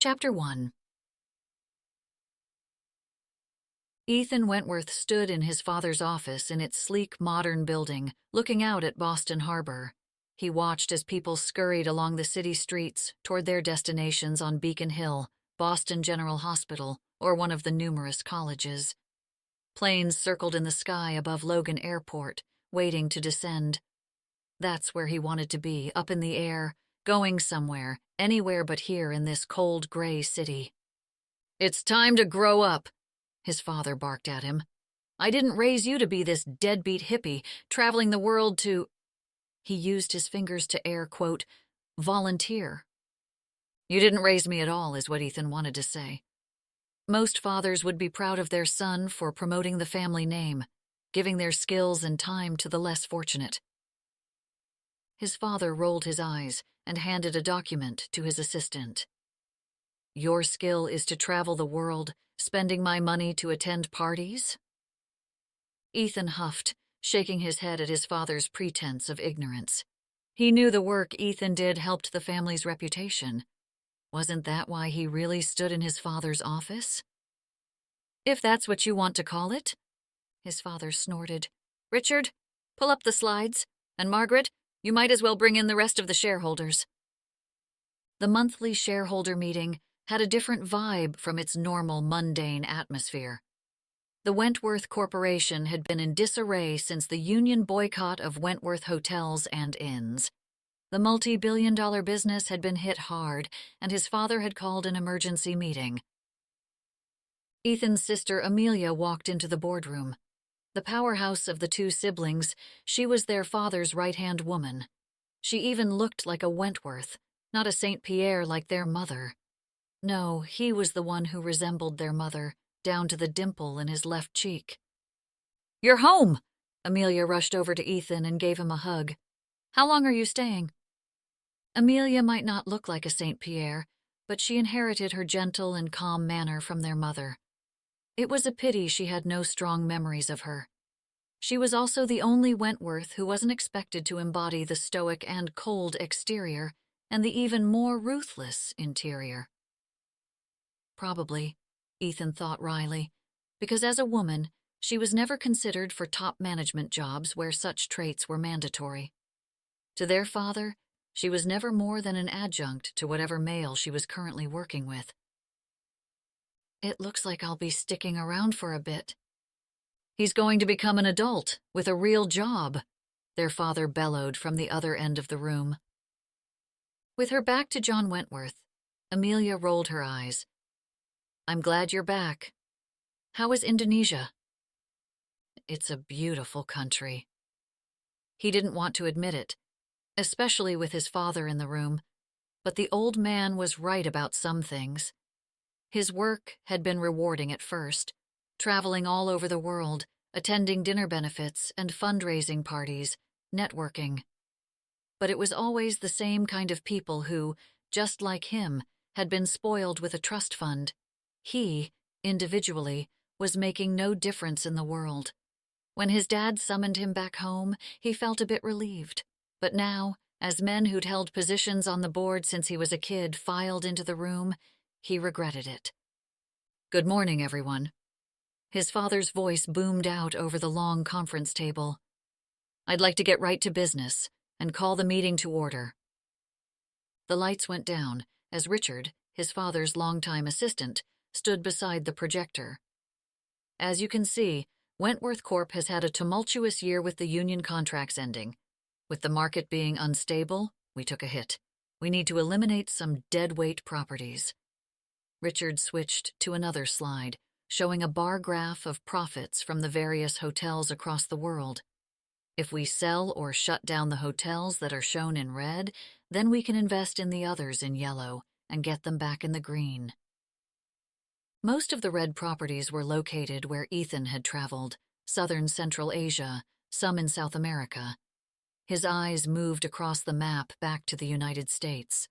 Chapter 1. Ethan Wentworth stood in his father's office in its sleek, modern building, looking out at Boston Harbor. He watched as people scurried along the city streets toward their destinations on Beacon Hill, Boston General Hospital, or one of the numerous colleges. Planes circled in the sky above Logan Airport, waiting to descend. That's where he wanted to be, up in the air, going somewhere, anywhere but here in this cold, gray city. "It's time to grow up," his father barked at him. "I didn't raise you to be this deadbeat hippie, traveling the world to—" He used his fingers to air, quote, "volunteer." "You didn't raise me at all," is what Ethan wanted to say. Most fathers would be proud of their son for promoting the family name, giving their skills and time to the less fortunate. His father rolled his eyes and handed a document to his assistant. "Your skill is to travel the world, spending my money to attend parties?" Ethan huffed, shaking his head at his father's pretense of ignorance. He knew the work Ethan did helped the family's reputation. Wasn't that why he really stood in his father's office? "If that's what you want to call it," his father snorted. "Richard, pull up the slides, and Margaret, you might as well bring in the rest of the shareholders." The monthly shareholder meeting had a different vibe from its normal, mundane atmosphere. The Wentworth Corporation had been in disarray since the union boycott of Wentworth hotels and inns. The multi-billion-dollar business had been hit hard, and his father had called an emergency meeting. Ethan's sister Amelia walked into the boardroom. The powerhouse of the two siblings, she was their father's right-hand woman. She even looked like a Wentworth, not a St. Pierre like their mother. No, he was the one who resembled their mother, down to the dimple in his left cheek. "You're home!" Amelia rushed over to Ethan and gave him a hug. "How long are you staying?" Amelia might not look like a St. Pierre, but she inherited her gentle and calm manner from their mother. It was a pity she had no strong memories of her. She was also the only Wentworth who wasn't expected to embody the stoic and cold exterior and the even more ruthless interior. Probably, Ethan thought wryly, because as a woman, she was never considered for top management jobs where such traits were mandatory. To their father, she was never more than an adjunct to whatever male she was currently working with. "It looks like I'll be sticking around for a bit." "He's going to become an adult, with a real job," their father bellowed from the other end of the room. With her back to John Wentworth, Amelia rolled her eyes. "I'm glad you're back. How is Indonesia?" "It's a beautiful country." He didn't want to admit it, especially with his father in the room, but the old man was right about some things. His work had been rewarding at first, traveling all over the world, attending dinner benefits and fundraising parties, networking. But it was always the same kind of people who, just like him, had been spoiled with a trust fund. He, individually, was making no difference in the world. When his dad summoned him back home, he felt a bit relieved. But now, as men who'd held positions on the board since he was a kid filed into the room, he regretted it. "Good morning, everyone." His father's voice boomed out over the long conference table. "I'd like to get right to business and call the meeting to order." The lights went down as Richard, his father's longtime assistant, stood beside the projector. "As you can see, Wentworth Corp has had a tumultuous year with the union contracts ending. With the market being unstable, we took a hit. We need to eliminate some deadweight properties." Richard switched to another slide, showing a bar graph of profits from the various hotels across the world. "If we sell or shut down the hotels that are shown in red, then we can invest in the others in yellow and get them back in the green." Most of the red properties were located where Ethan had traveled, southern Central Asia, some in South America. His eyes moved across the map back to the United States.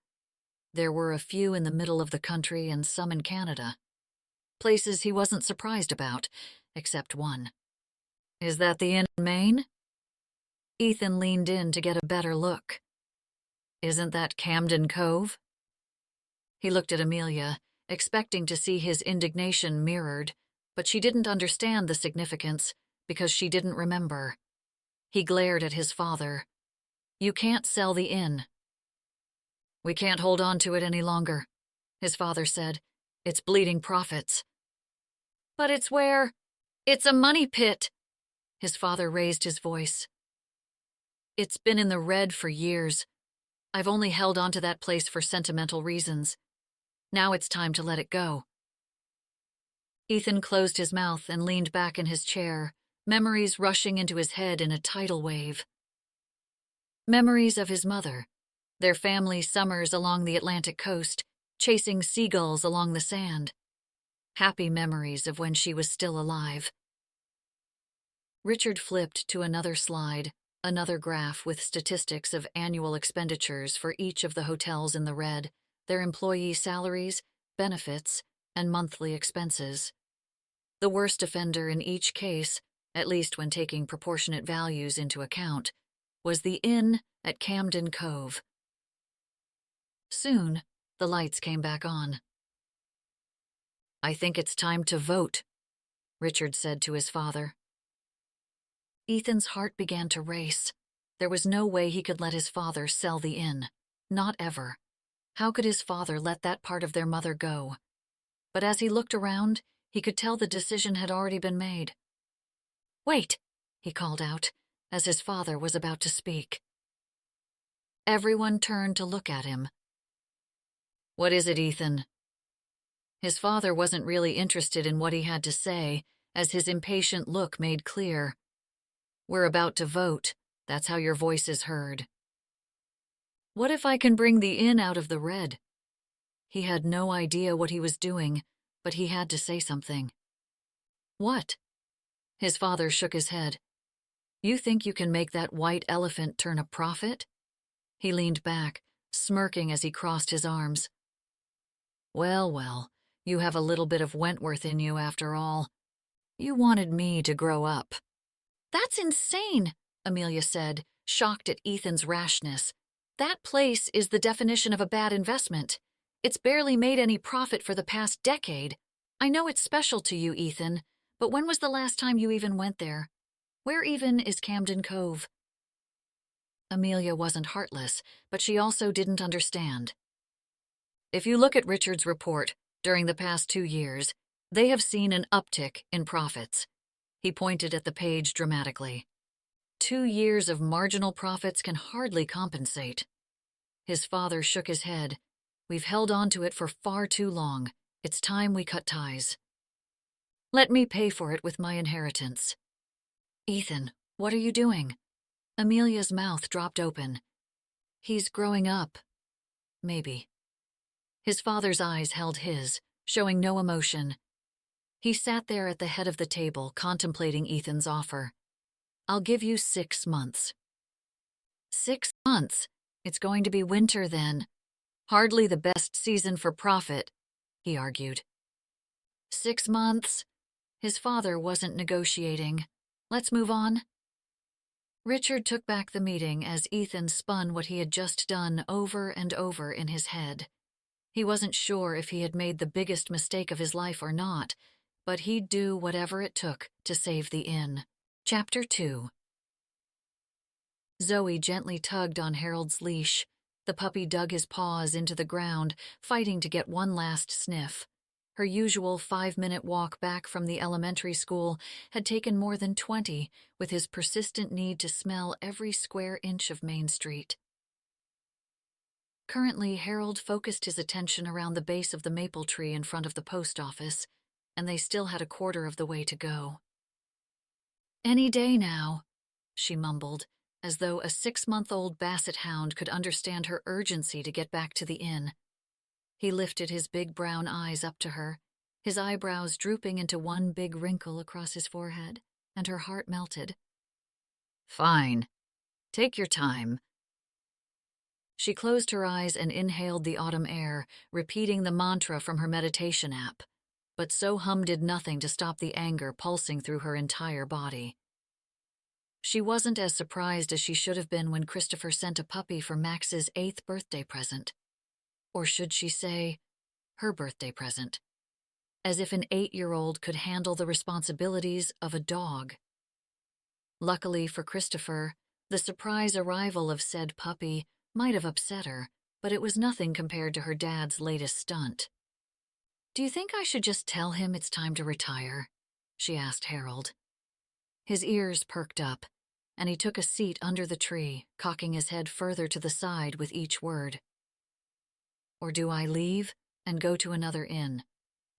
There were a few in the middle of the country and some in Canada. Places he wasn't surprised about, except one. "Is that the inn in Maine?" Ethan leaned in to get a better look. "Isn't that Camden Cove?" He looked at Amelia, expecting to see his indignation mirrored, but she didn't understand the significance because she didn't remember. He glared at his father. "You can't sell the inn." "We can't hold on to it any longer," his father said. "It's bleeding profits." "But it's a money pit." His father raised his voice. "It's been in the red for years. I've only held on to that place for sentimental reasons. Now it's time to let it go." Ethan closed his mouth and leaned back in his chair, memories rushing into his head in a tidal wave. Memories of his mother, their family summers along the Atlantic coast, chasing seagulls along the sand. Happy memories of when she was still alive. Richard flipped to another slide, another graph with statistics of annual expenditures for each of the hotels in the red, their employee salaries, benefits, and monthly expenses. The worst offender in each case, at least when taking proportionate values into account, was the inn at Camden Cove. Soon, the lights came back on. "I think it's time to vote," Richard said to his father. Ethan's heart began to race. There was no way he could let his father sell the inn. Not ever. How could his father let that part of their mother go? But as he looked around, he could tell the decision had already been made. "Wait," he called out, as his father was about to speak. Everyone turned to look at him. "What is it, Ethan?" His father wasn't really interested in what he had to say, as his impatient look made clear. "We're about to vote. That's how your voice is heard." "What if I can bring the inn out of the red?" He had no idea what he was doing, but he had to say something. "What?" His father shook his head. "You think you can make that white elephant turn a profit?" He leaned back, smirking as he crossed his arms. Well, well, you have a little bit of Wentworth in you after all. You wanted me to grow up." "That's insane," Amelia said, shocked at Ethan's rashness. "That place is the definition of a bad investment. It's barely made any profit for the past decade. I know it's special to you, Ethan, but when was the last time you even went there? Where even is Camden Cove?" Amelia wasn't heartless, but she also didn't understand. If you look at Richard's report during the past 2 years, they have seen an uptick in profits. He pointed at the page dramatically. 2 years of marginal profits can hardly compensate. His father shook his head. "We've held on to it for far too long. It's time we cut ties. Let me pay for it with my inheritance." "Ethan, what are you doing?" Amelia's mouth dropped open. "He's growing up. Maybe." His father's eyes held his, showing no emotion. He sat there at the head of the table, contemplating Ethan's offer. "I'll give you 6 months." 6 months? It's going to be winter then. Hardly the best season for profit, he argued. 6 months? His father wasn't negotiating. "Let's move on." Richard took back the meeting as Ethan spun what he had just done over and over in his head. He wasn't sure if he had made the biggest mistake of his life or not, but he'd do whatever it took to save the inn. Chapter 2. Zoe gently tugged on Harold's leash. The puppy dug his paws into the ground, fighting to get one last sniff. Her usual 5-minute walk back from the elementary school had taken more than 20, with his persistent need to smell every square inch of Main Street. Currently, Harold focused his attention around the base of the maple tree in front of the post office, and they still had a quarter of the way to go. "Any day now," she mumbled, as though a 6-month-old basset hound could understand her urgency to get back to the inn. He lifted his big brown eyes up to her, his eyebrows drooping into one big wrinkle across his forehead, and her heart melted. "Fine. Take your time." She closed her eyes and inhaled the autumn air, repeating the mantra from her meditation app, but so hum did nothing to stop the anger pulsing through her entire body. She wasn't as surprised as she should have been when Christopher sent a puppy for Max's 8th birthday present. Or should she say, her birthday present. As if an 8-year-old could handle the responsibilities of a dog. Luckily for Christopher, the surprise arrival of said puppy might have upset her, but it was nothing compared to her dad's latest stunt. "Do you think I should just tell him it's time to retire?" she asked Harold. His ears perked up, and he took a seat under the tree, cocking his head further to the side with each word. "Or do I leave and go to another inn?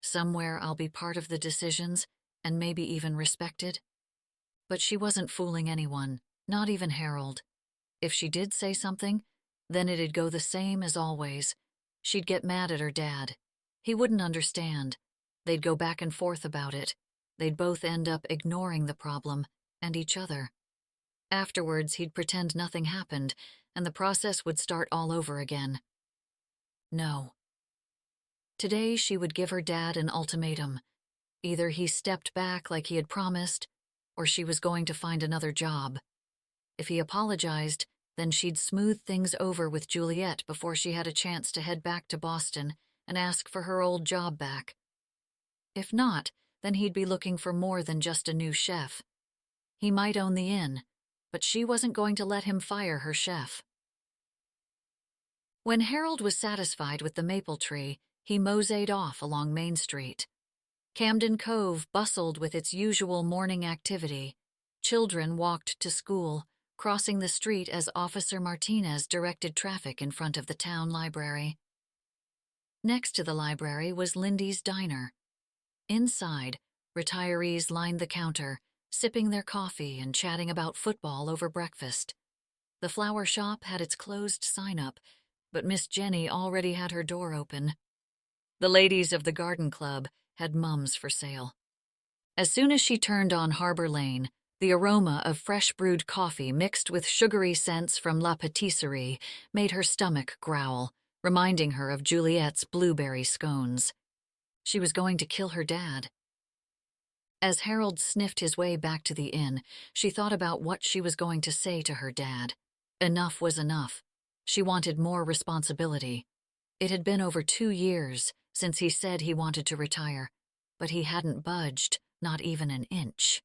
Somewhere I'll be part of the decisions and maybe even respected?" But she wasn't fooling anyone, not even Harold. If she did say something, then it'd go the same as always. She'd get mad at her dad. He wouldn't understand. They'd go back and forth about it. They'd both end up ignoring the problem and each other. Afterwards, he'd pretend nothing happened, and the process would start all over again. No. Today, she would give her dad an ultimatum. Either he stepped back like he had promised, or she was going to find another job. If he apologized, then she'd smooth things over with Juliet before she had a chance to head back to Boston and ask for her old job back. If not, then he'd be looking for more than just a new chef. He might own the inn, but she wasn't going to let him fire her chef. When Harold was satisfied with the maple tree, he moseyed off along Main Street. Camden Cove bustled with its usual morning activity. Children walked to school, crossing the street as Officer Martinez directed traffic in front of the town library. Next to the library was Lindy's Diner. Inside, retirees lined the counter, sipping their coffee and chatting about football over breakfast. The flower shop had its closed sign up, but Miss Jenny already had her door open. The ladies of the garden club had mums for sale. As soon as she turned on Harbor Lane, the aroma of fresh brewed coffee mixed with sugary scents from La Patisserie made her stomach growl, reminding her of Juliet's blueberry scones. She was going to kill her dad. As Harold sniffed his way back to the inn, she thought about what she was going to say to her dad. Enough was enough. She wanted more responsibility. It had been over 2 years since he said he wanted to retire, but he hadn't budged, not even an inch.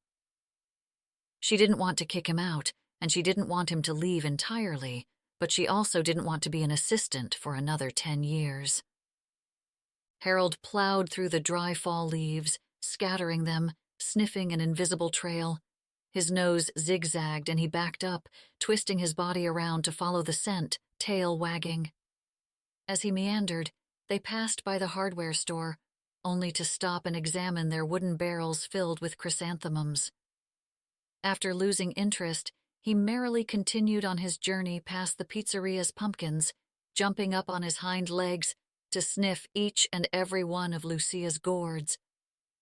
She didn't want to kick him out, and she didn't want him to leave entirely, but she also didn't want to be an assistant for another 10 years. Harold plowed through the dry fall leaves, scattering them, sniffing an invisible trail. His nose zigzagged and he backed up, twisting his body around to follow the scent, tail wagging. As he meandered, they passed by the hardware store, only to stop and examine their wooden barrels filled with chrysanthemums. After losing interest, he merrily continued on his journey past the pizzeria's pumpkins, jumping up on his hind legs to sniff each and every one of Lucia's gourds.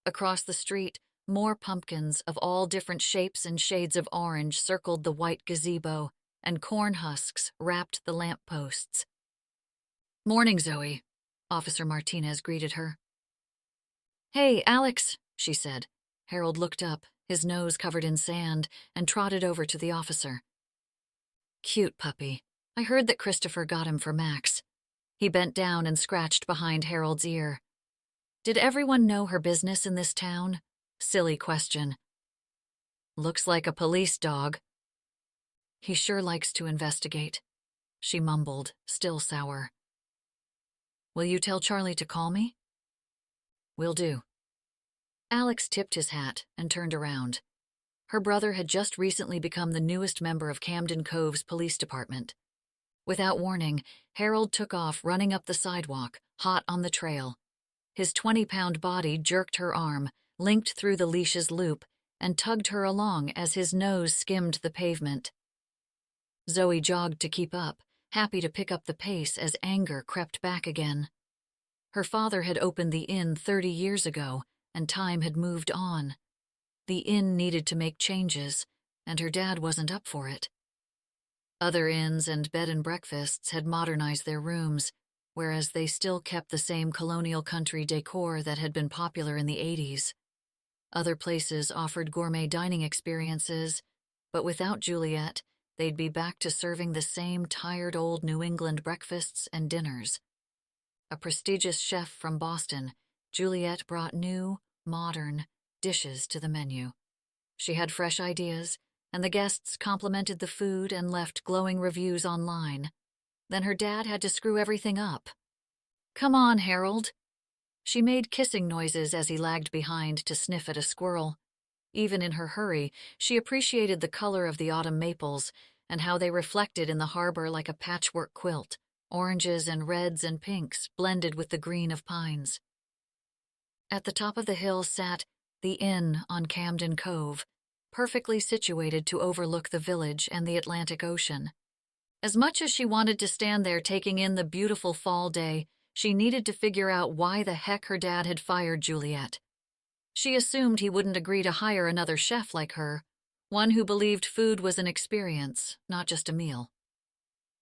Across the street, more pumpkins of all different shapes and shades of orange circled the white gazebo, and corn husks wrapped the lampposts. "Morning, Zoe," Officer Martinez greeted her. "Hey, Alex," she said. Harold looked up, his nose covered in sand, and trotted over to the officer. "Cute puppy. I heard that Christopher got him for Max." He bent down and scratched behind Harold's ear. "Did everyone know her business in this town?" Silly question. "Looks like a police dog." "He sure likes to investigate," she mumbled, still sour. "Will you tell Charlie to call me?" "Will do." Alex tipped his hat and turned around. Her brother had just recently become the newest member of Camden Cove's police department. Without warning, Harold took off running up the sidewalk, hot on the trail. His 20-pound body jerked her arm, linked through the leash's loop, and tugged her along as his nose skimmed the pavement. Zoe jogged to keep up, happy to pick up the pace as anger crept back again. Her father had opened the inn 30 years ago, and time had moved on. The inn needed to make changes, and her dad wasn't up for it. Other inns and bed and breakfasts had modernized their rooms, whereas they still kept the same colonial country decor that had been popular in the 80s. Other places offered gourmet dining experiences, but without Juliet, they'd be back to serving the same tired old New England breakfasts and dinners. A prestigious chef from Boston, Juliet brought new, modern dishes to the menu. She had fresh ideas, and the guests complimented the food and left glowing reviews online. Then her dad had to screw everything up. "Come on, Harold." She made kissing noises as he lagged behind to sniff at a squirrel. Even in her hurry, she appreciated the color of the autumn maples and how they reflected in the harbor like a patchwork quilt, oranges and reds and pinks blended with the green of pines. At the top of the hill sat the inn on Camden Cove, perfectly situated to overlook the village and the Atlantic Ocean. As much as she wanted to stand there taking in the beautiful fall day, she needed to figure out why the heck her dad had fired Juliet. She assumed he wouldn't agree to hire another chef like her, one who believed food was an experience, not just a meal.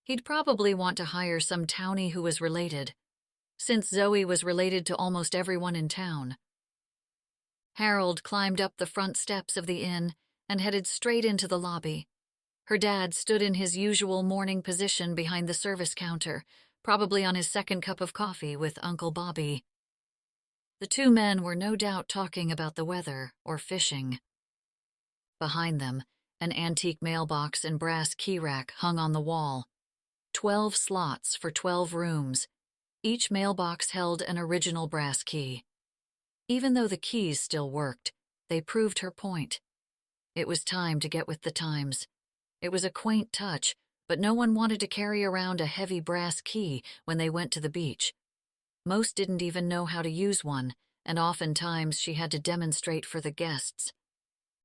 He'd probably want to hire some townie who was related, since Zoe was related to almost everyone in town. Harold climbed up the front steps of the inn and headed straight into the lobby. Her dad stood in his usual morning position behind the service counter, probably on his second cup of coffee with Uncle Bobby. The two men were no doubt talking about the weather or fishing. Behind them, an antique mailbox and brass key rack hung on the wall. 12 slots for 12 rooms. Each mailbox held an original brass key. Even though the keys still worked, they proved her point. It was time to get with the times. It was a quaint touch, but no one wanted to carry around a heavy brass key when they went to the beach. Most didn't even know how to use one, and oftentimes she had to demonstrate for the guests.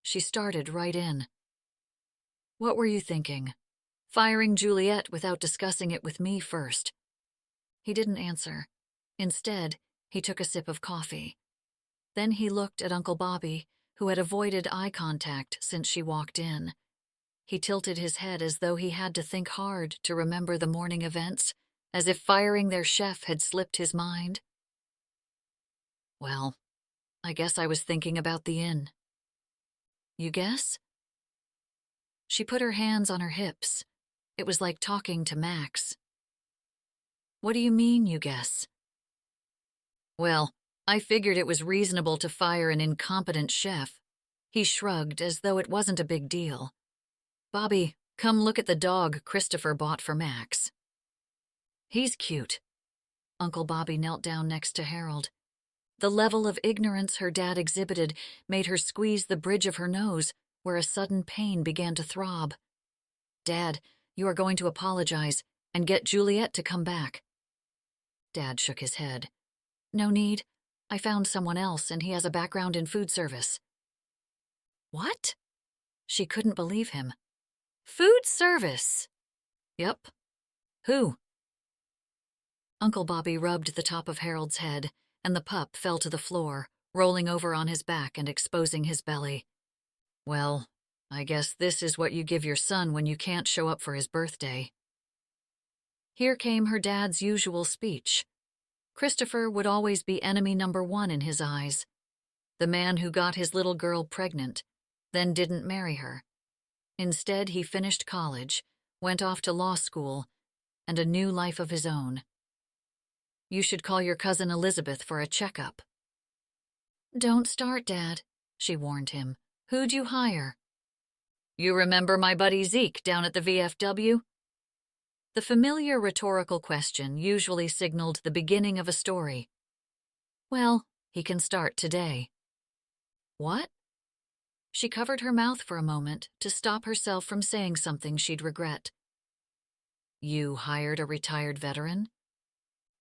She started right in. "What were you thinking? Firing Juliet without discussing it with me first?" He didn't answer. Instead, he took a sip of coffee. Then he looked at Uncle Bobby, who had avoided eye contact since she walked in. He tilted his head as though he had to think hard to remember the morning events, as if firing their chef had slipped his mind. "Well, I guess I was thinking about the inn." "You guess?" She put her hands on her hips. It was like talking to Max. "What do you mean, you guess?" "Well, I figured it was reasonable to fire an incompetent chef." He shrugged as though it wasn't a big deal. "Bobby, come look at the dog Christopher bought for Max." "He's cute." Uncle Bobby knelt down next to Harold. The level of ignorance her dad exhibited made her squeeze the bridge of her nose, where a sudden pain began to throb. "Dad, you are going to apologize and get Juliet to come back." Dad shook his head. "No need. I found someone else, and he has a background in food service." "What?" She couldn't believe him. "Food service?" "Yep." "Who?" Uncle Bobby rubbed the top of Harold's head, and the pup fell to the floor, rolling over on his back and exposing his belly. "Well, I guess this is what you give your son when you can't show up for his birthday." Here came her dad's usual speech. Christopher would always be enemy number one in his eyes. The man who got his little girl pregnant, then didn't marry her. Instead, he finished college, went off to law school, and a new life of his own. "You should call your cousin Elizabeth for a checkup." "Don't start, Dad," she warned him. "Who'd you hire?" "You remember my buddy Zeke down at the VFW?" The familiar rhetorical question usually signaled the beginning of a story. "Well, he can start today." "What?" She covered her mouth for a moment to stop herself from saying something she'd regret. "You hired a retired veteran?"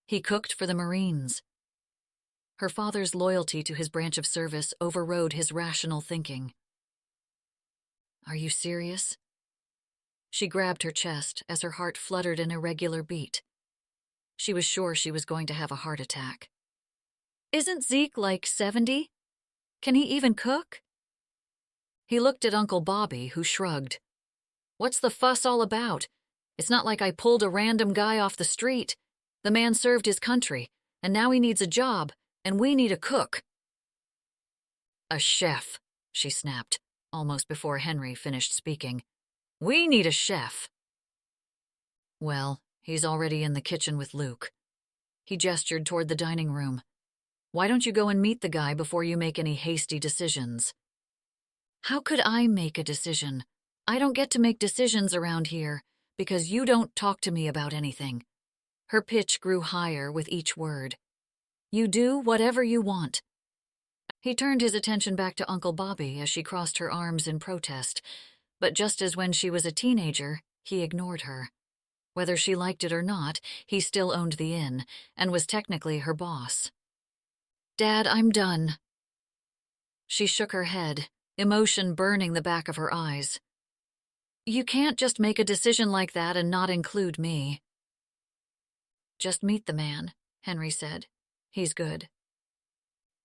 "He cooked for the Marines." Her father's loyalty to his branch of service overrode his rational thinking. "Are you serious?" She grabbed her chest as her heart fluttered an irregular beat. She was sure she was going to have a heart attack. "Isn't Zeke like 70? Can he even cook?" He looked at Uncle Bobby, who shrugged. "What's the fuss all about? It's not like I pulled a random guy off the street. The man served his country, and now he needs a job, and we need a cook." "A chef," she snapped, almost before Henry finished speaking. "We need a chef." "Well, he's already in the kitchen with Luke." He gestured toward the dining room. "Why don't you go and meet the guy before you make any hasty decisions?" "How could I make a decision? I don't get to make decisions around here because you don't talk to me about anything." Her pitch grew higher with each word. "You do whatever you want." He turned his attention back to Uncle Bobby as she crossed her arms in protest, but just as when she was a teenager, he ignored her. Whether she liked it or not, he still owned the inn and was technically her boss. "Dad, I'm done." She shook her head, emotion burning the back of her eyes. "You can't just make a decision like that and not include me." "Just meet the man," Henry said. "He's good."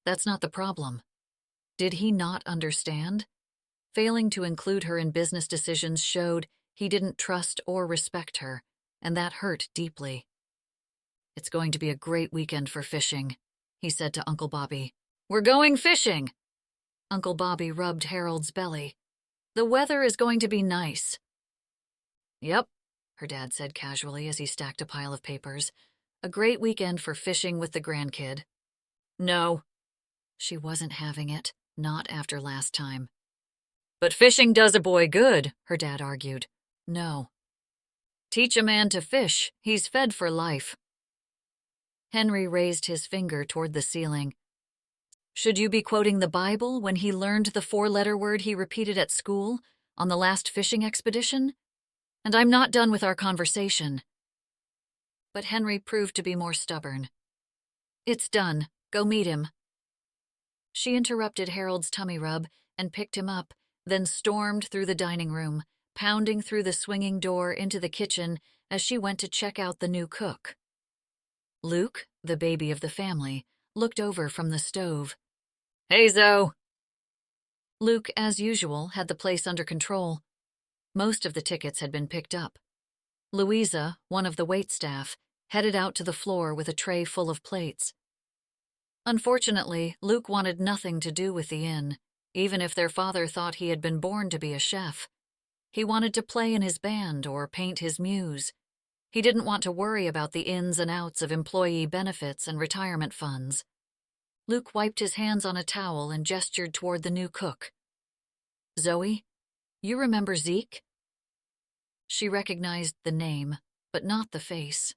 That's not the problem. Did he not understand? Failing to include her in business decisions showed he didn't trust or respect her, and that hurt deeply. "It's going to be a great weekend for fishing," he said to Uncle Bobby. "We're going fishing!" Uncle Bobby rubbed Harold's belly. "The weather is going to be nice." "Yep," her dad said casually as he stacked a pile of papers. "A great weekend for fishing with the grandkid." "No." She wasn't having it, not after last time. "But fishing does a boy good," her dad argued. "No." "Teach a man to fish, he's fed for life." Henry raised his finger toward the ceiling. "Should you be quoting the Bible when he learned the 4-letter word he repeated at school on the last fishing expedition? And I'm not done with our conversation." But Henry proved to be more stubborn. "It's done. Go meet him." She interrupted Harold's tummy rub and picked him up, then stormed through the dining room, pounding through the swinging door into the kitchen as she went to check out the new cook. Luke, the baby of the family, looked over from the stove. "Hey, Zoe." Luke, as usual, had the place under control. Most of the tickets had been picked up. Louisa, one of the waitstaff, headed out to the floor with a tray full of plates. Unfortunately, Luke wanted nothing to do with the inn, even if their father thought he had been born to be a chef. He wanted to play in his band or paint his muse. He didn't want to worry about the ins and outs of employee benefits and retirement funds. Luke wiped his hands on a towel and gestured toward the new cook. "Zoe, you remember Zeke?" She recognized the name, but not the face.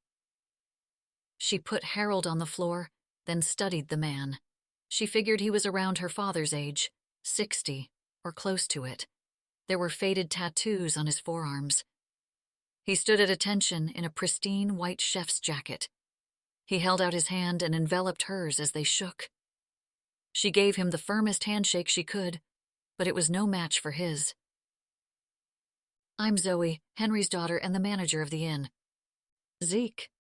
She put Harold on the floor, then studied the man. She figured he was around her father's age, 60, or close to it. There were faded tattoos on his forearms. He stood at attention in a pristine white chef's jacket. He held out his hand and enveloped hers as they shook. She gave him the firmest handshake she could, but it was no match for his. "I'm Zoe, Henry's daughter and the manager of the inn." "Zeke."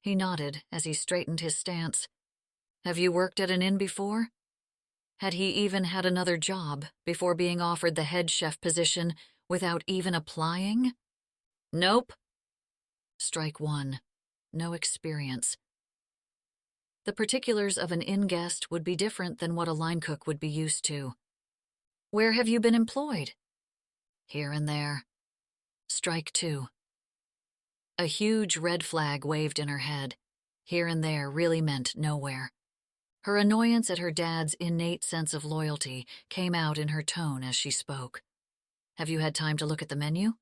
He nodded as he straightened his stance. "Have you worked at an inn before?" Had he even had another job before being offered the head chef position without even applying? "Nope." Strike one. No experience. The particulars of an inn guest would be different than what a line cook would be used to. "Where have you been employed?" "Here and there." Strike two. A huge red flag waved in her head. Here and there really meant nowhere. Her annoyance at her dad's innate sense of loyalty came out in her tone as she spoke. "Have you had time to look at the menu?"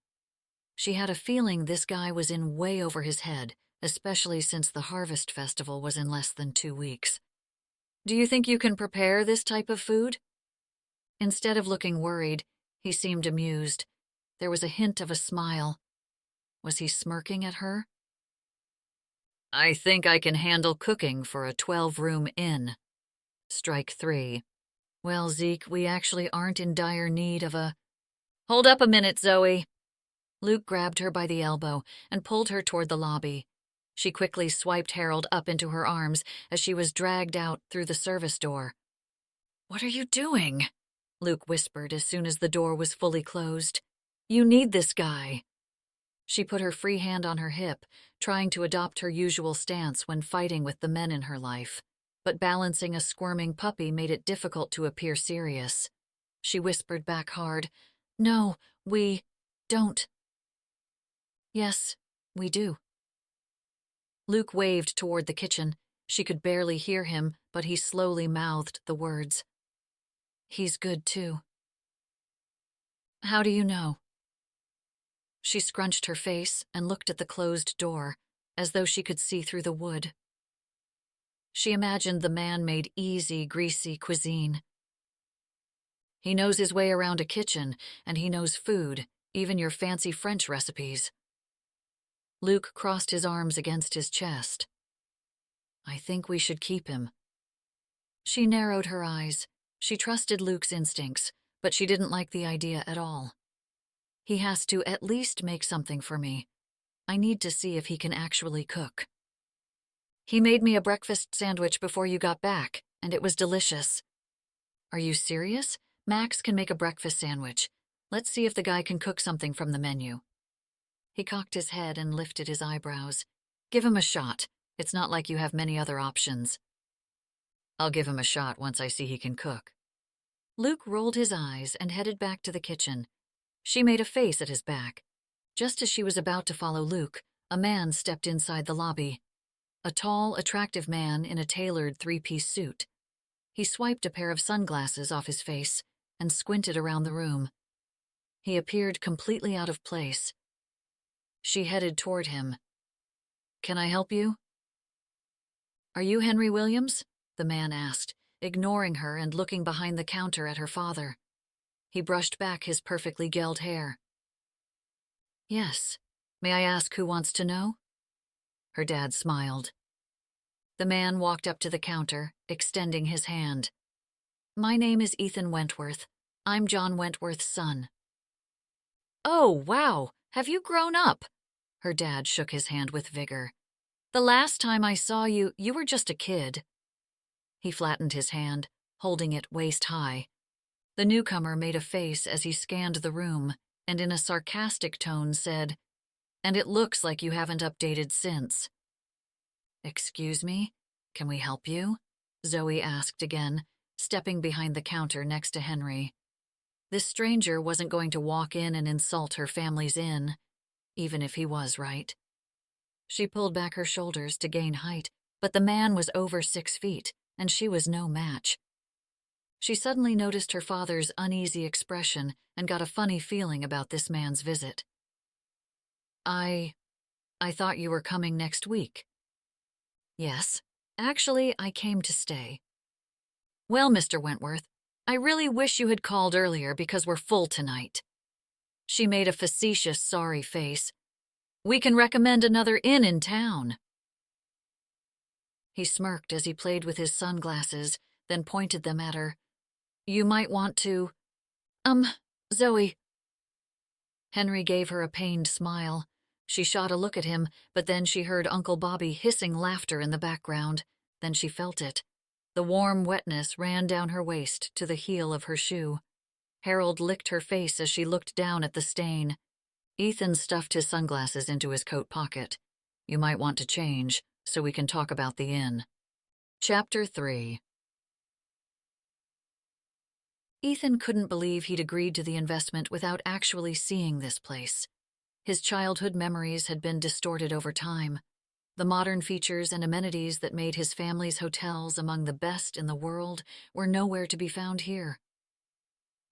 She had a feeling this guy was in way over his head, especially since the Harvest Festival was in less than 2 weeks. "Do you think you can prepare this type of food?" Instead of looking worried, he seemed amused. There was a hint of a smile. Was he smirking at her? "I think I can handle cooking for a 12-room inn." Strike three. "Well, Zeke, we actually aren't in dire need of a—" "Hold up a minute, Zoe." Luke grabbed her by the elbow and pulled her toward the lobby. She quickly swiped Harold up into her arms as she was dragged out through the service door. "What are you doing?" Luke whispered as soon as the door was fully closed. "You need this guy." She put her free hand on her hip, trying to adopt her usual stance when fighting with the men in her life. But balancing a squirming puppy made it difficult to appear serious. She whispered back hard, "No, we don't." "Yes, we do." Luke waved toward the kitchen, She could barely hear him, but he slowly mouthed the words. "He's good, too." "How do you know?" She scrunched her face and looked at the closed door, as though she could see through the wood. She imagined the man made easy, greasy cuisine. "He knows his way around a kitchen, and he knows food, even your fancy French recipes." Luke crossed his arms against his chest. "I think we should keep him." She narrowed her eyes. She trusted Luke's instincts, but she didn't like the idea at all. "He has to at least make something for me. I need to see if he can actually cook." "He made me a breakfast sandwich before you got back, and it was delicious." "Are you serious? Max can make a breakfast sandwich. Let's see if the guy can cook something from the menu." He cocked his head and lifted his eyebrows. "Give him a shot. It's not like you have many other options." "I'll give him a shot once I see he can cook." Luke rolled his eyes and headed back to the kitchen. She made a face at his back. Just as she was about to follow Luke, a man stepped inside the lobby. A tall, attractive man in a tailored three-piece suit. He swiped a pair of sunglasses off his face and squinted around the room. He appeared completely out of place. She headed toward him. "Can I help you?" "Are you Henry Williams?" the man asked, ignoring her and looking behind the counter at her father. He brushed back his perfectly gelled hair. "Yes. May I ask who wants to know?" Her dad smiled. The man walked up to the counter, extending his hand. "My name is Ethan Wentworth. I'm John Wentworth's son." "Oh, wow! Have you grown up?" Her dad shook his hand with vigor. "The last time I saw you, you were just a kid." He flattened his hand, holding it waist high. The newcomer made a face as he scanned the room, and in a sarcastic tone said, "And it looks like you haven't updated since." "Excuse me? Can we help you?" Zoe asked again, stepping behind the counter next to Henry. This stranger wasn't going to walk in and insult her family's inn, even if he was right. She pulled back her shoulders to gain height, but the man was over 6 feet, and she was no match. She suddenly noticed her father's uneasy expression and got a funny feeling about this man's visit. I thought you were coming next week." "Yes. Actually, I came to stay." "Well, Mr. Wentworth, I really wish you had called earlier because we're full tonight." She made a facetious sorry face. "We can recommend another inn in town." He smirked as he played with his sunglasses, then pointed them at her. "You might want to... Zoe." Henry gave her a pained smile. She shot a look at him, but then she heard Uncle Bobby hissing laughter in the background. Then she felt it. The warm wetness ran down her waist to the heel of her shoe. Harold licked her face as she looked down at the stain. Ethan stuffed his sunglasses into his coat pocket. "You might want to change, so we can talk about the inn." Chapter 3. Ethan couldn't believe he'd agreed to the investment without actually seeing this place. His childhood memories had been distorted over time. The modern features and amenities that made his family's hotels among the best in the world were nowhere to be found here.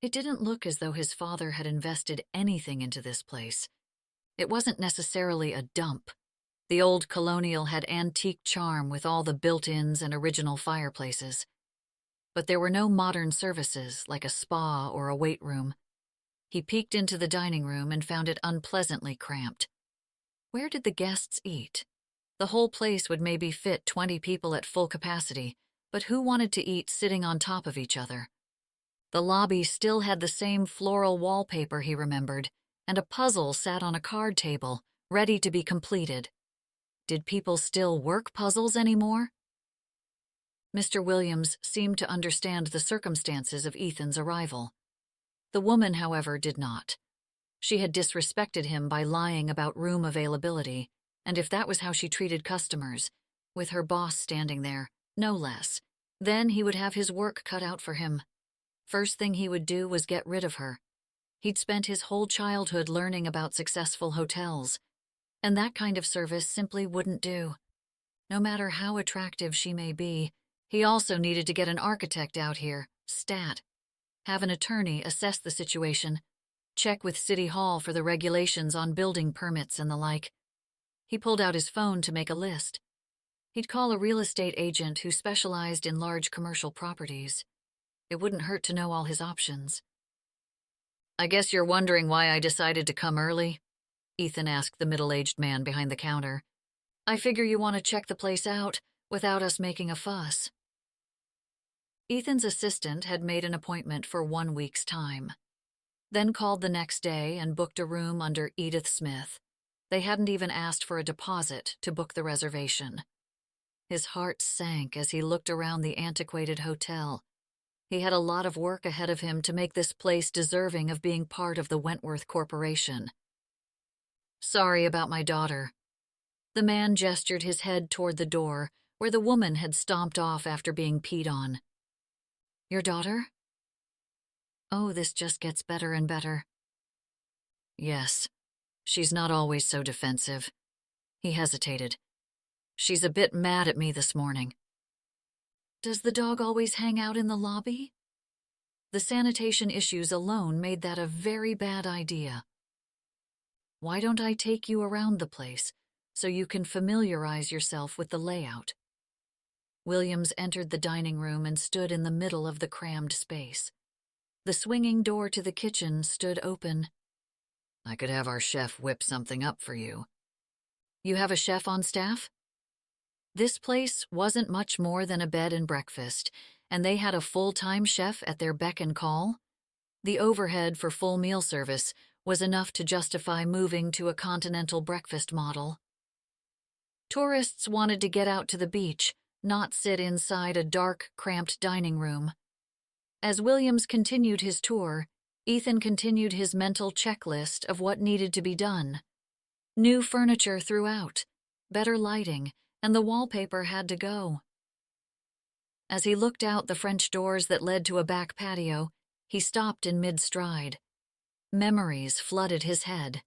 It didn't look as though his father had invested anything into this place. It wasn't necessarily a dump. The old colonial had antique charm with all the built-ins and original fireplaces. But there were no modern services like a spa or a weight room. He peeked into the dining room and found it unpleasantly cramped. Where did the guests eat? The whole place would maybe fit 20 people at full capacity, but who wanted to eat sitting on top of each other? The lobby still had the same floral wallpaper he remembered, and a puzzle sat on a card table, ready to be completed. Did people still work puzzles anymore? Mr. Williams seemed to understand the circumstances of Ethan's arrival. The woman, however, did not. She had disrespected him by lying about room availability, and if that was how she treated customers, with her boss standing there, no less, then he would have his work cut out for him. First thing he would do was get rid of her. He'd spent his whole childhood learning about successful hotels, and that kind of service simply wouldn't do. No matter how attractive she may be, he also needed to get an architect out here, stat. Have an attorney assess the situation, check with City Hall for the regulations on building permits and the like. He pulled out his phone to make a list. He'd call a real estate agent who specialized in large commercial properties. It wouldn't hurt to know all his options. "I guess you're wondering why I decided to come early?" Ethan asked the middle-aged man behind the counter. "I figure you want to check the place out without us making a fuss." Ethan's assistant had made an appointment for 1 week's time, then called the next day and booked a room under Edith Smith. They hadn't even asked for a deposit to book the reservation. His heart sank as he looked around the antiquated hotel. He had a lot of work ahead of him to make this place deserving of being part of the Wentworth Corporation. "Sorry about my daughter." The man gestured his head toward the door, where the woman had stomped off after being peed on. "Your daughter?" "Oh, this just gets better and better." "Yes. She's not always so defensive." He hesitated. "She's a bit mad at me this morning." "Does the dog always hang out in the lobby?" The sanitation issues alone made that a very bad idea. "Why don't I take you around the place so you can familiarize yourself with the layout?" Williams entered the dining room and stood in the middle of the crammed space. The swinging door to the kitchen stood open. "I could have our chef whip something up for you." "You have a chef on staff?" This place wasn't much more than a bed and breakfast, and they had a full-time chef at their beck and call. The overhead for full meal service was enough to justify moving to a continental breakfast model. Tourists wanted to get out to the beach, not sit inside a dark, cramped dining room. As Williams continued his tour, Ethan continued his mental checklist of what needed to be done. New furniture throughout, better lighting, and the wallpaper had to go. As he looked out the French doors that led to a back patio, he stopped in mid-stride. Memories flooded his head.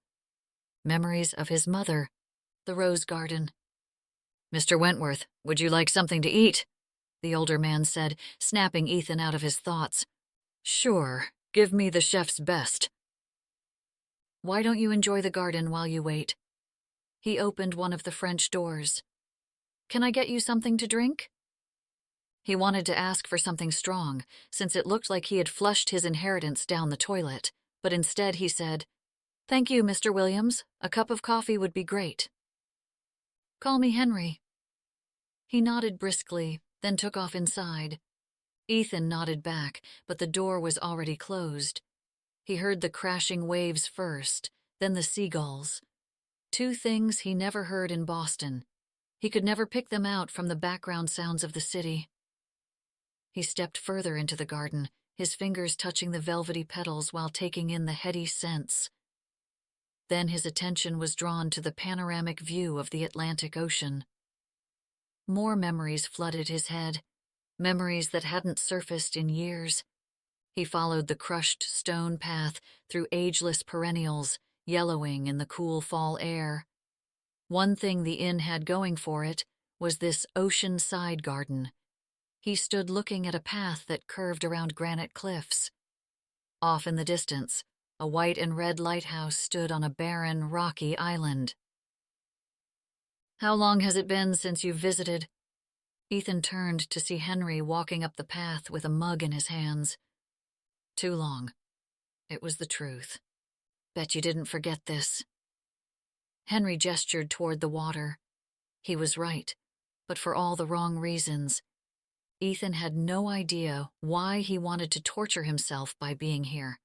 Memories of his mother, the rose garden. "Mr. Wentworth, would you like something to eat?" the older man said, snapping Ethan out of his thoughts. "Sure, give me the chef's best." "Why don't you enjoy the garden while you wait?" He opened one of the French doors. "Can I get you something to drink?" He wanted to ask for something strong, since it looked like he had flushed his inheritance down the toilet, but instead he said, "Thank you, Mr. Williams. A cup of coffee would be great." "Call me Henry." He nodded briskly, then took off inside. Ethan nodded back, but the door was already closed. He heard the crashing waves first, then the seagulls. Two things he never heard in Boston. He could never pick them out from the background sounds of the city. He stepped further into the garden, his fingers touching the velvety petals while taking in the heady scents. Then his attention was drawn to the panoramic view of the Atlantic Ocean. More memories flooded his head, memories that hadn't surfaced in years. He followed the crushed stone path through ageless perennials, yellowing in the cool fall air. One thing the inn had going for it was this ocean-side garden. He stood looking at a path that curved around granite cliffs. Off in the distance, a white and red lighthouse stood on a barren, rocky island. "How long has it been since you've visited?" Ethan turned to see Henry walking up the path with a mug in his hands. "Too long." It was the truth. "Bet you didn't forget this." Henry gestured toward the water. He was right, but for all the wrong reasons. Ethan had no idea why he wanted to torture himself by being here.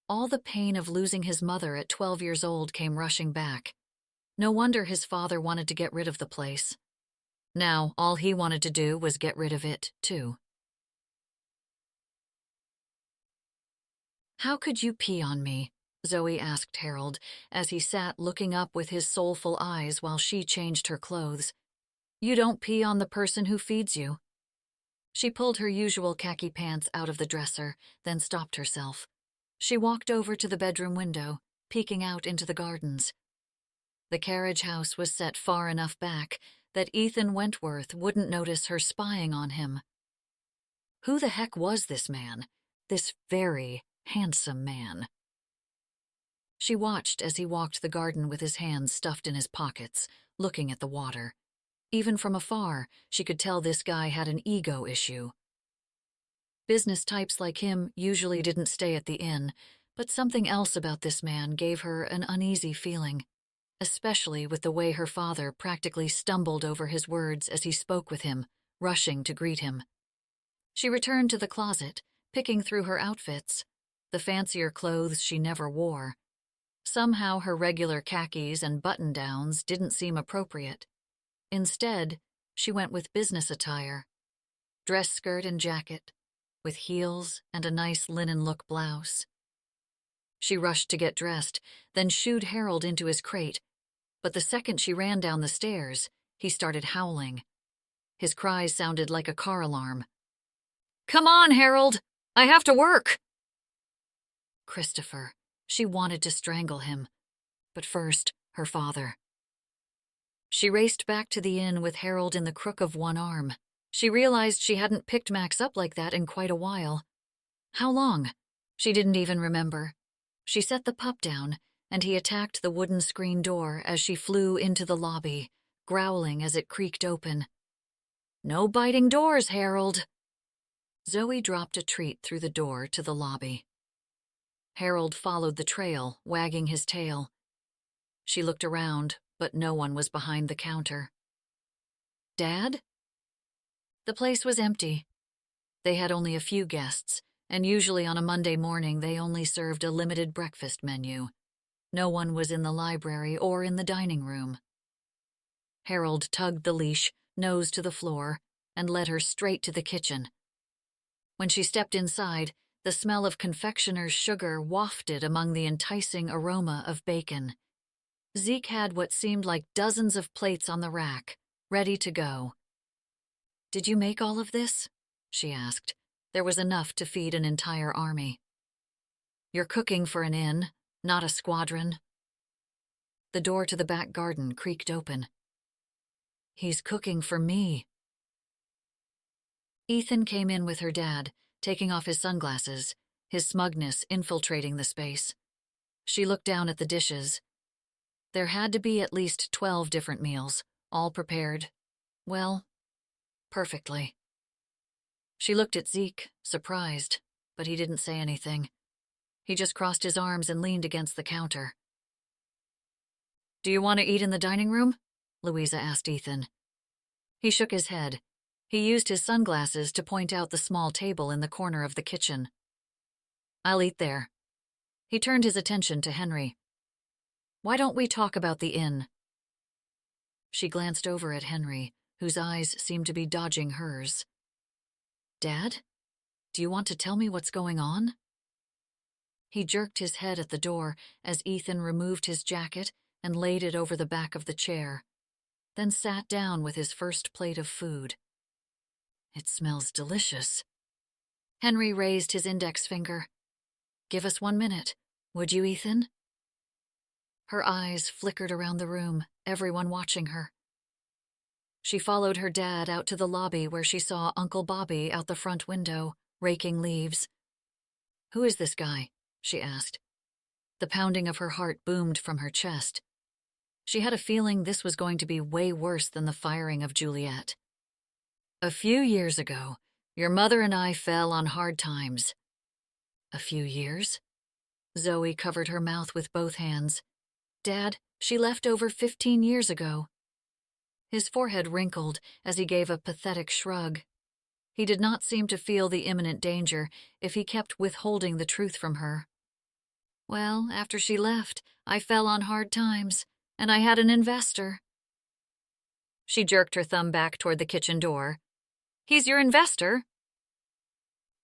All the pain of losing his mother at 12 years old came rushing back. No wonder his father wanted to get rid of the place. Now, all he wanted to do was get rid of it, too. "How could you pee on me?" Zoe asked Harold, as he sat looking up with his soulful eyes while she changed her clothes. "You don't pee on the person who feeds you." She pulled her usual khaki pants out of the dresser, then stopped herself. She walked over to the bedroom window, peeking out into the gardens. The carriage house was set far enough back that Ethan Wentworth wouldn't notice her spying on him. Who the heck was this man? This very handsome man. She watched as he walked the garden with his hands stuffed in his pockets, looking at the water. Even from afar, she could tell this guy had an ego issue. Business types like him usually didn't stay at the inn, but something else about this man gave her an uneasy feeling, especially with the way her father practically stumbled over his words as he spoke with him, rushing to greet him. She returned to the closet, picking through her outfits, the fancier clothes she never wore. Somehow her regular khakis and button-downs didn't seem appropriate. Instead, she went with business attire, dress skirt and jacket, with heels and a nice linen-look blouse. She rushed to get dressed, then shooed Harold into his crate, but the second she ran down the stairs, he started howling. His cries sounded like a car alarm. "Come on, Harold! I have to work!" Christopher. She wanted to strangle him. But first, her father. She raced back to the inn with Harold in the crook of one arm. She realized she hadn't picked Max up like that in quite a while. How long? She didn't even remember. She set the pup down, and he attacked the wooden screen door as she flew into the lobby, growling as it creaked open. "No biting doors, Harold!" Zoe dropped a treat through the door to the lobby. Harold followed the trail, wagging his tail. She looked around, but no one was behind the counter. "Dad?" The place was empty. They had only a few guests, and usually on a Monday morning they only served a limited breakfast menu. No one was in the library or in the dining room. Harold tugged the leash, nose to the floor, and led her straight to the kitchen. When she stepped inside, the smell of confectioner's sugar wafted among the enticing aroma of bacon. Zeke had what seemed like dozens of plates on the rack, ready to go. "Did you make all of this?" she asked. There was enough to feed an entire army. "You're cooking for an inn, not a squadron." The door to the back garden creaked open. "He's cooking for me." Ethan came in with her dad, taking off his sunglasses, his smugness infiltrating the space. She looked down at the dishes. There had to be at least 12 different meals, all prepared, well, perfectly. She looked at Zeke, surprised, but he didn't say anything. He just crossed his arms and leaned against the counter. "Do you want to eat in the dining room?" Louisa asked Ethan. He shook his head. He used his sunglasses to point out the small table in the corner of the kitchen. "I'll eat there." He turned his attention to Henry. "Why don't we talk about the inn?" She glanced over at Henry, whose eyes seemed to be dodging hers. "Dad? Do you want to tell me what's going on?" He jerked his head at the door as Ethan removed his jacket and laid it over the back of the chair, then sat down with his first plate of food. "It smells delicious." Henry raised his index finger. "Give us 1 minute, would you, Ethan?" Her eyes flickered around the room, everyone watching her. She followed her dad out to the lobby where she saw Uncle Bobby out the front window, raking leaves. "Who is this guy?" she asked. The pounding of her heart boomed from her chest. She had a feeling this was going to be way worse than the firing of Juliet. "A few years ago, your mother and I fell on hard times." "A few years?" Zoe covered her mouth with both hands. "Dad, she left over 15 years ago." His forehead wrinkled as he gave a pathetic shrug. He did not seem to feel the imminent danger if he kept withholding the truth from her. "Well, after she left, I fell on hard times, and I had an investor." She jerked her thumb back toward the kitchen door. "He's your investor?"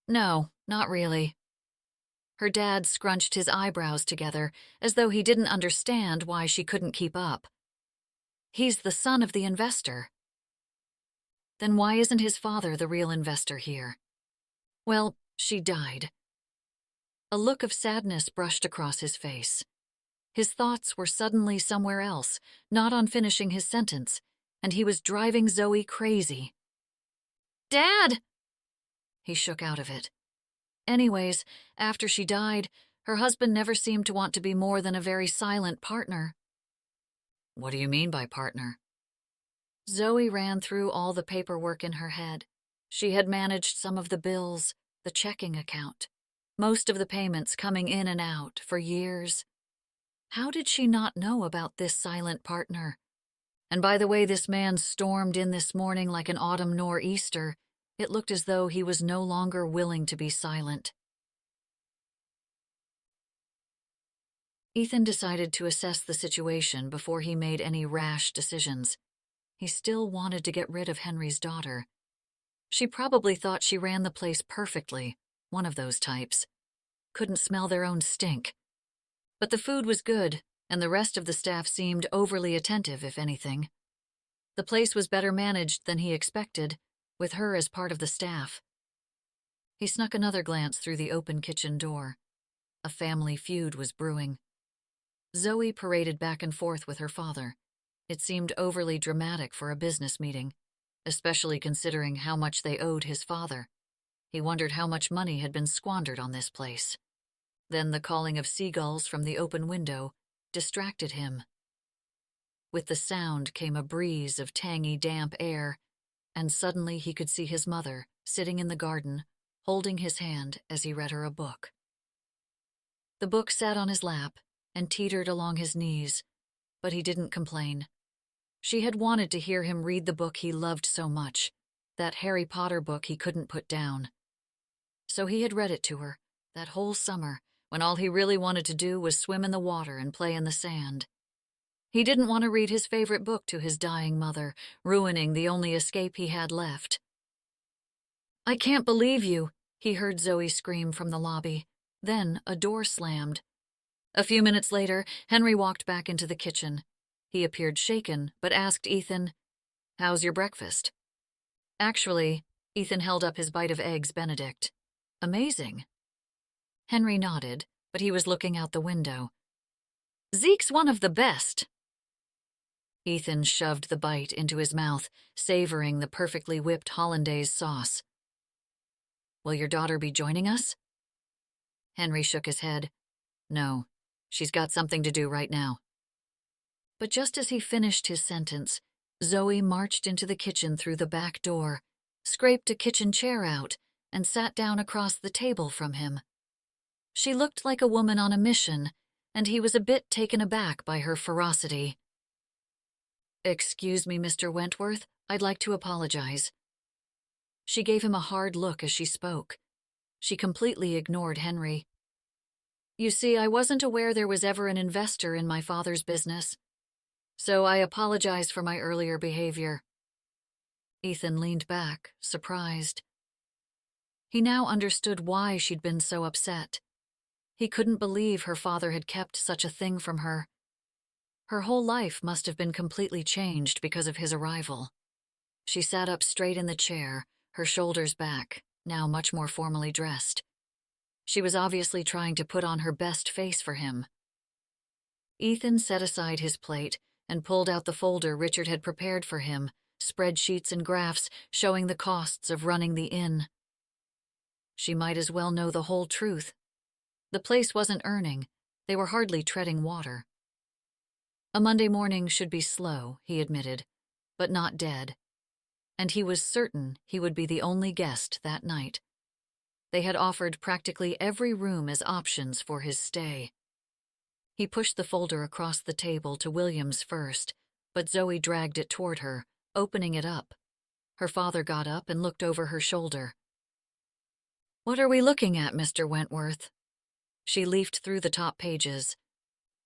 "No, not really." Her dad scrunched his eyebrows together as though he didn't understand why she couldn't keep up. "He's the son of the investor." "Then why isn't his father the real investor here?" "Well, she died." A look of sadness brushed across his face. His thoughts were suddenly somewhere else, not on finishing his sentence, and he was driving Zoe crazy. "Dad!" He shook out of it. Anyways, after she died, her husband never seemed to want to be more than a very silent partner. What do you mean by partner? Zoe ran through all the paperwork in her head. She had managed some of the bills, the checking account, most of the payments coming in and out for years. How did she not know about this silent partner? And by the way this man stormed in this morning like an autumn nor'easter, it looked as though he was no longer willing to be silent. Ethan decided to assess the situation before he made any rash decisions. He still wanted to get rid of Henry's daughter. She probably thought she ran the place perfectly, one of those types. Couldn't smell their own stink. But the food was good, and the rest of the staff seemed overly attentive, if anything. The place was better managed than he expected, with her as part of the staff. He snuck another glance through the open kitchen door. A family feud was brewing. Zoe paraded back and forth with her father. It seemed overly dramatic for a business meeting, especially considering how much they owed his father. He wondered how much money had been squandered on this place. Then the calling of seagulls from the open window distracted him. With the sound came a breeze of tangy, damp air, and suddenly he could see his mother sitting in the garden, holding his hand as he read her a book. The book sat on his lap and teetered along his knees, but he didn't complain. She had wanted to hear him read the book he loved so much, that Harry Potter book he couldn't put down. So he had read it to her, that whole summer, when all he really wanted to do was swim in the water and play in the sand. He didn't want to read his favorite book to his dying mother, ruining the only escape he had left. "I can't believe you," he heard Zoe scream from the lobby. Then a door slammed. A few minutes later, Henry walked back into the kitchen. He appeared shaken, but asked Ethan, "How's your breakfast?" Actually, Ethan held up his bite of eggs Benedict. "Amazing." Henry nodded, but he was looking out the window. "Zeke's one of the best." Ethan shoved the bite into his mouth, savoring the perfectly whipped hollandaise sauce. "Will your daughter be joining us?" Henry shook his head. "No, she's got something to do right now." But just as he finished his sentence, Zoe marched into the kitchen through the back door, scraped a kitchen chair out, and sat down across the table from him. She looked like a woman on a mission, and he was a bit taken aback by her ferocity. "Excuse me, Mr. Wentworth, I'd like to apologize." She gave him a hard look as she spoke. She completely ignored Henry. "You see, I wasn't aware there was ever an investor in my father's business, so I apologize for my earlier behavior." Ethan leaned back, surprised. He now understood why she'd been so upset. He couldn't believe her father had kept such a thing from her. Her whole life must have been completely changed because of his arrival. She sat up straight in the chair, her shoulders back, now much more formally dressed. She was obviously trying to put on her best face for him. Ethan set aside his plate and pulled out the folder Richard had prepared for him, spreadsheets and graphs showing the costs of running the inn. She might as well know the whole truth. The place wasn't earning. They were hardly treading water. A Monday morning should be slow, he admitted, but not dead. And he was certain he would be the only guest that night. They had offered practically every room as options for his stay. He pushed the folder across the table to William's first, but Zoe dragged it toward her, opening it up. Her father got up and looked over her shoulder. "What are we looking at, Mr. Wentworth?" She leafed through the top pages.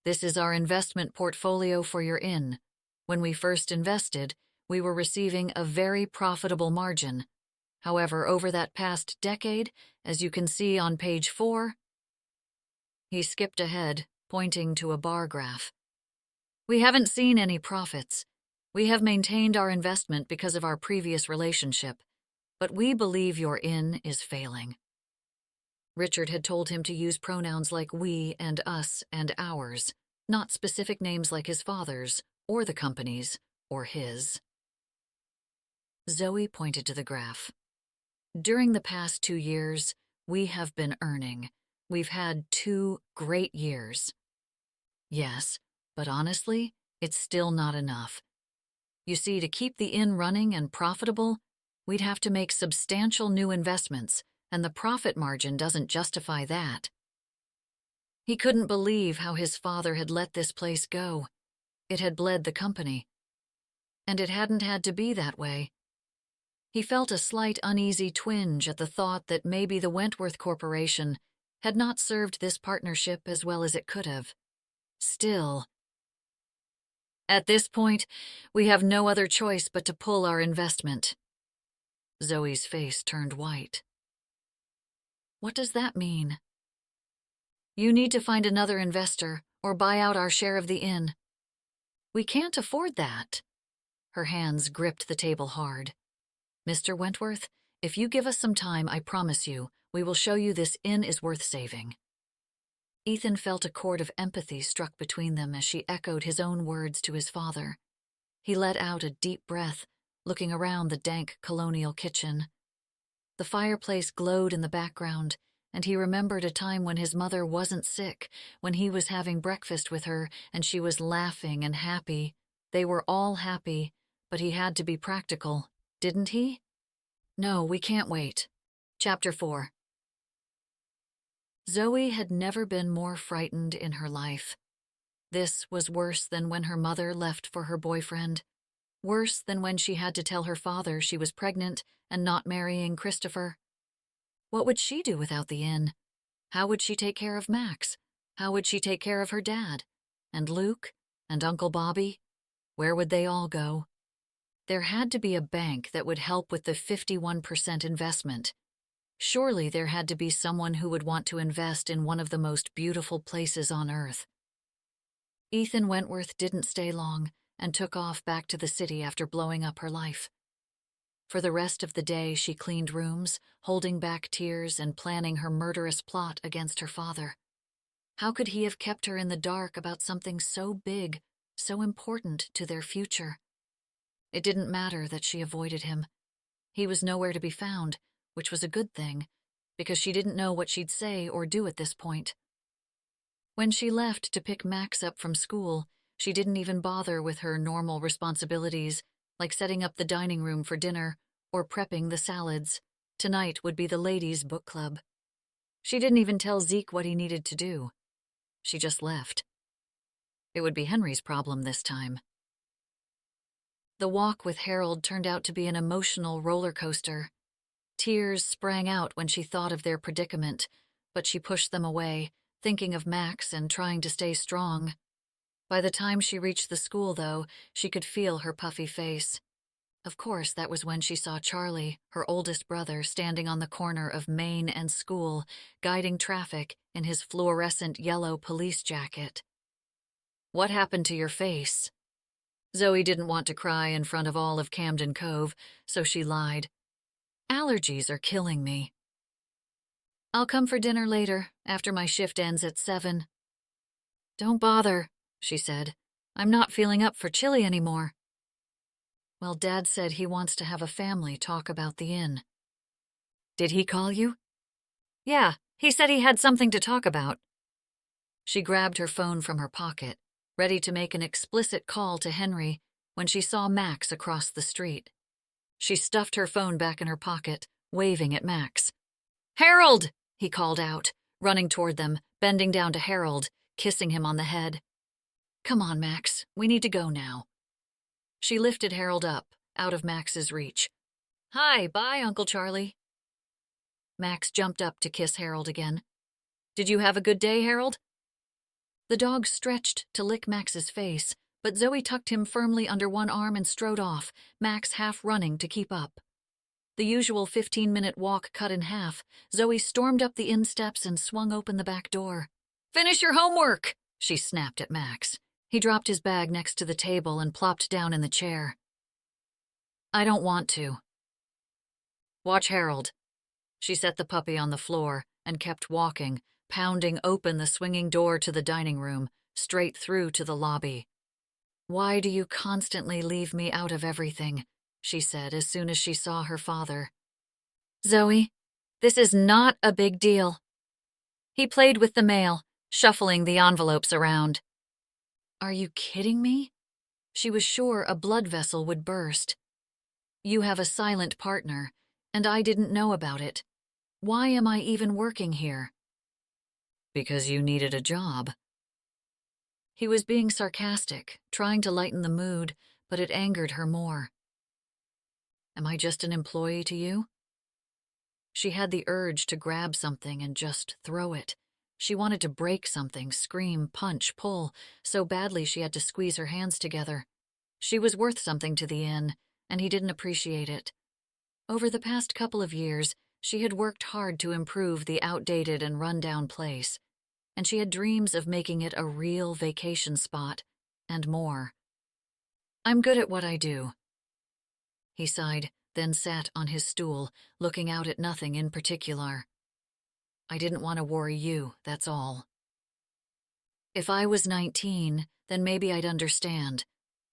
"This is our investment portfolio for your inn. When we first invested, we were receiving a very profitable margin. However, over that past decade, as you can see on page 4, he skipped ahead, pointing to a bar graph. "We haven't seen any profits. We have maintained our investment because of our previous relationship, but we believe your inn is failing." Richard had told him to use pronouns like we and us and ours, not specific names like his father's, or the company's, or his. Zoe pointed to the graph. During the past 2 years, we have been earning. We've had 2 great years. Yes, but honestly, it's still not enough. You see, to keep the inn running and profitable, we'd have to make substantial new investments, and the profit margin doesn't justify that. He couldn't believe how his father had let this place go. It had bled the company. And it hadn't had to be that way. He felt a slight uneasy twinge at the thought that maybe the Wentworth Corporation had not served this partnership as well as it could have. Still, at this point, we have no other choice but to pull our investment. Zoe's face turned white. What does that mean? You need to find another investor or buy out our share of the inn. We can't afford that. Her hands gripped the table hard. Mr. Wentworth, if you give us some time, I promise you, we will show you this inn is worth saving. Ethan felt a chord of empathy struck between them as she echoed his own words to his father. He let out a deep breath, looking around the dank colonial kitchen. The fireplace glowed in the background, and he remembered a time when his mother wasn't sick, when he was having breakfast with her and she was laughing and happy. They were all happy, but he had to be practical, didn't he? No, we can't wait. Chapter 4. Zoe had never been more frightened in her life. This was worse than when her mother left for her boyfriend. Worse than when she had to tell her father she was pregnant and not marrying Christopher. What would she do without the inn? How would she take care of Max? How would she take care of her dad? And Luke? And Uncle Bobby? Where would they all go? There had to be a bank that would help with the 51% investment. Surely there had to be someone who would want to invest in one of the most beautiful places on earth. Ethan Wentworth didn't stay long and took off back to the city after blowing up her life. For the rest of the day, she cleaned rooms, holding back tears and planning her murderous plot against her father. How could he have kept her in the dark about something so big, so important to their future? It didn't matter that she avoided him. He was nowhere to be found, which was a good thing, because she didn't know what she'd say or do at this point. When she left to pick Max up from school, she didn't even bother with her normal responsibilities, like setting up the dining room for dinner or prepping the salads. Tonight would be the ladies' book club. She didn't even tell Zeke what he needed to do. She just left. It would be Henry's problem this time. The walk with Harold turned out to be an emotional roller coaster. Tears sprang out when she thought of their predicament, but she pushed them away, thinking of Max and trying to stay strong. By the time she reached the school, though, she could feel her puffy face. Of course, that was when she saw Charlie, her oldest brother, standing on the corner of Main and School, guiding traffic in his fluorescent yellow police jacket. What happened to your face? Zoe didn't want to cry in front of all of Camden Cove, so she lied. Allergies are killing me. I'll come for dinner later, after my shift ends at 7. Don't bother, she said. I'm not feeling up for chili anymore. Well, Dad said he wants to have a family talk about the inn. Did he call you? Yeah, he said he had something to talk about. She grabbed her phone from her pocket, ready to make an explicit call to Henry, when she saw Max across the street. She stuffed her phone back in her pocket, waving at Max. Harold! He called out, running toward them, bending down to Harold, kissing him on the head. Come on, Max, we need to go now. She lifted Harold up, out of Max's reach. Hi, bye, Uncle Charlie. Max jumped up to kiss Harold again. Did you have a good day, Harold? The dog stretched to lick Max's face, but Zoe tucked him firmly under one arm and strode off, Max half running to keep up. The usual 15-minute walk cut in half, Zoe stormed up the inn steps and swung open the back door. Finish your homework, she snapped at Max. He dropped his bag next to the table and plopped down in the chair. I don't want to. Watch Harold. She set the puppy on the floor and kept walking, pounding open the swinging door to the dining room, straight through to the lobby. Why do you constantly leave me out of everything? she said as soon as she saw her father. "Zoe, this is not a big deal." He played with the mail, shuffling the envelopes around. "Are you kidding me?" She was sure a blood vessel would burst. "You have a silent partner, and I didn't know about it. Why am I even working here?" "Because you needed a job." He was being sarcastic, trying to lighten the mood, but it angered her more. "Am I just an employee to you?" She had the urge to grab something and just throw it. She wanted to break something, scream, punch, pull, so badly she had to squeeze her hands together. She was worth something to the inn, and he didn't appreciate it. Over the past couple of years, she had worked hard to improve the outdated and run-down place, and she had dreams of making it a real vacation spot, and more. "I'm good at what I do." He sighed, then sat on his stool, looking out at nothing in particular. "I didn't want to worry you, that's all. If I was 19, then maybe I'd understand,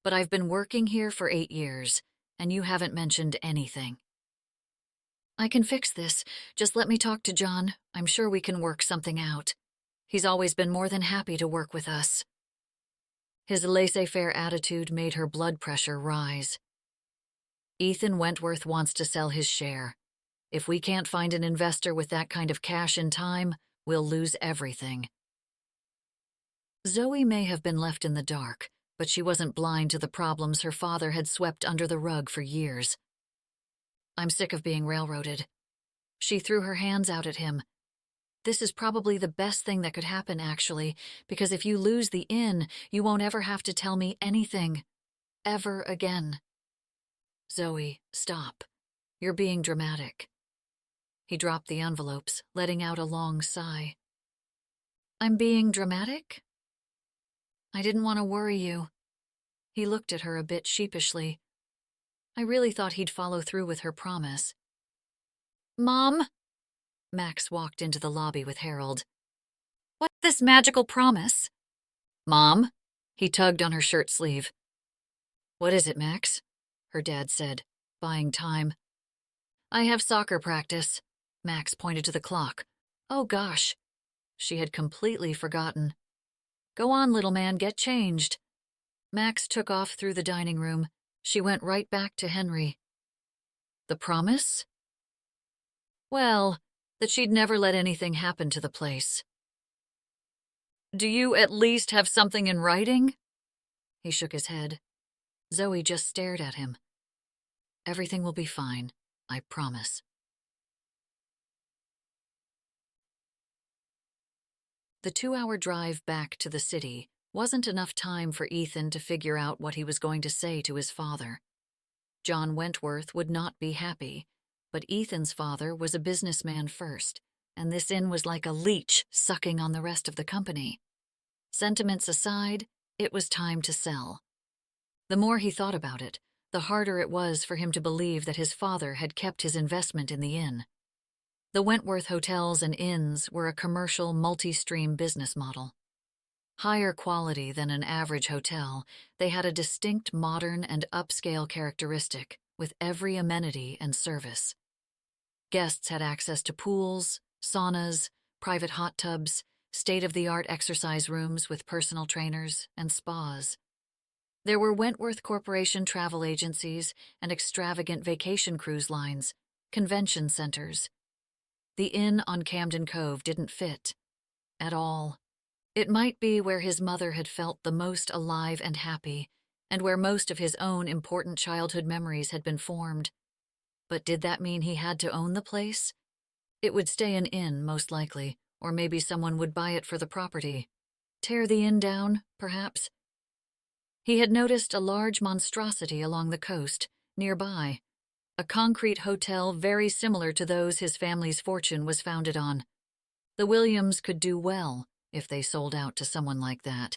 but I've been working here for 8 years, and you haven't mentioned anything." "I can fix this. Just let me talk to John. I'm sure we can work something out. He's always been more than happy to work with us." His laissez-faire attitude made her blood pressure rise. "Ethan Wentworth wants to sell his share. If we can't find an investor with that kind of cash in time, we'll lose everything." Zoe may have been left in the dark, but she wasn't blind to the problems her father had swept under the rug for years. "I'm sick of being railroaded." She threw her hands out at him. "This is probably the best thing that could happen, actually, because if you lose the inn, you won't ever have to tell me anything. Ever again." "Zoe, stop. You're being dramatic." He dropped the envelopes, letting out a long sigh. "I'm being dramatic? I didn't want to worry you." He looked at her a bit sheepishly. I really thought he'd follow through with her promise. "Mom?" Max walked into the lobby with Harold. "What's this magical promise?" "Mom?" He tugged on her shirt sleeve. "What is it, Max?" her dad said, buying time. "I have soccer practice." Max pointed to the clock. "Oh gosh." She had completely forgotten. "Go on, little man, get changed." Max took off through the dining room. She went right back to Henry. "The promise?" "Well, that she'd never let anything happen to the place." "Do you at least have something in writing?" He shook his head. Zoe just stared at him. "Everything will be fine, I promise." The 2-hour drive back to the city wasn't enough time for Ethan to figure out what he was going to say to his father. John Wentworth would not be happy, but Ethan's father was a businessman first, and this inn was like a leech sucking on the rest of the company. Sentiments aside, it was time to sell. The more he thought about it, the harder it was for him to believe that his father had kept his investment in the inn. The Wentworth hotels and inns were a commercial, multi-stream business model. Higher quality than an average hotel, they had a distinct modern and upscale characteristic, with every amenity and service. Guests had access to pools, saunas, private hot tubs, state-of-the-art exercise rooms with personal trainers, and spas. There were Wentworth Corporation travel agencies and extravagant vacation cruise lines, convention centers. The inn on Camden Cove didn't fit. At all. It might be where his mother had felt the most alive and happy, and where most of his own important childhood memories had been formed. But did that mean he had to own the place? It would stay an inn, most likely, or maybe someone would buy it for the property. Tear the inn down, perhaps? He had noticed a large monstrosity along the coast, nearby. A concrete hotel very similar to those his family's fortune was founded on. The Williams could do well if they sold out to someone like that,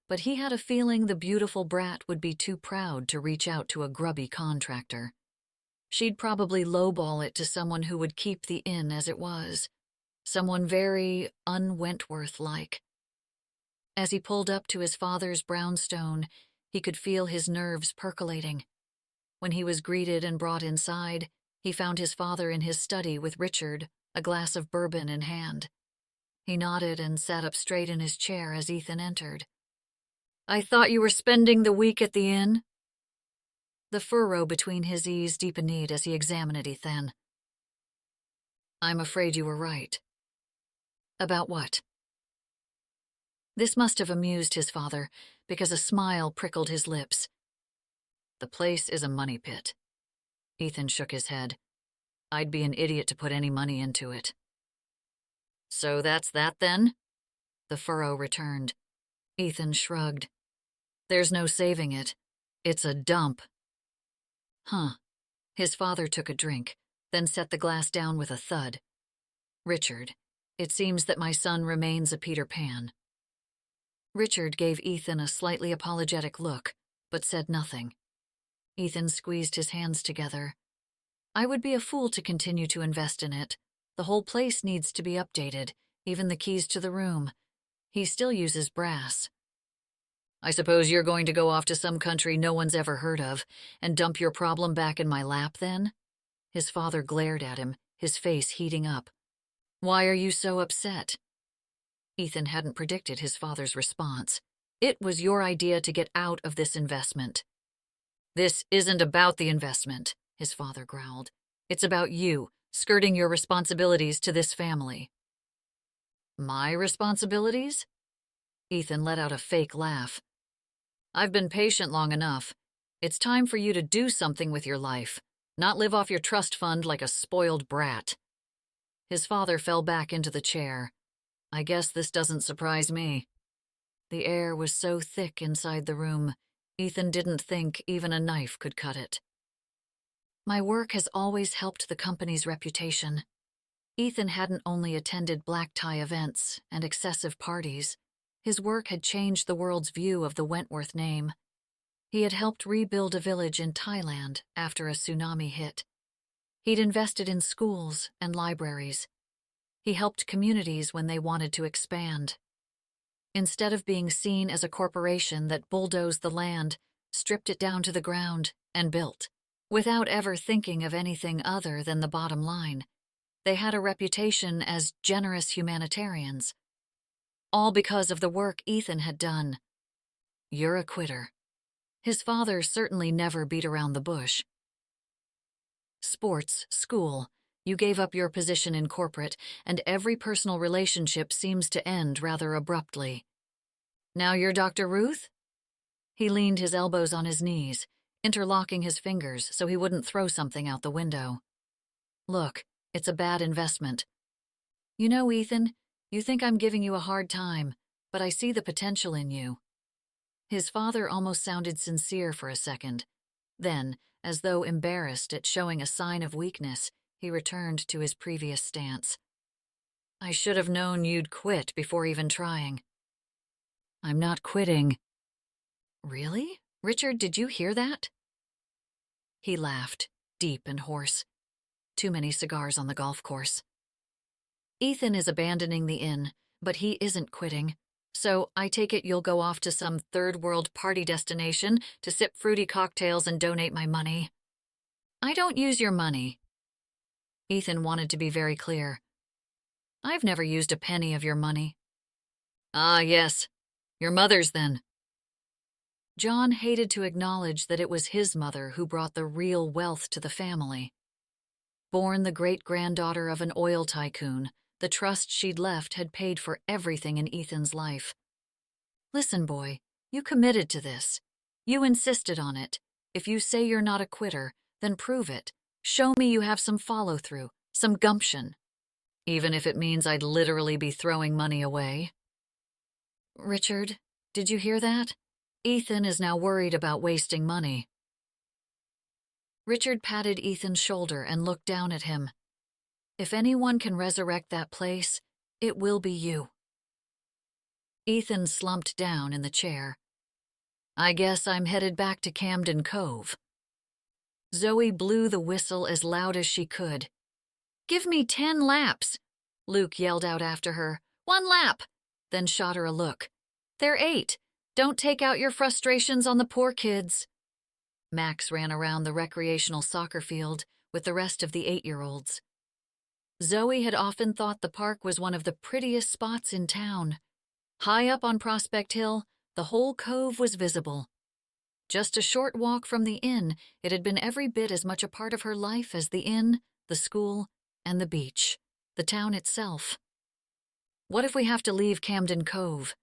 but he had a feeling the beautiful brat would be too proud to reach out to a grubby contractor. She'd probably lowball it to someone who would keep the inn as it was, someone very un-Wentworth-like. As he pulled up to his father's brownstone, he could feel his nerves percolating. When he was greeted and brought inside, he found his father in his study with Richard, a glass of bourbon in hand. He nodded and sat up straight in his chair as Ethan entered. "I thought you were spending the week at the inn?" The furrow between his eyes deepened as he examined Ethan. "I'm afraid you were right." "About what?" This must have amused his father, because a smile prickled his lips. "The place is a money pit." Ethan shook his head. "I'd be an idiot to put any money into it." "So that's that, then?" The furrow returned. Ethan shrugged. "There's no saving it. It's a dump." "Huh." His father took a drink, then set the glass down with a thud. "Richard, it seems that my son remains a Peter Pan." Richard gave Ethan a slightly apologetic look, but said nothing. Ethan squeezed his hands together. "I would be a fool to continue to invest in it. The whole place needs to be updated, even the keys to the room. He still uses brass." "I suppose you're going to go off to some country no one's ever heard of and dump your problem back in my lap, then?" His father glared at him, his face heating up. "Why are you so upset?" Ethan hadn't predicted his father's response. "It was your idea to get out of this investment." "This isn't about the investment," his father growled. "It's about you, skirting your responsibilities to this family." "My responsibilities?" Ethan let out a fake laugh. "I've been patient long enough. It's time for you to do something with your life, not live off your trust fund like a spoiled brat." His father fell back into the chair. "I guess this doesn't surprise me." The air was so thick inside the room, Ethan didn't think even a knife could cut it. "My work has always helped the company's reputation." Ethan hadn't only attended black-tie events and excessive parties. His work had changed the world's view of the Wentworth name. He had helped rebuild a village in Thailand after a tsunami hit. He'd invested in schools and libraries. He helped communities when they wanted to expand. Instead of being seen as a corporation that bulldozed the land, stripped it down to the ground, and built, without ever thinking of anything other than the bottom line, they had a reputation as generous humanitarians. All because of the work Ethan had done. "You're a quitter." His father certainly never beat around the bush. "Sports, school. You gave up your position in corporate, and every personal relationship seems to end rather abruptly. Now you're Dr. Ruth?" He leaned his elbows on his knees, interlocking his fingers so he wouldn't throw something out the window. "Look, it's a bad investment. You know, Ethan, you think I'm giving you a hard time, but I see the potential in you." His father almost sounded sincere for a second. Then, as though embarrassed at showing a sign of weakness, he returned to his previous stance. "I should have known you'd quit before even trying." "I'm not quitting." "Really? Richard, did you hear that?" He laughed, deep and hoarse. Too many cigars on the golf course. "Ethan is abandoning the inn, but he isn't quitting. So I take it you'll go off to some third-world party destination to sip fruity cocktails and donate my money." "I don't use your money." Ethan wanted to be very clear. "I've never used a penny of your money." "Ah, yes. Your mother's, then." John hated to acknowledge that it was his mother who brought the real wealth to the family. Born the great-granddaughter of an oil tycoon, the trust she'd left had paid for everything in Ethan's life. "Listen, boy, you committed to this. You insisted on it. If you say you're not a quitter, then prove it. Show me you have some follow-through, some gumption. Even if it means I'd literally be throwing money away." "Richard, did you hear that? Ethan is now worried about wasting money." Richard patted Ethan's shoulder and looked down at him. "If anyone can resurrect that place, it will be you." Ethan slumped down in the chair. "I guess I'm headed back to Camden Cove." Zoe blew the whistle as loud as she could. "Give me 10 laps!" Luke yelled out after her. "1 lap!" Then shot her a look. "They're 8. Don't take out your frustrations on the poor kids." Max ran around the recreational soccer field with the rest of the 8-year-olds. Zoe had often thought the park was one of the prettiest spots in town. High up on Prospect Hill, the whole cove was visible. Just a short walk from the inn, it had been every bit as much a part of her life as the inn, the school, and the beach, the town itself. What if we have to leave Camden Cove?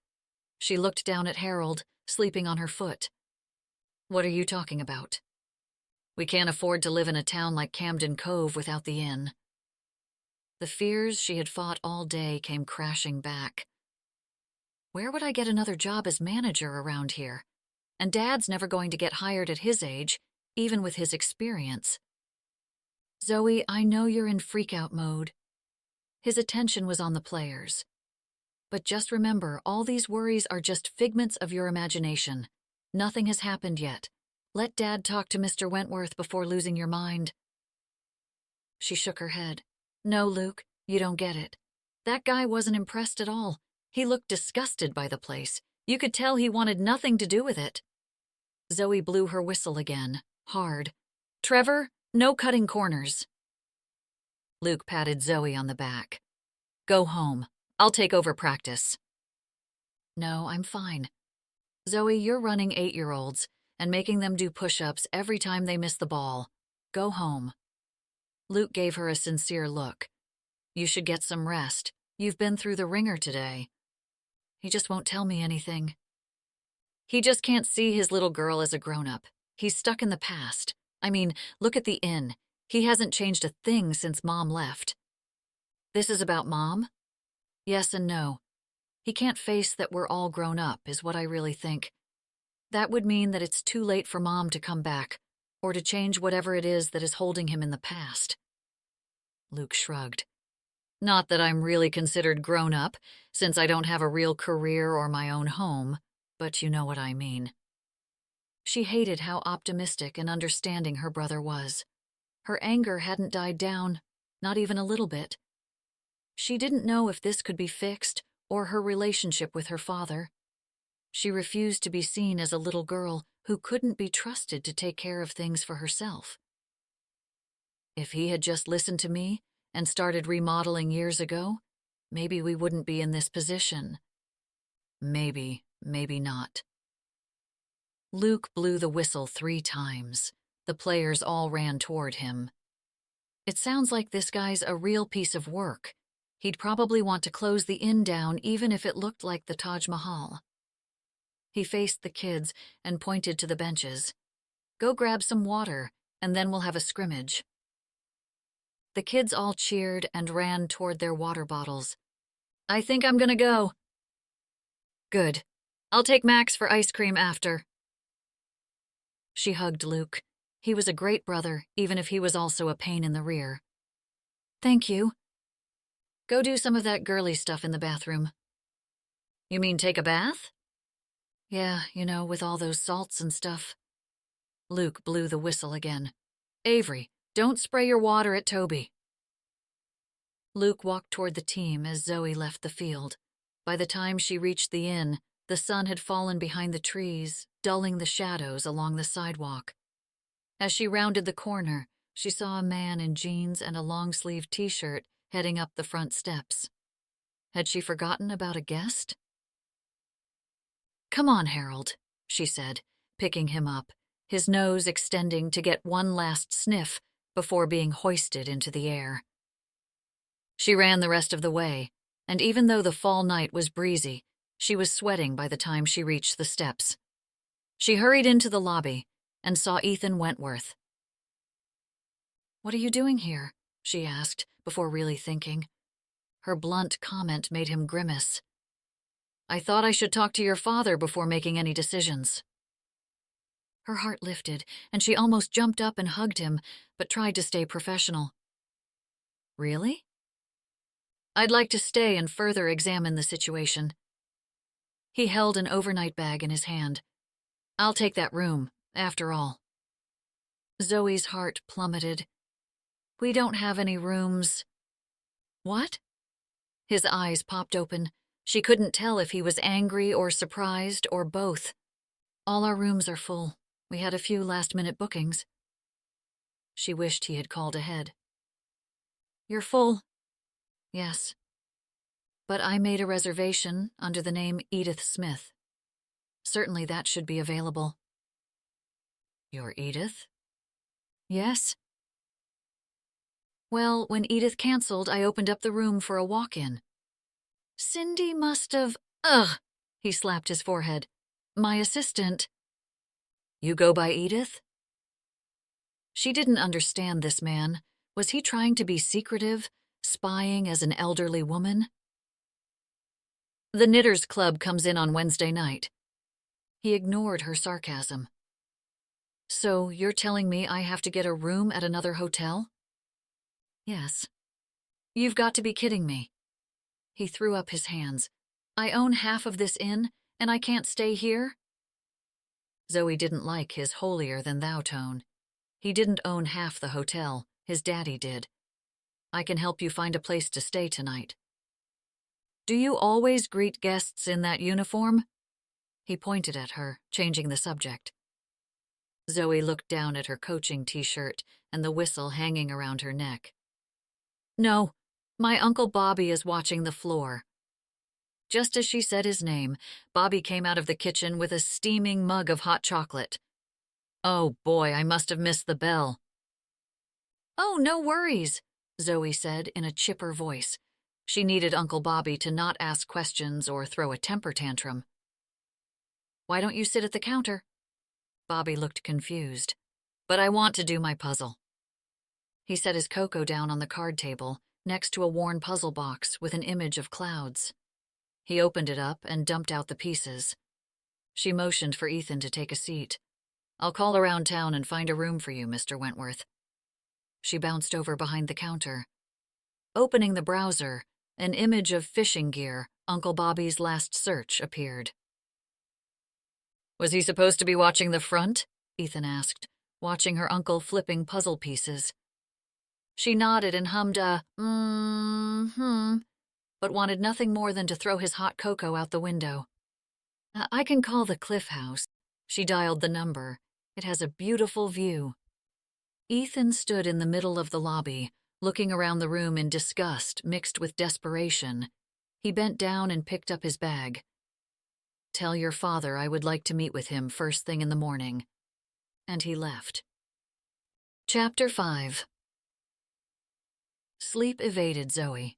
She looked down at Harold, sleeping on her foot. What are you talking about? We can't afford to live in a town like Camden Cove without the inn. The fears she had fought all day came crashing back. Where would I get another job as manager around here? And Dad's never going to get hired at his age, even with his experience. Zoe, I know you're in freak-out mode. His attention was on the players. But just remember, all these worries are just figments of your imagination. Nothing has happened yet. Let Dad talk to Mr. Wentworth before losing your mind. She shook her head. No, Luke, you don't get it. That guy wasn't impressed at all. He looked disgusted by the place. You could tell he wanted nothing to do with it. Zoe blew her whistle again, hard. Trevor, no cutting corners. Luke patted Zoe on the back. Go home. I'll take over practice. No, I'm fine. Zoe, you're running 8-year-olds and making them do push-ups every time they miss the ball. Go home. Luke gave her a sincere look. You should get some rest. You've been through the ringer today. He just won't tell me anything. He just can't see his little girl as a grown-up. He's stuck in the past. I mean, look at the inn. He hasn't changed a thing since Mom left. This is about Mom? Yes and no. He can't face that we're all grown up, is what I really think. That would mean that it's too late for Mom to come back, or to change whatever it is that is holding him in the past. Luke shrugged. Not that I'm really considered grown up, since I don't have a real career or my own home, but you know what I mean. She hated how optimistic and understanding her brother was. Her anger hadn't died down, not even a little bit. She didn't know if this could be fixed or her relationship with her father. She refused to be seen as a little girl who couldn't be trusted to take care of things for herself. If he had just listened to me and started remodeling years ago, maybe we wouldn't be in this position. Maybe not. Luke blew the whistle 3 times. The players all ran toward him. It sounds like this guy's a real piece of work. He'd probably want to close the inn down even if it looked like the Taj Mahal. He faced the kids and pointed to the benches. Go grab some water, and then we'll have a scrimmage. The kids all cheered and ran toward their water bottles. I think I'm gonna go. Good. I'll take Max for ice cream after. She hugged Luke. He was a great brother, even if he was also a pain in the rear. Thank you. Go do some of that girly stuff in the bathroom. You mean take a bath? Yeah, with all those salts and stuff. Luke blew the whistle again. Avery, don't spray your water at Toby. Luke walked toward the team as Zoe left the field. By the time she reached the inn, the sun had fallen behind the trees, dulling the shadows along the sidewalk. As she rounded the corner, she saw a man in jeans and a long-sleeved t-shirt heading up the front steps. Had she forgotten about a guest? Come on, Harold, she said, picking him up, his nose extending to get one last sniff before being hoisted into the air. She ran the rest of the way, and even though the fall night was breezy, she was sweating by the time she reached the steps. She hurried into the lobby and saw Ethan Wentworth. What are you doing here? She asked, before really thinking. Her blunt comment made him grimace. I thought I should talk to your father before making any decisions. Her heart lifted, and she almost jumped up and hugged him, but tried to stay professional. Really? I'd like to stay and further examine the situation. He held an overnight bag in his hand. I'll take that room, after all. Zoe's heart plummeted. We don't have any rooms. What? His eyes popped open. She couldn't tell if he was angry or surprised or both. All our rooms are full. We had a few last-minute bookings. She wished he had called ahead. You're full? Yes. But I made a reservation under the name Edith Smith. Certainly that should be available. You're Edith? Yes. Well, when Edith canceled, I opened up the room for a walk-in. Cindy must have... Ugh! He slapped his forehead. My assistant. You go by Edith? She didn't understand this man. Was he trying to be secretive, spying as an elderly woman? The Knitters Club comes in on Wednesday night. He ignored her sarcasm. So you're telling me I have to get a room at another hotel? Yes. You've got to be kidding me. He threw up his hands. I own half of this inn, and I can't stay here? Zoe didn't like his holier-than-thou tone. He didn't own half the hotel. His daddy did. I can help you find a place to stay tonight. Do you always greet guests in that uniform? He pointed at her, changing the subject. Zoe looked down at her coaching t-shirt and the whistle hanging around her neck. No, my Uncle Bobby is watching the floor. Just as she said his name, Bobby came out of the kitchen with a steaming mug of hot chocolate. Oh boy, I must have missed the bell. Oh, no worries, Zoe said in a chipper voice. She needed Uncle Bobby to not ask questions or throw a temper tantrum. Why don't you sit at the counter? Bobby looked confused. But I want to do my puzzle. He set his cocoa down on the card table, next to a worn puzzle box with an image of clouds. He opened it up and dumped out the pieces. She motioned for Ethan to take a seat. I'll call around town and find a room for you, Mr. Wentworth. She bounced over behind the counter. Opening the browser, an image of fishing gear, Uncle Bobby's last search, appeared. Was he supposed to be watching the front? Ethan asked, watching her uncle flipping puzzle pieces. She nodded and hummed a but wanted nothing more than to throw his hot cocoa out the window. I can call the Cliff House. She dialed the number. It has a beautiful view. Ethan stood in the middle of the lobby, looking around the room in disgust mixed with desperation. He bent down and picked up his bag. Tell your father I would like to meet with him first thing in the morning. And he left. Chapter 5. Sleep evaded Zoe.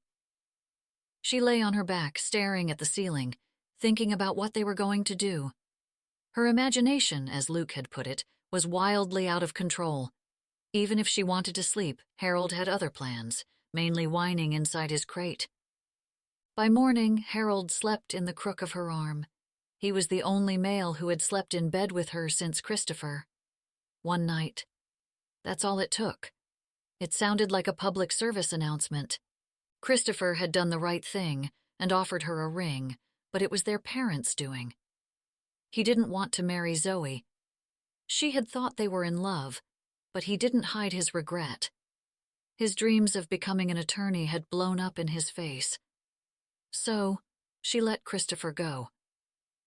She lay on her back, staring at the ceiling, thinking about what they were going to do. Her imagination, as Luke had put it, was wildly out of control. Even if she wanted to sleep, Harold had other plans, mainly whining inside his crate. By morning, Harold slept in the crook of her arm. He was the only male who had slept in bed with her since Christopher. One night. That's all it took. It sounded like a public service announcement. Christopher had done the right thing and offered her a ring, but it was their parents' doing. He didn't want to marry Zoe. She had thought they were in love, but he didn't hide his regret. His dreams of becoming an attorney had blown up in his face. So, she let Christopher go.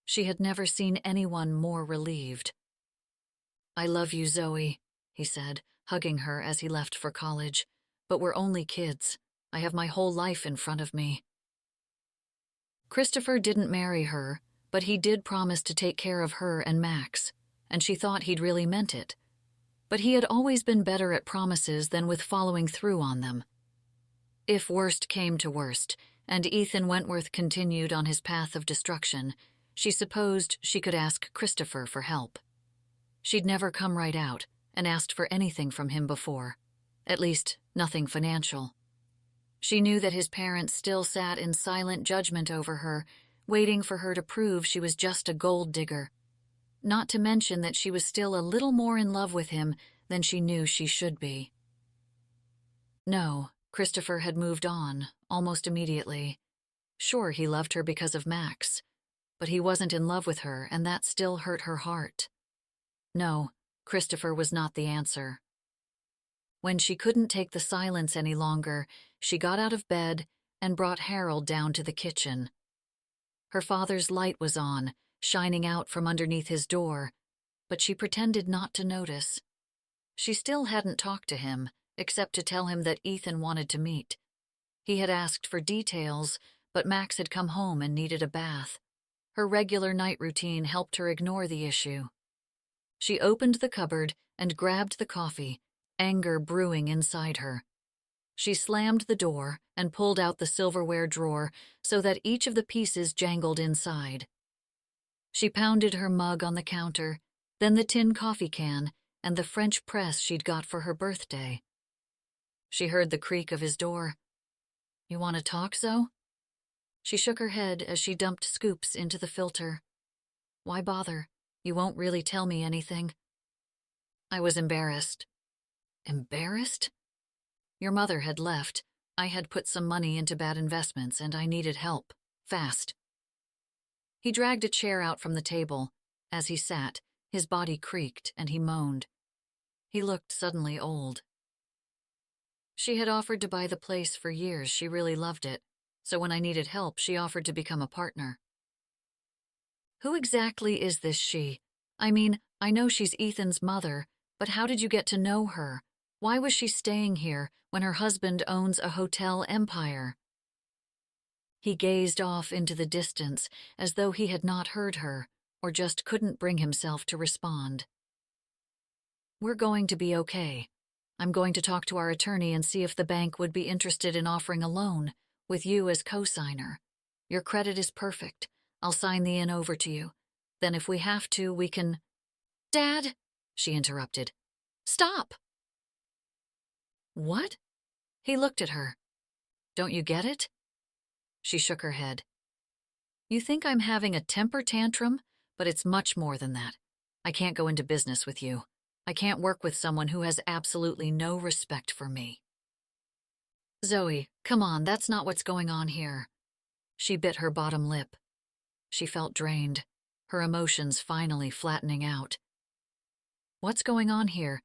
She had never seen anyone more relieved. I love you, Zoe, he said, hugging her as he left for college. But we're only kids. I have my whole life in front of me. Christopher didn't marry her, but he did promise to take care of her and Max, and she thought he'd really meant it. But he had always been better at promises than with following through on them. If worst came to worst, and Ethan Wentworth continued on his path of destruction, she supposed she could ask Christopher for help. She'd never come right out and asked for anything from him before, at least nothing financial. She knew that his parents still sat in silent judgment over her, waiting for her to prove she was just a gold digger. Not to mention that she was still a little more in love with him than she knew she should be. No, Christopher had moved on, almost immediately. Sure, he loved her because of Max, but he wasn't in love with her, and that still hurt her heart. No, Christopher was not the answer. When she couldn't take the silence any longer, she got out of bed and brought Harold down to the kitchen. Her father's light was on, shining out from underneath his door, but she pretended not to notice. She still hadn't talked to him, except to tell him that Ethan wanted to meet. He had asked for details, but Max had come home and needed a bath. Her regular night routine helped her ignore the issue. She opened the cupboard and grabbed the coffee, anger brewing inside her. She slammed the door and pulled out the silverware drawer so that each of the pieces jangled inside. She pounded her mug on the counter, then the tin coffee can, and the French press she'd got for her birthday. She heard the creak of his door. "You want to talk, Zoe?" She shook her head as she dumped scoops into the filter. "Why bother? You won't really tell me anything." "I was embarrassed." "Embarrassed?" "Your mother had left. I had put some money into bad investments and I needed help. Fast." He dragged a chair out from the table. As he sat, his body creaked and he moaned. He looked suddenly old. She had offered to buy the place for years. She really loved it. So when I needed help, she offered to become a partner. "Who exactly is this she? I mean, I know she's Ethan's mother, but how did you get to know her? Why was she staying here when her husband owns a hotel empire?" He gazed off into the distance as though he had not heard her, or just couldn't bring himself to respond. "We're going to be okay. I'm going to talk to our attorney and see if the bank would be interested in offering a loan, with you as co-signer. Your credit is perfect. I'll sign the inn over to you. Then if we have to, we can—" "Dad," she interrupted. "Stop!" "What?" He looked at her. "Don't you get it?" She shook her head. "You think I'm having a temper tantrum, but it's much more than that. I can't go into business with you. I can't work with someone who has absolutely no respect for me." "Zoe, come on, that's not what's going on here." She bit her bottom lip. She felt drained, her emotions finally flattening out. What's going on here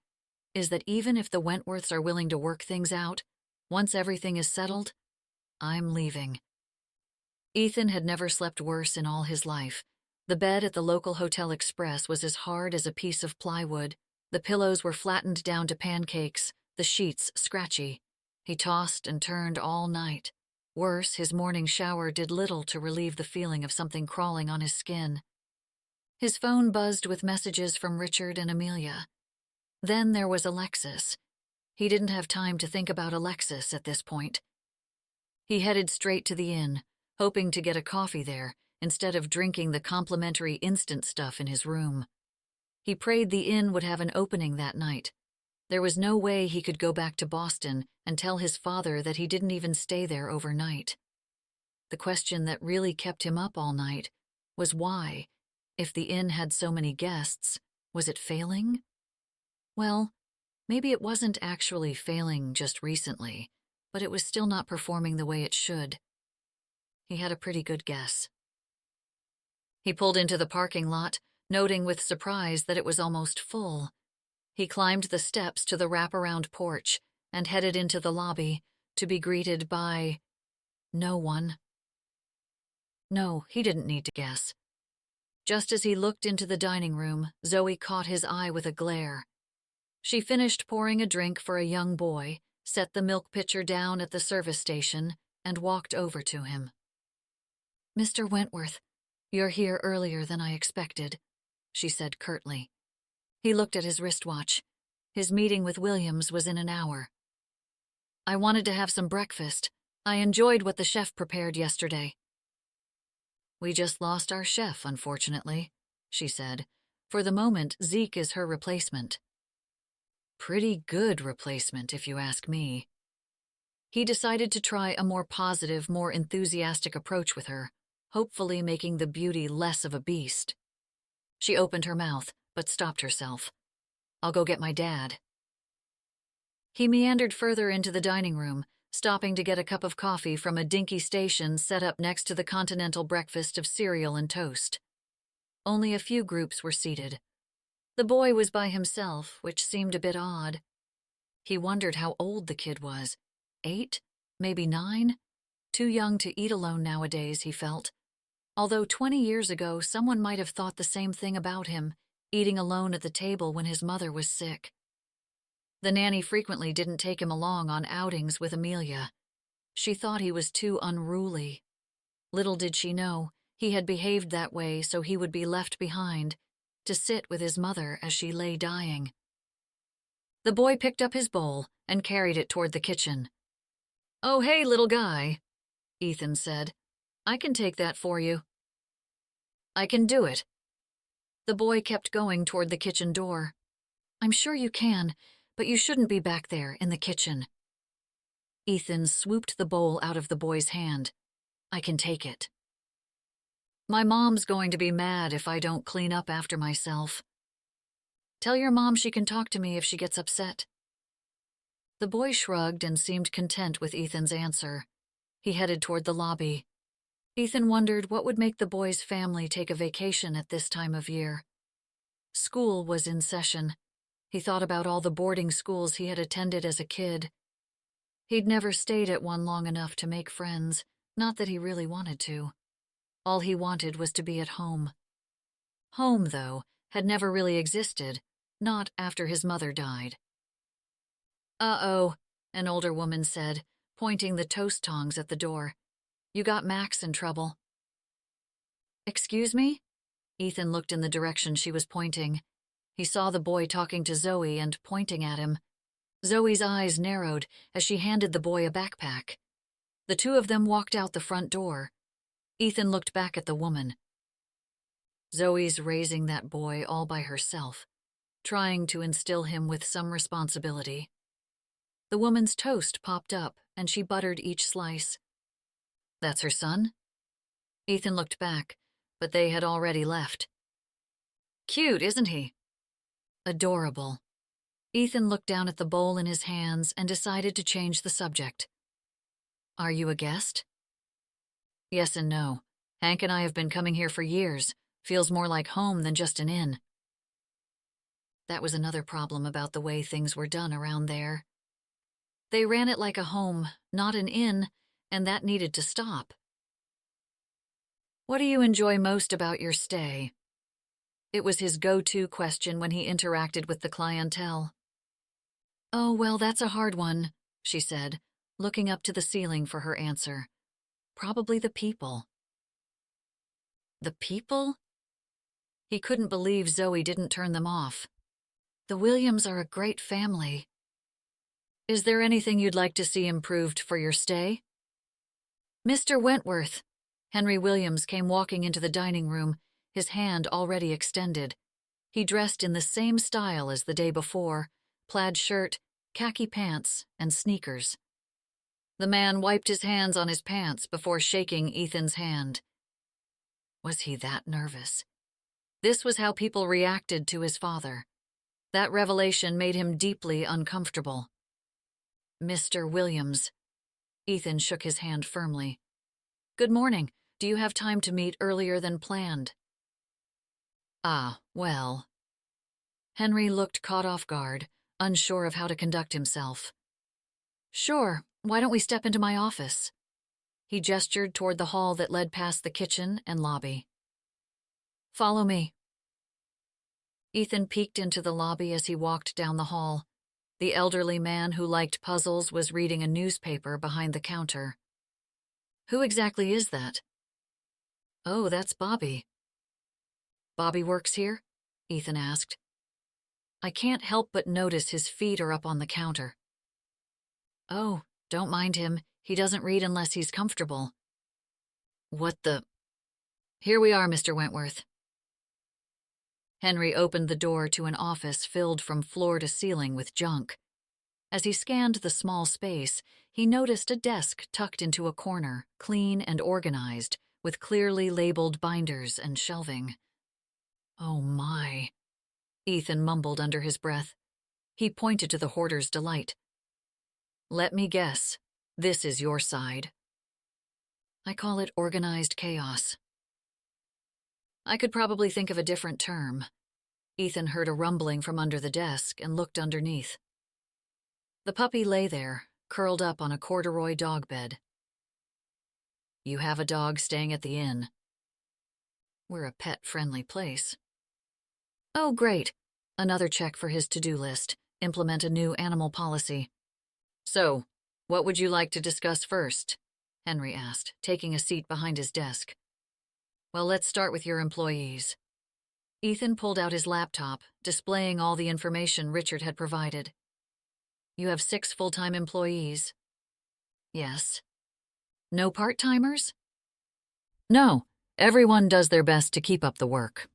is that even if the Wentworths are willing to work things out, once everything is settled, I'm leaving. Ethan had never slept worse in all his life. The bed at the local Hotel Express was as hard as a piece of plywood. The pillows were flattened down to pancakes, the sheets scratchy. He tossed and turned all night. Worse, his morning shower did little to relieve the feeling of something crawling on his skin. His phone buzzed with messages from Richard and Amelia. Then there was Alexis. He didn't have time to think about Alexis at this point. He headed straight to the inn, hoping to get a coffee there instead of drinking the complimentary instant stuff in his room. He prayed the inn would have an opening that night. There was no way he could go back to Boston and tell his father that he didn't even stay there overnight. The question that really kept him up all night was why, if the inn had so many guests, was it failing? Well, maybe it wasn't actually failing just recently, but it was still not performing the way it should. He had a pretty good guess. He pulled into the parking lot, noting with surprise that it was almost full. He climbed the steps to the wraparound porch and headed into the lobby to be greeted by no one. No, he didn't need to guess. Just as he looked into the dining room, Zoe caught his eye with a glare. She finished pouring a drink for a young boy, set the milk pitcher down at the service station, and walked over to him. "Mr. Wentworth, you're here earlier than I expected," she said curtly. He looked at his wristwatch. His meeting with Williams was in an hour. "I wanted to have some breakfast. I enjoyed what the chef prepared yesterday." "We just lost our chef, unfortunately," she said. "For the moment, Zeke is her replacement." Pretty good replacement, if you ask me. He decided to try a more positive, more enthusiastic approach with her, hopefully making the beauty less of a beast. She opened her mouth, but stopped herself. "I'll go get my dad." He meandered further into the dining room, stopping to get a cup of coffee from a dinky station set up next to the continental breakfast of cereal and toast. Only a few groups were seated. The boy was by himself, which seemed a bit odd. He wondered how old the kid was. 8? Maybe 9? Too young to eat alone nowadays, he felt. Although 20 years ago someone might have thought the same thing about him, eating alone at the table when his mother was sick. The nanny frequently didn't take him along on outings with Amelia. She thought he was too unruly. Little did she know, he had behaved that way so he would be left behind, to sit with his mother as she lay dying. The boy picked up his bowl and carried it toward the kitchen. "Oh, hey, little guy," Ethan said. "I can take that for you." "I can do it." The boy kept going toward the kitchen door. "I'm sure you can, but you shouldn't be back there in the kitchen." Ethan swooped the bowl out of the boy's hand. "I can take it." "My mom's going to be mad if I don't clean up after myself." "Tell your mom she can talk to me if she gets upset." The boy shrugged and seemed content with Ethan's answer. He headed toward the lobby. Ethan wondered what would make the boy's family take a vacation at this time of year. School was in session. He thought about all the boarding schools he had attended as a kid. He'd never stayed at one long enough to make friends, not that he really wanted to. All he wanted was to be at home. Home, though, had never really existed, not after his mother died. "Uh-oh," an older woman said, pointing the toast tongs at the door. "You got Max in trouble." "Excuse me?" Ethan looked in the direction she was pointing. He saw the boy talking to Zoe and pointing at him. Zoe's eyes narrowed as she handed the boy a backpack. The two of them walked out the front door. Ethan looked back at the woman. Zoe's raising that boy all by herself, trying to instill him with some responsibility. The woman's toast popped up, and she buttered each slice. "That's her son?" Ethan looked back, but they had already left. "Cute, isn't he?" "Adorable." Ethan looked down at the bowl in his hands and decided to change the subject. "Are you a guest?" "Yes and no. Hank and I have been coming here for years. Feels more like home than just an inn." That was another problem about the way things were done around there. They ran it like a home, not an inn, and that needed to stop. "What do you enjoy most about your stay?" It was his go-to question when he interacted with the clientele. "Oh, well, that's a hard one," she said, looking up to the ceiling for her answer. "Probably the people." The people? He couldn't believe Zoe didn't turn them off. "The Williams are a great family." "Is there anything you'd like to see improved for your stay?" "Mr. Wentworth." Henry Williams came walking into the dining room, his hand already extended. He dressed in the same style as the day before, plaid shirt, khaki pants, and sneakers. The man wiped his hands on his pants before shaking Ethan's hand. Was he that nervous? This was how people reacted to his father. That revelation made him deeply uncomfortable. "Mr. Williams." Ethan shook his hand firmly. "Good morning. Do you have time to meet earlier than planned?" "Ah, well." Henry looked caught off guard, unsure of how to conduct himself. "Sure, why don't we step into my office?" He gestured toward the hall that led past the kitchen and lobby. "Follow me." Ethan peeked into the lobby as he walked down the hall. The elderly man who liked puzzles was reading a newspaper behind the counter. "Who exactly is that?" "Oh, that's Bobby." "Bobby works here?" Ethan asked. "I can't help but notice his feet are up on the counter." "Oh, don't mind him. He doesn't read unless he's comfortable." "What the—" "Here we are, Mr. Wentworth." Henry opened the door to an office filled from floor to ceiling with junk. As he scanned the small space, he noticed a desk tucked into a corner, clean and organized, with clearly labeled binders and shelving. "Oh my," Ethan mumbled under his breath. He pointed to the hoarder's delight. "Let me guess, this is your side." "I call it organized chaos." "I could probably think of a different term." Ethan heard a rumbling from under the desk and looked underneath. The puppy lay there, curled up on a corduroy dog bed. "You have a dog staying at the inn." "We're a pet-friendly place." Oh, great. Another check for his to-do list. Implement a new animal policy. So, what would you like to discuss first? Henry asked, taking a seat behind his desk. Well, let's start with your employees. Ethan pulled out his laptop, displaying all the information Richard had provided. You have 6 full-time employees. Yes. No part-timers? No. Everyone does their best to keep up the work.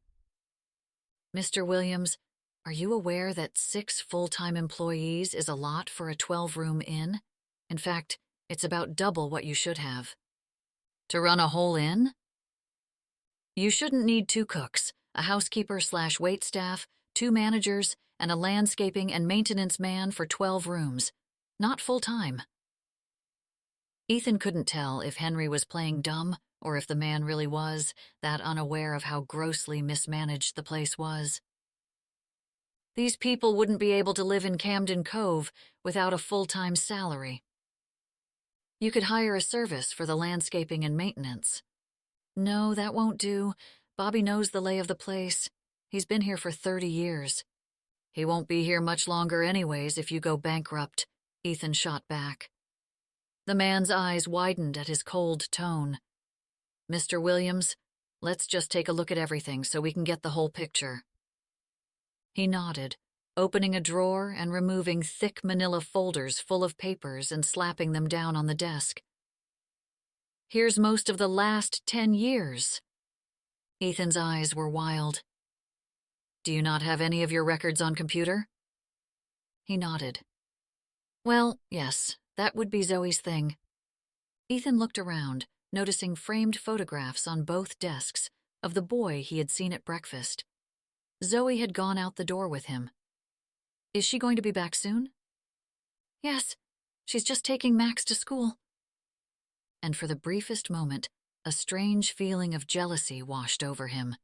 Mr. Williams, are you aware that 6 full-time employees is a lot for a 12-room inn? In fact, it's about double what you should have. To run a whole inn? You shouldn't need 2 cooks, a housekeeper/wait staff, 2 managers, and a landscaping and maintenance man for 12 rooms. Not full-time. Ethan couldn't tell if Henry was playing dumb or if the man really was, that unaware of how grossly mismanaged the place was. These people wouldn't be able to live in Camden Cove without a full-time salary. You could hire a service for the landscaping and maintenance. No, that won't do. Bobby knows the lay of the place. He's been here for 30 years. He won't be here much longer anyways if you go bankrupt, Ethan shot back. The man's eyes widened at his cold tone. Mr. Williams, let's just take a look at everything so we can get the whole picture. He nodded, opening a drawer and removing thick manila folders full of papers and slapping them down on the desk. Here's most of the last 10 years. Ethan's eyes were wild. Do you not have any of your records on computer? He nodded. Well, yes, that would be Zoe's thing. Ethan looked around, noticing framed photographs on both desks of the boy he had seen at breakfast. Zoe had gone out the door with him. Is she going to be back soon? Yes, she's just taking Max to school. And for the briefest moment, a strange feeling of jealousy washed over him.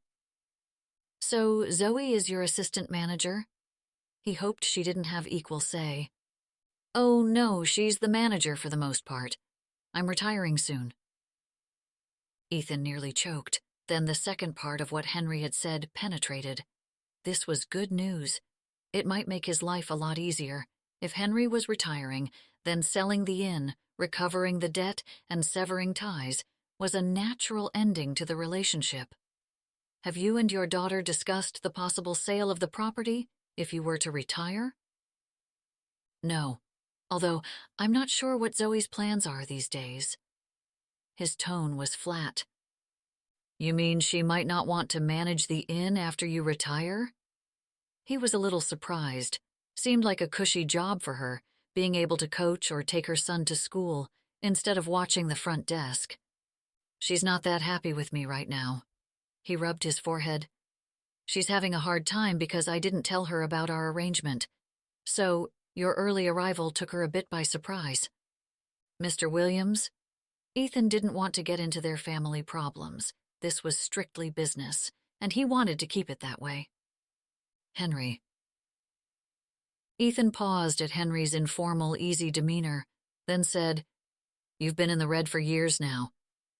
So Zoe is your assistant manager? He hoped she didn't have equal say. Oh, no, she's the manager for the most part. I'm retiring soon. Ethan nearly choked. Then the second part of what Henry had said penetrated. This was good news. It might make his life a lot easier. If Henry was retiring, then selling the inn, recovering the debt, and severing ties was a natural ending to the relationship. Have you and your daughter discussed the possible sale of the property if you were to retire? No, although I'm not sure what Zoe's plans are these days. His tone was flat. You mean she might not want to manage the inn after you retire? He was a little surprised. Seemed like a cushy job for her, being able to coach or take her son to school instead of watching the front desk. She's not that happy with me right now. He rubbed his forehead. She's having a hard time because I didn't tell her about our arrangement. So, your early arrival took her a bit by surprise. Mr. Williams? Ethan didn't want to get into their family problems. This was strictly business, and he wanted to keep it that way. Henry. Ethan paused at Henry's informal, easy demeanor, then said, You've been in the red for years now.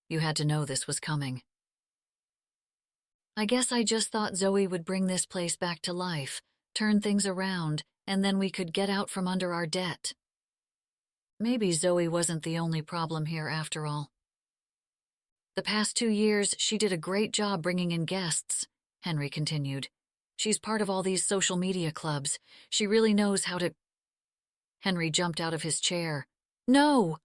You had to know this was coming. I guess I just thought Zoe would bring this place back to life, turn things around, and then we could get out from under our debt. Maybe Zoe wasn't the only problem here after all. The past 2 years, she did a great job bringing in guests, Henry continued. She's part of all these social media clubs. She really knows how to... Henry jumped out of his chair. No!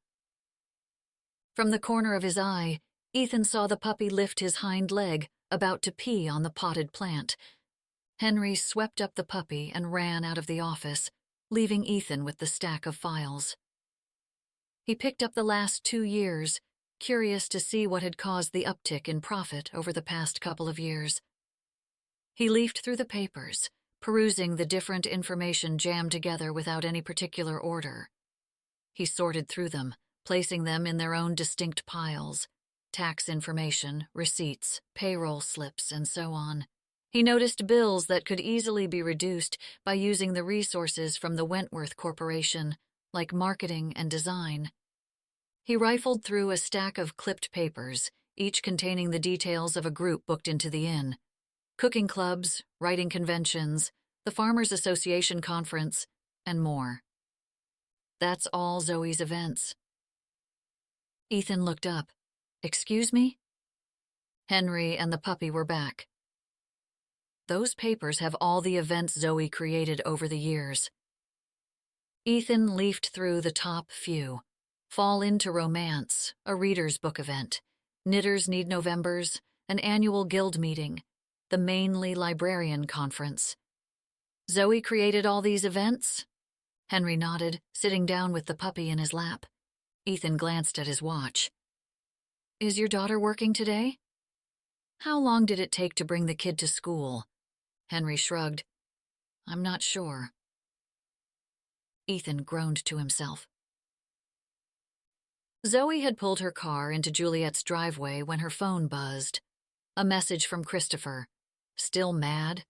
From the corner of his eye, Ethan saw the puppy lift his hind leg, about to pee on the potted plant. Henry swept up the puppy and ran out of the office, leaving Ethan with the stack of files. He picked up the last 2 years, curious to see what had caused the uptick in profit over the past couple of years. He leafed through the papers, perusing the different information jammed together without any particular order. He sorted through them, placing them in their own distinct piles: tax information, receipts, payroll slips, and so on. He noticed bills that could easily be reduced by using the resources from the Wentworth Corporation, like marketing and design. He rifled through a stack of clipped papers, each containing the details of a group booked into the inn. cooking clubs, writing conventions, the Farmers Association conference, and more. That's all Zoe's events. Ethan looked up. Excuse me? Henry and the puppy were back. Those papers have all the events Zoe created over the years. Ethan leafed through the top few. Fall into Romance, a reader's book event, Knitters Need Novembers, an annual guild meeting, the Mainly Librarian Conference. Zoe created all these events? Henry nodded, sitting down with the puppy in his lap. Ethan glanced at his watch. Is your daughter working today? How long did it take to bring the kid to school? Henry shrugged. I'm not sure. Ethan groaned to himself. Zoe had pulled her car into Juliet's driveway when her phone buzzed. A message from Christopher. Still mad?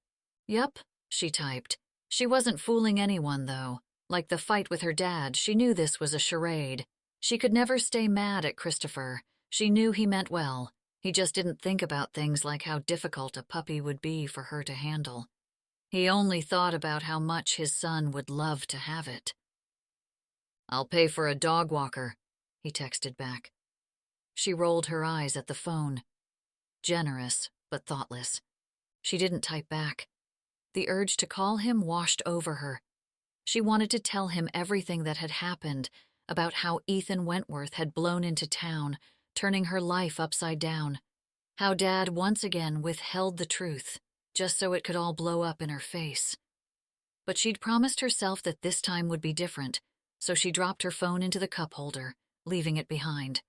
Yup, she typed. She wasn't fooling anyone, though. Like the fight with her dad, she knew this was a charade. She could never stay mad at Christopher. She knew he meant well. He just didn't think about things like how difficult a puppy would be for her to handle. He only thought about how much his son would love to have it. I'll pay for a dog walker, he texted back. She rolled her eyes at the phone. Generous, but thoughtless. She didn't type back. The urge to call him washed over her. She wanted to tell him everything that had happened, about how Ethan Wentworth had blown into town, turning her life upside down. How Dad once again withheld the truth, just so it could all blow up in her face. But she'd promised herself that this time would be different, so she dropped her phone into the cup holder, leaving it behind.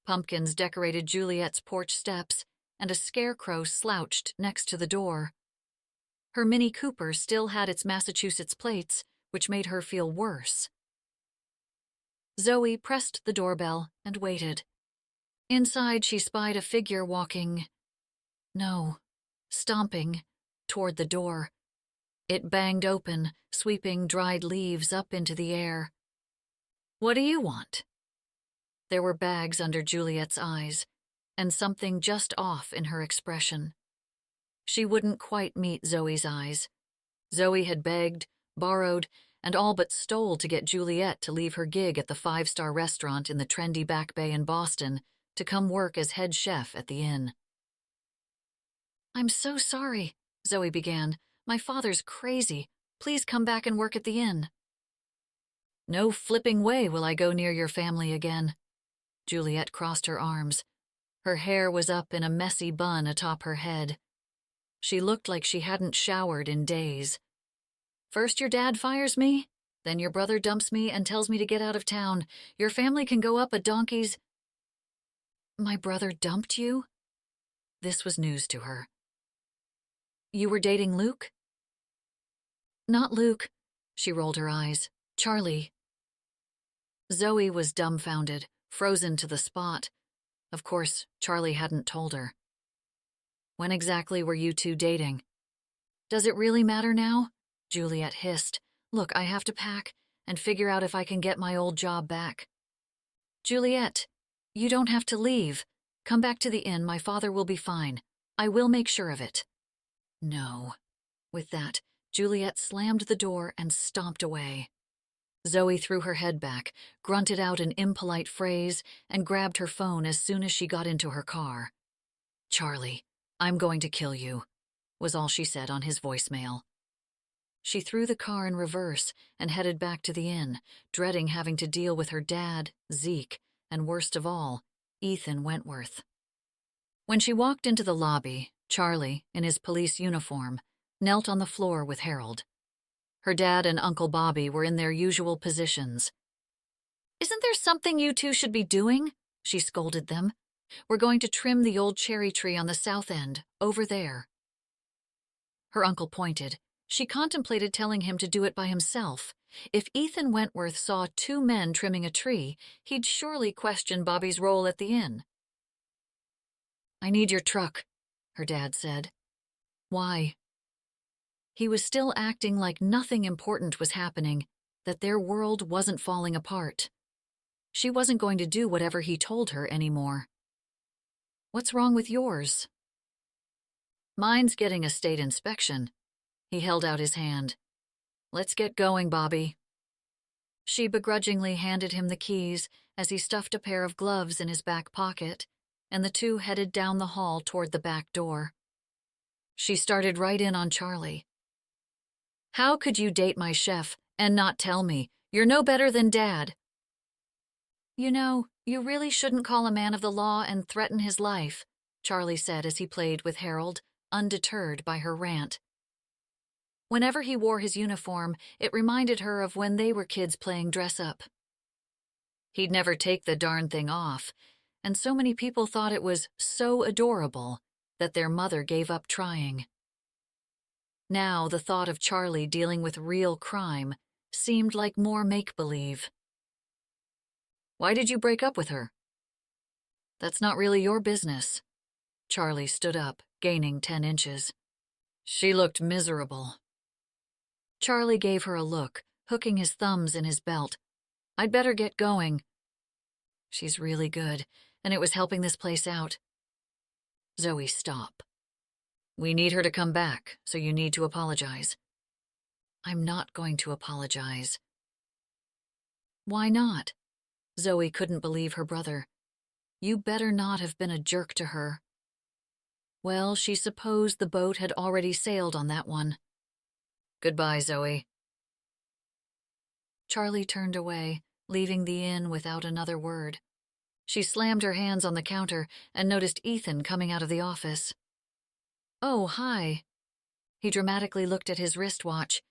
Pumpkins decorated Juliet's porch steps, and a scarecrow slouched next to the door. Her Mini Cooper still had its Massachusetts plates, which made her feel worse. Zoe pressed the doorbell and waited. Inside, she spied a figure stomping, toward the door. It banged open, sweeping dried leaves up into the air. What do you want? There were bags under Juliet's eyes, and something just off in her expression. She wouldn't quite meet Zoe's eyes. Zoe had begged, borrowed, and all but stole to get Juliet to leave her gig at the 5-star restaurant in the trendy Back Bay in Boston to come work as head chef at the inn. I'm so sorry, Zoe began. My father's crazy. Please come back and work at the inn. No flipping way will I go near your family again. Juliet crossed her arms. Her hair was up in a messy bun atop her head. She looked like she hadn't showered in days. First your dad fires me, then your brother dumps me and tells me to get out of town. Your family can go up a donkey's... My brother dumped you? This was news to her. You were dating Luke? Not Luke, she rolled her eyes. Charlie. Zoe was dumbfounded, frozen to the spot. Of course, Charlie hadn't told her. When exactly were you two dating? Does it really matter now? Juliet hissed. Look, I have to pack and figure out if I can get my old job back. Juliet, you don't have to leave. Come back to the inn. My father will be fine. I will make sure of it. No. With that, Juliet slammed the door and stomped away. Zoe threw her head back, grunted out an impolite phrase, and grabbed her phone as soon as she got into her car. Charlie, I'm going to kill you, was all she said on his voicemail. She threw the car in reverse and headed back to the inn, dreading having to deal with her dad, Zeke, and worst of all, Ethan Wentworth. When she walked into the lobby, Charlie, in his police uniform, knelt on the floor with Harold. Her dad and Uncle Bobby were in their usual positions. Isn't there something you two should be doing? She scolded them. We're going to trim the old cherry tree on the south end, over there. Her uncle pointed. She contemplated telling him to do it by himself. If Ethan Wentworth saw 2 men trimming a tree, he'd surely question Bobby's role at the inn. I need your truck, her dad said. Why? He was still acting like nothing important was happening, that their world wasn't falling apart. She wasn't going to do whatever he told her anymore. What's wrong with yours? Mine's getting a state inspection. He held out his hand. Let's get going, Bobby. She begrudgingly handed him the keys as he stuffed a pair of gloves in his back pocket, and the two headed down the hall toward the back door. She started right in on Charlie. How could you date my chef and not tell me? You're no better than Dad. You know, you really shouldn't call a man of the law and threaten his life, Charlie said as he played with Harold, undeterred by her rant. Whenever he wore his uniform, it reminded her of when they were kids playing dress-up. He'd never take the darn thing off, and so many people thought it was so adorable that their mother gave up trying. Now the thought of Charlie dealing with real crime seemed like more make-believe. Why did you break up with her? That's not really your business. Charlie stood up, gaining 10 inches. She looked miserable. Charlie gave her a look, hooking his thumbs in his belt. I'd better get going. She's really good, and it was helping this place out. Zoe, stop. We need her to come back, so you need to apologize. I'm not going to apologize. Why not? Zoe couldn't believe her brother. You better not have been a jerk to her. Well, she supposed the boat had already sailed on that one. Goodbye, Zoe. Charlie turned away, leaving the inn without another word. She slammed her hands on the counter and noticed Ethan coming out of the office. Oh, hi. He dramatically looked at his wristwatch.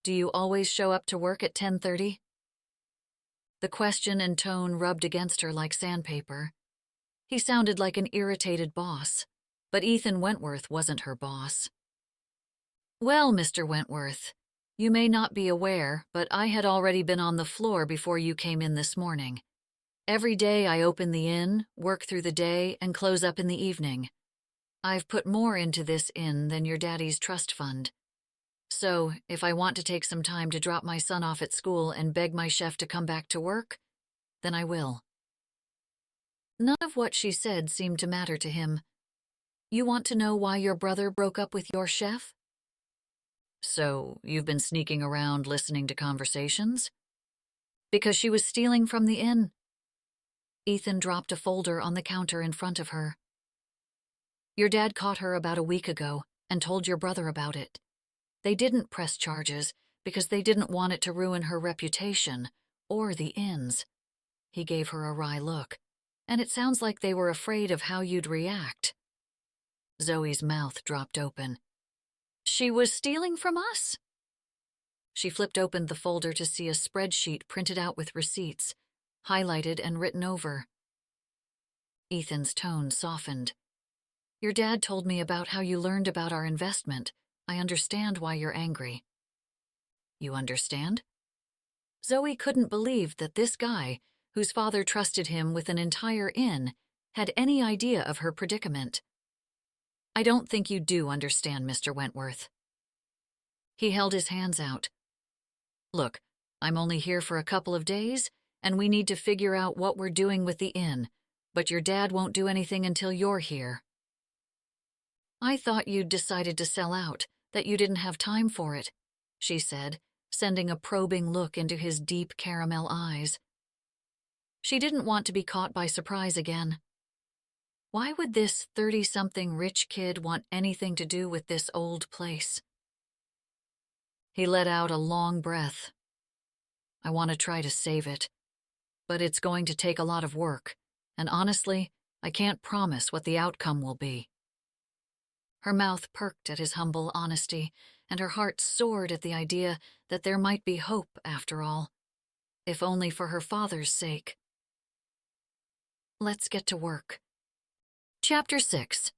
Do you always show up to work at 10:30? The question and tone rubbed against her like sandpaper. He sounded like an irritated boss, but Ethan Wentworth wasn't her boss. Well, Mr. Wentworth, you may not be aware, but I had already been on the floor before you came in this morning. Every day I open the inn, work through the day, and close up in the evening. I've put more into this inn than your daddy's trust fund. So, if I want to take some time to drop my son off at school and beg my chef to come back to work, then I will. None of what she said seemed to matter to him. You want to know why your brother broke up with your chef? So, you've been sneaking around listening to conversations? Because she was stealing from the inn. Ethan dropped a folder on the counter in front of her. Your dad caught her about a week ago and told your brother about it. They didn't press charges because they didn't want it to ruin her reputation or the inn's. He gave her a wry look, and it sounds like they were afraid of how you'd react. Zoe's mouth dropped open. She was stealing from us? She flipped open the folder to see a spreadsheet printed out with receipts, highlighted and written over. Ethan's tone softened. Your dad told me about how you learned about our investment. I understand why you're angry. You understand? Zoe couldn't believe that this guy, whose father trusted him with an entire inn, had any idea of her predicament. I don't think you do understand, Mr. Wentworth. He held his hands out. Look, I'm only here for a couple of days, and we need to figure out what we're doing with the inn, but your dad won't do anything until you're here. I thought you'd decided to sell out, that you didn't have time for it, she said, sending a probing look into his deep caramel eyes. She didn't want to be caught by surprise again. Why would this 30-something rich kid want anything to do with this old place? He let out a long breath. I want to try to save it, but it's going to take a lot of work, and honestly, I can't promise what the outcome will be. Her mouth perked at his humble honesty, and her heart soared at the idea that there might be hope after all, if only for her father's sake. Let's get to work. Chapter 6.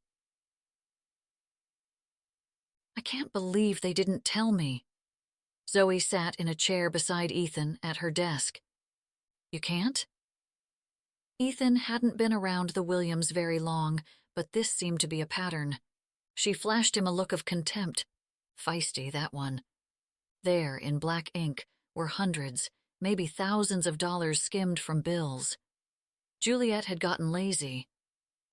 I can't believe they didn't tell me. Zoe sat in a chair beside Ethan at her desk. You can't? Ethan hadn't been around the Williams very long, but this seemed to be a pattern. She flashed him a look of contempt. Feisty, that one. There, in black ink, were hundreds, maybe thousands of dollars skimmed from bills. Juliet had gotten lazy.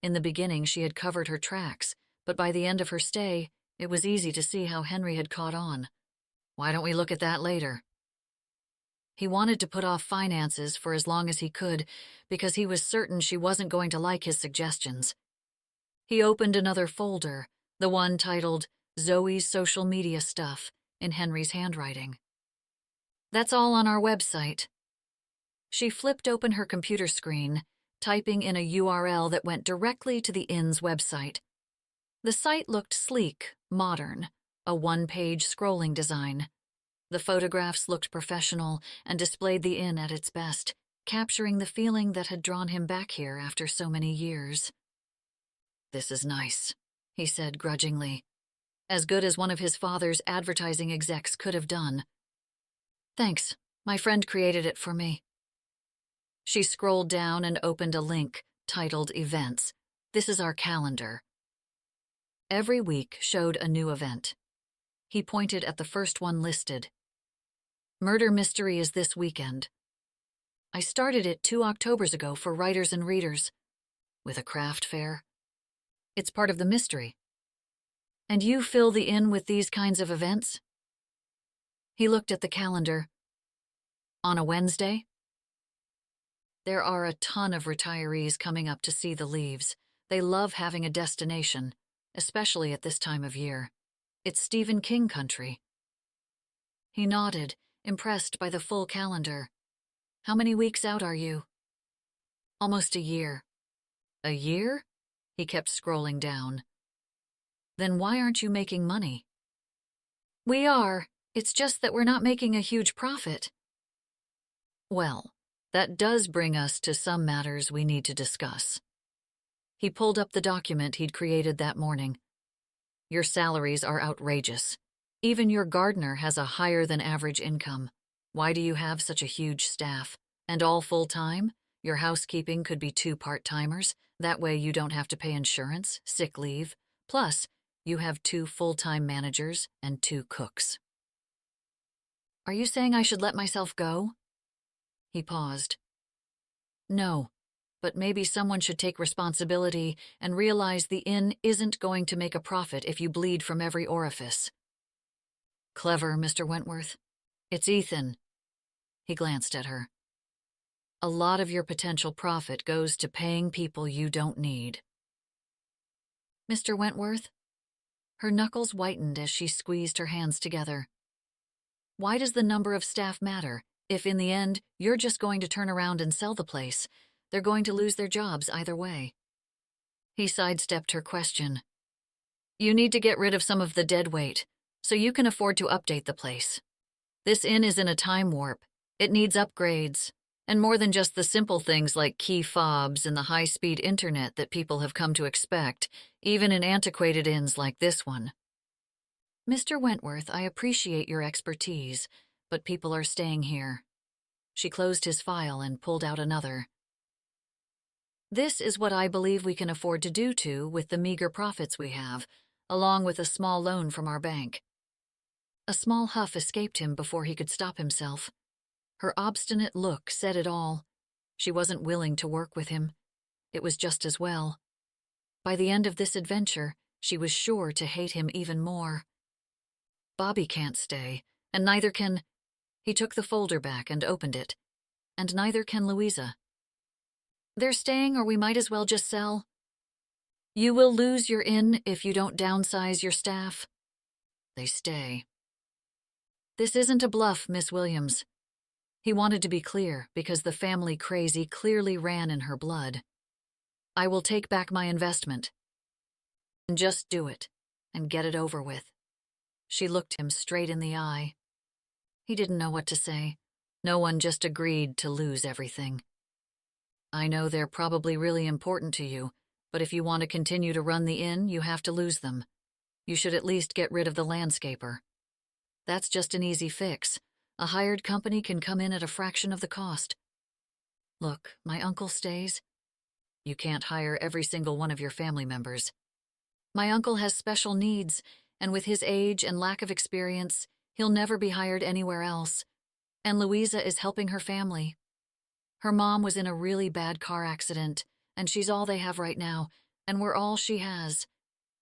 In the beginning, she had covered her tracks, but by the end of her stay, it was easy to see how Henry had caught on. "Why don't we look at that later?" He wanted to put off finances for as long as he could because he was certain she wasn't going to like his suggestions. He opened another folder, the one titled Zoe's Social Media Stuff, in Henry's handwriting. "That's all on our website." She flipped open her computer screen, typing in a URL that went directly to the inn's website. The site looked sleek, modern, a one-page scrolling design. The photographs looked professional and displayed the inn at its best, capturing the feeling that had drawn him back here after so many years. "This is nice," he said grudgingly. As good as one of his father's advertising execs could have done. "Thanks. My friend created it for me." She scrolled down and opened a link titled Events. "This is our calendar." Every week showed a new event. He pointed at the first one listed. "Murder Mystery is this weekend. I started it 2 Octobers ago for writers and readers. With a craft fair. It's part of the mystery. And you fill the inn with these kinds of events?" He looked at the calendar. "On a Wednesday?" There are a ton of retirees coming up to see the leaves. They love having a destination, especially at this time of year. It's Stephen King country. He nodded, impressed by the full calendar. "How many weeks out are you?" "Almost a year." "A year?" He kept scrolling down. "Then why aren't you making money?" "We are. It's just that we're not making a huge profit." "Well, that does bring us to some matters we need to discuss." He pulled up the document he'd created that morning. "Your salaries are outrageous. Even your gardener has a higher-than-average income. Why do you have such a huge staff? And all full-time? Your housekeeping could be 2 part-timers. That way you don't have to pay insurance, sick leave. Plus, you have 2 full-time managers and 2 cooks." "Are you saying I should let myself go?" He paused. "No, but maybe someone should take responsibility and realize the inn isn't going to make a profit if you bleed from every orifice." "Clever, Mr. Wentworth. It's Ethan." He glanced at her. "A lot of your potential profit goes to paying people you don't need." "Mr. Wentworth?" Her knuckles whitened as she squeezed her hands together. "Why does the number of staff matter, if in the end you're just going to turn around and sell the place? They're going to lose their jobs either way." He sidestepped her question. "You need to get rid of some of the dead weight, so you can afford to update the place. This inn is in a time warp. It needs upgrades, and more than just the simple things like key fobs and the high-speed internet that people have come to expect, even in antiquated inns like this one." "Mr. Wentworth, I appreciate your expertise, but people are staying here." She closed his file and pulled out another. "This is what I believe we can afford to do with the meager profits we have, along with a small loan from our bank." A small huff escaped him before he could stop himself. Her obstinate look said it all. She wasn't willing to work with him. It was just as well. By the end of this adventure, she was sure to hate him even more. "Bobby can't stay, and neither can—" He took the folder back and opened it. "And neither can Louisa." "They're staying, or we might as well just sell." "You will lose your inn if you don't downsize your staff." "They stay." "This isn't a bluff, Miss Williams." He wanted to be clear because the family crazy clearly ran in her blood. "I will take back my investment." "And just do it, and get it over with." She looked him straight in the eye. He didn't know what to say. No one just agreed to lose everything. "I know they're probably really important to you, but if you want to continue to run the inn, you have to lose them. You should at least get rid of the landscaper. That's just an easy fix. A hired company can come in at a fraction of the cost. Look, my uncle stays. You can't hire every single one of your family members. My uncle has special needs, and with his age and lack of experience, he'll never be hired anywhere else. And Louisa is helping her family. Her mom was in a really bad car accident, and she's all they have right now, and we're all she has.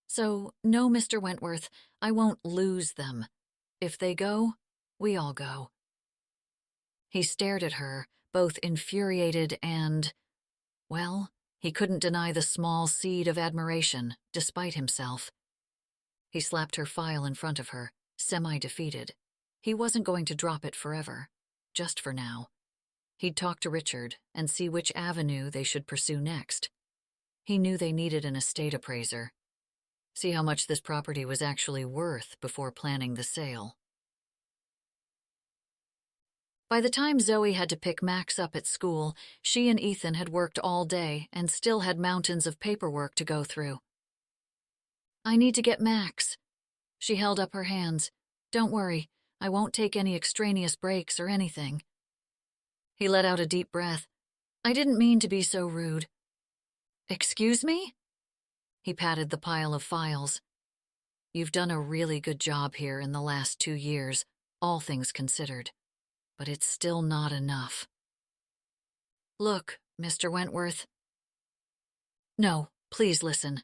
So, no, Mr. Wentworth, I won't lose them. If they go, we all go. He stared at her, both infuriated and, well, he couldn't deny the small seed of admiration, despite himself. He slapped her file in front of her, semi-defeated. He wasn't going to drop it forever, just for now. He'd talk to Richard and see which avenue they should pursue next. He knew they needed an estate appraiser. See how much this property was actually worth before planning the sale. By the time Zoe had to pick Max up at school, she and Ethan had worked all day and still had mountains of paperwork to go through. I need to get Max. She held up her hands. Don't worry, I won't take any extraneous breaks or anything. He let out a deep breath. I didn't mean to be so rude. Excuse me? He patted the pile of files. You've done a really good job here in the last 2 years, all things considered. But it's still not enough. Look, Mr. Wentworth. No, please listen.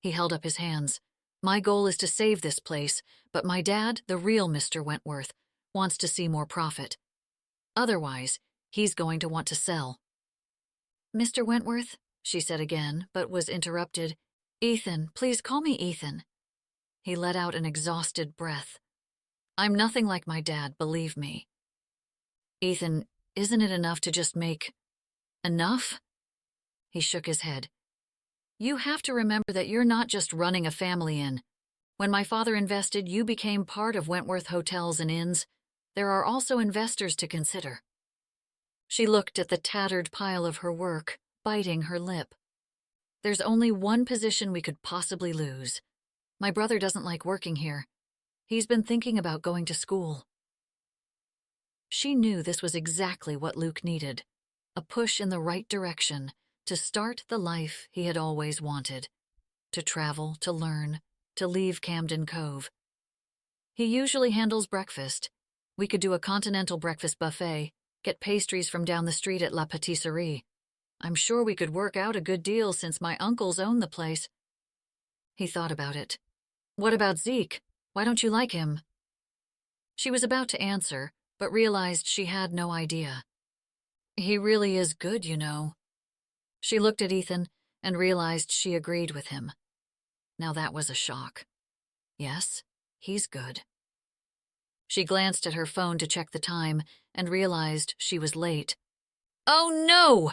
He held up his hands. My goal is to save this place, but my dad, the real Mr. Wentworth, wants to see more profit. Otherwise, he's going to want to sell. Mr. Wentworth, she said again, but was interrupted. Ethan, please call me Ethan. He let out an exhausted breath. I'm nothing like my dad, believe me. Ethan, isn't it enough to just make enough? He shook his head. You have to remember that you're not just running a family inn. When my father invested, you became part of Wentworth Hotels and Inns. There are also investors to consider. She looked at the tattered pile of her work, biting her lip. There's only one position we could possibly lose. My brother doesn't like working here. He's been thinking about going to school. She knew this was exactly what Luke needed, a push in the right direction to start the life he had always wanted, to travel, to learn, to leave Camden Cove. He usually handles breakfast. We could do a continental breakfast buffet, get pastries from down the street at La Patisserie. I'm sure we could work out a good deal since my uncles own the place. He thought about it. What about Zeke? Why don't you like him? She was about to answer, but realized she had no idea. He really is good, you know. She looked at Ethan and realized she agreed with him. Now that was a shock. Yes, he's good. She glanced at her phone to check the time and realized she was late. Oh no!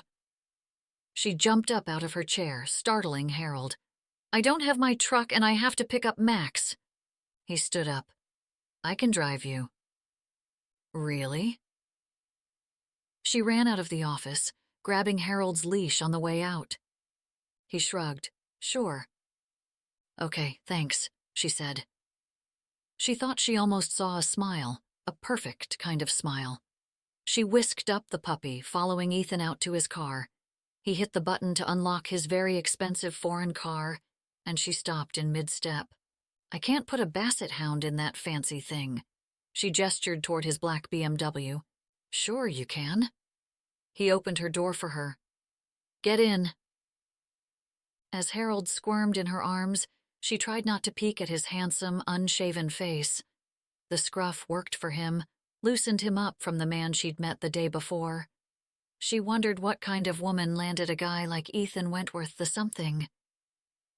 She jumped up out of her chair, startling Harold. I don't have my truck and I have to pick up Max. He stood up. I can drive you. Really? She ran out of the office, grabbing Harold's leash on the way out. He shrugged. Sure. Okay, thanks, she said. She thought she almost saw a smile, a perfect kind of smile. She whisked up the puppy, following Ethan out to his car. He hit the button to unlock his very expensive foreign car, and she stopped in mid-step. I can't put a basset hound in that fancy thing. She gestured toward his black BMW. Sure you can. He opened her door for her. Get in. As Harold squirmed in her arms, she tried not to peek at his handsome, unshaven face. The scruff worked for him, loosened him up from the man she'd met the day before. She wondered what kind of woman landed a guy like Ethan Wentworth the something.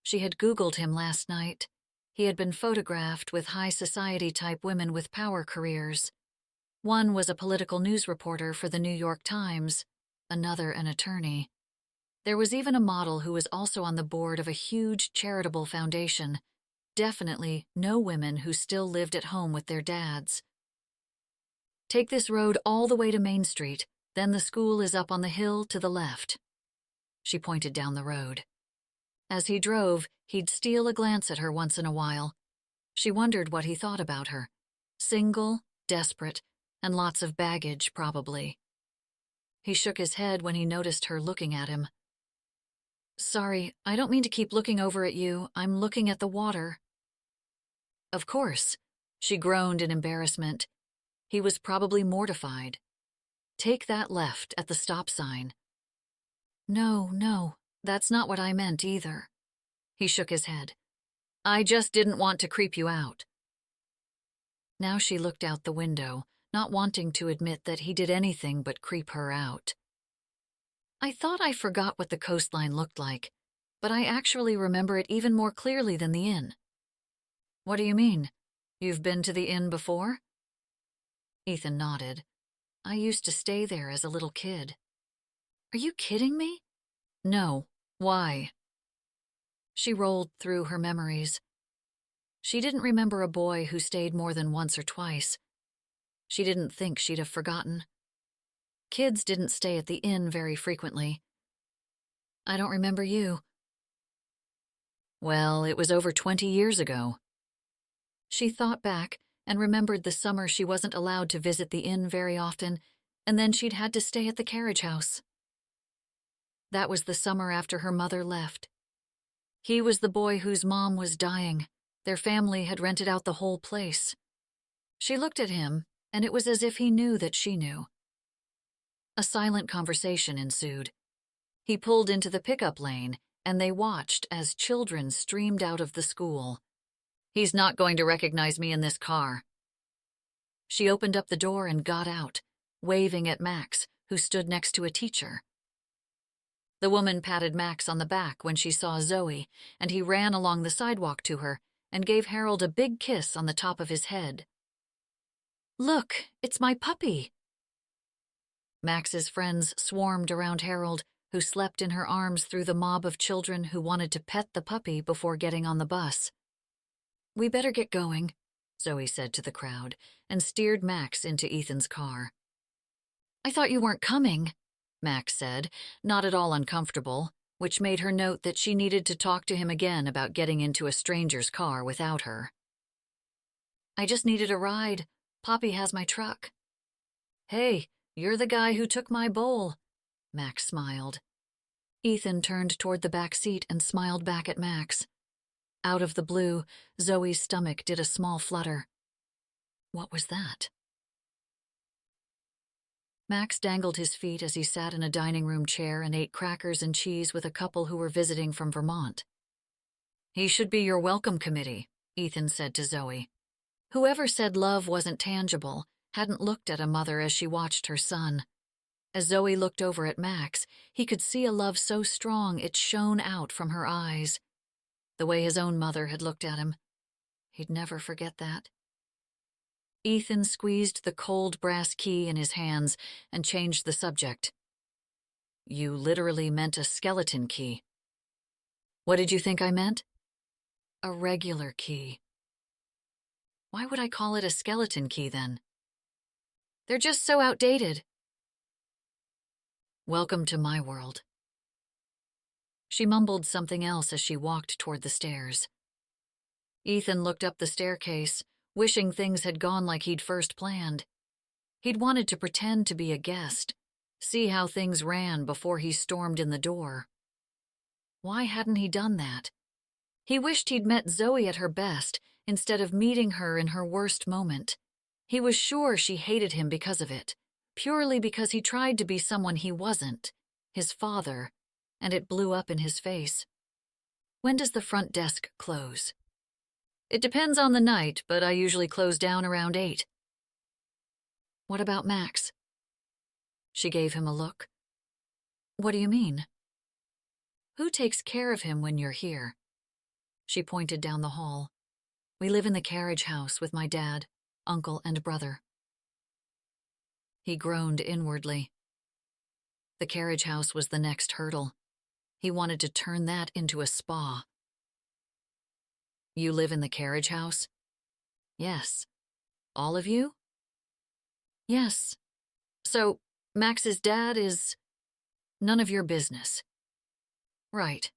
She had Googled him last night. He had been photographed with high society-type women with power careers. One was a political news reporter for the New York Times, another an attorney. There was even a model who was also on the board of a huge charitable foundation. Definitely no women who still lived at home with their dads. Take this road all the way to Main Street, then the school is up on the hill to the left. She pointed down the road. As he drove, he'd steal a glance at her once in a while. She wondered what he thought about her. Single, desperate, and lots of baggage, probably. He shook his head when he noticed her looking at him. Sorry, I don't mean to keep looking over at you. I'm looking at the water. Of course, she groaned in embarrassment. He was probably mortified. Take that left at the stop sign. No, that's not what I meant either. He shook his head. I just didn't want to creep you out." Now she looked out the window, not wanting to admit that he did anything but creep her out. "I thought I forgot what the coastline looked like, but I actually remember it even more clearly than the inn." "What do you mean? You've been to the inn before?" Ethan nodded. "I used to stay there as a little kid." "Are you kidding me?" "No. Why?" She rolled through her memories. She didn't remember a boy who stayed more than once or twice. She didn't think she'd have forgotten. Kids didn't stay at the inn very frequently. "I don't remember you." "Well, it was over 20 years ago." She thought back and remembered the summer she wasn't allowed to visit the inn very often, and then she'd had to stay at the carriage house. That was the summer after her mother left. He was the boy whose mom was dying. Their family had rented out the whole place. She looked at him, and it was as if he knew that she knew. A silent conversation ensued. He pulled into the pickup lane, and they watched as children streamed out of the school. "He's not going to recognize me in this car." She opened up the door and got out, waving at Max, who stood next to a teacher. The woman patted Max on the back when she saw Zoe, and he ran along the sidewalk to her and gave Harold a big kiss on the top of his head. "Look, it's my puppy." Max's friends swarmed around Harold, who slept in her arms through the mob of children who wanted to pet the puppy before getting on the bus. "We better get going," Zoe said to the crowd, and steered Max into Ethan's car. "I thought you weren't coming," Max said, not at all uncomfortable, which made her note that she needed to talk to him again about getting into a stranger's car without her. "I just needed a ride. Poppy has my truck." "Hey, you're the guy who took my bowl," Max smiled. Ethan turned toward the back seat and smiled back at Max. Out of the blue, Zoe's stomach did a small flutter. What was that? Max dangled his feet as he sat in a dining room chair and ate crackers and cheese with a couple who were visiting from Vermont. "He should be your welcome committee," Ethan said to Zoe. Whoever said love wasn't tangible hadn't looked at a mother as she watched her son. As Zoe looked over at Max, he could see a love so strong it shone out from her eyes. The way his own mother had looked at him. He'd never forget that. Ethan squeezed the cold brass key in his hands and changed the subject. "You literally meant a skeleton key." "What did you think I meant?" "A regular key." "Why would I call it a skeleton key, then?" "They're just so outdated." "Welcome to my world." She mumbled something else as she walked toward the stairs. Ethan looked up the staircase, wishing things had gone like he'd first planned. He'd wanted to pretend to be a guest, see how things ran before he stormed in the door. Why hadn't he done that? He wished he'd met Zoe at her best instead of meeting her in her worst moment. He was sure she hated him because of it, purely because he tried to be someone he wasn't, his father, and it blew up in his face. "When does the front desk close?" "It depends on the night, but I usually close down around 8. "What about Max?" She gave him a look. "What do you mean?" "Who takes care of him when you're here?" She pointed down the hall. "We live in the carriage house with my dad, uncle, and brother." He groaned inwardly. The carriage house was the next hurdle. He wanted to turn that into a spa. "You live in the carriage house?" "Yes." "All of you?" "Yes." "So, Max's dad is none of your business." "Right."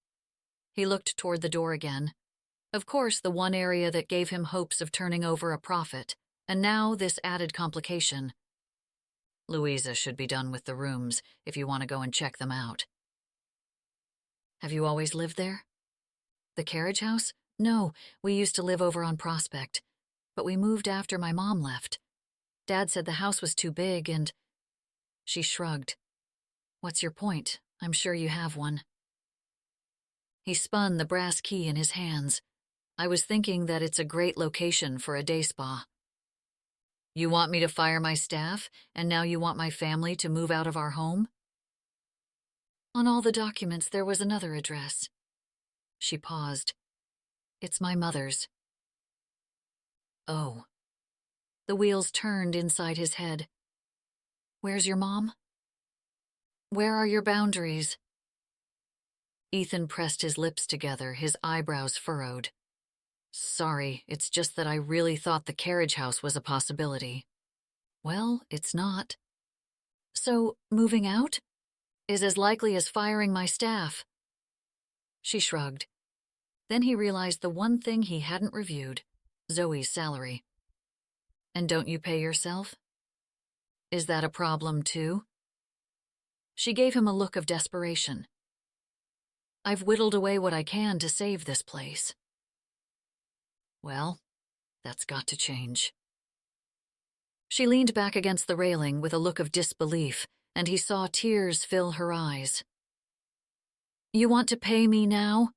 He looked toward the door again. Of course, the one area that gave him hopes of turning over a profit, and now this added complication. "Louisa should be done with the rooms if you want to go and check them out." "Have you always lived there?" "The carriage house? No, we used to live over on Prospect. But we moved after my mom left. Dad said the house was too big and—" She shrugged. "What's your point? I'm sure you have one." He spun the brass key in his hands. I was thinking that it's a great location for a day spa. You want me to fire my staff, and now you want my family to move out of our home? On all the documents, there was another address. She paused. It's my mother's. Oh. The wheels turned inside his head. Where's your mom? Where are your boundaries? Ethan pressed his lips together, his eyebrows furrowed. Sorry, it's just that I really thought the carriage house was a possibility. Well, it's not. So, moving out? Is as likely as firing my staff. She shrugged. Then he realized the one thing he hadn't reviewed, Zoe's salary. And don't you pay yourself? Is that a problem too? She gave him a look of desperation. I've whittled away what I can to save this place. Well, that's got to change. She leaned back against the railing with a look of disbelief, and he saw tears fill her eyes. You want to pay me now?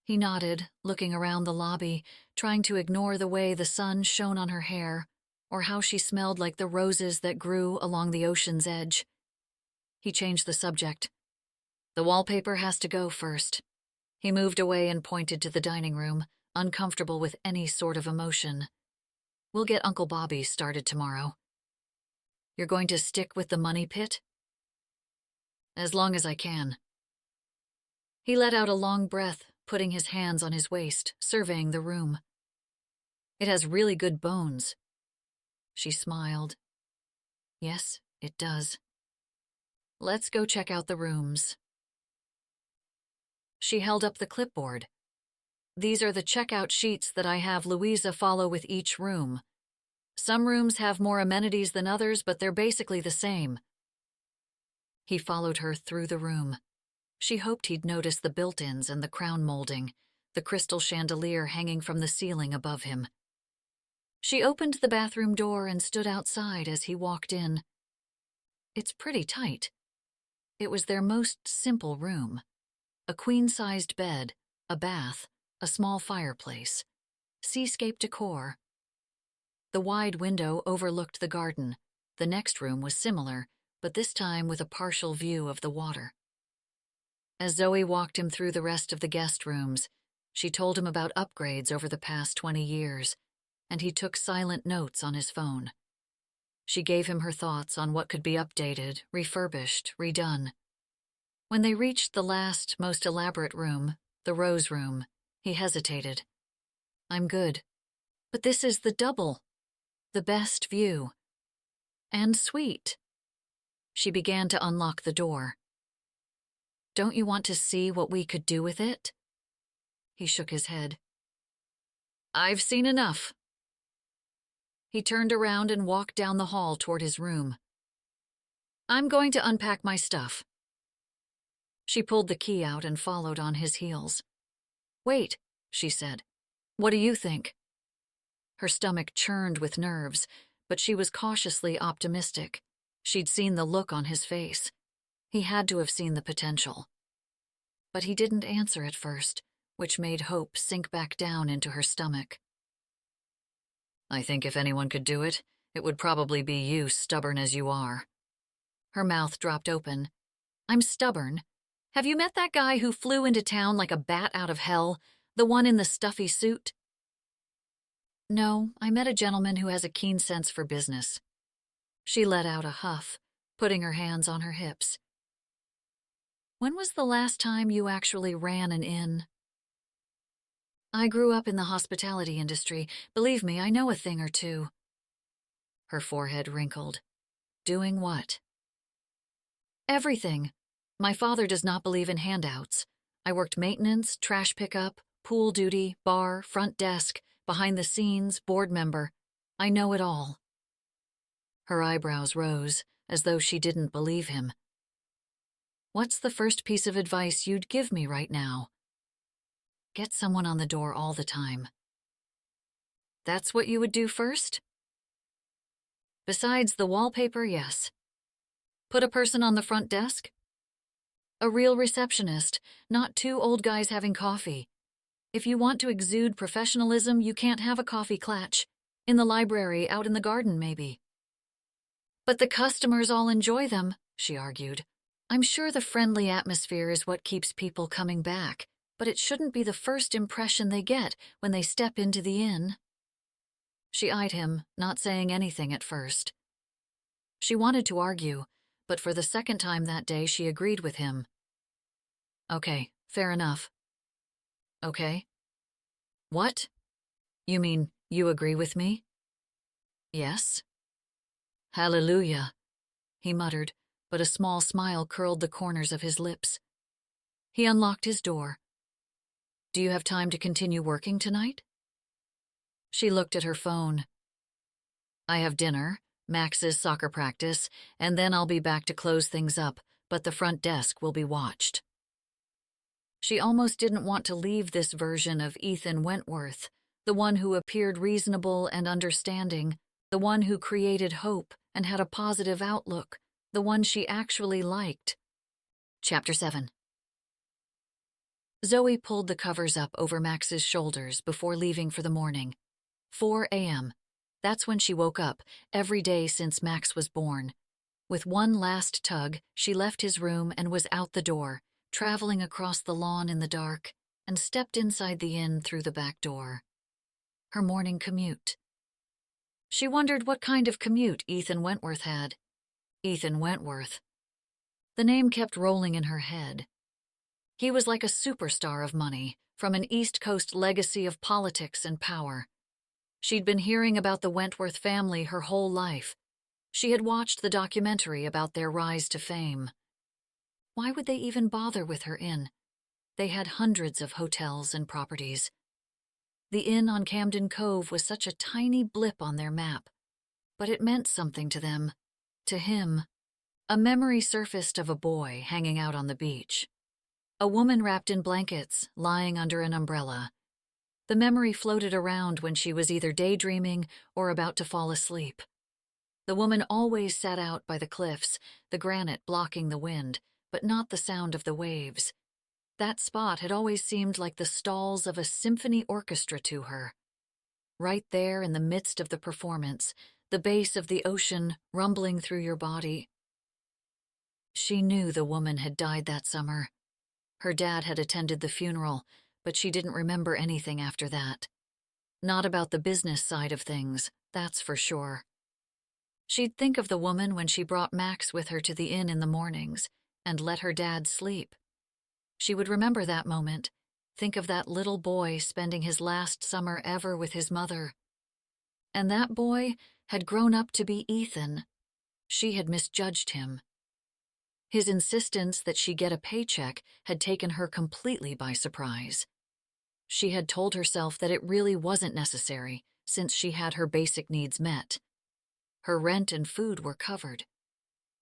He nodded, looking around the lobby, trying to ignore the way the sun shone on her hair, or how she smelled like the roses that grew along the ocean's edge. He changed the subject. The wallpaper has to go first. He moved away and pointed to the dining room, uncomfortable with any sort of emotion. We'll get Uncle Bobby started tomorrow. You're going to stick with the money pit? As long as I can. He let out a long breath, putting his hands on his waist, surveying the room. It has really good bones. She smiled. Yes, it does. Let's go check out the rooms. She held up the clipboard. These are the checkout sheets that I have Louisa follow with each room. Some rooms have more amenities than others, but they're basically the same. He followed her through the room. She hoped he'd notice the built-ins and the crown molding, the crystal chandelier hanging from the ceiling above him. She opened the bathroom door and stood outside as he walked in. It's pretty tight. It was their most simple room. A queen-sized bed, a bath, a small fireplace, seascape decor. The wide window overlooked the garden. The next room was similar, but this time with a partial view of the water. As Zoe walked him through the rest of the guest rooms, she told him about upgrades over the past 20 years, and he took silent notes on his phone. She gave him her thoughts on what could be updated, refurbished, redone. When they reached the last, most elaborate room, the rose room, he hesitated. I'm good. But this is the double. The best view. And suite. She began to unlock the door. Don't you want to see what we could do with it? He shook his head. I've seen enough. He turned around and walked down the hall toward his room. I'm going to unpack my stuff. She pulled the key out and followed on his heels. Wait, she said. What do you think? Her stomach churned with nerves, but she was cautiously optimistic. She'd seen the look on his face. He had to have seen the potential. But he didn't answer at first, which made hope sink back down into her stomach. I think if anyone could do it, it would probably be you, stubborn as you are. Her mouth dropped open. I'm stubborn. Have you met that guy who flew into town like a bat out of hell, the one in the stuffy suit? No, I met a gentleman who has a keen sense for business. She let out a huff, putting her hands on her hips. When was the last time you actually ran an inn? I grew up in the hospitality industry. Believe me, I know a thing or two. Her forehead wrinkled. Doing what? Everything. My father does not believe in handouts. I worked maintenance, trash pickup, pool duty, bar, front desk, behind the scenes, board member. I know it all. Her eyebrows rose, as though she didn't believe him. What's the first piece of advice you'd give me right now? Get someone on the door all the time. That's what you would do first? Besides the wallpaper, yes. Put a person on the front desk? A real receptionist, not two old guys having coffee. If you want to exude professionalism, you can't have a coffee clatch. In the library, out in the garden, maybe. But the customers all enjoy them, she argued. I'm sure the friendly atmosphere is what keeps people coming back, but it shouldn't be the first impression they get when they step into the inn. She eyed him, not saying anything at first. She wanted to argue, but for the second time that day she agreed with him. Okay, fair enough. Okay. What? You mean you agree with me? Yes. Hallelujah, he muttered, but a small smile curled the corners of his lips. He unlocked his door. Do you have time to continue working tonight? She looked at her phone. I have dinner, Max's soccer practice, and then I'll be back to close things up, but the front desk will be watched. She almost didn't want to leave this version of Ethan Wentworth, the one who appeared reasonable and understanding, the one who created hope and had a positive outlook, the one she actually liked. Chapter 7. Zoe pulled the covers up over Max's shoulders before leaving for the morning. 4 a.m. That's when she woke up, every day since Max was born. With one last tug, she left his room and was out the door, traveling across the lawn in the dark, and stepped inside the inn through the back door. Her morning commute. She wondered what kind of commute Ethan Wentworth had. Ethan Wentworth. The name kept rolling in her head. He was like a superstar of money, from an East Coast legacy of politics and power. She'd been hearing about the Wentworth family her whole life. She had watched the documentary about their rise to fame. Why would they even bother with her inn? They had hundreds of hotels and properties. The inn on Camden Cove was such a tiny blip on their map, but it meant something to them, to him. A memory surfaced of a boy hanging out on the beach. A woman wrapped in blankets, lying under an umbrella. The memory floated around when she was either daydreaming or about to fall asleep. The woman always sat out by the cliffs, the granite blocking the wind, but not the sound of the waves. That spot had always seemed like the stalls of a symphony orchestra to her. Right there in the midst of the performance, the bass of the ocean rumbling through your body. She knew the woman had died that summer. Her dad had attended the funeral, but she didn't remember anything after that. Not about the business side of things, that's for sure. She'd think of the woman when she brought Max with her to the inn in the mornings and let her dad sleep. She would remember that moment, think of that little boy spending his last summer ever with his mother. And that boy had grown up to be Ethan. She had misjudged him. His insistence that she get a paycheck had taken her completely by surprise. She had told herself that it really wasn't necessary, since she had her basic needs met. Her rent and food were covered.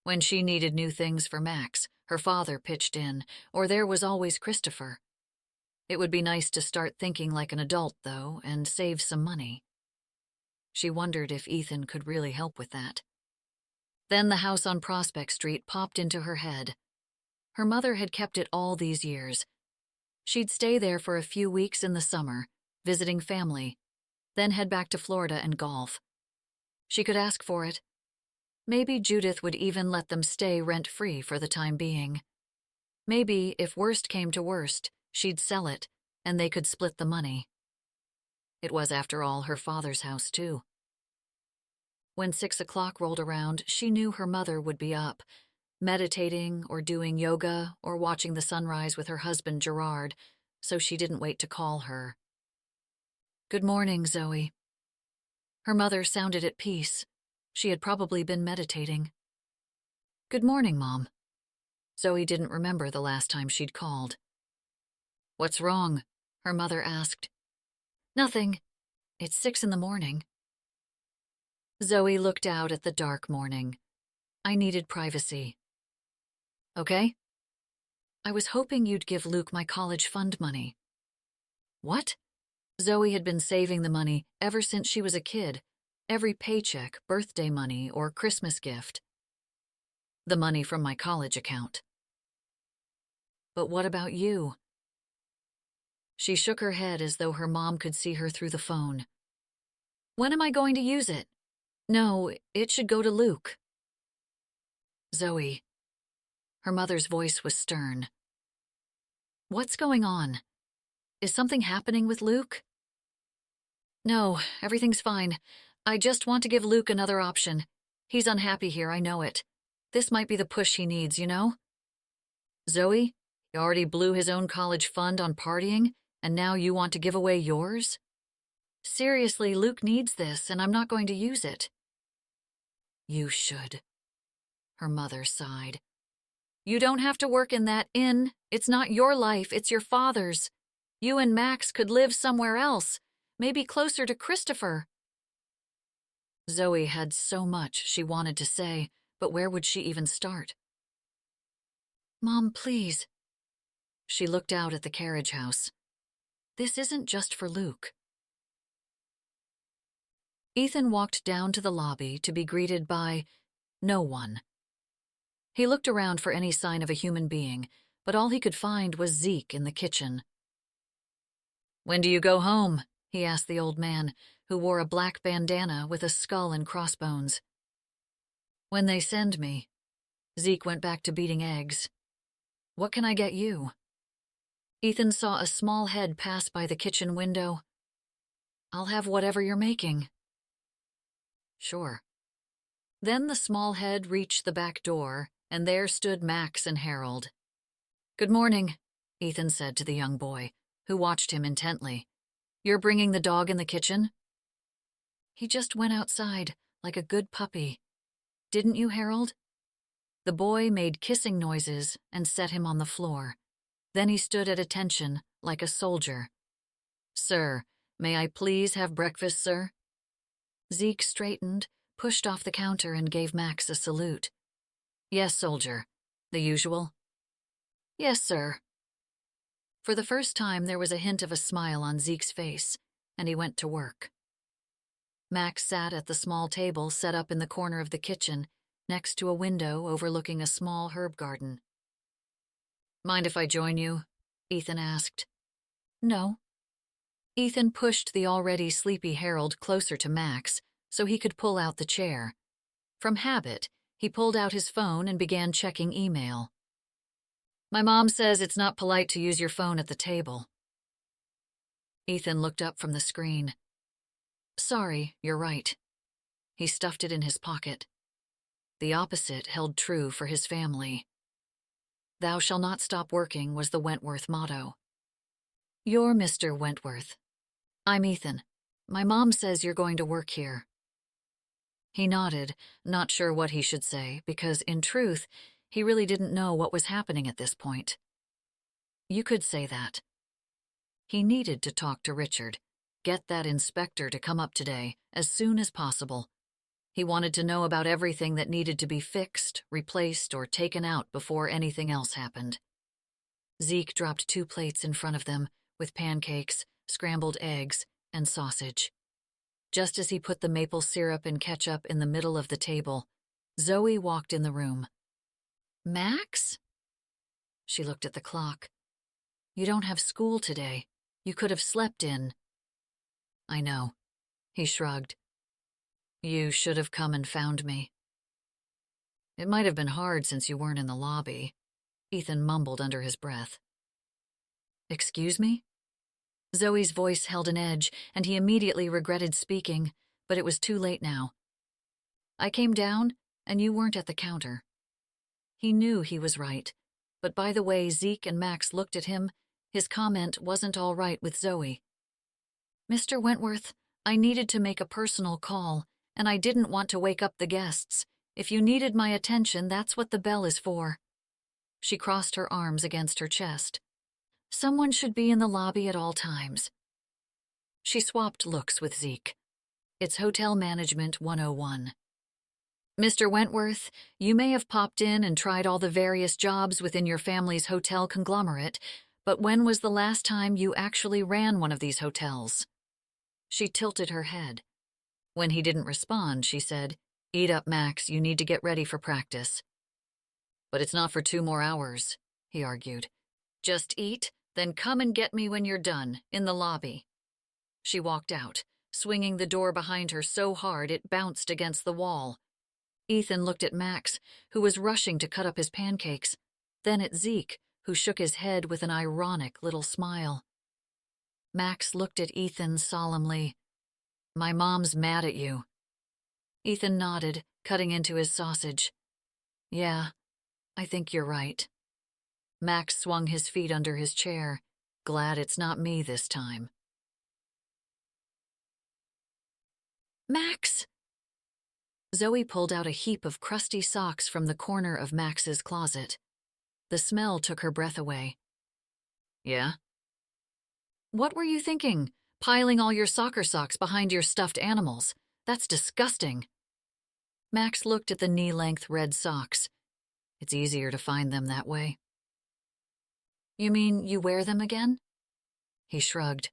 When she needed new things for Max, her father pitched in, or there was always Christopher. It would be nice to start thinking like an adult, though, and save some money. She wondered if Ethan could really help with that. Then the house on Prospect Street popped into her head. Her mother had kept it all these years. She'd stay there for a few weeks in the summer, visiting family, then head back to Florida and golf. She could ask for it. Maybe Judith would even let them stay rent-free for the time being. Maybe, if worst came to worst, she'd sell it, and they could split the money. It was, after all, her father's house, too. When 6 o'clock rolled around, she knew her mother would be up, meditating or doing yoga or watching the sunrise with her husband Gerard, so she didn't wait to call her. Good morning, Zoe. Her mother sounded at peace. She had probably been meditating. Good morning, Mom. Zoe didn't remember the last time she'd called. What's wrong? Her mother asked. Nothing. It's 6 in the morning. Zoe looked out at the dark morning. I needed privacy. Okay? I was hoping you'd give Luke my college fund money. What? Zoe had been saving the money ever since she was a kid. Every paycheck, birthday money, or Christmas gift. The money from my college account. But what about you? She shook her head as though her mom could see her through the phone. When am I going to use it? No, it should go to Luke. Zoe. Her mother's voice was stern. What's going on? Is something happening with Luke? No, everything's fine. I just want to give Luke another option. He's unhappy here, I know it. This might be the push he needs, you know? Zoe, he already blew his own college fund on partying, and now you want to give away yours? Seriously, Luke needs this, and I'm not going to use it. You should. Her mother sighed. You don't have to work in that inn. It's not your life, it's your father's. You and Max could live somewhere else, maybe closer to Christopher. Zoe had so much she wanted to say, but where would she even start? Mom, please. She looked out at the carriage house. This isn't just for Luke. Ethan walked down to the lobby to be greeted by no one. He looked around for any sign of a human being, but all he could find was Zeke in the kitchen. When do you go home? He asked the old man, who wore a black bandana with a skull and crossbones. When they send me. Zeke went back to beating eggs. What can I get you? Ethan saw a small head pass by the kitchen window. I'll have whatever you're making. Sure. Then the small head reached the back door, and there stood Max and Harold. Good morning, Ethan said to the young boy, who watched him intently. You're bringing the dog in the kitchen? He just went outside, like a good puppy. Didn't you, Harold? The boy made kissing noises and set him on the floor. Then he stood at attention, like a soldier. Sir, may I please have breakfast, sir? Zeke straightened, pushed off the counter, and gave Max a salute. Yes, soldier. The usual? Yes, sir. For the first time, there was a hint of a smile on Zeke's face, and he went to work. Max sat at the small table set up in the corner of the kitchen, next to a window overlooking a small herb garden. Mind if I join you? Ethan asked. No. Ethan pushed the already sleepy Harold closer to Max so he could pull out the chair. From habit, he pulled out his phone and began checking email. My mom says it's not polite to use your phone at the table. Ethan looked up from the screen. Sorry, you're right. He stuffed it in his pocket. The opposite held true for his family. Thou shalt not stop working was the Wentworth motto. You're Mr. Wentworth. I'm Ethan. My mom says you're going to work here. He nodded, not sure what he should say, because, in truth, he really didn't know what was happening at this point. You could say that. He needed to talk to Richard, get that inspector to come up today, as soon as possible. He wanted to know about everything that needed to be fixed, replaced, or taken out before anything else happened. Zeke dropped 2 plates in front of them, with pancakes, scrambled eggs, and sausage. Just as he put the maple syrup and ketchup in the middle of the table, Zoe walked in the room. Max? She looked at the clock. You don't have school today. You could have slept in. I know. He shrugged. You should have come and found me. It might have been hard since you weren't in the lobby, Ethan mumbled under his breath. Excuse me? Zoe's voice held an edge, and he immediately regretted speaking, but it was too late now. I came down, and you weren't at the counter. He knew he was right, but by the way Zeke and Max looked at him, his comment wasn't all right with Zoe. Mr. Wentworth, I needed to make a personal call, and I didn't want to wake up the guests. If you needed my attention, that's what the bell is for. She crossed her arms against her chest. Someone should be in the lobby at all times. She swapped looks with Zeke. It's Hotel Management 101. Mr. Wentworth, you may have popped in and tried all the various jobs within your family's hotel conglomerate, but when was the last time you actually ran one of these hotels? She tilted her head. When he didn't respond, she said, Eat up, Max, you need to get ready for practice. But it's not for 2 more hours, he argued. Just eat, Then come and get me when you're done, in the lobby." She walked out, swinging the door behind her so hard it bounced against the wall. Ethan looked at Max, who was rushing to cut up his pancakes, then at Zeke, who shook his head with an ironic little smile. Max looked at Ethan solemnly. "My mom's mad at you." Ethan nodded, cutting into his sausage. "Yeah, I think you're right." Max swung his feet under his chair. "Glad it's not me this time." "Max!" Zoe pulled out a heap of crusty socks from the corner of Max's closet. The smell took her breath away. "Yeah?" "What were you thinking, piling all your soccer socks behind your stuffed animals? That's disgusting." Max looked at the knee-length red socks. "It's easier to find them that way." "You mean you wear them again?" He shrugged.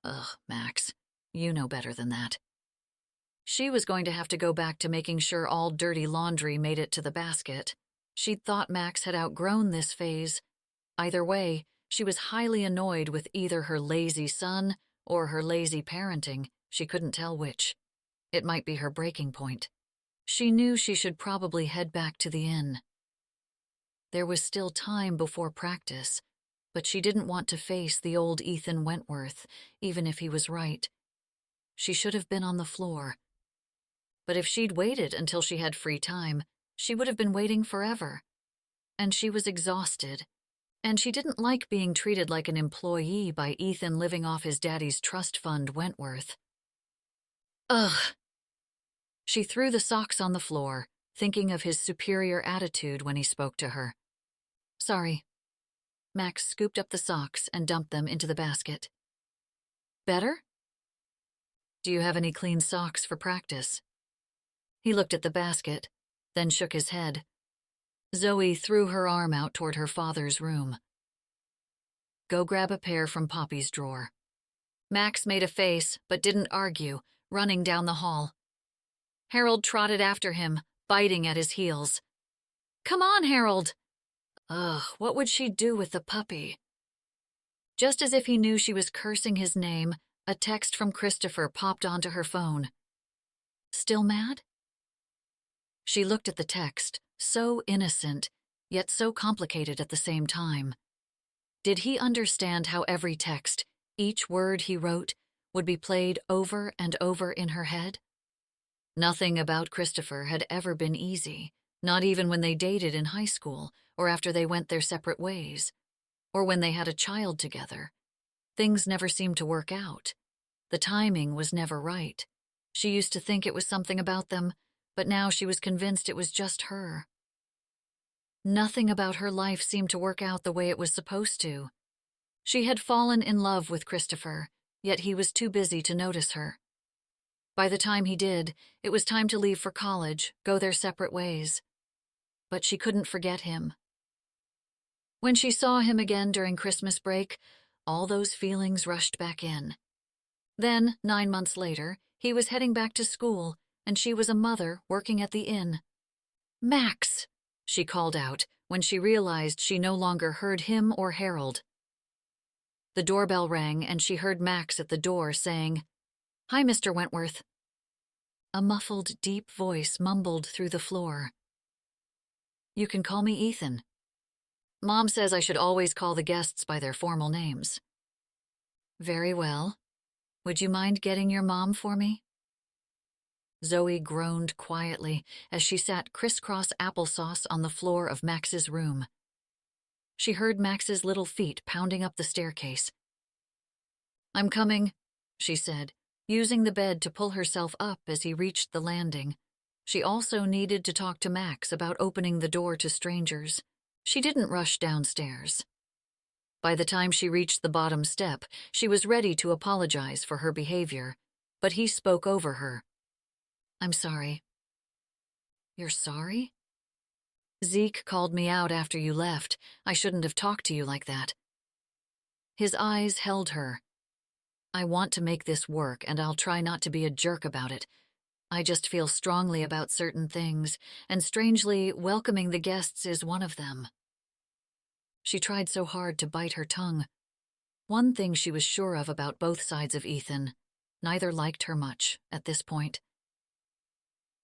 "Ugh, Max, you know better than that." She was going to have to go back to making sure all dirty laundry made it to the basket. She'd thought Max had outgrown this phase. Either way, she was highly annoyed with either her lazy son or her lazy parenting. She couldn't tell which. It might be her breaking point. She knew she should probably head back to the inn. There was still time before practice, but she didn't want to face the old Ethan Wentworth, even if he was right. She should have been on the floor. But if she'd waited until she had free time, she would have been waiting forever. And she was exhausted. And she didn't like being treated like an employee by Ethan living off his daddy's trust fund Wentworth. Ugh! She threw the socks on the floor, thinking of his superior attitude when he spoke to her. "Sorry." Max scooped up the socks and dumped them into the basket. "Better?" "Do you have any clean socks for practice?" He looked at the basket, then shook his head. Zoe threw her arm out toward her father's room. "Go grab a pair from Poppy's drawer." Max made a face, but didn't argue, running down the hall. Harold trotted after him, biting at his heels. "Come on, Harold!" Ugh, what would she do with the puppy? Just as if he knew she was cursing his name, a text from Christopher popped onto her phone. "Still mad?" She looked at the text, so innocent, yet so complicated at the same time. Did he understand how every text, each word he wrote, would be played over and over in her head? Nothing about Christopher had ever been easy, not even when they dated in high school, or after they went their separate ways, or when they had a child together. Things never seemed to work out. The timing was never right. She used to think it was something about them, but now she was convinced it was just her. Nothing about her life seemed to work out the way it was supposed to. She had fallen in love with Christopher, yet he was too busy to notice her. By the time he did, it was time to leave for college, go their separate ways. But she couldn't forget him. When she saw him again during Christmas break, all those feelings rushed back in. Then, 9 months later, he was heading back to school, and she was a mother working at the inn. "Max!" she called out when she realized she no longer heard him or Harold. The doorbell rang, and she heard Max at the door saying, "Hi, Mr. Wentworth." A muffled, deep voice mumbled through the floor. "You can call me Ethan. Mom says I should always call the guests by their formal names." "Very well. Would you mind getting your mom for me?" Zoe groaned quietly as she sat crisscross applesauce on the floor of Max's room. She heard Max's little feet pounding up the staircase. "I'm coming," she said, using the bed to pull herself up as he reached the landing. She also needed to talk to Max about opening the door to strangers. She didn't rush downstairs. By the time she reached the bottom step, she was ready to apologize for her behavior, but he spoke over her. "I'm sorry." "You're sorry?" "Zeke called me out after you left. I shouldn't have talked to you like that." His eyes held her. "I want to make this work, and I'll try not to be a jerk about it. I just feel strongly about certain things, and strangely, welcoming the guests is one of them." She tried so hard to bite her tongue. One thing she was sure of about both sides of Ethan: neither liked her much at this point.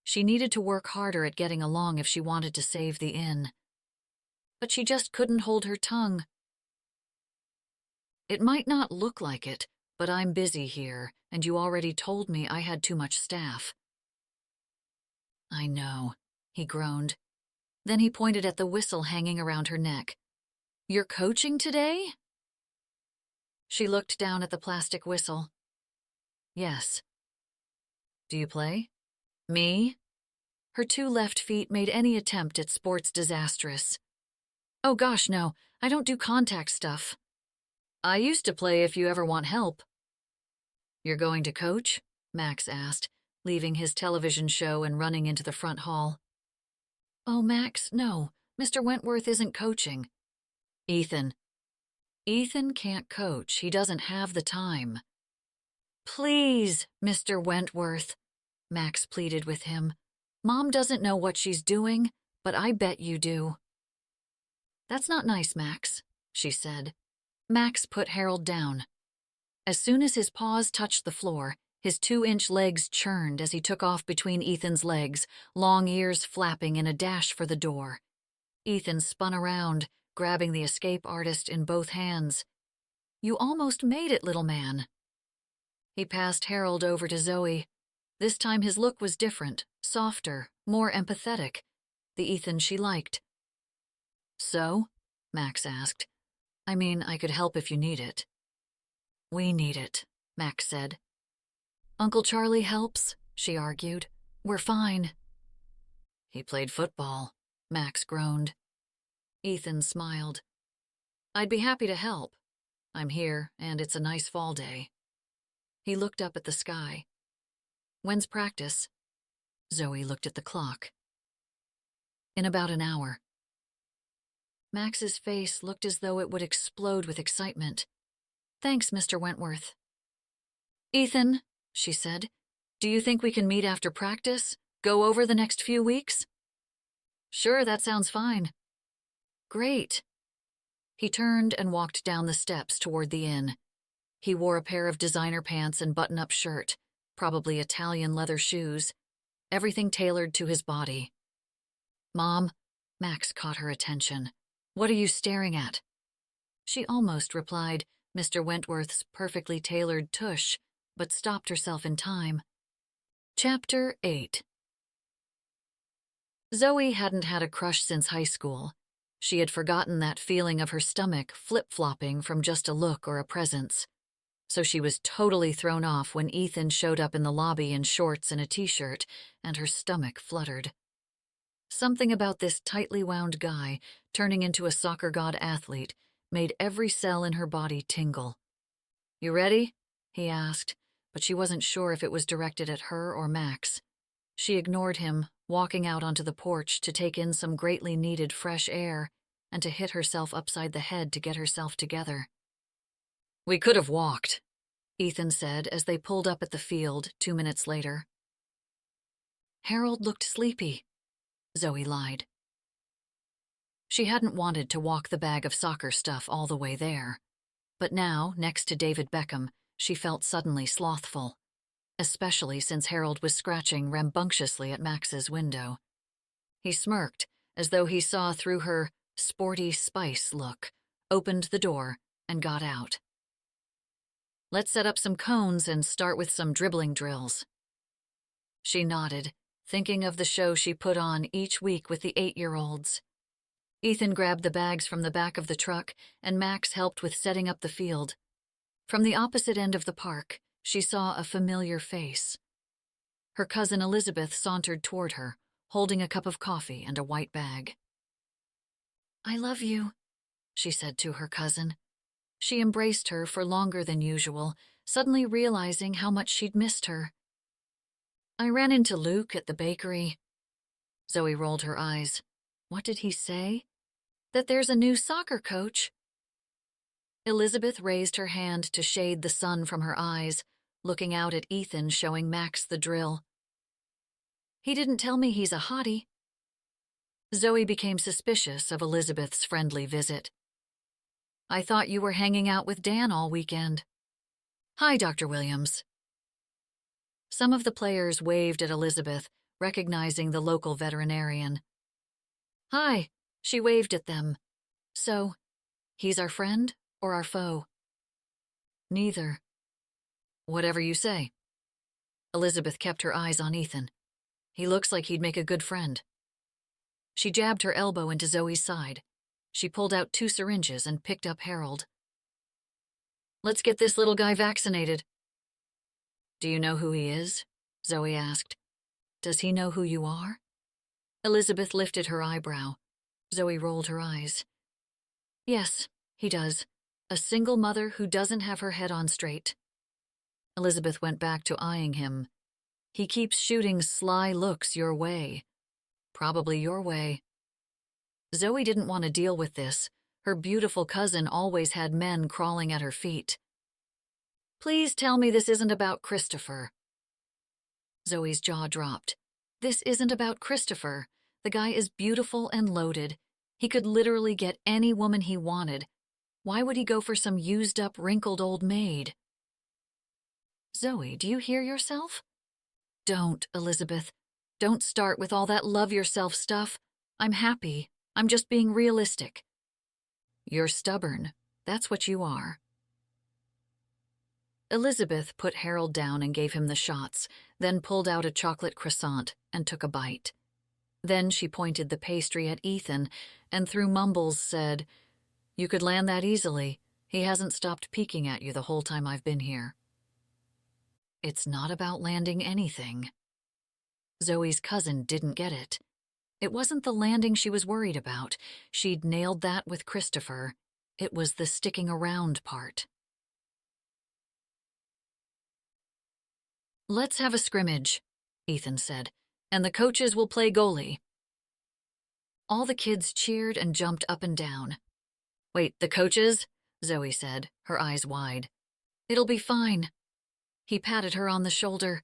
She needed to work harder at getting along if she wanted to save the inn. But she just couldn't hold her tongue. "It might not look like it, but I'm busy here, and you already told me I had too much staff." "I know," he groaned. Then he pointed at the whistle hanging around her neck. "You're coaching today?" She looked down at the plastic whistle. "Yes." "Do you play?" "Me?" Her two left feet made any attempt at sports disastrous. "Oh gosh, no, I don't do contact stuff." "I used to play if you ever want help." "You're going to coach?" Max asked, leaving his television show and running into the front hall. "Oh, Max, no, Mr. Wentworth isn't coaching." "Ethan." "Ethan can't coach. He doesn't have the time." "Please, Mr. Wentworth," Max pleaded with him. "Mom doesn't know what she's doing, but I bet you do." "That's not nice, Max," she said. Max put Harold down. As soon as his paws touched the floor, his 2-inch legs churned as he took off between Ethan's legs, long ears flapping in a dash for the door. Ethan spun around, grabbing the escape artist in both hands. "You almost made it, little man." He passed Harold over to Zoe. This time his look was different, softer, more empathetic, the Ethan she liked. "So?" Max asked. "I mean, I could help if you need it." "We need it," Max said. "Uncle Charlie helps," she argued. "We're fine." "He played football," Max groaned. Ethan smiled. "I'd be happy to help. I'm here, and it's a nice fall day." He looked up at the sky. "When's practice?" Zoe looked at the clock. "In about an hour." Max's face looked as though it would explode with excitement. "Thanks, Mr. Wentworth." "Ethan," she said, "do you think we can meet after practice? Go over the next few weeks?" "Sure, that sounds fine." "Great." He turned and walked down the steps toward the inn. He wore a pair of designer pants and button-up shirt, probably Italian leather shoes, everything tailored to his body. "Mom," Max caught her attention. "What are you staring at?" She almost replied, "Mr. Wentworth's perfectly tailored tush," but stopped herself in time. Chapter 8. Zoe hadn't had a crush since high school. She had forgotten that feeling of her stomach flip-flopping from just a look or a presence. So she was totally thrown off when Ethan showed up in the lobby in shorts and a t-shirt, and her stomach fluttered. Something about this tightly wound guy, turning into a soccer god athlete, made every cell in her body tingle. "You ready?" he asked, but she wasn't sure if it was directed at her or Max. She ignored him, walking out onto the porch to take in some greatly needed fresh air and to hit herself upside the head to get herself together. "We could have walked," Ethan said as they pulled up at the field 2 minutes later. "Harold looked sleepy," Zoe lied. She hadn't wanted to walk the bag of soccer stuff all the way there. But now, next to David Beckham, she felt suddenly slothful, especially since Harold was scratching rambunctiously at Max's window. He smirked, as though he saw through her sporty spice look, opened the door, and got out. "Let's set up some cones and start with some dribbling drills." She nodded, thinking of the show she put on each week with the 8-year-olds. Ethan grabbed the bags from the back of the truck, and Max helped with setting up the field. From the opposite end of the park, she saw a familiar face. Her cousin Elizabeth sauntered toward her, holding a cup of coffee and a white bag. "I love you," she said to her cousin. She embraced her for longer than usual, suddenly realizing how much she'd missed her. "I ran into Luke at the bakery." Zoe rolled her eyes. What did he say? That there's a new soccer coach. Elizabeth raised her hand to shade the sun from her eyes, looking out at Ethan showing Max the drill. "He didn't tell me he's a hottie." Zoe became suspicious of Elizabeth's friendly visit. I thought you were hanging out with Dan all weekend. Hi, Dr. Williams. Some of the players waved at Elizabeth, recognizing the local veterinarian. Hi, she waved at them. So, he's our friend or our foe? Neither. Whatever you say. Elizabeth kept her eyes on Ethan. He looks like he'd make a good friend. She jabbed her elbow into Zoe's side. She pulled out 2 syringes and picked up Harold. Let's get this little guy vaccinated. Do you know who he is? Zoe asked. Does he know who you are? Elizabeth lifted her eyebrow. Zoe rolled her eyes. Yes, he does. A single mother who doesn't have her head on straight. Elizabeth went back to eyeing him. He keeps shooting sly looks your way. Probably your way. Zoe didn't want to deal with this. Her beautiful cousin always had men crawling at her feet. Please tell me this isn't about Christopher. Zoe's jaw dropped. This isn't about Christopher. The guy is beautiful and loaded. He could literally get any woman he wanted. Why would he go for some used-up, wrinkled old maid? Zoe, do you hear yourself? Don't, Elizabeth. Don't start with all that love yourself stuff. I'm happy. I'm just being realistic. You're stubborn. That's what you are. Elizabeth put Harold down and gave him the shots, then pulled out a chocolate croissant and took a bite. Then she pointed the pastry at Ethan and through mumbles said, You could land that easily. He hasn't stopped peeking at you the whole time I've been here. It's not about landing anything. Zoe's cousin didn't get it. It wasn't the landing she was worried about. She'd nailed that with Christopher. It was the sticking around part. Let's have a scrimmage, Ethan said, and the coaches will play goalie. All the kids cheered and jumped up and down. Wait, the coaches? Zoe said, her eyes wide. It'll be fine. He patted her on the shoulder.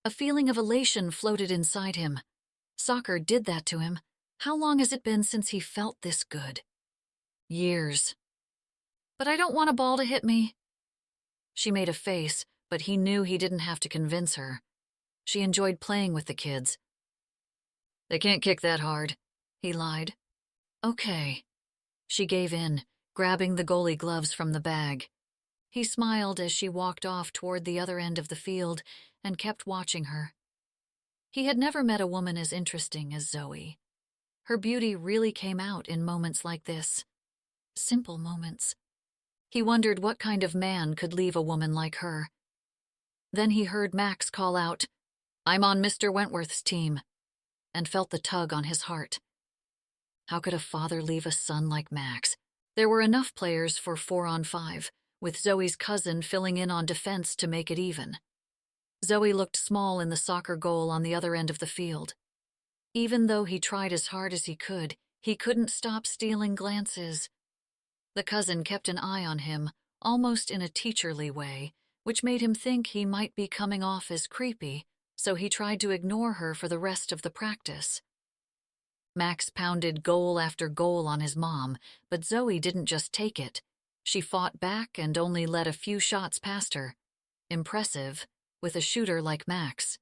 A feeling of elation floated inside him. Soccer did that to him. How long has it been since he felt this good? Years. But I don't want a ball to hit me. She made a face, but he knew he didn't have to convince her. She enjoyed playing with the kids. They can't kick that hard, he lied. Okay. She gave in, grabbing the goalie gloves from the bag. He smiled as she walked off toward the other end of the field and kept watching her. He had never met a woman as interesting as Zoe. Her beauty really came out in moments like this. Simple moments. He wondered what kind of man could leave a woman like her. Then he heard Max call out, I'm on Mr. Wentworth's team, and felt the tug on his heart. How could a father leave a son like Max? There were enough players for 4-on-5, with Zoe's cousin filling in on defense to make it even. Zoe looked small in the soccer goal on the other end of the field. Even though he tried as hard as he couldn't stop stealing glances. The cousin kept an eye on him, almost in a teacherly way, which made him think he might be coming off as creepy, so he tried to ignore her for the rest of the practice. Max pounded goal after goal on his mom, but Zoe didn't just take it. She fought back and only let a few shots past her. Impressive, with a shooter like Max.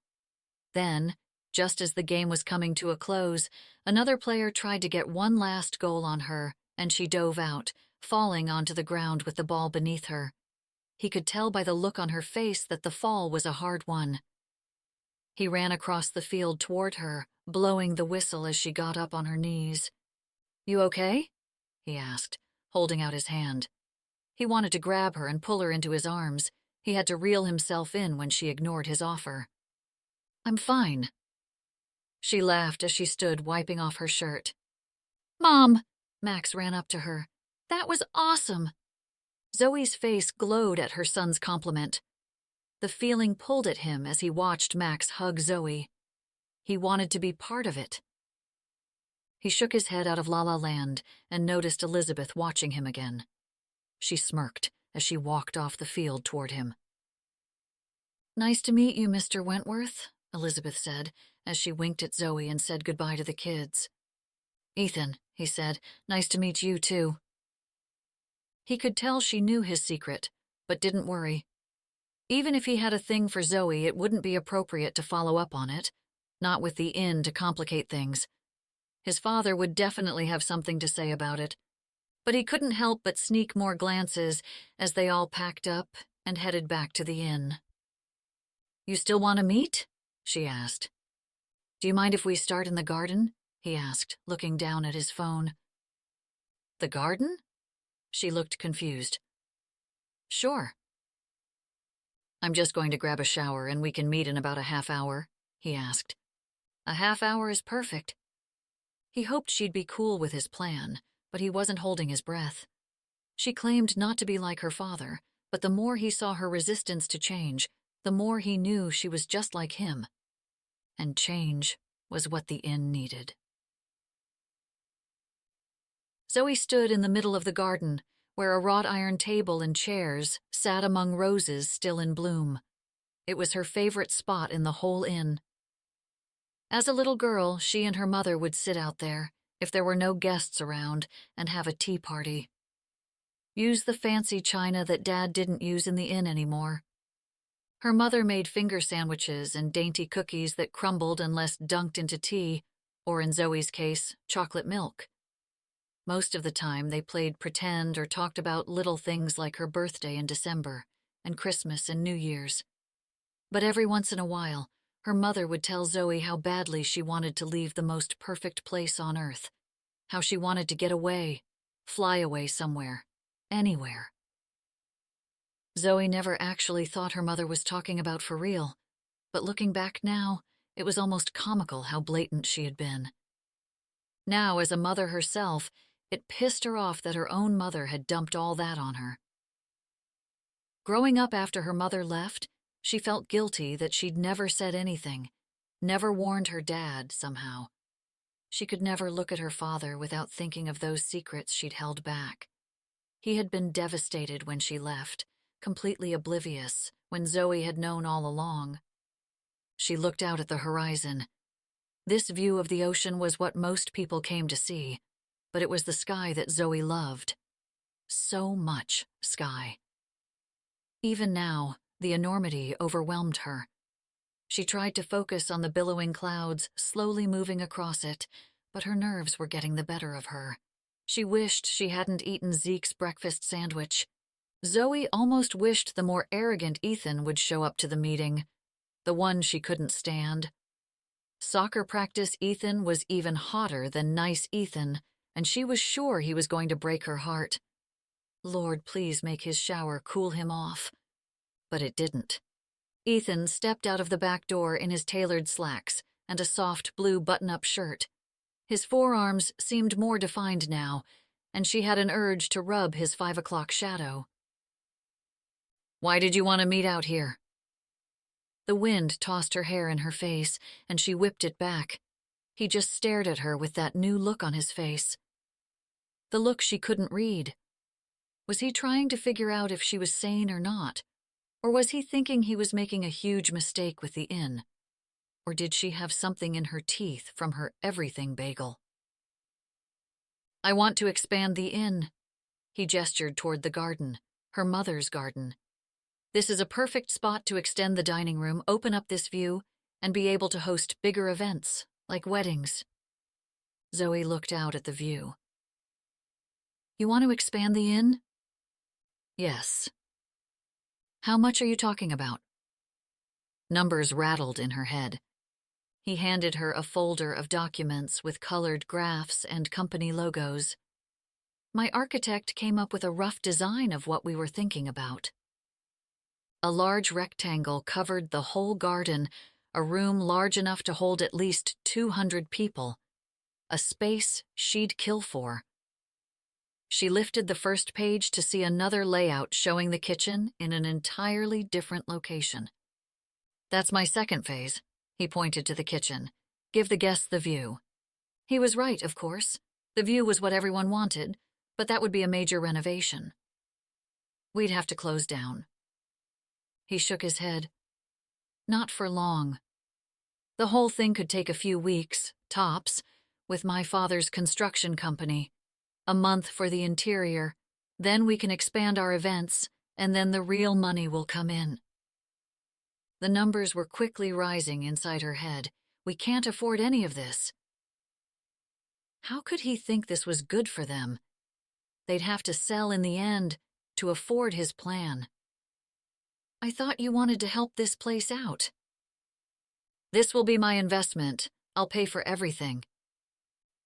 Then, just as the game was coming to a close, another player tried to get one last goal on her, and she dove out, falling onto the ground with the ball beneath her. He could tell by the look on her face that the fall was a hard one. He ran across the field toward her, blowing the whistle as she got up on her knees. You okay? He asked, holding out his hand. He wanted to grab her and pull her into his arms. He had to reel himself in when she ignored his offer. I'm fine. She laughed as she stood wiping off her shirt. Mom! Max ran up to her. That was awesome! Zoe's face glowed at her son's compliment. The feeling pulled at him as he watched Max hug Zoe. He wanted to be part of it. He shook his head out of La La Land and noticed Elizabeth watching him again. She smirked as she walked off the field toward him. Nice to meet you, Mr. Wentworth, Elizabeth said, as she winked at Zoe and said goodbye to the kids. Ethan, he said, nice to meet you too. He could tell she knew his secret, but didn't worry. Even if he had a thing for Zoe, it wouldn't be appropriate to follow up on it, not with the inn to complicate things. His father would definitely have something to say about it, but he couldn't help but sneak more glances as they all packed up and headed back to the inn. "You still want to meet?" she asked. "Do you mind if we start in the garden?" he asked, looking down at his phone. "The garden?" She looked confused. "Sure." "I'm just going to grab a shower and we can meet in about a half hour," he asked. "A half hour is perfect." He hoped she'd be cool with his plan, but he wasn't holding his breath. She claimed not to be like her father, but the more he saw her resistance to change, the more he knew she was just like him. And change was what the inn needed. Zoe stood in the middle of the garden, where a wrought iron table and chairs sat among roses still in bloom. It was her favorite spot in the whole inn. As a little girl, she and her mother would sit out there, if there were no guests around, and have a tea party. Use the fancy china that Dad didn't use in the inn anymore. Her mother made finger sandwiches and dainty cookies that crumbled unless dunked into tea, or in Zoe's case, chocolate milk. Most of the time, they played pretend or talked about little things like her birthday in December, and Christmas and New Year's. But every once in a while, her mother would tell Zoe how badly she wanted to leave the most perfect place on earth, how she wanted to get away, fly away somewhere, anywhere. Zoe never actually thought her mother was talking about for real, but looking back now, it was almost comical how blatant she had been. Now, as a mother herself, it pissed her off that her own mother had dumped all that on her. Growing up after her mother left, she felt guilty that she'd never said anything, never warned her dad somehow. She could never look at her father without thinking of those secrets she'd held back. He had been devastated when she left, completely oblivious when Zoe had known all along. She looked out at the horizon. This view of the ocean was what most people came to see, but it was the sky that Zoe loved. So much sky. Even now, the enormity overwhelmed her. She tried to focus on the billowing clouds slowly moving across it, but her nerves were getting the better of her. She wished she hadn't eaten Zeke's breakfast sandwich. Zoe almost wished the more arrogant Ethan would show up to the meeting, the one she couldn't stand. Soccer practice Ethan was even hotter than nice Ethan, and she was sure he was going to break her heart. Lord, please make his shower cool him off. But it didn't. Ethan stepped out of the back door in his tailored slacks and a soft blue button-up shirt. His forearms seemed more defined now, and she had an urge to rub his 5 o'clock shadow. "Why did you want to meet out here?" The wind tossed her hair in her face, and she whipped it back. He just stared at her with that new look on his face. The look she couldn't read. Was he trying to figure out if she was sane or not? Or was he thinking he was making a huge mistake with the inn? Or did she have something in her teeth from her everything bagel? "I want to expand the inn." He gestured toward the garden, her mother's garden. "This is a perfect spot to extend the dining room, open up this view, and be able to host bigger events, like weddings." Zoe looked out at the view. "You want to expand the inn?" "Yes." "How much are you talking about?" Numbers rattled in her head. He handed her a folder of documents with colored graphs and company logos. "My architect came up with a rough design of what we were thinking about." A large rectangle covered the whole garden, a room large enough to hold at least 200 people. A space she'd kill for. She lifted the first page to see another layout showing the kitchen in an entirely different location. "That's my second phase," he pointed to the kitchen. "Give the guests the view." He was right, of course. The view was what everyone wanted, but that would be a major renovation. We'd have to close down. He shook his head. "Not for long. The whole thing could take a few weeks, tops, with my father's construction company. A month for the interior, Then we can expand our events, and then the real money will come in. The numbers were quickly rising inside her head. We can't afford any of this. How could he think this was good for them? They'd have to sell in the end to afford his plan. I thought you wanted to help this place out. This will be my investment. I'll pay for everything.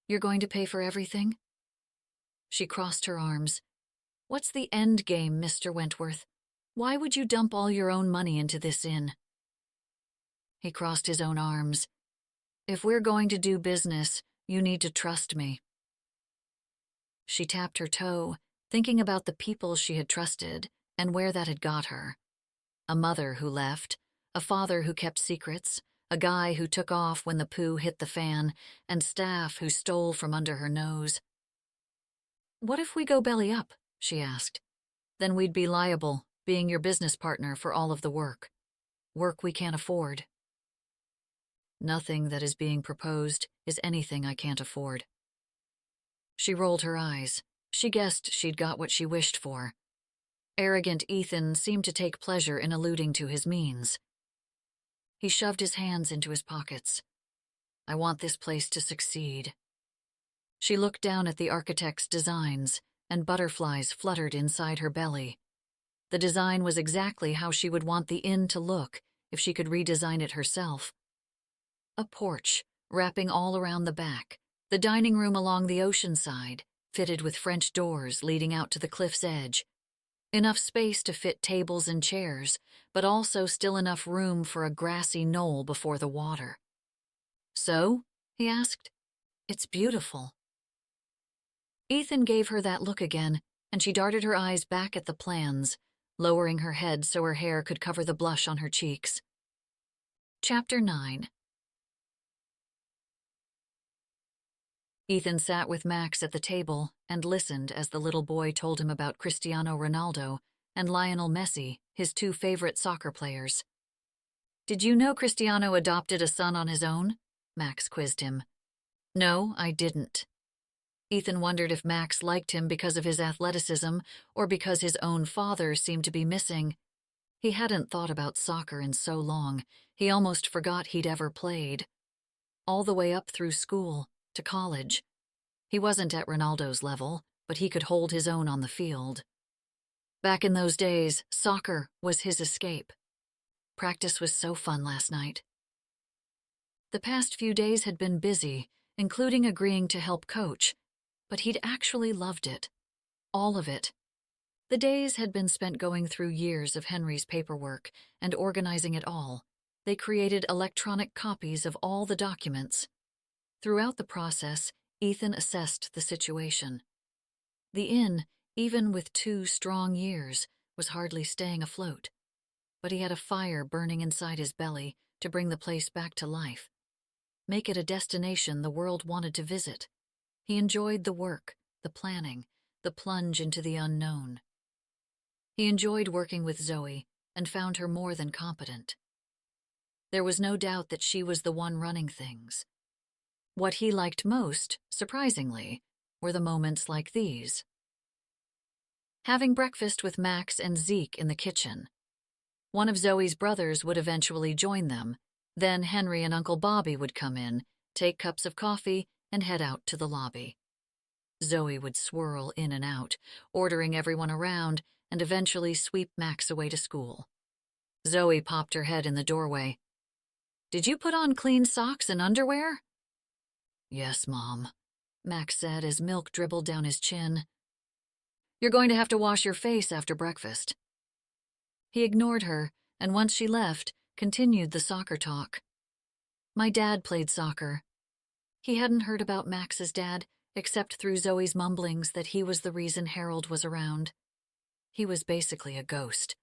You're going to pay for everything? She crossed her arms. What's the end game, Mr. Wentworth? Why would you dump all your own money into this inn? He crossed his own arms. If we're going to do business, you need to trust me. She tapped her toe, thinking about the people she had trusted and where that had got her. A mother who left, a father who kept secrets, a guy who took off when the poo hit the fan, and staff who stole from under her nose. What if we go belly up? She asked. Then we'd be liable, being your business partner for all of the work. Work we can't afford. Nothing that is being proposed is anything I can't afford. She rolled her eyes. She guessed she'd got what she wished for. Arrogant Ethan seemed to take pleasure in alluding to his means. He shoved his hands into his pockets. I want this place to succeed. She looked down at the architect's designs, and butterflies fluttered inside her belly. The design was exactly how she would want the inn to look if she could redesign it herself. A porch, wrapping all around the back, the dining room along the ocean side, fitted with French doors leading out to the cliff's edge. Enough space to fit tables and chairs, but also still enough room for a grassy knoll before the water. So? He asked. It's beautiful. Ethan gave her that look again, and she darted her eyes back at the plans, lowering her head so her hair could cover the blush on her cheeks. Chapter 9. Ethan sat with Max at the table and listened as the little boy told him about Cristiano Ronaldo and Lionel Messi, his two favorite soccer players. Did you know Cristiano adopted a son on his own? Max quizzed him. No, I didn't. Ethan wondered if Max liked him because of his athleticism or because his own father seemed to be missing. He hadn't thought about soccer in so long, he almost forgot he'd ever played. All the way up through school, to college. He wasn't at Ronaldo's level, but he could hold his own on the field. Back in those days, soccer was his escape. Practice was so fun last night. The past few days had been busy, including agreeing to help coach, but he'd actually loved it. All of it. The days had been spent going through years of Henry's paperwork and organizing it all. They created electronic copies of all the documents. Throughout the process, Ethan assessed the situation. The inn, even with 2 strong years, was hardly staying afloat. But he had a fire burning inside his belly to bring the place back to life. Make it a destination the world wanted to visit. He enjoyed the work, the planning, the plunge into the unknown. He enjoyed working with Zoe and found her more than competent. There was no doubt that she was the one running things. What he liked most, surprisingly, were the moments like these. Having breakfast with Max and Zeke in the kitchen. One of Zoe's brothers would eventually join them. Then Henry and Uncle Bobby would come in, take cups of coffee, and head out to the lobby. Zoe would swirl in and out, ordering everyone around, and eventually sweep Max away to school. Zoe popped her head in the doorway. Did you put on clean socks and underwear? Yes, Mom, Max said as milk dribbled down his chin. You're going to have to wash your face after breakfast. He ignored her, and once she left, continued the soccer talk. My dad played soccer. He hadn't heard about Max's dad, except through Zoe's mumblings that he was the reason Harold was around. He was basically a ghost.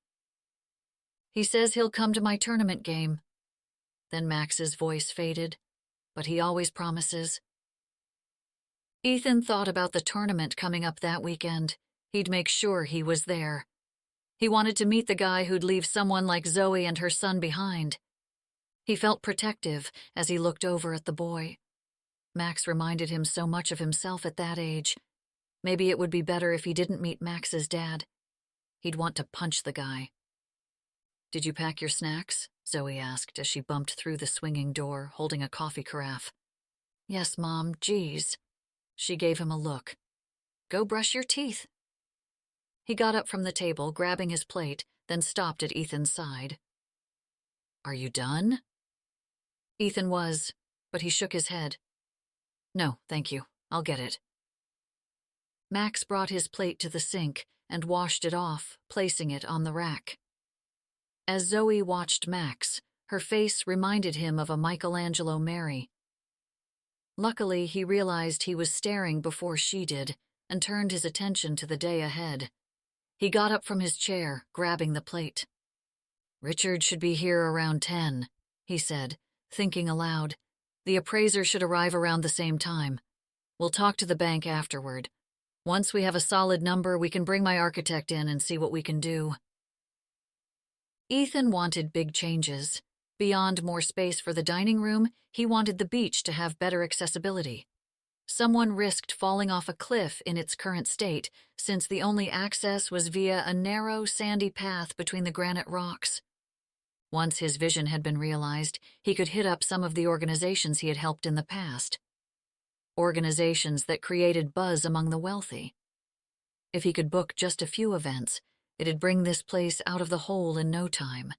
He says he'll come to my tournament game. Then Max's voice faded, but he always promises. Ethan thought about the tournament coming up that weekend. He'd make sure he was there. He wanted to meet the guy who'd leave someone like Zoe and her son behind. He felt protective as he looked over at the boy. Max reminded him so much of himself at that age. Maybe it would be better if he didn't meet Max's dad. He'd want to punch the guy. "Did you pack your snacks?" Zoe asked as she bumped through the swinging door, holding a coffee carafe. "Yes, Mom, geez." She gave him a look. "Go brush your teeth." He got up from the table, grabbing his plate, then stopped at Ethan's side. "Are you done?" Ethan was, but he shook his head. "No, thank you. I'll get it." Max brought his plate to the sink and washed it off, placing it on the rack. As Zoe watched Max, her face reminded him of a Michelangelo Mary. Luckily, he realized he was staring before she did and turned his attention to the day ahead. He got up from his chair, grabbing the plate. "Richard should be here around 10, he said, thinking aloud. "The appraiser should arrive around the same time. We'll talk to the bank afterward. Once we have a solid number, we can bring my architect in and see what we can do." Ethan wanted big changes. Beyond more space for the dining room, he wanted the beach to have better accessibility. Someone risked falling off a cliff in its current state, since the only access was via a narrow, sandy path between the granite rocks. Once his vision had been realized, he could hit up some of the organizations he had helped in the past. Organizations that created buzz among the wealthy. If he could book just a few events, it'd bring this place out of the hole in no time.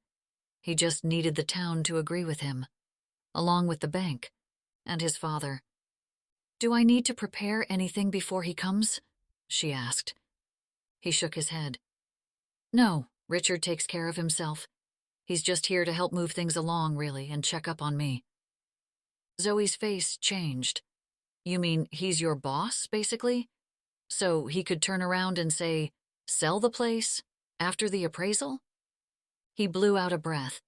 He just needed the town to agree with him, along with the bank and his father. "Do I need to prepare anything before he comes?" she asked. He shook his head. "No, Richard takes care of himself. He's just here to help move things along, really, and check up on me." Zoe's face changed. "You mean he's your boss, basically? So he could turn around and say, 'Sell the place,' after the appraisal?" He blew out a breath.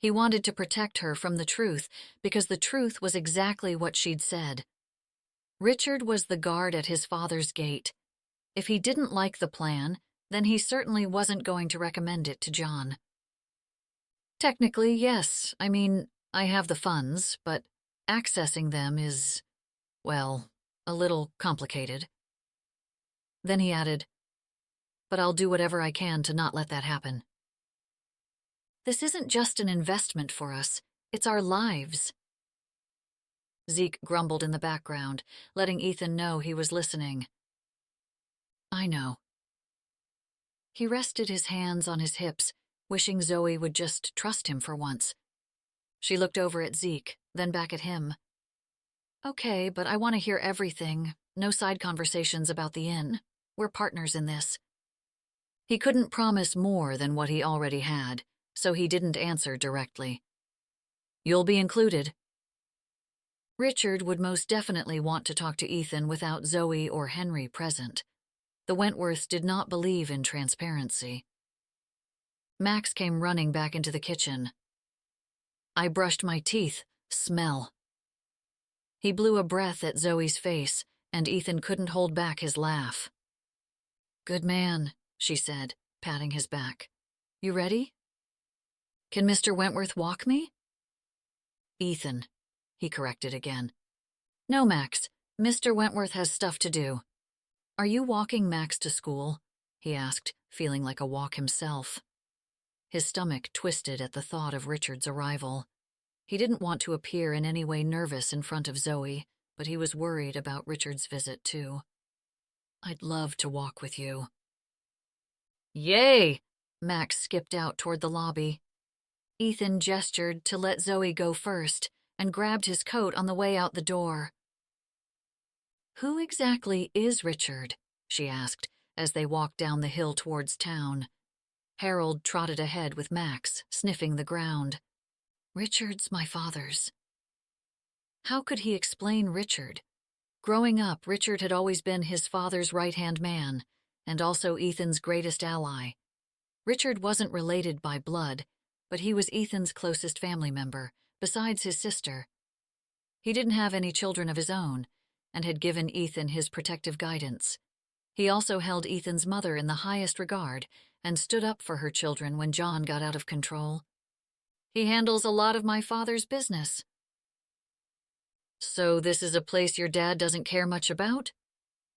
He wanted to protect her from the truth, because the truth was exactly what she'd said. Richard was the guard at his father's gate. If he didn't like the plan, then he certainly wasn't going to recommend it to John. "Technically, yes. I mean, I have the funds, but accessing them is, well, a little complicated." Then he added, "But I'll do whatever I can to not let that happen." "This isn't just an investment for us, it's our lives." Zeke grumbled in the background, letting Ethan know he was listening. "I know." He rested his hands on his hips, wishing Zoe would just trust him for once. She looked over at Zeke, then back at him. "Okay, but I want to hear everything. No side conversations about the inn. We're partners in this." He couldn't promise more than what he already had, so he didn't answer directly. "You'll be included." Richard would most definitely want to talk to Ethan without Zoe or Henry present. The Wentworths did not believe in transparency. Max came running back into the kitchen. "I brushed my teeth. Smell." He blew a breath at Zoe's face, and Ethan couldn't hold back his laugh. "Good man," she said, patting his back. "You ready?" "Can Mr. Wentworth walk me?" "Ethan," he corrected again. "No, Max. Mr. Wentworth has stuff to do." "Are you walking Max to school?" he asked, feeling like a walk himself. His stomach twisted at the thought of Richard's arrival. He didn't want to appear in any way nervous in front of Zoe, but he was worried about Richard's visit, too. "I'd love to walk with you." "Yay!" Max skipped out toward the lobby. Ethan gestured to let Zoe go first and grabbed his coat on the way out the door. "Who exactly is Richard?" she asked as they walked down the hill towards town. Harold trotted ahead with Max, sniffing the ground. "Richard's my father's." How could he explain Richard? Growing up, Richard had always been his father's right-hand man, and also Ethan's greatest ally. Richard wasn't related by blood, but he was Ethan's closest family member, besides his sister. He didn't have any children of his own, and had given Ethan his protective guidance. He also held Ethan's mother in the highest regard and stood up for her children when John got out of control. "He handles a lot of my father's business." "So this is a place your dad doesn't care much about?"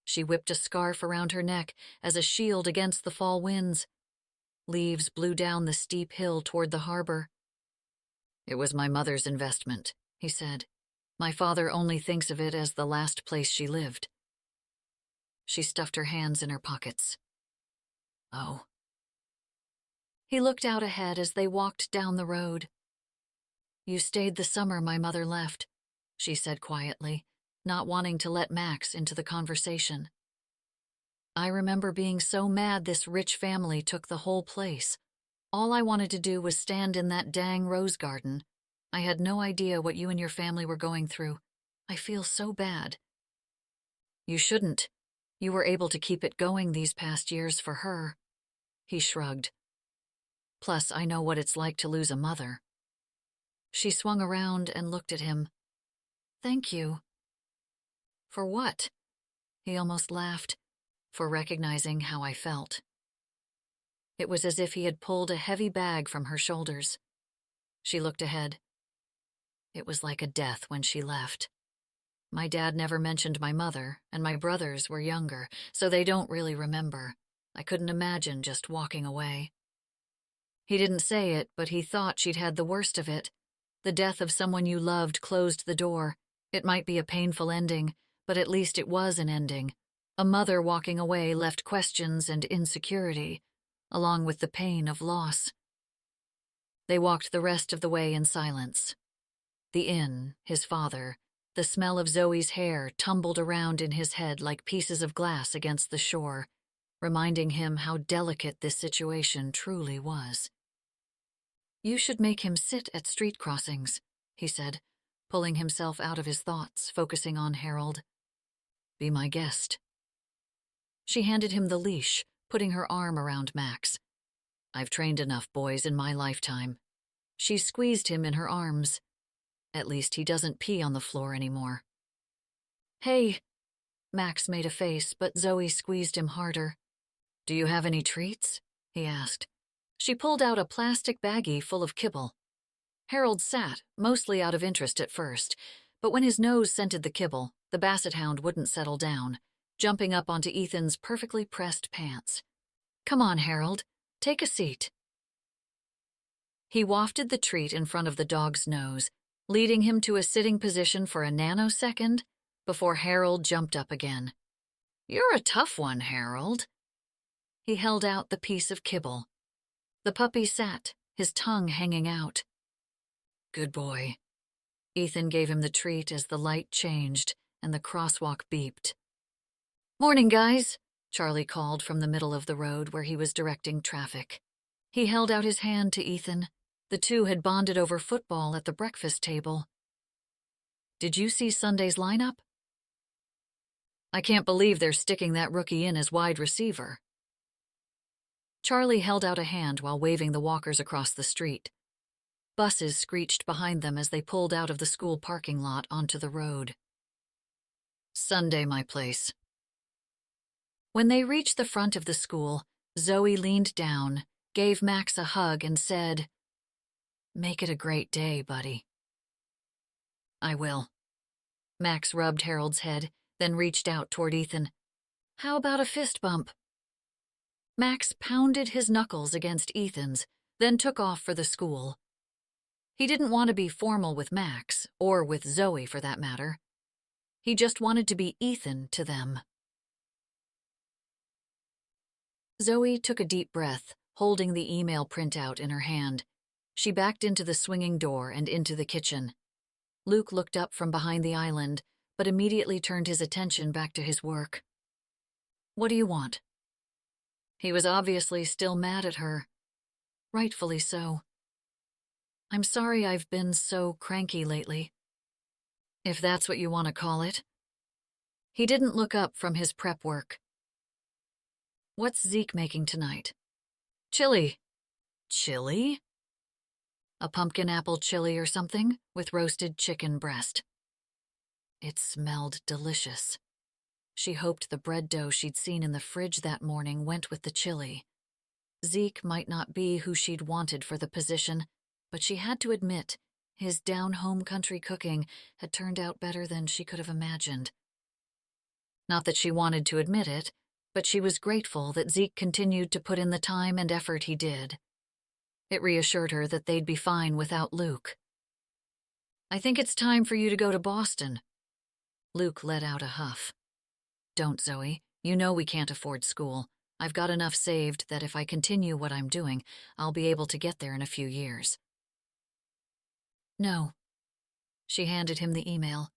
She whipped a scarf around her neck as a shield against the fall winds. Leaves blew down the steep hill toward the harbor. "It was my mother's investment," he said. "My father only thinks of it as the last place she lived." She stuffed her hands in her pockets. "Oh." He looked out ahead as they walked down the road. "You stayed the summer my mother left," she said quietly, not wanting to let Max into the conversation. "I remember being so mad this rich family took the whole place. All I wanted to do was stand in that dang rose garden. I had no idea what you and your family were going through. I feel so bad." "You shouldn't. You were able to keep it going these past years for her." He shrugged. "Plus, I know what it's like to lose a mother." She swung around and looked at him. "Thank you." "For what?" He almost laughed. "For recognizing how I felt." It was as if he had pulled a heavy bag from her shoulders. She looked ahead. It was like a death when she left. My dad never mentioned my mother, and my brothers were younger, so they don't really remember. I couldn't imagine just walking away. He didn't say it, but he thought she'd had the worst of it. The death of someone you loved closed the door. It might be a painful ending, but at least it was an ending. A mother walking away left questions and insecurity, along with the pain of loss. They walked the rest of the way in silence. The inn, his father, the smell of Zoe's hair tumbled around in his head like pieces of glass against the shore, reminding him how delicate this situation truly was. "You should make him sit at street crossings," he said, pulling himself out of his thoughts, focusing on Harold. "Be my guest." She handed him the leash, putting her arm around Max. "I've trained enough boys in my lifetime." She squeezed him in her arms. "At least he doesn't pee on the floor anymore." "Hey." Max made a face, but Zoe squeezed him harder. "Do you have any treats?" he asked. She pulled out a plastic baggie full of kibble. Harold sat, mostly out of interest at first, but when his nose scented the kibble, the basset hound wouldn't settle down, jumping up onto Ethan's perfectly pressed pants. "Come on, Harold. Take a seat." He wafted the treat in front of the dog's nose, leading him to a sitting position for a nanosecond before Harold jumped up again. "You're a tough one, Harold." He held out the piece of kibble. The puppy sat, his tongue hanging out. "Good boy." Ethan gave him the treat as the light changed and the crosswalk beeped. "Morning, guys," Charlie called from the middle of the road where he was directing traffic. He held out his hand to Ethan. The two had bonded over football at the breakfast table. "Did you see Sunday's lineup?" "I can't believe they're sticking that rookie in as wide receiver." Charlie held out a hand while waving the walkers across the street. Buses screeched behind them as they pulled out of the school parking lot onto the road. "Sunday, my place." When they reached the front of the school, Zoe leaned down, gave Max a hug, and said, "Make it a great day, buddy." "I will." Max rubbed Harold's head, then reached out toward Ethan. "How about a fist bump?" Max pounded his knuckles against Ethan's, then took off for the school. He didn't want to be formal with Max, or with Zoe for that matter. He just wanted to be Ethan to them. Zoe took a deep breath, holding the email printout in her hand. She backed into the swinging door and into the kitchen. Luke looked up from behind the island, but immediately turned his attention back to his work. "What do you want?" He was obviously still mad at her. Rightfully so. "I'm sorry I've been so cranky lately." "If that's what you want to call it." He didn't look up from his prep work. "What's Zeke making tonight?" "Chili." "Chili?" "A pumpkin apple chili or something, with roasted chicken breast." It smelled delicious. She hoped the bread dough she'd seen in the fridge that morning went with the chili. Zeke might not be who she'd wanted for the position, but she had to admit, his down-home country cooking had turned out better than she could have imagined. Not that she wanted to admit it, but she was grateful that Zeke continued to put in the time and effort he did. It reassured her that they'd be fine without Luke. "I think it's time for you to go to Boston." Luke let out a huff. "Don't, Zoe. You know we can't afford school. I've got enough saved that if I continue what I'm doing, I'll be able to get there in a few years." "No." She handed him the email.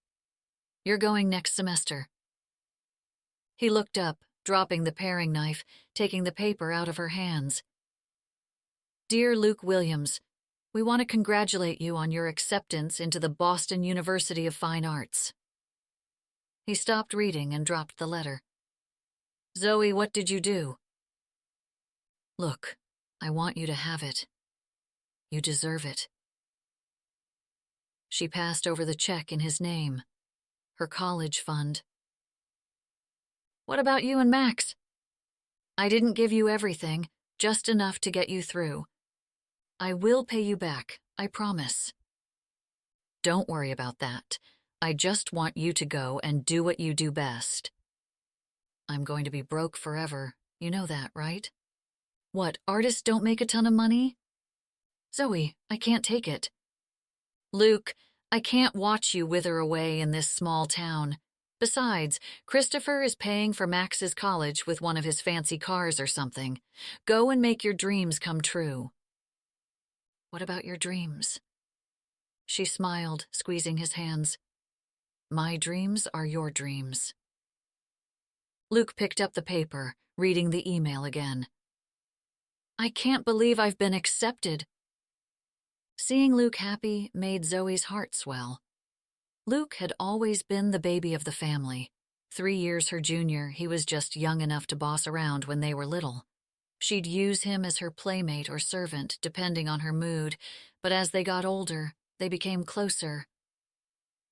"You're going next semester." He looked up, dropping the paring knife, taking the paper out of her hands. "Dear Luke Williams, we want to congratulate you on your acceptance into the Boston University of Fine Arts." He stopped reading and dropped the letter. "Zoe, what did you do?" "Look, I want you to have it. You deserve it." She passed over the check in his name, her college fund. "What about you and Max?" "I didn't give you everything, just enough to get you through. I will pay you back, I promise." "Don't worry about that. I just want you to go and do what you do best." "I'm going to be broke forever. You know that, right?" "What, artists don't make a ton of money?" "Zoe, I can't take it." "Luke, I can't watch you wither away in this small town. Besides, Christopher is paying for Max's college with one of his fancy cars or something. Go and make your dreams come true." "What about your dreams?" She smiled, squeezing his hands. "My dreams are your dreams." Luke picked up the paper, reading the email again. "I can't believe I've been accepted." Seeing Luke happy made Zoe's heart swell. Luke had always been the baby of the family. 3 years her junior, he was just young enough to boss around when they were little. She'd use him as her playmate or servant, depending on her mood, but as they got older, they became closer.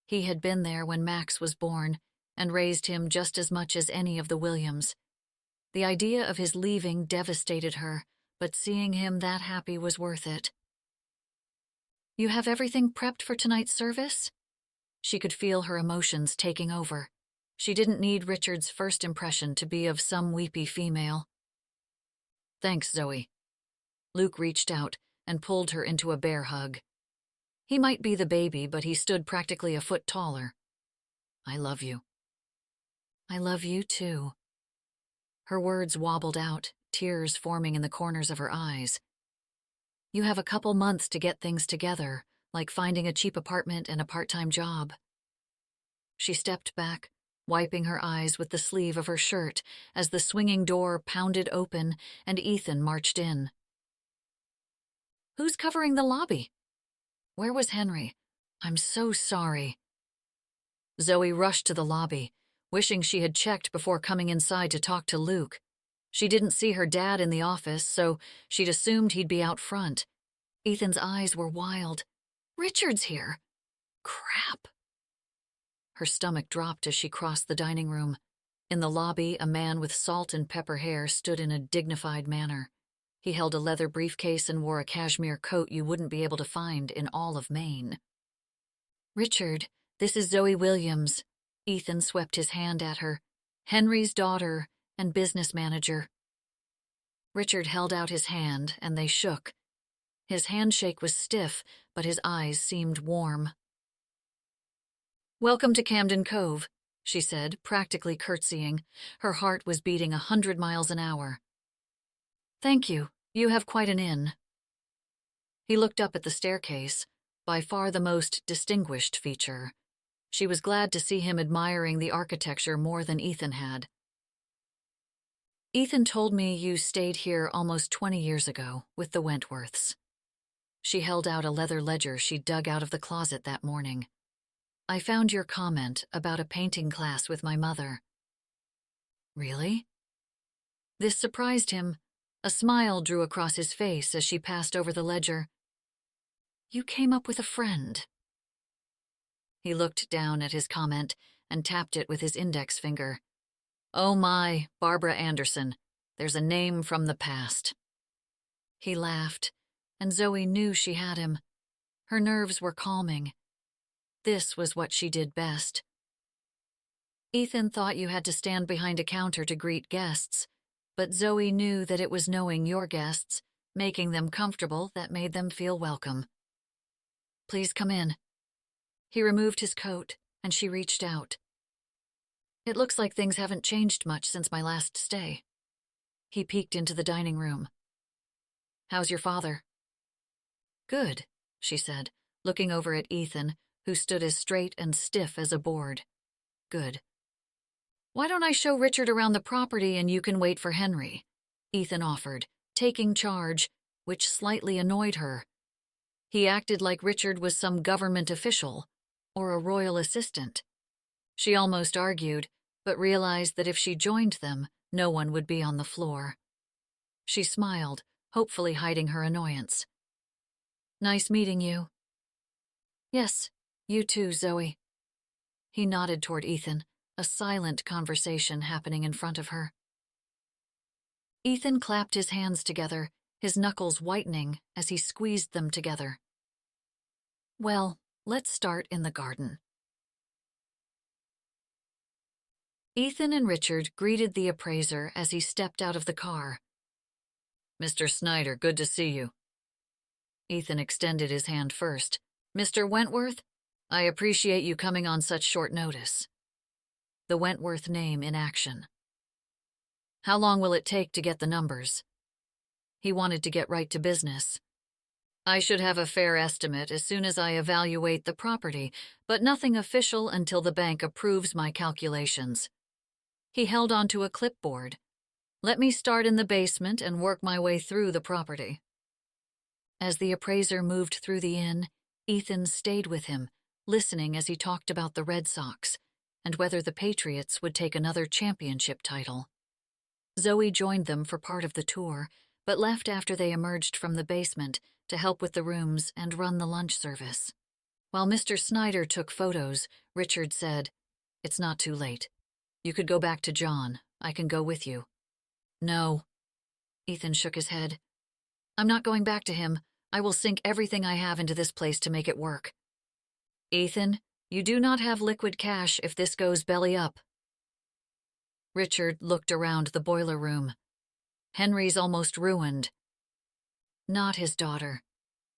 He had been there when Max was born, and raised him just as much as any of the Williams. The idea of his leaving devastated her, but seeing him that happy was worth it. "You have everything prepped for tonight's service?" She could feel her emotions taking over. She didn't need Richard's first impression to be of some weepy female. "Thanks, Zoe." Luke reached out and pulled her into a bear hug. He might be the baby, but he stood practically a foot taller. "I love you." "I love you, too." Her words wobbled out, tears forming in the corners of her eyes. "You have a couple months to get things together, like finding a cheap apartment and a part-time job." She stepped back, wiping her eyes with the sleeve of her shirt as the swinging door pounded open and Ethan marched in. "Who's covering the lobby?" "Where was Henry? I'm so sorry." Zoe rushed to the lobby, wishing she had checked before coming inside to talk to Luke. She didn't see her dad in the office, so she'd assumed he'd be out front. Ethan's eyes were wild. "Richard's here." Crap. Her stomach dropped as she crossed the dining room. In the lobby, a man with salt and pepper hair stood in a dignified manner. He held a leather briefcase and wore a cashmere coat you wouldn't be able to find in all of Maine. "Richard, this is Zoe Williams." Ethan swept his hand at her. "Henry's daughter and business manager." Richard held out his hand, and they shook. His handshake was stiff, but his eyes seemed warm. "Welcome to Camden Cove," she said, practically curtsying. Her heart was beating 100 miles an hour. "Thank you. You have quite an inn." He looked up at the staircase, by far the most distinguished feature. She was glad to see him admiring the architecture more than Ethan had. "Ethan told me you stayed here almost 20 years ago with the Wentworths." She held out a leather ledger she dug out of the closet that morning. "I found your comment about a painting class with my mother." "Really?" This surprised him. A smile drew across his face as she passed over the ledger. "You came up with a friend." He looked down at his comment and tapped it with his index finger. "Oh my, Barbara Anderson. There's a name from the past." He laughed, and Zoe knew she had him. Her nerves were calming. This was what she did best. Ethan thought you had to stand behind a counter to greet guests, but Zoe knew that it was knowing your guests, making them comfortable, that made them feel welcome. Please come in. He removed his coat, and she reached out. It looks like things haven't changed much since my last stay. He peeked into the dining room. How's your father? Good, she said, looking over at Ethan, who stood as straight and stiff as a board. Good. Why don't I show Richard around the property and you can wait for Henry? Ethan offered, taking charge, which slightly annoyed her. He acted like Richard was some government official or a royal assistant. She almost argued, but realized that if she joined them, no one would be on the floor. She smiled, hopefully hiding her annoyance. Nice meeting you. Yes, you too, Zoe. He nodded toward Ethan, a silent conversation happening in front of her. Ethan clapped his hands together, his knuckles whitening as he squeezed them together. Well, let's start in the garden. Ethan and Richard greeted the appraiser as he stepped out of the car. Mr. Snyder, good to see you. Ethan extended his hand first. Mr. Wentworth, I appreciate you coming on such short notice. The Wentworth name in action. How long will it take to get the numbers? He wanted to get right to business. I should have a fair estimate as soon as I evaluate the property, but nothing official until the bank approves my calculations. He held onto a clipboard. Let me start in the basement and work my way through the property. As the appraiser moved through the inn, Ethan stayed with him, listening as he talked about the Red Sox and whether the Patriots would take another championship title. Zoe joined them for part of the tour, but left after they emerged from the basement to help with the rooms and run the lunch service. While Mr. Snyder took photos, Richard said, It's not too late. You could go back to John. I can go with you. No. Ethan shook his head. I'm not going back to him. I will sink everything I have into this place to make it work. Ethan, you do not have liquid cash if this goes belly up. Richard looked around the boiler room. Henry's almost ruined. Not his daughter.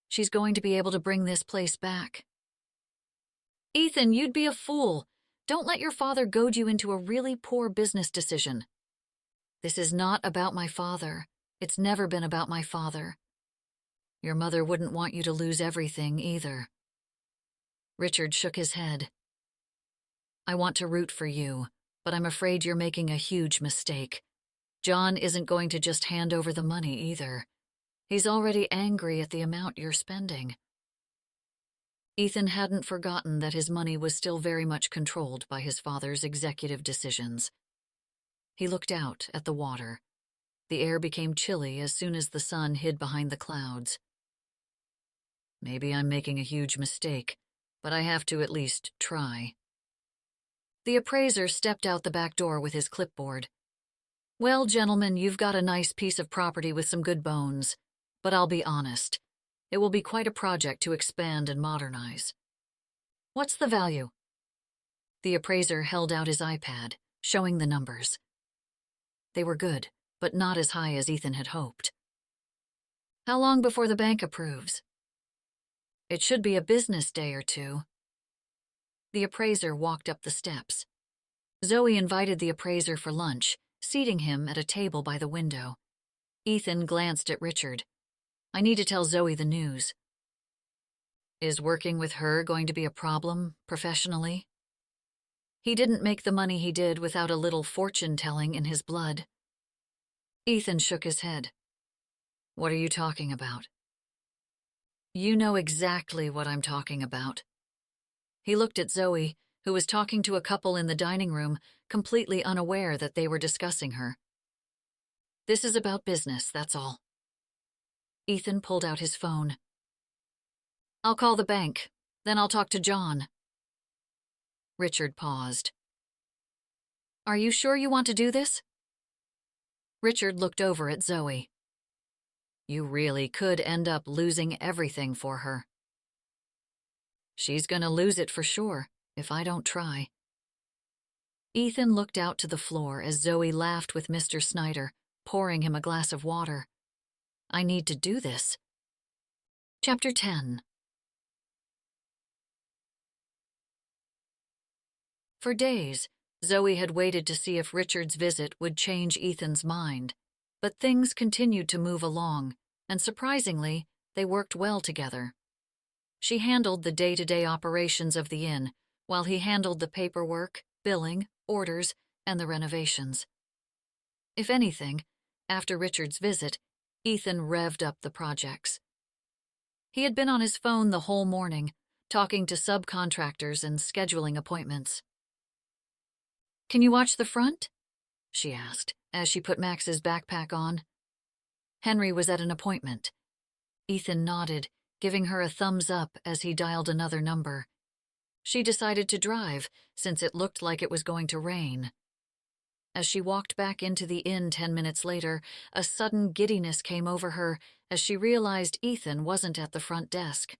She's going to be able to bring this place back. Ethan, you'd be a fool. Don't let your father goad you into a really poor business decision. This is not about my father. It's never been about my father. Your mother wouldn't want you to lose everything either. Richard shook his head. I want to root for you, but I'm afraid you're making a huge mistake. John isn't going to just hand over the money either. He's already angry at the amount you're spending. Ethan hadn't forgotten that his money was still very much controlled by his father's executive decisions. He looked out at the water. The air became chilly as soon as the sun hid behind the clouds. Maybe I'm making a huge mistake, but I have to at least try. The appraiser stepped out the back door with his clipboard. Well, gentlemen, you've got a nice piece of property with some good bones, but I'll be honest. It will be quite a project to expand and modernize. What's the value? The appraiser held out his iPad, showing the numbers. They were good, but not as high as Ethan had hoped. How long before the bank approves? It should be a business day or two. The appraiser walked up the steps. Zoe invited the appraiser for lunch, seating him at a table by the window. Ethan glanced at Richard. I need to tell Zoe the news. Is working with her going to be a problem, professionally? He didn't make the money he did without a little fortune-telling in his blood. Ethan shook his head. What are you talking about? You know exactly what I'm talking about. He looked at Zoe, who was talking to a couple in the dining room, completely unaware that they were discussing her. This is about business, that's all. Ethan pulled out his phone. I'll call the bank, then I'll talk to John. Richard paused. Are you sure you want to do this? Richard looked over at Zoe. You really could end up losing everything for her. She's gonna lose it for sure, if I don't try. Ethan looked out to the floor as Zoe laughed with Mr. Snyder, pouring him a glass of water. I need to do this. Chapter 10. For days, Zoe had waited to see if Richard's visit would change Ethan's mind. But things continued to move along, and surprisingly, they worked well together. She handled the day-to-day operations of the inn, while he handled the paperwork, billing, orders, and the renovations. If anything, after Richard's visit, Ethan revved up the projects. He had been on his phone the whole morning, talking to subcontractors and scheduling appointments. "Can you watch the front?" she asked, as she put Max's backpack on. Henry was at an appointment. Ethan nodded, giving her a thumbs up as he dialed another number. She decided to drive, since it looked like it was going to rain. As she walked back into the inn 10 minutes later, a sudden giddiness came over her as she realized Ethan wasn't at the front desk.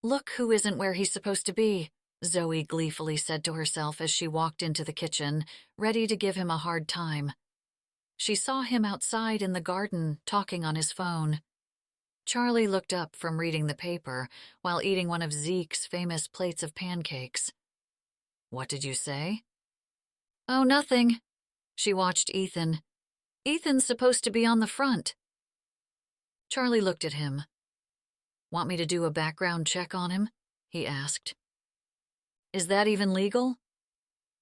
"Look who isn't where he's supposed to be," Zoe gleefully said to herself as she walked into the kitchen, ready to give him a hard time. She saw him outside in the garden, talking on his phone. Charlie looked up from reading the paper while eating one of Zeke's famous plates of pancakes. "What did you say?" "Oh, nothing." She watched Ethan. "Ethan's supposed to be on the front." Charlie looked at him. "Want me to do a background check on him?" he asked. "Is that even legal?"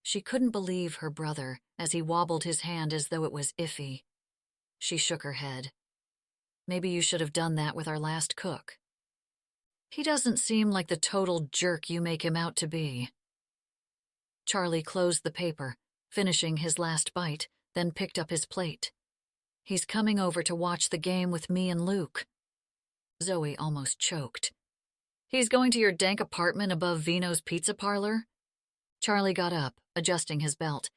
She couldn't believe her brother as he wobbled his hand as though it was iffy. She shook her head. "Maybe you should have done that with our last cook. He doesn't seem like the total jerk you make him out to be." Charlie closed the paper, finishing his last bite, then picked up his plate. "He's coming over to watch the game with me and Luke." Zoe almost choked. "He's going to your dank apartment above Vino's pizza parlor?" Charlie got up, adjusting his belt.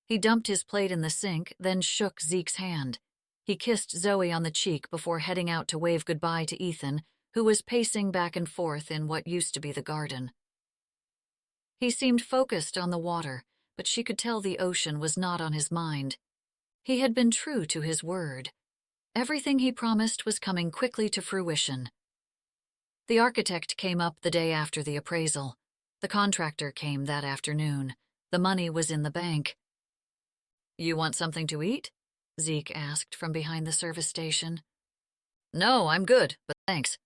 He dumped his plate in the sink, then shook Zeke's hand. He kissed Zoe on the cheek before heading out to wave goodbye to Ethan, who was pacing back and forth in what used to be the garden. He seemed focused on the water, but she could tell the ocean was not on his mind. He had been true to his word. Everything he promised was coming quickly to fruition. The architect came up the day after the appraisal. The contractor came that afternoon. The money was in the bank. "You want something to eat?" Zeke asked from behind the service station. "No, I'm good, but thanks."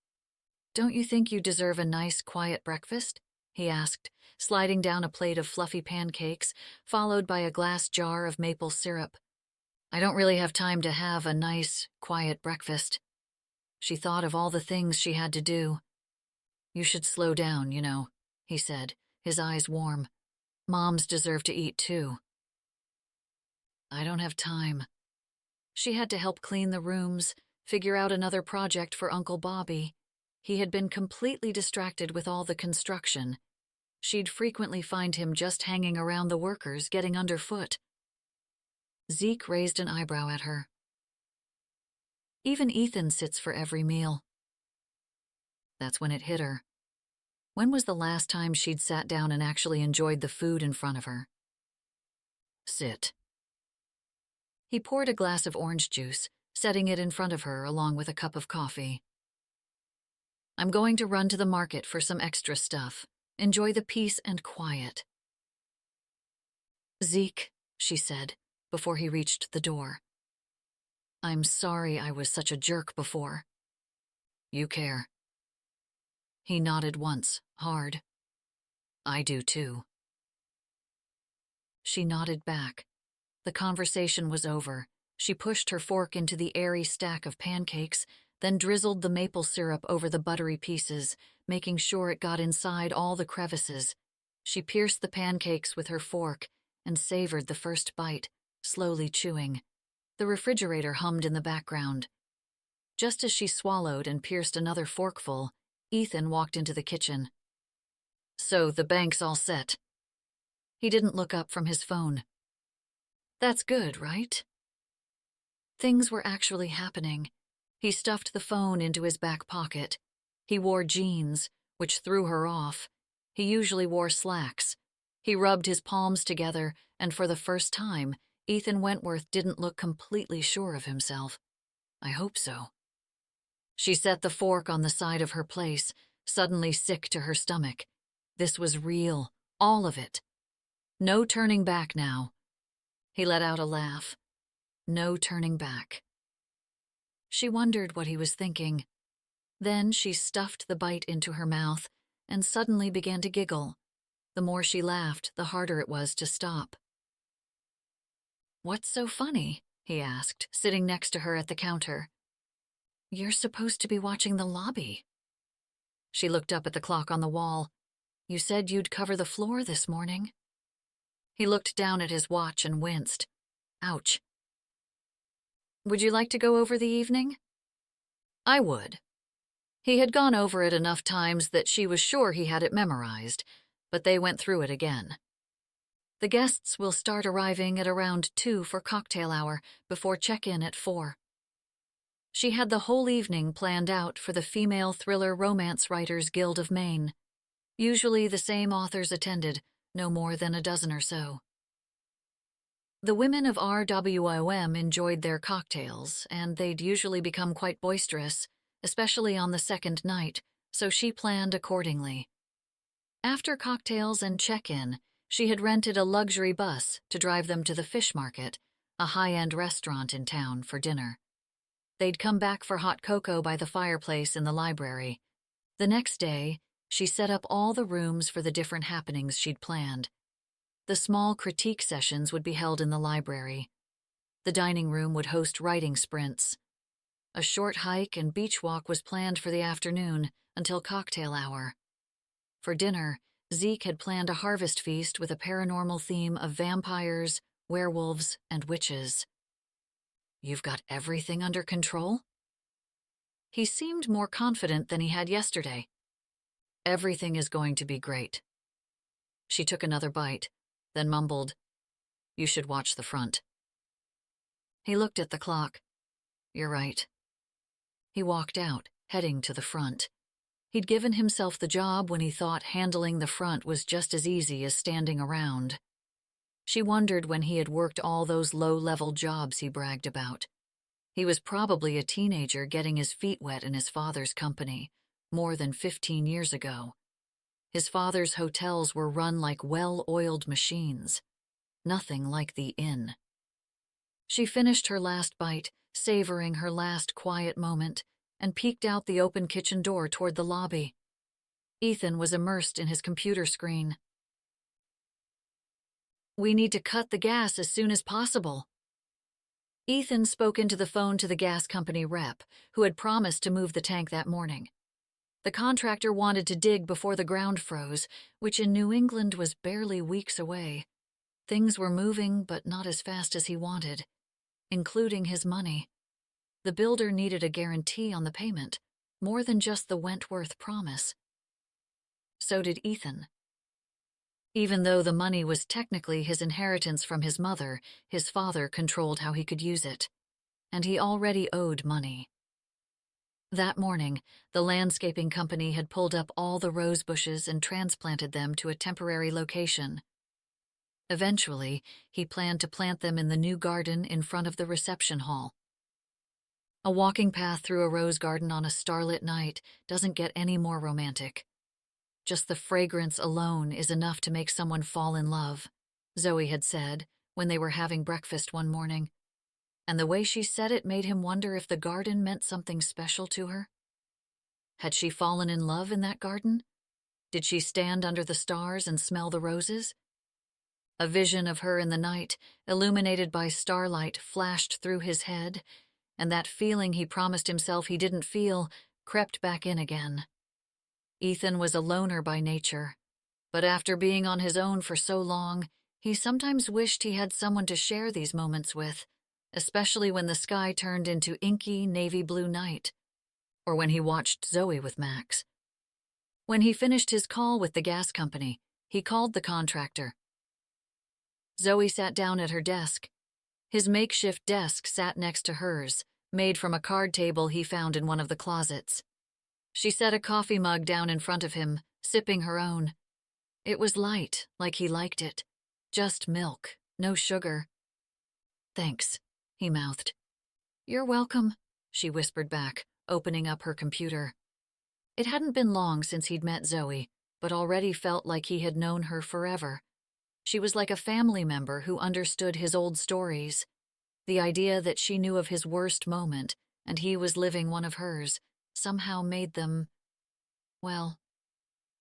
"Don't you think you deserve a nice, quiet breakfast?" he asked, sliding down a plate of fluffy pancakes, followed by a glass jar of maple syrup. "I don't really have time to have a nice, quiet breakfast." She thought of all the things she had to do. "You should slow down, you know," he said, his eyes warm. "Moms deserve to eat, too." "I don't have time." She had to help clean the rooms, figure out another project for Uncle Bobby. He had been completely distracted with all the construction. She'd frequently find him just hanging around the workers, getting underfoot. Zeke raised an eyebrow at her. "Even Ethan sits for every meal." That's when it hit her. When was the last time she'd sat down and actually enjoyed the food in front of her? "Sit." He poured a glass of orange juice, setting it in front of her along with a cup of coffee. "I'm going to run to the market for some extra stuff. Enjoy the peace and quiet." "Zeke," she said, before he reached the door. "I'm sorry I was such a jerk before." "You care." He nodded once, hard. "I do too." She nodded back. The conversation was over. She pushed her fork into the airy stack of pancakes, then drizzled the maple syrup over the buttery pieces, making sure it got inside all the crevices. She pierced the pancakes with her fork and savored the first bite, slowly chewing. The refrigerator hummed in the background. Just as she swallowed and pierced another forkful, Ethan walked into the kitchen. "So the bank's all set." He didn't look up from his phone. "That's good, right?" Things were actually happening. He stuffed the phone into his back pocket. He wore jeans, which threw her off. He usually wore slacks. He rubbed his palms together, and for the first time, Ethan Wentworth didn't look completely sure of himself. I hope so. She set the fork on the side of her place, suddenly sick to her stomach. This was real, all of it. No turning back now. He let out a laugh. No turning back. She wondered what he was thinking. Then she stuffed the bite into her mouth and suddenly began to giggle. The more she laughed, the harder it was to stop. "What's so funny?" he asked, sitting next to her at the counter. "You're supposed to be watching the lobby." She looked up at the clock on the wall. "You said you'd cover the floor this morning." He looked down at his watch and winced. Ouch. "Would you like to go over the evening?" "I would." He had gone over it enough times that she was sure he had it memorized, but they went through it again. "The guests will start arriving at around 2 for cocktail hour, before check-in at 4. She had the whole evening planned out for the Female Thriller Romance Writers Guild of Maine. Usually the same authors attended, no more than a dozen or so. The women of RWOM enjoyed their cocktails, and they'd usually become quite boisterous, especially on the second night, so she planned accordingly. After cocktails and check-in, she had rented a luxury bus to drive them to the Fish Market, a high-end restaurant in town, for dinner. They'd come back for hot cocoa by the fireplace in the library. The next day, she set up all the rooms for the different happenings she'd planned. The small critique sessions would be held in the library. The dining room would host writing sprints. A short hike and beach walk was planned for the afternoon, until cocktail hour. For dinner, Zeke had planned a harvest feast with a paranormal theme of vampires, werewolves, and witches. "You've got everything under control?" He seemed more confident than he had yesterday. "Everything is going to be great." She took another bite, then mumbled, "You should watch the front." He looked at the clock. "You're right." He walked out, heading to the front. He'd given himself the job when he thought handling the front was just as easy as standing around. She wondered when he had worked all those low-level jobs he bragged about. He was probably a teenager getting his feet wet in his father's company, more than 15 years ago. His father's hotels were run like well-oiled machines. Nothing like the inn. She finished her last bite, savoring her last quiet moment, and peeked out the open kitchen door toward the lobby. Ethan was immersed in his computer screen. "We need to cut the gas as soon as possible." Ethan spoke into the phone to the gas company rep, who had promised to move the tank that morning. The contractor wanted to dig before the ground froze, which in New England was barely weeks away. Things were moving, but not as fast as he wanted, including his money. The builder needed a guarantee on the payment, more than just the Wentworth promise. So did Ethan. Even though the money was technically his inheritance from his mother, his father controlled how he could use it. And he already owed money. That morning, the landscaping company had pulled up all the rose bushes and transplanted them to a temporary location. Eventually, he planned to plant them in the new garden in front of the reception hall. A walking path through a rose garden on a starlit night doesn't get any more romantic. Just the fragrance alone is enough to make someone fall in love, Zoe had said when they were having breakfast one morning. And the way she said it made him wonder if the garden meant something special to her. Had she fallen in love in that garden? Did she stand under the stars and smell the roses? A vision of her in the night, illuminated by starlight, flashed through his head, and that feeling he promised himself he didn't feel crept back in again. Ethan was a loner by nature, but after being on his own for so long, he sometimes wished he had someone to share these moments with, especially when the sky turned into inky navy blue night, or when he watched Zoe with Max. When he finished his call with the gas company, he called the contractor. Zoe sat down at her desk. His makeshift desk sat next to hers, made from a card table he found in one of the closets. She set a coffee mug down in front of him, sipping her own. It was light, like he liked it. Just milk, no sugar. Thanks, he mouthed. You're welcome, she whispered back, opening up her computer. It hadn't been long since he'd met Zoe, but already felt like he had known her forever. She was like a family member who understood his old stories. The idea that she knew of his worst moment, and he was living one of hers, somehow made them, well,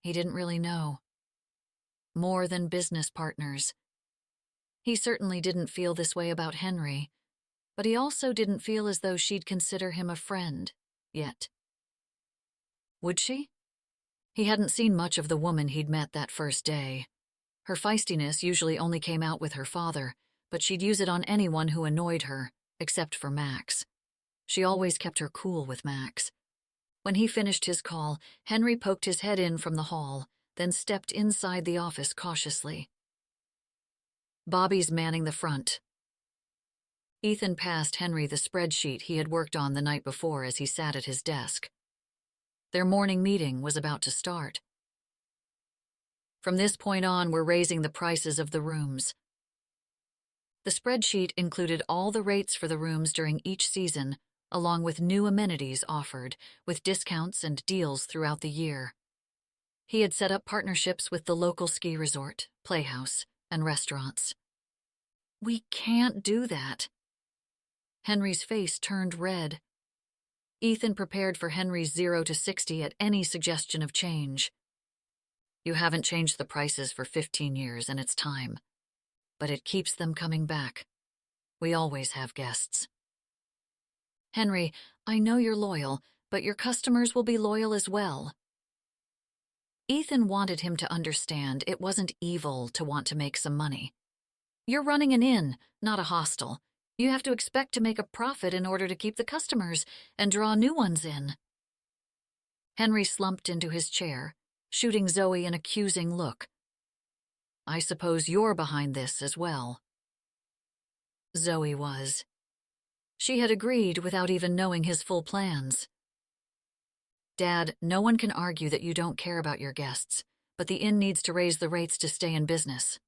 he didn't really know. More than business partners. He certainly didn't feel this way about Henry, but he also didn't feel as though she'd consider him a friend, yet. Would she? He hadn't seen much of the woman he'd met that first day. Her feistiness usually only came out with her father, but she'd use it on anyone who annoyed her, except for Max. She always kept her cool with Max. When he finished his call, Henry poked his head in from the hall, then stepped inside the office cautiously. Bobby's manning the front. Ethan passed Henry the spreadsheet he had worked on the night before as he sat at his desk. Their morning meeting was about to start. From this point on, we're raising the prices of the rooms. The spreadsheet included all the rates for the rooms during each season, along with new amenities offered, with discounts and deals throughout the year. He had set up partnerships with the local ski resort, playhouse, and restaurants. We can't do that. Henry's face turned red. Ethan prepared for Henry's 0 to 60 at any suggestion of change. You haven't changed the prices for 15 years, and it's time. But it keeps them coming back. We always have guests. Henry, I know you're loyal, but your customers will be loyal as well. Ethan wanted him to understand it wasn't evil to want to make some money. You're running an inn, not a hostel. You have to expect to make a profit in order to keep the customers and draw new ones in. Henry slumped into his chair, shooting Zoe an accusing look. I suppose you're behind this as well. Zoe was. She had agreed without even knowing his full plans. Dad, no one can argue that you don't care about your guests, but the inn needs to raise the rates to stay in business.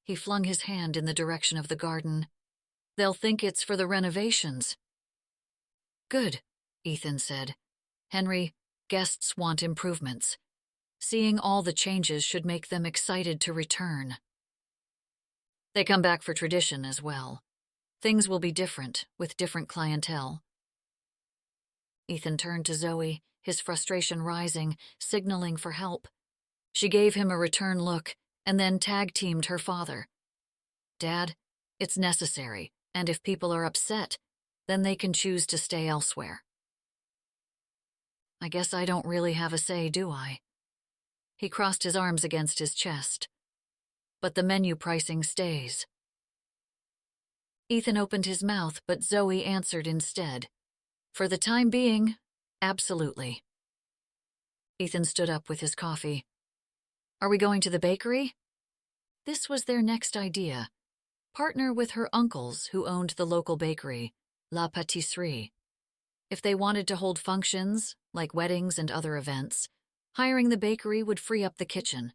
He flung his hand in the direction of the garden. They'll think it's for the renovations. Good, Ethan said. Henry, guests want improvements. Seeing all the changes should make them excited to return. They come back for tradition as well. Things will be different, with different clientele. Ethan turned to Zoe, his frustration rising, signaling for help. She gave him a return look, and then tag-teamed her father. Dad, it's necessary, and if people are upset, then they can choose to stay elsewhere. I guess I don't really have a say, do I? He crossed his arms against his chest. But the menu pricing stays. Ethan opened his mouth, but Zoe answered instead. For the time being, absolutely. Ethan stood up with his coffee. Are we going to the bakery? This was their next idea. Partner with her uncles who owned the local bakery, La Pâtisserie. If they wanted to hold functions, like weddings and other events, hiring the bakery would free up the kitchen.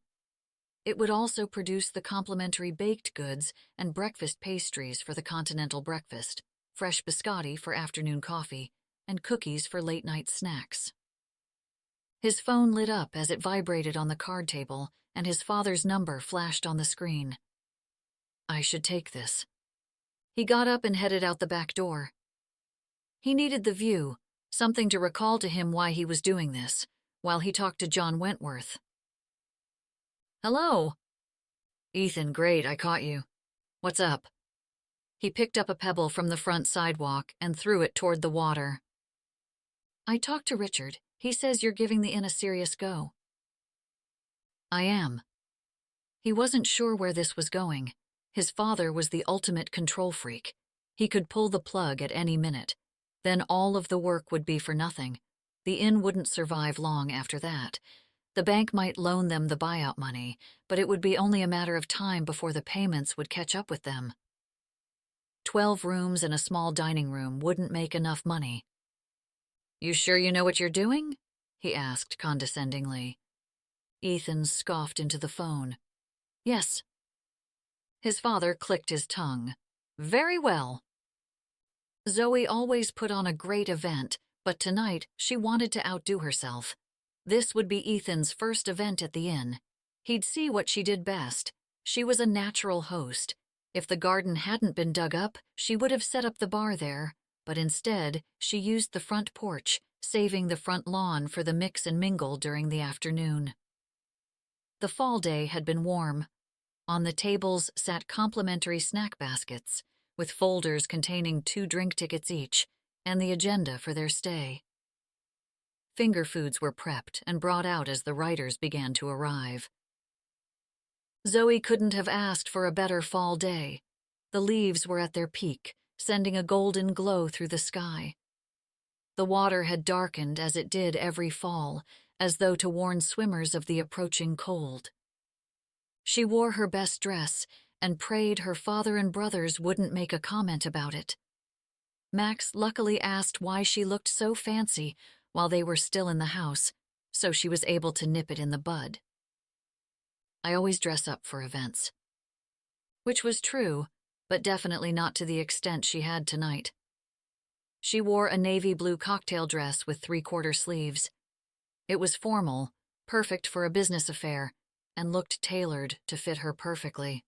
It would also produce the complimentary baked goods and breakfast pastries for the continental breakfast, fresh biscotti for afternoon coffee, and cookies for late-night snacks. His phone lit up as it vibrated on the card table, and his father's number flashed on the screen. I should take this. He got up and headed out the back door. He needed the view, something to recall to him why he was doing this, while he talked to John Wentworth. Hello. Ethan, great, I caught you. What's up? He picked up a pebble from the front sidewalk and threw it toward the water. I talked to Richard. He says you're giving the inn a serious go. I am. He wasn't sure where this was going. His father was the ultimate control freak. He could pull the plug at any minute. Then all of the work would be for nothing. The inn wouldn't survive long after that. The bank might loan them the buyout money, but it would be only a matter of time before the payments would catch up with them. 12 rooms and a small dining room wouldn't make enough money. You sure you know what you're doing? He asked condescendingly. Ethan scoffed into the phone. Yes. His father clicked his tongue. Very well. Zoe always put on a great event, but tonight she wanted to outdo herself. This would be Ethan's first event at the inn. He'd see what she did best. She was a natural host. If the garden hadn't been dug up, she would have set up the bar there, but instead she used the front porch, saving the front lawn for the mix and mingle during the afternoon. The fall day had been warm. On the tables sat complimentary snack baskets, with folders containing 2 drink tickets each, and the agenda for their stay. Finger foods were prepped and brought out as the writers began to arrive. Zoe couldn't have asked for a better fall day. The leaves were at their peak, sending a golden glow through the sky. The water had darkened as it did every fall, as though to warn swimmers of the approaching cold. She wore her best dress and prayed her father and brothers wouldn't make a comment about it. Max luckily asked why she looked so fancy while they were still in the house, so she was able to nip it in the bud. I always dress up for events. Which was true, but definitely not to the extent she had tonight. She wore a navy blue cocktail dress with 3/4 sleeves. It was formal, perfect for a business affair, and looked tailored to fit her perfectly.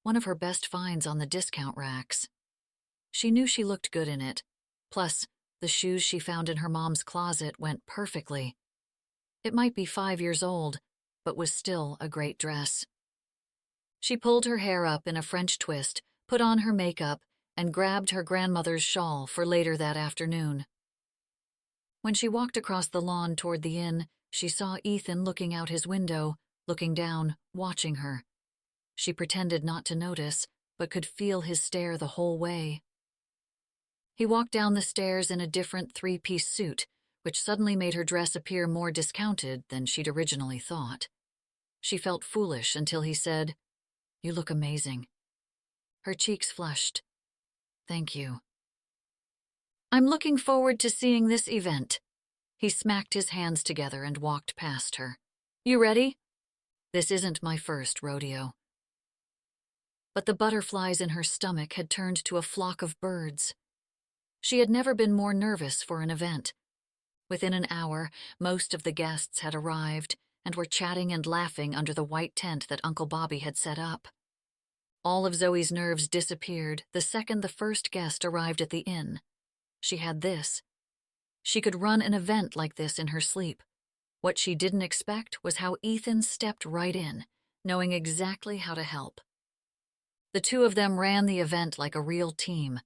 One of her best finds on the discount racks. She knew she looked good in it. Plus, the shoes she found in her mom's closet went perfectly. It might be 5 years old, but was still a great dress. She pulled her hair up in a French twist, put on her makeup, and grabbed her grandmother's shawl for later that afternoon. When she walked across the lawn toward the inn, she saw Ethan looking out his window, looking down, watching her. She pretended not to notice, but could feel his stare the whole way. He walked down the stairs in a different 3-piece suit, which suddenly made her dress appear more discounted than she'd originally thought. She felt foolish until he said, "You look amazing." Her cheeks flushed. "Thank you." "I'm looking forward to seeing this event." He smacked his hands together and walked past her. "You ready?" "This isn't my first rodeo." But the butterflies in her stomach had turned to a flock of birds. She had never been more nervous for an event. Within an hour, most of the guests had arrived and were chatting and laughing under the white tent that Uncle Bobby had set up. All of Zoe's nerves disappeared the second the first guest arrived at the inn. She had this. She could run an event like this in her sleep. What she didn't expect was how Ethan stepped right in, knowing exactly how to help. The two of them ran the event like a real team.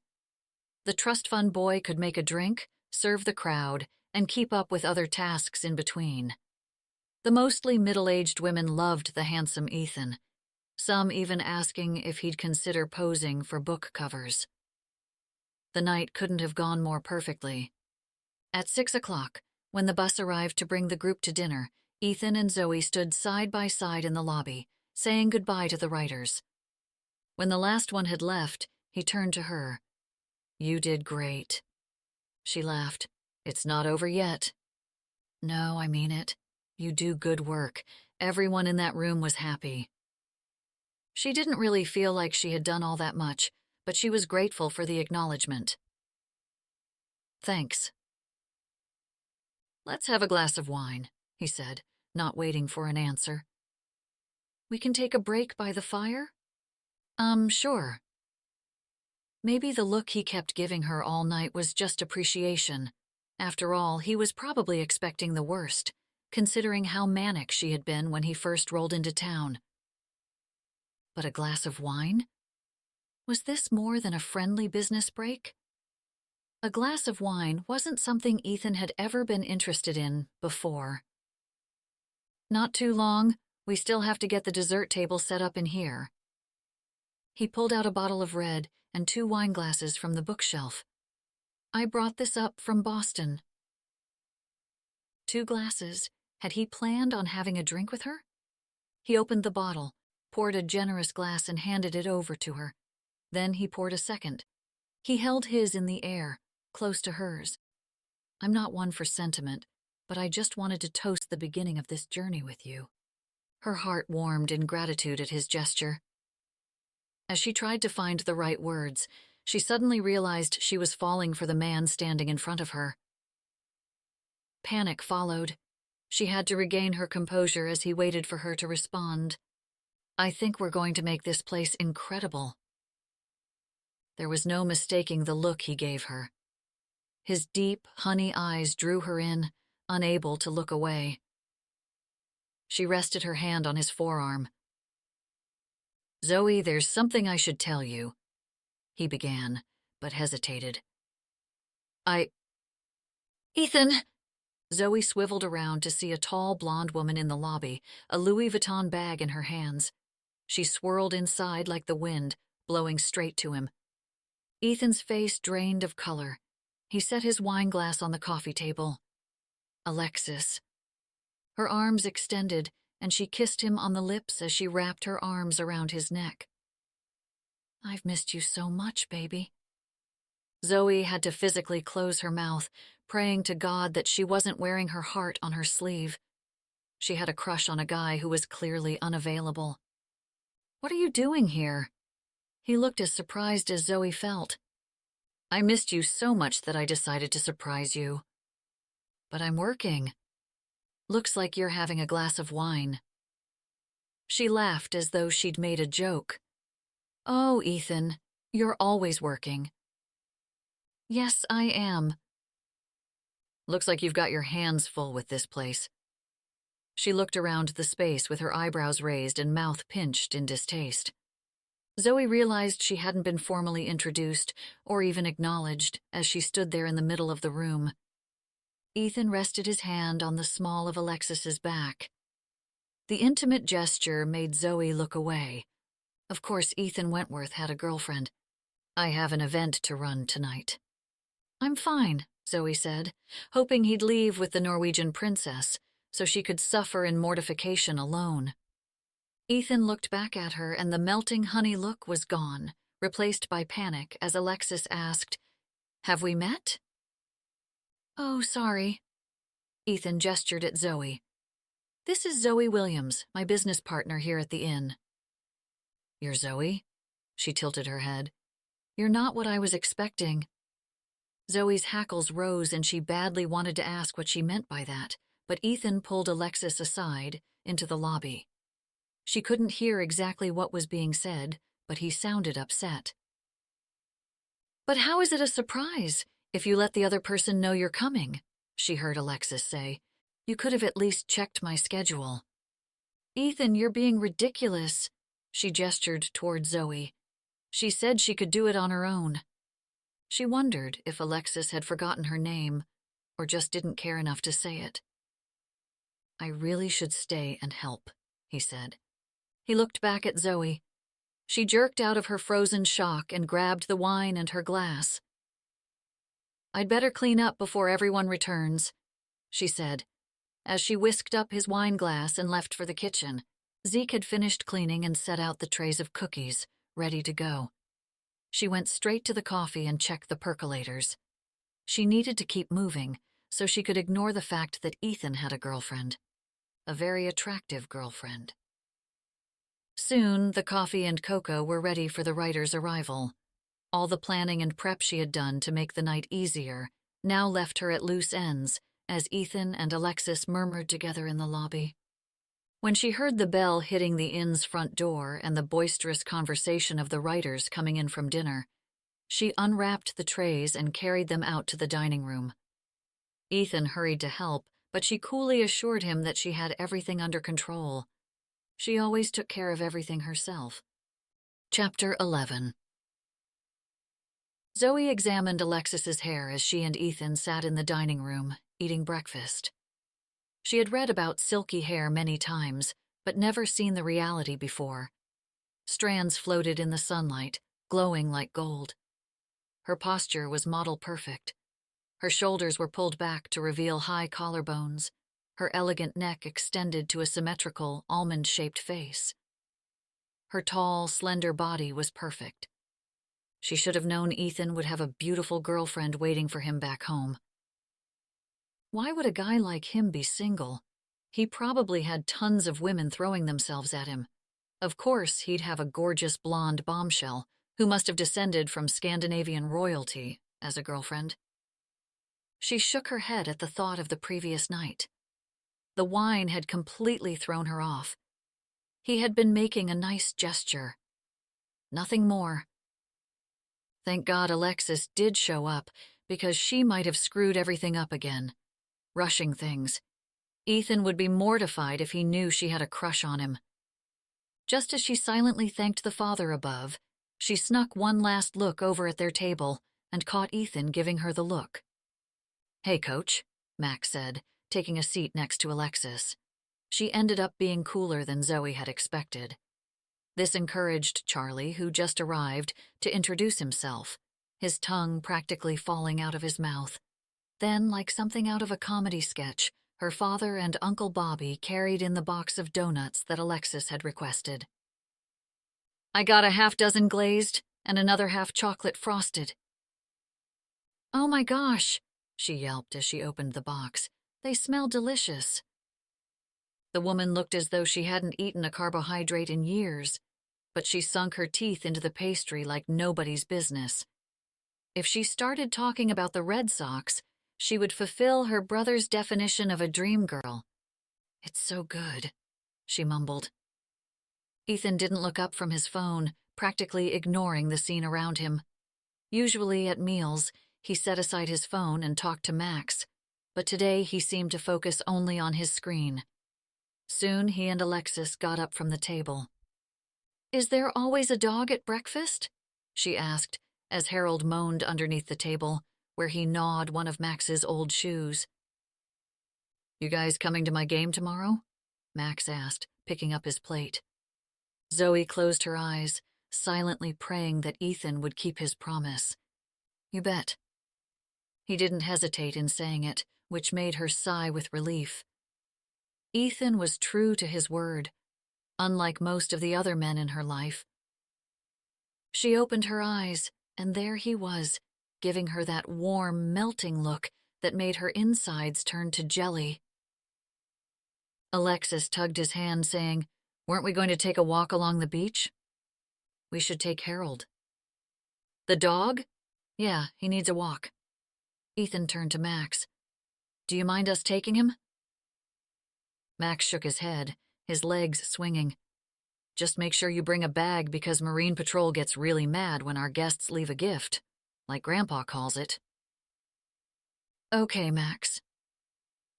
The trust fund boy could make a drink, serve the crowd, and keep up with other tasks in between. The mostly middle-aged women loved the handsome Ethan, some even asking if he'd consider posing for book covers. The night couldn't have gone more perfectly. At 6 o'clock, when the bus arrived to bring the group to dinner, Ethan and Zoe stood side by side in the lobby, saying goodbye to the writers. When the last one had left, he turned to her. "You did great." She laughed. "It's not over yet." "No, I mean it. You do good work. Everyone in that room was happy." She didn't really feel like she had done all that much, but she was grateful for the acknowledgement. "Thanks." "Let's have a glass of wine," he said, not waiting for an answer. "We can take a break by the fire?" Sure." Maybe the look he kept giving her all night was just appreciation. After all, he was probably expecting the worst, considering how manic she had been when he first rolled into town. But a glass of wine? Was this more than a friendly business break? A glass of wine wasn't something Ethan had ever been interested in before. "Not too long. We still have to get the dessert table set up in here." He pulled out a bottle of red and 2 wine glasses from the bookshelf. "I brought this up from Boston." 2 glasses. Had he planned on having a drink with her? He opened the bottle, poured a generous glass and handed it over to her. Then he poured a second. He held his in the air, close to hers. "I'm not one for sentiment, but I just wanted to toast the beginning of this journey with you." Her heart warmed in gratitude at his gesture. As she tried to find the right words, she suddenly realized she was falling for the man standing in front of her. Panic followed. She had to regain her composure as he waited for her to respond. "I think we're going to make this place incredible." There was no mistaking the look he gave her. His deep, honey eyes drew her in, unable to look away. She rested her hand on his forearm. "Zoe, there's something I should tell you," he began, but hesitated. Ethan!" Zoe swiveled around to see a tall blonde woman in the lobby, a Louis Vuitton bag in her hands. She swirled inside like the wind, blowing straight to him. Ethan's face drained of color. He set his wineglass on the coffee table. "Alexis." Her arms extended, and she kissed him on the lips as she wrapped her arms around his neck. "I've missed you so much, baby." Zoe had to physically close her mouth, praying to God that she wasn't wearing her heart on her sleeve. She had a crush on a guy who was clearly unavailable. "What are you doing here?" He looked as surprised as Zoe felt. "I missed you so much that I decided to surprise you." "But I'm working." "Looks like you're having a glass of wine." She laughed as though she'd made a joke. "Oh, Ethan, you're always working." "Yes, I am." "Looks like you've got your hands full with this place." She looked around the space with her eyebrows raised and mouth pinched in distaste. Zoe realized she hadn't been formally introduced or even acknowledged as she stood there in the middle of the room. Ethan rested his hand on the small of Alexis's back. The intimate gesture made Zoe look away. Of course, Ethan Wentworth had a girlfriend. "I have an event to run tonight." "I'm fine," Zoe said, hoping he'd leave with the Norwegian princess so she could suffer in mortification alone. Ethan looked back at her, and the melting honey look was gone, replaced by panic as Alexis asked, "Have we met?" "Oh, sorry." Ethan gestured at Zoe. "This is Zoe Williams, my business partner here at the inn." "You're Zoe?" She tilted her head. "You're not what I was expecting." Zoe's hackles rose and she badly wanted to ask what she meant by that, but Ethan pulled Alexis aside into the lobby. She couldn't hear exactly what was being said, but he sounded upset. "But how is it a surprise if you let the other person know you're coming?" she heard Alexis say. "You could have at least checked my schedule." "Ethan, you're being ridiculous." She gestured toward Zoe. "She said she could do it on her own." She wondered if Alexis had forgotten her name or just didn't care enough to say it. "I really should stay and help," he said. He looked back at Zoe. She jerked out of her frozen shock and grabbed the wine and her glass. "I'd better clean up before everyone returns," she said, as she whisked up his wine glass and left for the kitchen. Zeke had finished cleaning and set out the trays of cookies, ready to go. She went straight to the coffee and checked the percolators. She needed to keep moving so she could ignore the fact that Ethan had a girlfriend. A very attractive girlfriend. Soon, the coffee and cocoa were ready for the writer's arrival. All the planning and prep she had done to make the night easier now left her at loose ends as Ethan and Alexis murmured together in the lobby. When she heard the bell hitting the inn's front door and the boisterous conversation of the writers coming in from dinner, she unwrapped the trays and carried them out to the dining room. Ethan hurried to help, but she coolly assured him that she had everything under control. She always took care of everything herself. Chapter 11. Zoe examined Alexis's hair as she and Ethan sat in the dining room, eating breakfast. She had read about silky hair many times, but never seen the reality before. Strands floated in the sunlight, glowing like gold. Her posture was model perfect. Her shoulders were pulled back to reveal high collarbones. Her elegant neck extended to a symmetrical, almond-shaped face. Her tall, slender body was perfect. She should have known Ethan would have a beautiful girlfriend waiting for him back home. Why would a guy like him be single? He probably had tons of women throwing themselves at him. Of course, he'd have a gorgeous blonde bombshell who must have descended from Scandinavian royalty as a girlfriend. She shook her head at the thought of the previous night. The wine had completely thrown her off. He had been making a nice gesture. Nothing more. Thank God Alexis did show up, because she might have screwed everything up again. Rushing things. Ethan would be mortified if he knew she had a crush on him. Just as she silently thanked the Father above, she snuck one last look over at their table and caught Ethan giving her the look. "Hey, Coach," Max said, taking a seat next to Alexis. She ended up being cooler than Zoe had expected. This encouraged Charlie, who just arrived, to introduce himself, his tongue practically falling out of his mouth. Then, like something out of a comedy sketch, her father and Uncle Bobby carried in the box of donuts that Alexis had requested. "I got a half-dozen glazed and another half chocolate frosted." "Oh my gosh," she yelped as she opened the box. "They smell delicious." The woman looked as though she hadn't eaten a carbohydrate in years, but she sunk her teeth into the pastry like nobody's business. If she started talking about the Red Sox, she would fulfill her brother's definition of a dream girl. "It's so good," she mumbled. Ethan didn't look up from his phone, practically ignoring the scene around him. Usually at meals, he set aside his phone and talked to Max, but today he seemed to focus only on his screen. Soon he and Alexis got up from the table. "Is there always a dog at breakfast?" she asked, as Harold moaned underneath the table, where he gnawed one of Max's old shoes. "You guys coming to my game tomorrow?" Max asked, picking up his plate. Zoe closed her eyes, silently praying that Ethan would keep his promise. "You bet." He didn't hesitate in saying it, which made her sigh with relief. Ethan was true to his word, unlike most of the other men in her life. She opened her eyes, and there he was, giving her that warm, melting look that made her insides turn to jelly. Alexis tugged his hand, saying, "Weren't we going to take a walk along the beach?" "We should take Harold." "The dog?" "Yeah, he needs a walk." Ethan turned to Max. "Do you mind us taking him?" Max shook his head, his legs swinging. "Just make sure you bring a bag because Marine Patrol gets really mad when our guests leave a gift, like Grandpa calls it." "Okay, Max."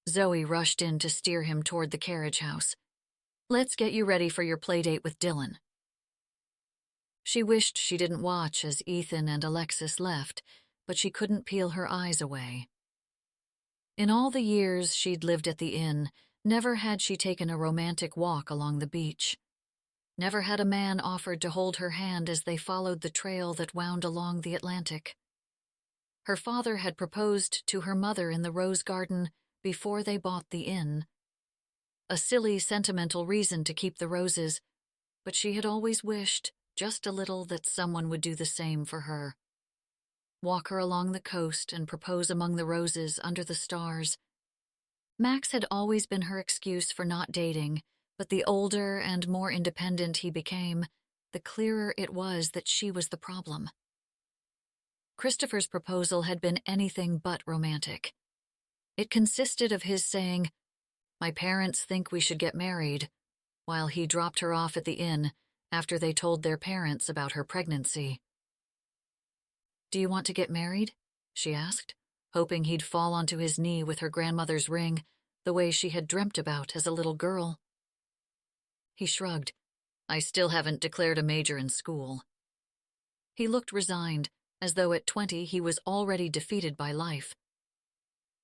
Zoe rushed in to steer him toward the carriage house. "Let's get you ready for your playdate with Dylan." She wished she didn't watch as Ethan and Alexis left, but she couldn't peel her eyes away. In all the years she'd lived at the inn, never had she taken a romantic walk along the beach. Never had a man offered to hold her hand as they followed the trail that wound along the Atlantic. Her father had proposed to her mother in the rose garden before they bought the inn. A silly, sentimental reason to keep the roses, but she had always wished, just a little, that someone would do the same for her. Walk her along the coast and propose among the roses under the stars. Max had always been her excuse for not dating, but the older and more independent he became, the clearer it was that she was the problem. Christopher's proposal had been anything but romantic. It consisted of his saying, "My parents think we should get married," while he dropped her off at the inn after they told their parents about her pregnancy. "Do you want to get married?" she asked, hoping he'd fall onto his knee with her grandmother's ring, the way she had dreamt about as a little girl. He shrugged. "I still haven't declared a major in school." He looked resigned, as though at 20 he was already defeated by life.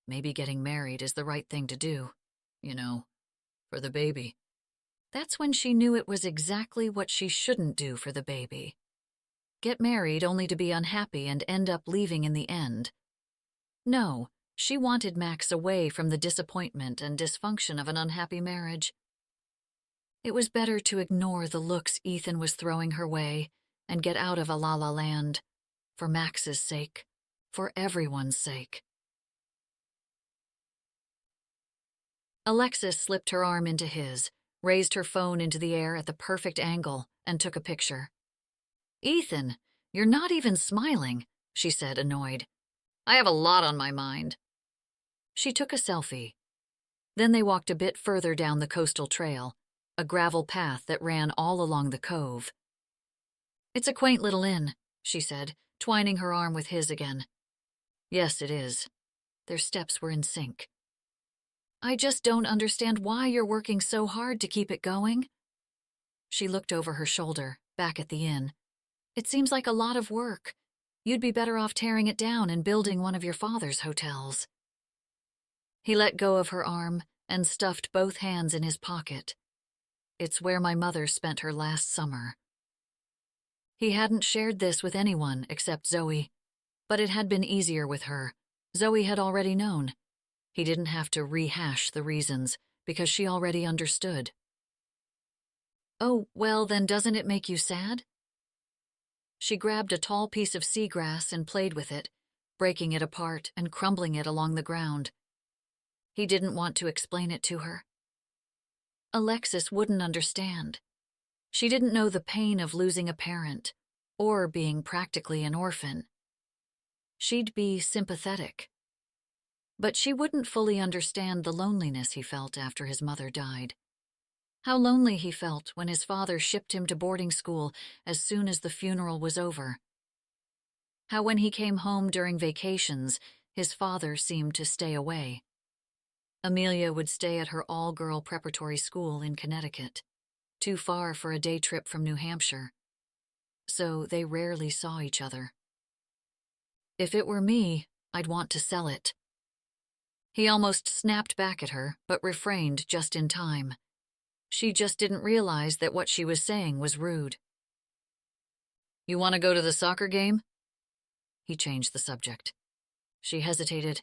"Maybe getting married is the right thing to do, for the baby." That's when she knew it was exactly what she shouldn't do for the baby. Get married only to be unhappy and end up leaving in the end. No, she wanted Max away from the disappointment and dysfunction of an unhappy marriage. It was better to ignore the looks Ethan was throwing her way and get out of a la-la land, for Max's sake, for everyone's sake. Alexis slipped her arm into his, raised her phone into the air at the perfect angle, and took a picture. "Ethan, you're not even smiling," she said, annoyed. "I have a lot on my mind." She took a selfie. Then they walked a bit further down the coastal trail, a gravel path that ran all along the cove. "It's a quaint little inn," she said, twining her arm with his again. "Yes, it is." Their steps were in sync. "I just don't understand why you're working so hard to keep it going." She looked over her shoulder, back at the inn. "It seems like a lot of work. You'd be better off tearing it down and building one of your father's hotels." He let go of her arm and stuffed both hands in his pocket. "It's where my mother spent her last summer." He hadn't shared this with anyone except Zoe, but it had been easier with her. Zoe had already known. He didn't have to rehash the reasons, because she already understood. "Oh, well, then doesn't it make you sad?" She grabbed a tall piece of seagrass and played with it, breaking it apart and crumbling it along the ground. He didn't want to explain it to her. Alexis wouldn't understand. She didn't know the pain of losing a parent, or being practically an orphan. She'd be sympathetic. But she wouldn't fully understand the loneliness he felt after his mother died. How lonely he felt when his father shipped him to boarding school as soon as the funeral was over. How when he came home during vacations, his father seemed to stay away. Amelia would stay at her all-girl preparatory school in Connecticut, too far for a day trip from New Hampshire. So they rarely saw each other. "If it were me, I'd want to sell it." He almost snapped back at her, but refrained just in time. She just didn't realize that what she was saying was rude. "You want to go to the soccer game?" He changed the subject. She hesitated.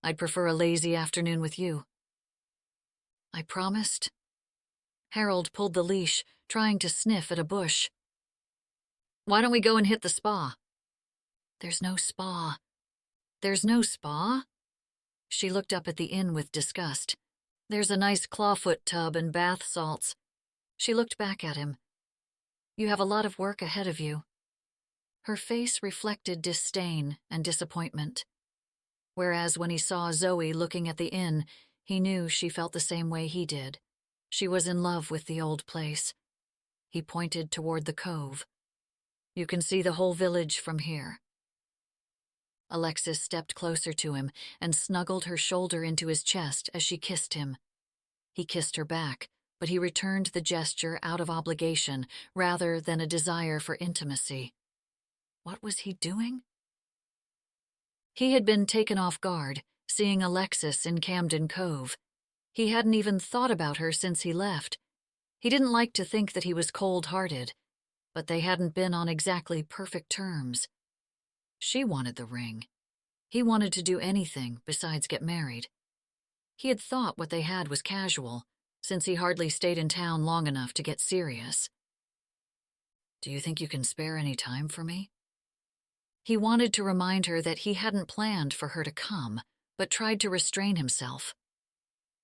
"I'd prefer a lazy afternoon with you." "I promised." Harold pulled the leash, trying to sniff at a bush. "Why don't we go and hit the spa?" "There's no spa." "There's no spa?" She looked up at the inn with disgust. "There's a nice clawfoot tub and bath salts." She looked back at him. "You have a lot of work ahead of you." Her face reflected disdain and disappointment. Whereas when he saw Zoe looking at the inn, he knew she felt the same way he did. She was in love with the old place. He pointed toward the cove. "You can see the whole village from here." Alexis stepped closer to him and snuggled her shoulder into his chest as she kissed him. He kissed her back, but he returned the gesture out of obligation rather than a desire for intimacy. What was he doing? He had been taken off guard, seeing Alexis in Camden Cove. He hadn't even thought about her since he left. He didn't like to think that he was cold-hearted, but they hadn't been on exactly perfect terms. She wanted the ring. He wanted to do anything besides get married. He had thought what they had was casual, since he hardly stayed in town long enough to get serious. "Do you think you can spare any time for me?" He wanted to remind her that he hadn't planned for her to come, but tried to restrain himself.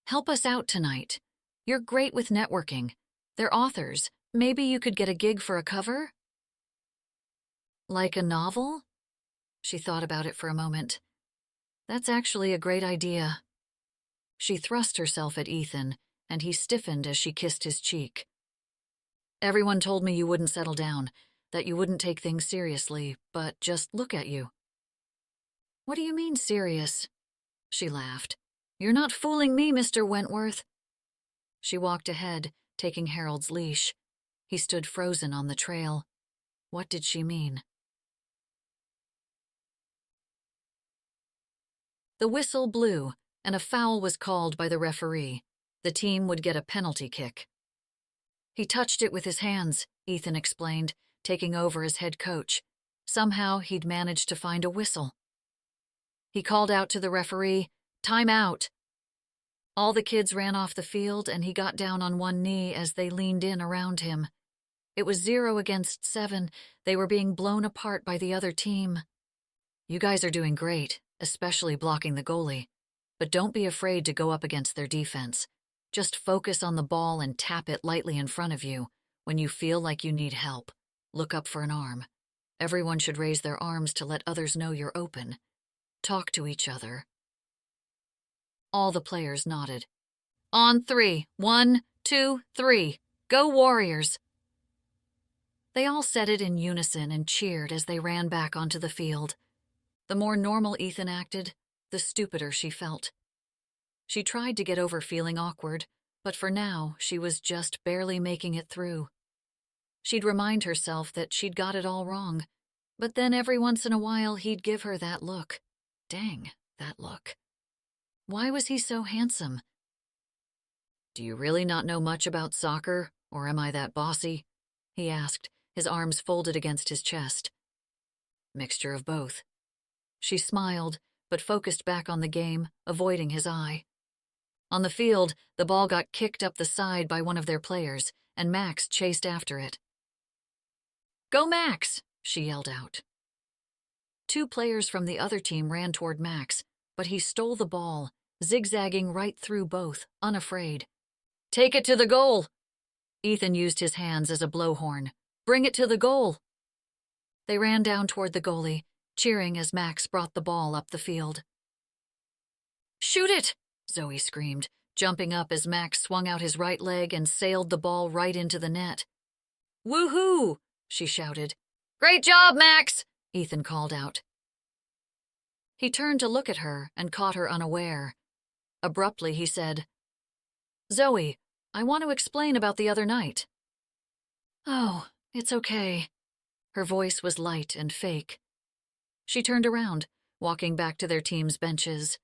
"Help us out tonight. You're great with networking. They're authors. Maybe you could get a gig for a cover?" "Like a novel?" She thought about it for a moment. "That's actually a great idea." She thrust herself at Ethan, and he stiffened as she kissed his cheek. "Everyone told me you wouldn't settle down, that you wouldn't take things seriously, but just look at you." "What do you mean, serious?" She laughed. "You're not fooling me, Mr. Wentworth." She walked ahead, taking Harold's leash. He stood frozen on the trail. What did she mean? The whistle blew, and a foul was called by the referee. The team would get a penalty kick. "He touched it with his hands," Ethan explained, taking over as head coach. Somehow he'd managed to find a whistle. He called out to the referee, "Time out." All the kids ran off the field, and he got down on one knee as they leaned in around him. It was 0-7. They were being blown apart by the other team. "You guys are doing great, especially blocking the goalie." but don't be afraid to go up against their defense. Just focus on the ball and tap it lightly in front of you. When you feel like you need help, look up for an arm. Everyone should raise their arms to let others know you're open. Talk to each other. All the players nodded. On 3. 1, 2, 3. Go Warriors! They all said it in unison and cheered as they ran back onto the field. The more normal Ethan acted, the stupider she felt. She tried to get over feeling awkward, but for now she was just barely making it through. She'd remind herself that she'd got it all wrong, but then every once in a while he'd give her that look. Dang, that look. Why was he so handsome? Do you really not know much about soccer, or am I that bossy? He asked, his arms folded against his chest. Mixture of both. She smiled, but focused back on the game, avoiding his eye. On the field, the ball got kicked up the side by one of their players, and Max chased after it. Go Max! She yelled out. 2 players from the other team ran toward Max, but he stole the ball, zigzagging right through both, unafraid. Take it to the goal! Ethan used his hands as a blowhorn. Bring it to the goal! They ran down toward the goalie, cheering as Max brought the ball up the field. Shoot it! Zoe screamed, jumping up as Max swung out his right leg and sailed the ball right into the net. Woohoo! She shouted. Great job, Max! Ethan called out. He turned to look at her and caught her unaware. Abruptly, he said, Zoe, I want to explain about the other night. Oh, it's okay. Her voice was light and fake. She turned around, walking back to their team's benches.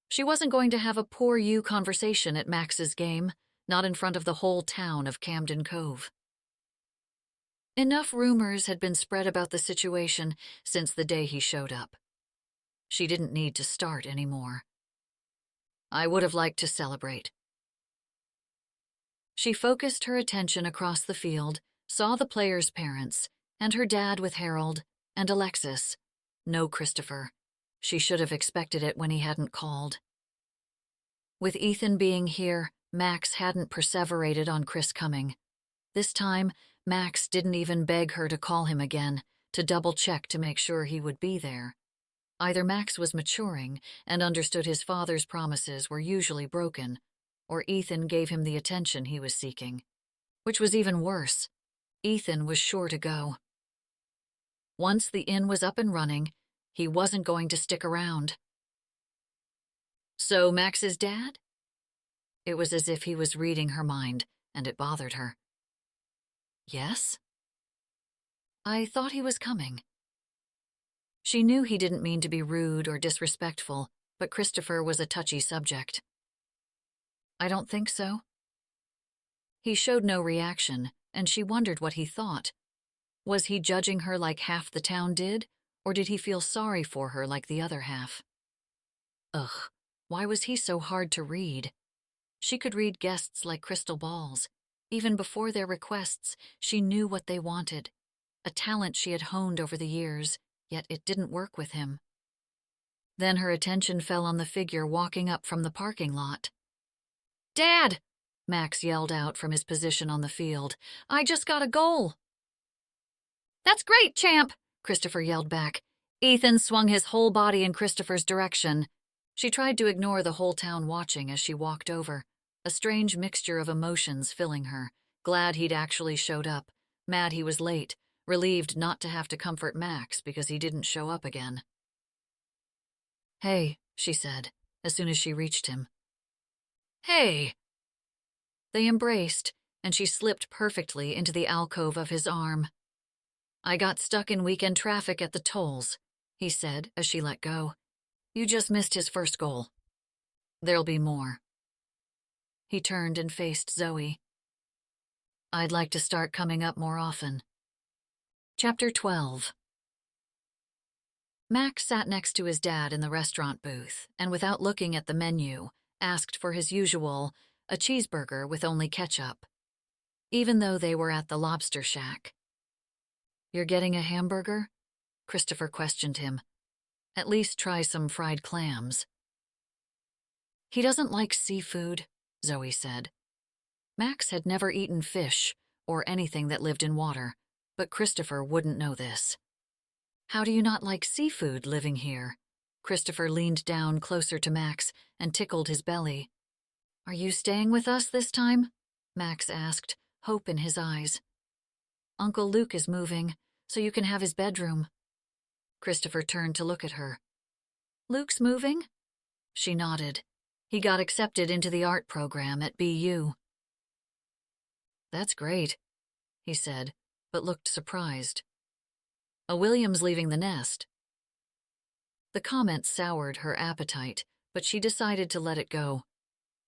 She wasn't going to have a poor you conversation at Max's game, not in front of the whole town of Camden Cove. Enough rumors had been spread about the situation since the day he showed up. She didn't need to start anymore. I would have liked to celebrate. She focused her attention across the field, saw the players' parents, and her dad with Harold, and Alexis. No Christopher. She should have expected it when he hadn't called. With Ethan being here, Max hadn't perseverated on Chris coming. This time, Max didn't even beg her to call him again, to double-check to make sure he would be there. Either Max was maturing and understood his father's promises were usually broken, or Ethan gave him the attention he was seeking. Which was even worse. Ethan was sure to go. Once the inn was up and running, he wasn't going to stick around. So Max's dad? It was as if he was reading her mind, and it bothered her. Yes? I thought he was coming. She knew he didn't mean to be rude or disrespectful, but Christopher was a touchy subject. I don't think so. He showed no reaction, and she wondered what he thought. Was he judging her like half the town did, or did he feel sorry for her like the other half? Ugh, why was he so hard to read? She could read guests like crystal balls. Even before their requests, she knew what they wanted. A talent she had honed over the years, yet it didn't work with him. Then her attention fell on the figure walking up from the parking lot. Dad! Max yelled out from his position on the field. I just got a goal! That's great, champ! Christopher yelled back. Ethan swung his whole body in Christopher's direction. She tried to ignore the whole town watching as she walked over, a strange mixture of emotions filling her. Glad he'd actually showed up, mad he was late, relieved not to have to comfort Max because he didn't show up again. Hey, she said, as soon as she reached him. Hey! They embraced, and she slipped perfectly into the alcove of his arm. I got stuck in weekend traffic at the tolls, he said as she let go. You just missed his first goal. There'll be more. He turned and faced Zoe. I'd like to start coming up more often. Chapter 12. Max sat next to his dad in the restaurant booth and without looking at the menu, asked for his usual, a cheeseburger with only ketchup, even though they were at the Lobster Shack. You're getting a hamburger? Christopher questioned him. At least try some fried clams. He doesn't like seafood, Zoe said. Max had never eaten fish or anything that lived in water, but Christopher wouldn't know this. How do you not like seafood living here? Christopher leaned down closer to Max and tickled his belly. Are you staying with us this time? Max asked, hope in his eyes. Uncle Luke is moving, so you can have his bedroom. Christopher turned to look at her. Luke's moving? She nodded. He got accepted into the art program at BU. That's great, he said, but looked surprised. A William's leaving the nest. The comment soured her appetite, but she decided to let it go.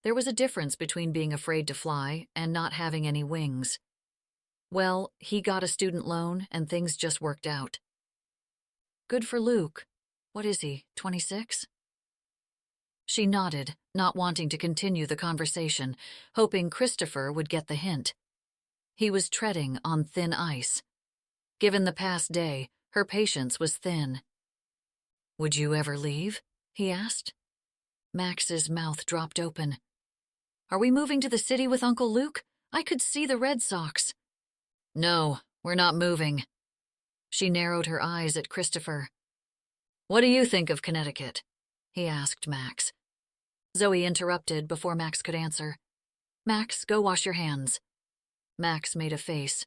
There was a difference between being afraid to fly and not having any wings. Well, he got a student loan and things just worked out. Good for Luke. What is he, 26? She nodded, not wanting to continue the conversation, hoping Christopher would get the hint. He was treading on thin ice. Given the past day, her patience was thin. Would you ever leave? He asked. Max's mouth dropped open. Are we moving to the city with Uncle Luke? I could see the Red Sox. No, we're not moving. She narrowed her eyes at Christopher. What do you think of Connecticut? He asked Max. Zoe interrupted before Max could answer. Max, go wash your hands. Max made a face.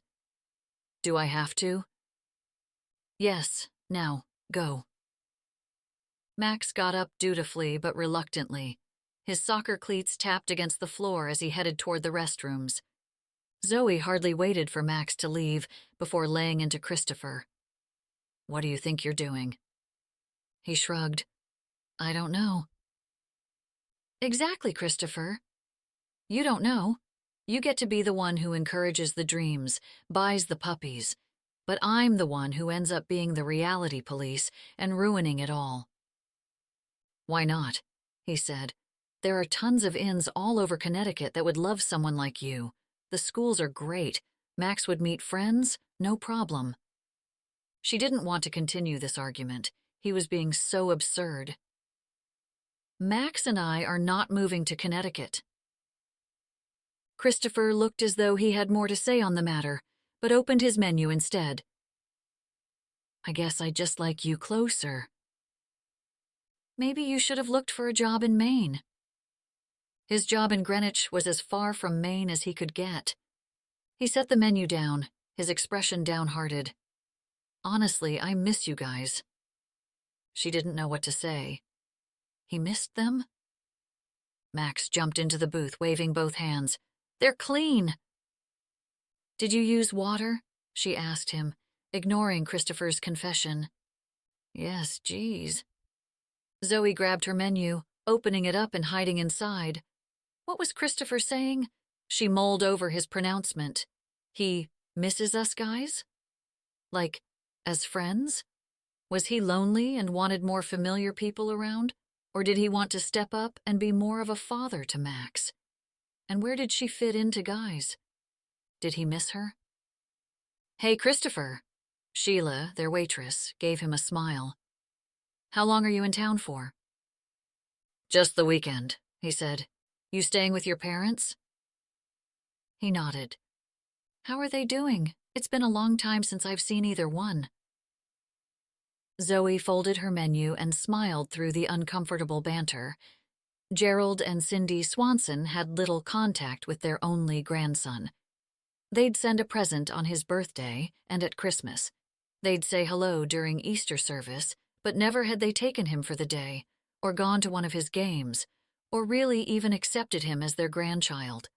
Do I have to? Yes, now, go. Max got up dutifully but reluctantly. His soccer cleats tapped against the floor as he headed toward the restrooms. Zoe hardly waited for Max to leave before laying into Christopher. What do you think you're doing? He shrugged. I don't know. Exactly, Christopher. You don't know. You get to be the one who encourages the dreams, buys the puppies. But I'm the one who ends up being the reality police and ruining it all. Why not? He said. There are tons of inns all over Connecticut that would love someone like you. The schools are great. Max would meet friends, no problem. She didn't want to continue this argument. He was being so absurd. Max and I are not moving to Connecticut. Christopher looked as though he had more to say on the matter, but opened his menu instead. I guess I'd just like you closer. Maybe you should have looked for a job in Maine. His job in Greenwich was as far from Maine as he could get. He set the menu down, his expression downhearted. Honestly, I miss you guys. She didn't know what to say. He missed them? Max jumped into the booth, waving both hands. They're clean. Did you use water? She asked him, ignoring Christopher's confession. Yes, geez. Zoe grabbed her menu, opening it up and hiding inside. What was Christopher saying? She mulled over his pronouncement. He misses us guys? Like, as friends? Was he lonely and wanted more familiar people around? Or did he want to step up and be more of a father to Max? And where did she fit into guys? Did he miss her? Hey, Christopher. Sheila, their waitress, gave him a smile. How long are you in town for? Just the weekend, he said. You staying with your parents? He nodded. How are they doing? It's been a long time since I've seen either one. Zoe folded her menu and smiled through the uncomfortable banter. Gerald and Cindy Swanson had little contact with their only grandson. They'd send a present on his birthday and at Christmas. They'd say hello during Easter service, but never had they taken him for the day, or gone to one of his games, or really even accepted him as their grandchild.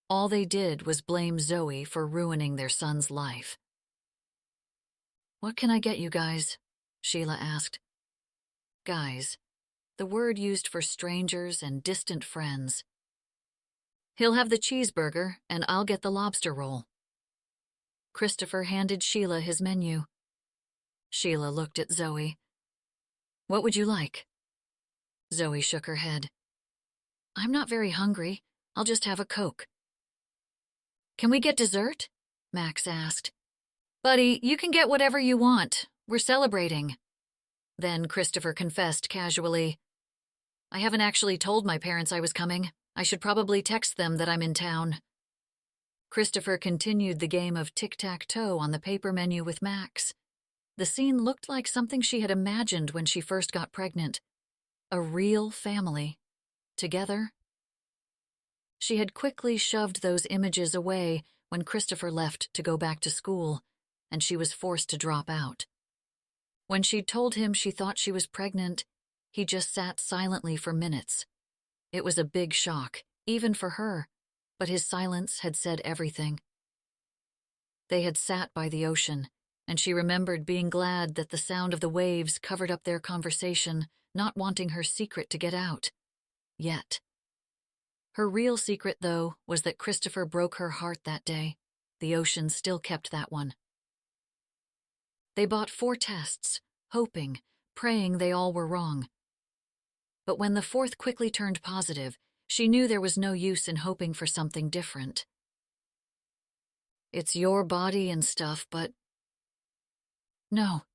All they did was blame Zoe for ruining their son's life. What can I get you guys? Sheila asked. Guys, the word used for strangers and distant friends. He'll have the cheeseburger, and I'll get the lobster roll. Christopher handed Sheila his menu. Sheila looked at Zoe. What would you like? Zoe shook her head. I'm not very hungry. I'll just have a Coke. Can we get dessert? Max asked. Buddy, you can get whatever you want. We're celebrating. Then Christopher confessed casually. I haven't actually told my parents I was coming. I should probably text them that I'm in town." Christopher continued the game of tic-tac-toe on the paper menu with Max. The scene looked like something she had imagined when she first got pregnant. A real family. Together. She had quickly shoved those images away when Christopher left to go back to school, and she was forced to drop out. When she'd told him she thought she was pregnant, he just sat silently for minutes. It was a big shock, even for her, but his silence had said everything. They had sat by the ocean, and she remembered being glad that the sound of the waves covered up their conversation, not wanting her secret to get out. Yet. Her real secret, though, was that Christopher broke her heart that day. The ocean still kept that one. They bought 4 tests, hoping, praying they all were wrong. But when the 4th quickly turned positive, she knew there was no use in hoping for something different. "It's your body and stuff, but..." "No."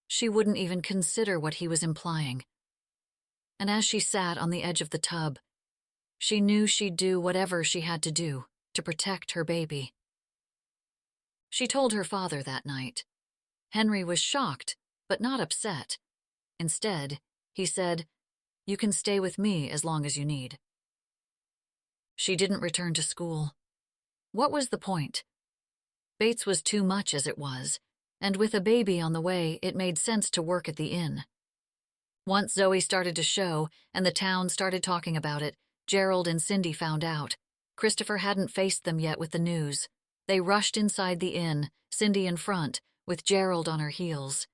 She wouldn't even consider what he was implying. And as she sat on the edge of the tub, she knew she'd do whatever she had to do to protect her baby. She told her father that night. Henry was shocked, but not upset. Instead, he said, "You can stay with me as long as you need." She didn't return to school. What was the point? Bates was too much as it was, and with a baby on the way, it made sense to work at the inn. Once Zoe started to show, and the town started talking about it, Gerald and Cindy found out. Christopher hadn't faced them yet with the news. They rushed inside the inn, Cindy in front, with Gerald on her heels.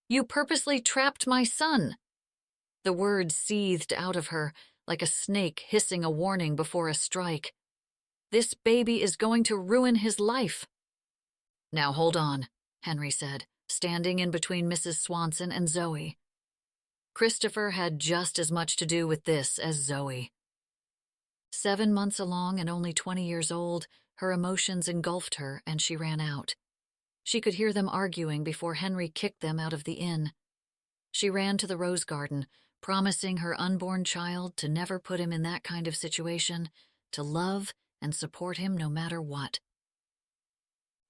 "You purposely trapped my son!" The words seethed out of her, like a snake hissing a warning before a strike. "This baby is going to ruin his life." "Now hold on," Henry said, standing in between Mrs. Swanson and Zoe. Christopher had just as much to do with this as Zoe. 7 months along and only 20 years old, her emotions engulfed her and she ran out. She could hear them arguing before Henry kicked them out of the inn. She ran to the rose garden, promising her unborn child to never put him in that kind of situation, to love and support him no matter what.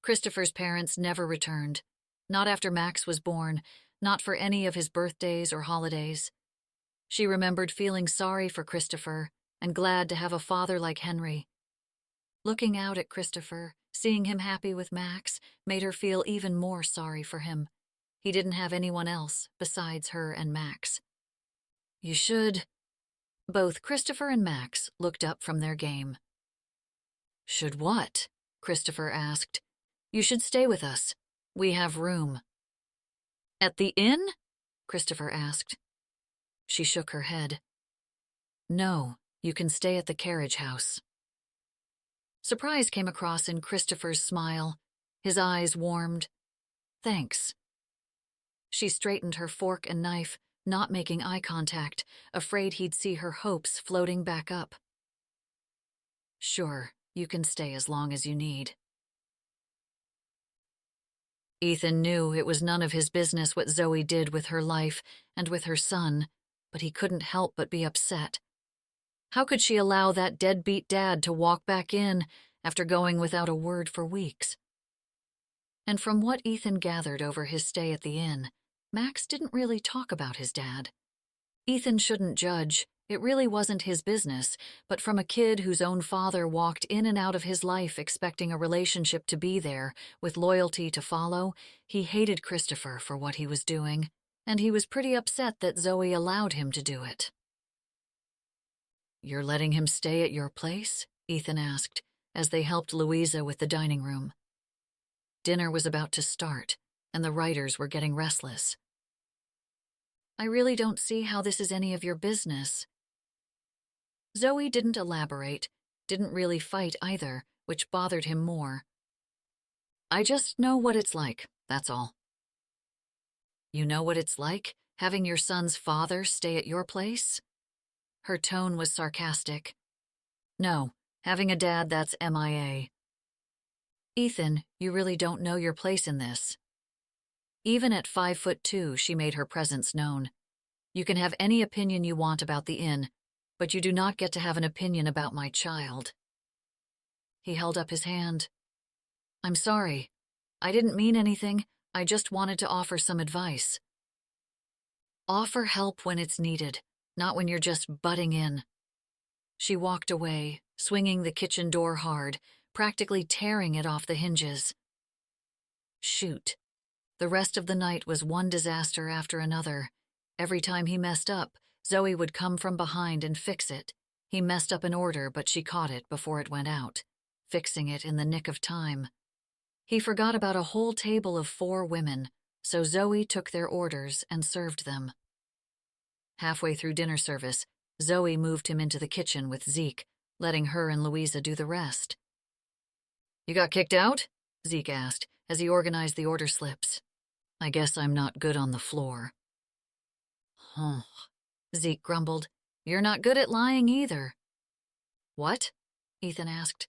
Christopher's parents never returned, not after Max was born, not for any of his birthdays or holidays. She remembered feeling sorry for Christopher and glad to have a father like Henry. Looking out at Christopher, seeing him happy with Max, made her feel even more sorry for him. He didn't have anyone else besides her and Max. "You should..." Both Christopher and Max looked up from their game. "Should what?" Christopher asked. "You should stay with us. We have room." "At the inn?" Christopher asked. She shook her head. "No, you can stay at the carriage house." Surprise came across in Christopher's smile. His eyes warmed. "Thanks." She straightened her fork and knife, not making eye contact, afraid he'd see her hopes floating back up. "Sure, you can stay as long as you need." Ethan knew it was none of his business what Zoe did with her life and with her son, but he couldn't help but be upset. How could she allow that deadbeat dad to walk back in after going without a word for weeks? And from what Ethan gathered over his stay at the inn, Max didn't really talk about his dad. Ethan shouldn't judge. It really wasn't his business, but from a kid whose own father walked in and out of his life expecting a relationship to be there, with loyalty to follow, he hated Christopher for what he was doing, and he was pretty upset that Zoe allowed him to do it. "You're letting him stay at your place?" Ethan asked, as they helped Louisa with the dining room. Dinner was about to start, and the writers were getting restless. "I really don't see how this is any of your business." Zoe didn't elaborate, didn't really fight either, which bothered him more. "I just know what it's like, that's all." "You know what it's like, having your son's father stay at your place?" Her tone was sarcastic. "No, having a dad that's MIA." "Ethan, you really don't know your place in this." Even at 5'2", she made her presence known. You can have any opinion you want about the inn, but you do not get to have an opinion about my child." He held up his hand. "I'm sorry. I didn't mean anything. I just wanted to offer some advice." "Offer help when it's needed, not when you're just butting in." She walked away, swinging the kitchen door hard, practically tearing it off the hinges. Shoot. The rest of the night was one disaster after another. Every time he messed up, Zoe would come from behind and fix it. He messed up an order, but she caught it before it went out, fixing it in the nick of time. He forgot about a whole table of 4 women, so Zoe took their orders and served them. Halfway through dinner service, Zoe moved him into the kitchen with Zeke, letting her and Louisa do the rest. "You got kicked out?" Zeke asked, as he organized the order slips. "I guess I'm not good on the floor." "Huh," Zeke grumbled. "You're not good at lying either." "What?" Ethan asked.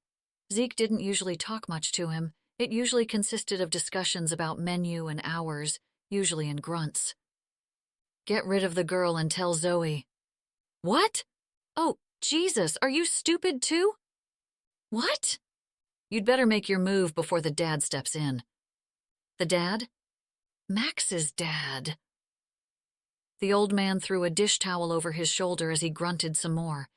Zeke didn't usually talk much to him. It usually consisted of discussions about menu and hours, usually in grunts. "Get rid of the girl and tell Zoe." "What? Oh, Jesus, are you stupid too?" "What?" "You'd better make your move before the dad steps in." "The dad?" "Max's dad." The old man threw a dish towel over his shoulder as he grunted some more.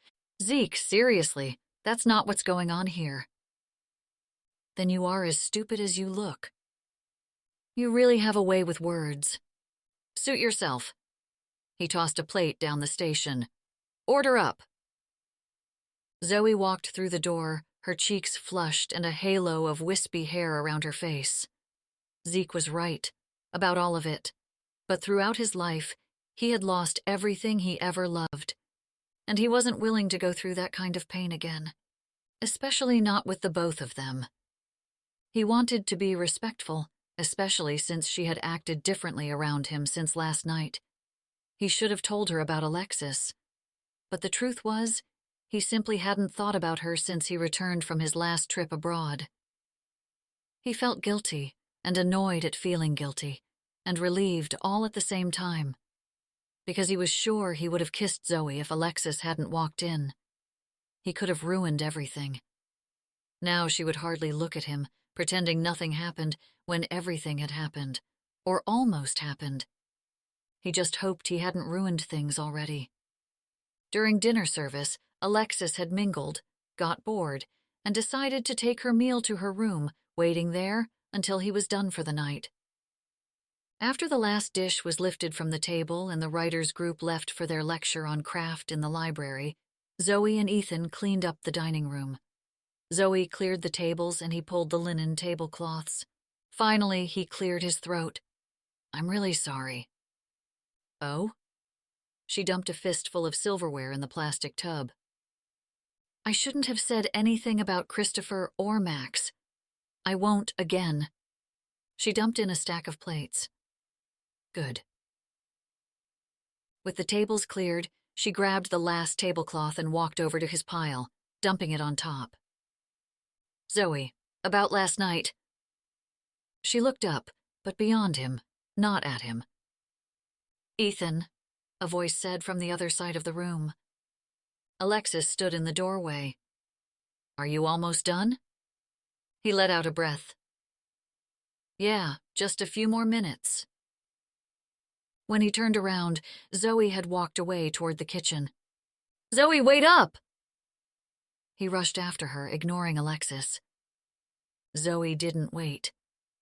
"Zeke, seriously, that's not what's going on here." "Then you are as stupid as you look." "You really have a way with words." "Suit yourself." He tossed a plate down the station. "Order up." Zoe walked through the door, her cheeks flushed and a halo of wispy hair around her face. Zeke was right, about all of it, but throughout his life, he had lost everything he ever loved, and he wasn't willing to go through that kind of pain again, especially not with the both of them. He wanted to be respectful, especially since she had acted differently around him since last night. He should have told her about Alexis, but the truth was, he simply hadn't thought about her since he returned from his last trip abroad. He felt guilty and annoyed at feeling guilty, and relieved all at the same time, because he was sure he would have kissed Zoe if Alexis hadn't walked in. He could have ruined everything. Now she would hardly look at him, pretending nothing happened when everything had happened, or almost happened. He just hoped he hadn't ruined things already. During dinner service, Alexis had mingled, got bored, and decided to take her meal to her room, waiting there until he was done for the night. After the last dish was lifted from the table and the writers' group left for their lecture on craft in the library, Zoe and Ethan cleaned up the dining room. Zoe cleared the tables and he pulled the linen tablecloths. Finally, he cleared his throat. "I'm really sorry." "Oh?" She dumped a fistful of silverware in the plastic tub. "I shouldn't have said anything about Christopher or Max. I won't again." She dumped in a stack of plates. "Good." With the tables cleared, she grabbed the last tablecloth and walked over to his pile, dumping it on top. "Zoe, about last night." She looked up, but beyond him, not at him. "Ethan," a voice said from the other side of the room. Alexis stood in the doorway. "Are you almost done?" He let out a breath. "Yeah, just a few more minutes." When he turned around, Zoe had walked away toward the kitchen. "Zoe, wait up!" He rushed after her, ignoring Alexis. Zoe didn't wait.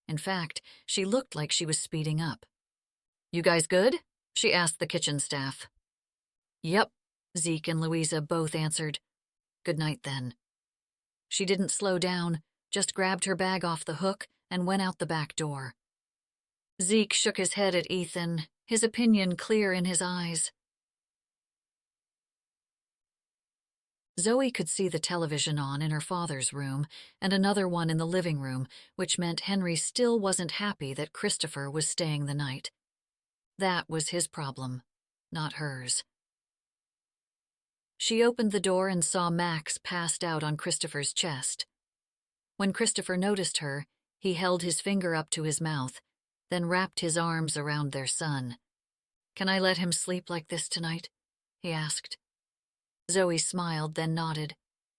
In fact, she looked like she was speeding up. "You guys good?" she asked the kitchen staff. "Yep," Zeke and Louisa both answered. "Good night, then." She didn't slow down, just grabbed her bag off the hook and went out the back door. Zeke shook his head at Ethan, his opinion clear in his eyes. Zoe could see the television on in her father's room and another one in the living room, which meant Henry still wasn't happy that Christopher was staying the night. That was his problem, not hers. She opened the door and saw Max passed out on Christopher's chest. When Christopher noticed her, he held his finger up to his mouth, then wrapped his arms around their son. Can I let him sleep like this tonight? He asked. Zoe smiled, then nodded.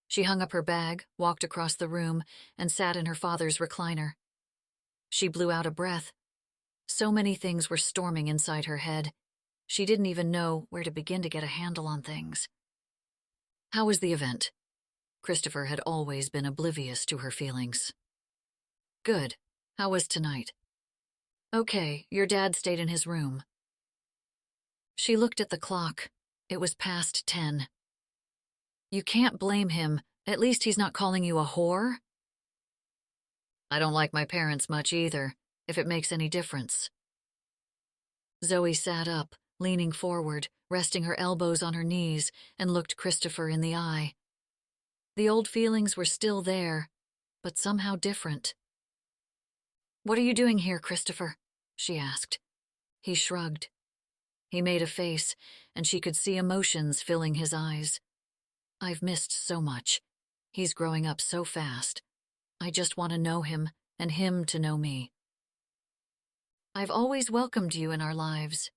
She hung up her bag, walked across the room, and sat in her father's recliner. She blew out a breath. So many things were storming inside her head. She didn't even know where to begin to get a handle on things. How was the event? Christopher had always been oblivious to her feelings. Good. How was tonight? Okay, your dad stayed in his room. She looked at the clock. It was past 10. You can't blame him. At least he's not calling you a whore. I don't like my parents much either, if it makes any difference. Zoe sat up, leaning forward, resting her elbows on her knees, and looked Christopher in the eye. The old feelings were still there, but somehow different. What are you doing here, Christopher? She asked. He shrugged. He made a face, and she could see emotions filling his eyes. I've missed so much. He's growing up so fast. I just want to know him, and him to know me. I've always welcomed you in our lives.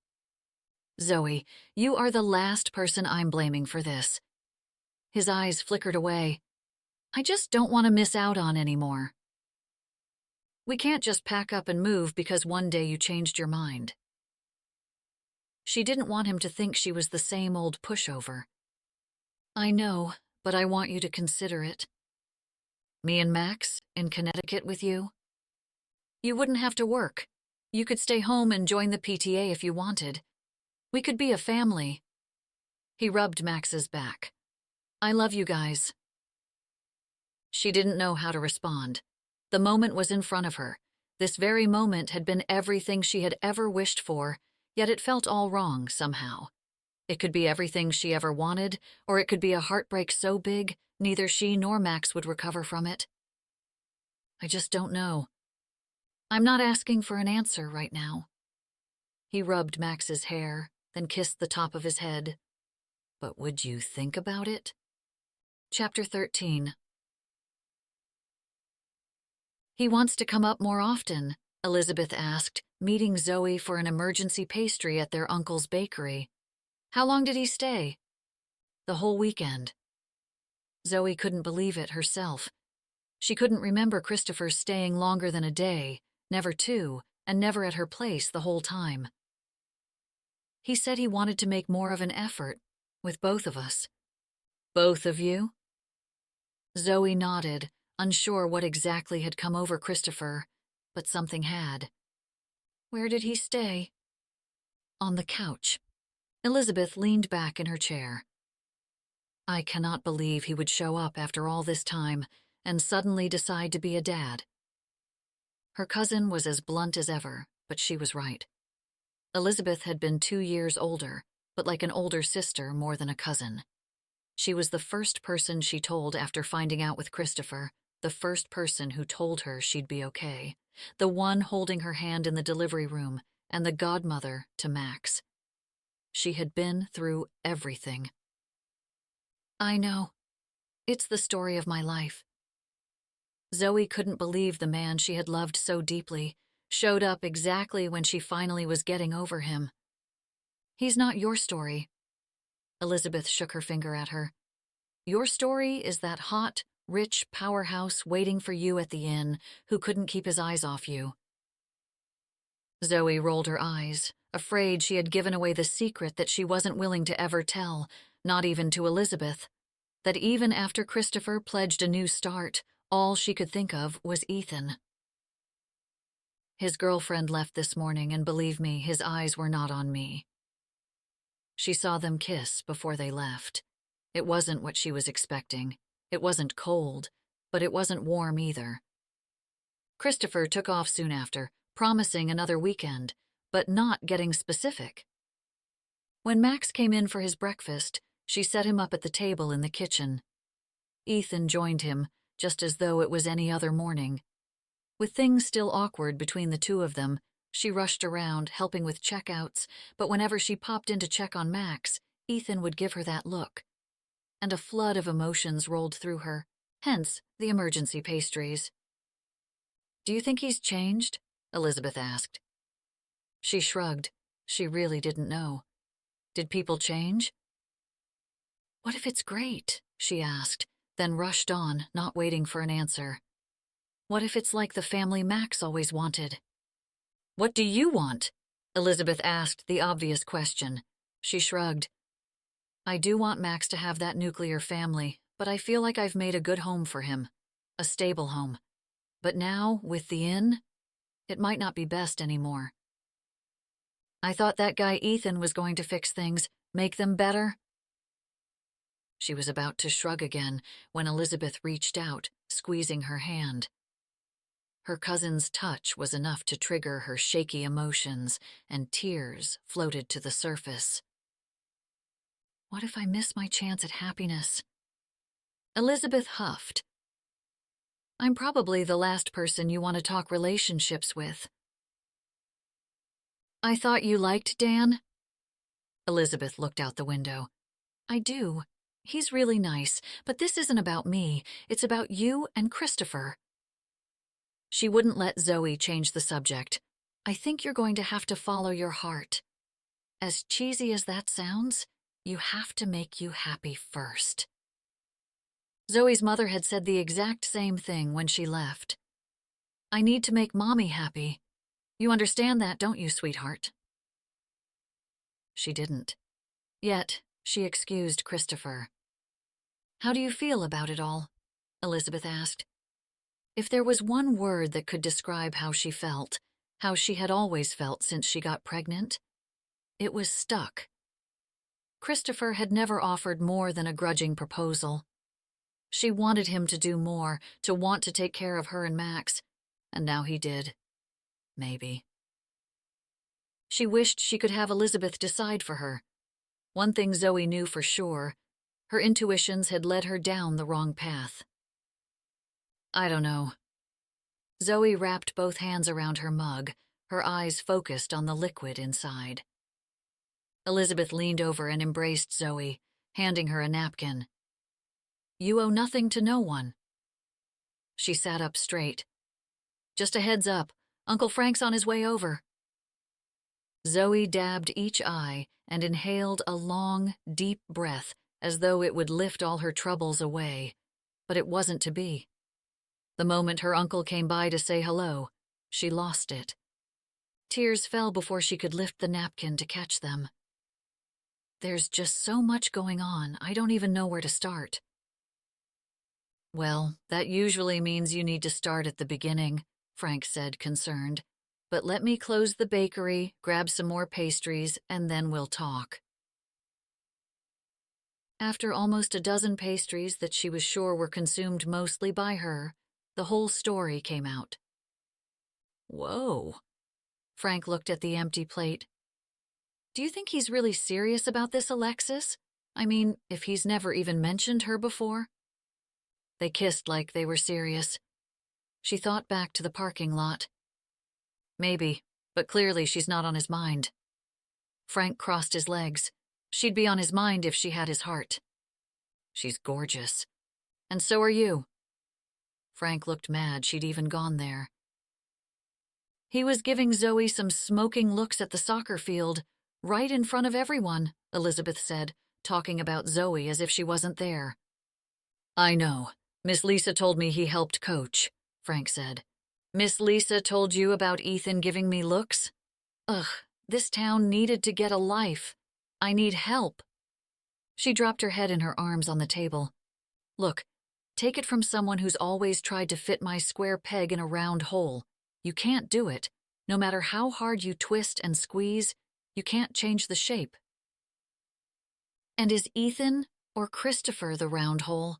Zoe, you are the last person I'm blaming for this. His eyes flickered away. I just don't want to miss out on anymore. We can't just pack up and move because one day you changed your mind. She didn't want him to think she was the same old pushover. I know, but I want you to consider it. Me and Max, in Connecticut with you? You wouldn't have to work. You could stay home and join the PTA if you wanted. We could be a family. He rubbed Max's back. I love you guys. She didn't know how to respond. The moment was in front of her. This very moment had been everything she had ever wished for, yet it felt all wrong somehow. It could be everything she ever wanted, or it could be a heartbreak so big, neither she nor Max would recover from it. I just don't know. I'm not asking for an answer right now. He rubbed Max's hair, then kissed the top of his head. But would you think about it? Chapter 13. He wants to come up more often, Elizabeth asked, meeting Zoe for an emergency pastry at their uncle's bakery. How long did he stay? The whole weekend. Zoe couldn't believe it herself. She couldn't remember Christopher staying longer than a day, never two, and never at her place the whole time. He said he wanted to make more of an effort, with both of us. Both of you? Zoe nodded, unsure what exactly had come over Christopher, but something had. Where did he stay? On the couch. Elizabeth leaned back in her chair. I cannot believe he would show up after all this time and suddenly decide to be a dad. Her cousin was as blunt as ever, but she was right. Elizabeth had been 2 years older, but like an older sister more than a cousin. She was the first person she told after finding out with Christopher, the first person who told her she'd be okay, the one holding her hand in the delivery room, and the godmother to Max. She had been through everything. I know. It's the story of my life. Zoe couldn't believe the man she had loved so deeply showed up exactly when she finally was getting over him. He's not your story. Elizabeth shook her finger at her. Your story is that hot, rich powerhouse waiting for you at the inn who couldn't keep his eyes off you. Zoe rolled her eyes, afraid she had given away the secret that she wasn't willing to ever tell, not even to Elizabeth, that even after Christopher pledged a new start, all she could think of was Ethan. His girlfriend left this morning, and believe me, his eyes were not on me. She saw them kiss before they left. It wasn't what she was expecting. It wasn't cold, but it wasn't warm either. Christopher took off soon after, promising another weekend, but not getting specific. When Max came in for his breakfast, she set him up at the table in the kitchen. Ethan joined him, just as though it was any other morning. With things still awkward between the two of them, she rushed around, helping with checkouts, but whenever she popped in to check on Max, Ethan would give her that look. And a flood of emotions rolled through her, hence the emergency pastries. Do you think he's changed? Elizabeth asked. She shrugged. She really didn't know. Did people change? What if it's great? She asked, then rushed on, not waiting for an answer. What if it's like the family Max always wanted? What do you want? Elizabeth asked the obvious question. She shrugged. I do want Max to have that nuclear family, but I feel like I've made a good home for him. A stable home. But now, with the inn, it might not be best anymore. I thought that guy Ethan was going to fix things, make them better. She was about to shrug again when Elizabeth reached out, squeezing her hand. Her cousin's touch was enough to trigger her shaky emotions, and tears floated to the surface. What if I miss my chance at happiness? Elizabeth huffed. I'm probably the last person you want to talk relationships with. I thought you liked Dan? Elizabeth looked out the window. I do. He's really nice, but this isn't about me. It's about you and Christopher. She wouldn't let Zoe change the subject. I think you're going to have to follow your heart. As cheesy as that sounds, you have to make you happy first. Zoe's mother had said the exact same thing when she left. I need to make Mommy happy. You understand that, don't you, sweetheart? She didn't. Yet, she excused Christopher. How do you feel about it all? Elizabeth asked. If there was one word that could describe how she felt, how she had always felt since she got pregnant, it was stuck. Christopher had never offered more than a grudging proposal. She wanted him to do more, to want to take care of her and Max, and now he did. Maybe. She wished she could have Elizabeth decide for her. One thing Zoe knew for sure, her intuitions had led her down the wrong path. I don't know. Zoe wrapped both hands around her mug, her eyes focused on the liquid inside. Elizabeth leaned over and embraced Zoe, handing her a napkin. You owe nothing to no one. She sat up straight. Just a heads up, Uncle Frank's on his way over. Zoe dabbed each eye and inhaled a long, deep breath as though it would lift all her troubles away, but it wasn't to be. The moment her uncle came by to say hello, she lost it. Tears fell before she could lift the napkin to catch them. There's just so much going on, I don't even know where to start. Well, that usually means you need to start at the beginning, Frank said, concerned. But let me close the bakery, grab some more pastries, and then we'll talk. After almost a dozen pastries that she was sure were consumed mostly by her, the whole story came out. Whoa. Frank looked at the empty plate. Do you think he's really serious about this, Alexis? I mean, if he's never even mentioned her before? They kissed like they were serious. She thought back to the parking lot. Maybe, but clearly she's not on his mind. Frank crossed his legs. She'd be on his mind if she had his heart. She's gorgeous. And so are you. Frank looked mad she'd even gone there. He was giving Zoe some smoking looks at the soccer field, right in front of everyone, Elizabeth said, talking about Zoe as if she wasn't there. I know. Miss Lisa told me he helped coach, Frank said. Miss Lisa told you about Ethan giving me looks? Ugh, this town needed to get a life. I need help. She dropped her head in her arms on the table. Look, take it from someone who's always tried to fit my square peg in a round hole. You can't do it. No matter how hard you twist and squeeze, you can't change the shape. And is Ethan or Christopher the round hole?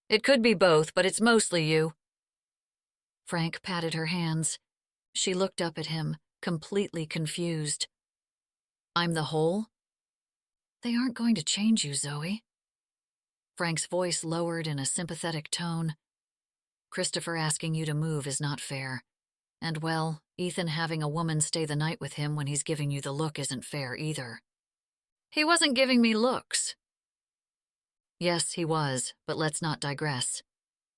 It could be both, but it's mostly you. Frank patted her hands. She looked up at him, completely confused. I'm the hole? They aren't going to change you, Zoe. Frank's voice lowered in a sympathetic tone. Christopher asking you to move is not fair. And, well, Ethan having a woman stay the night with him when he's giving you the look isn't fair either. He wasn't giving me looks. Yes, he was, but let's not digress.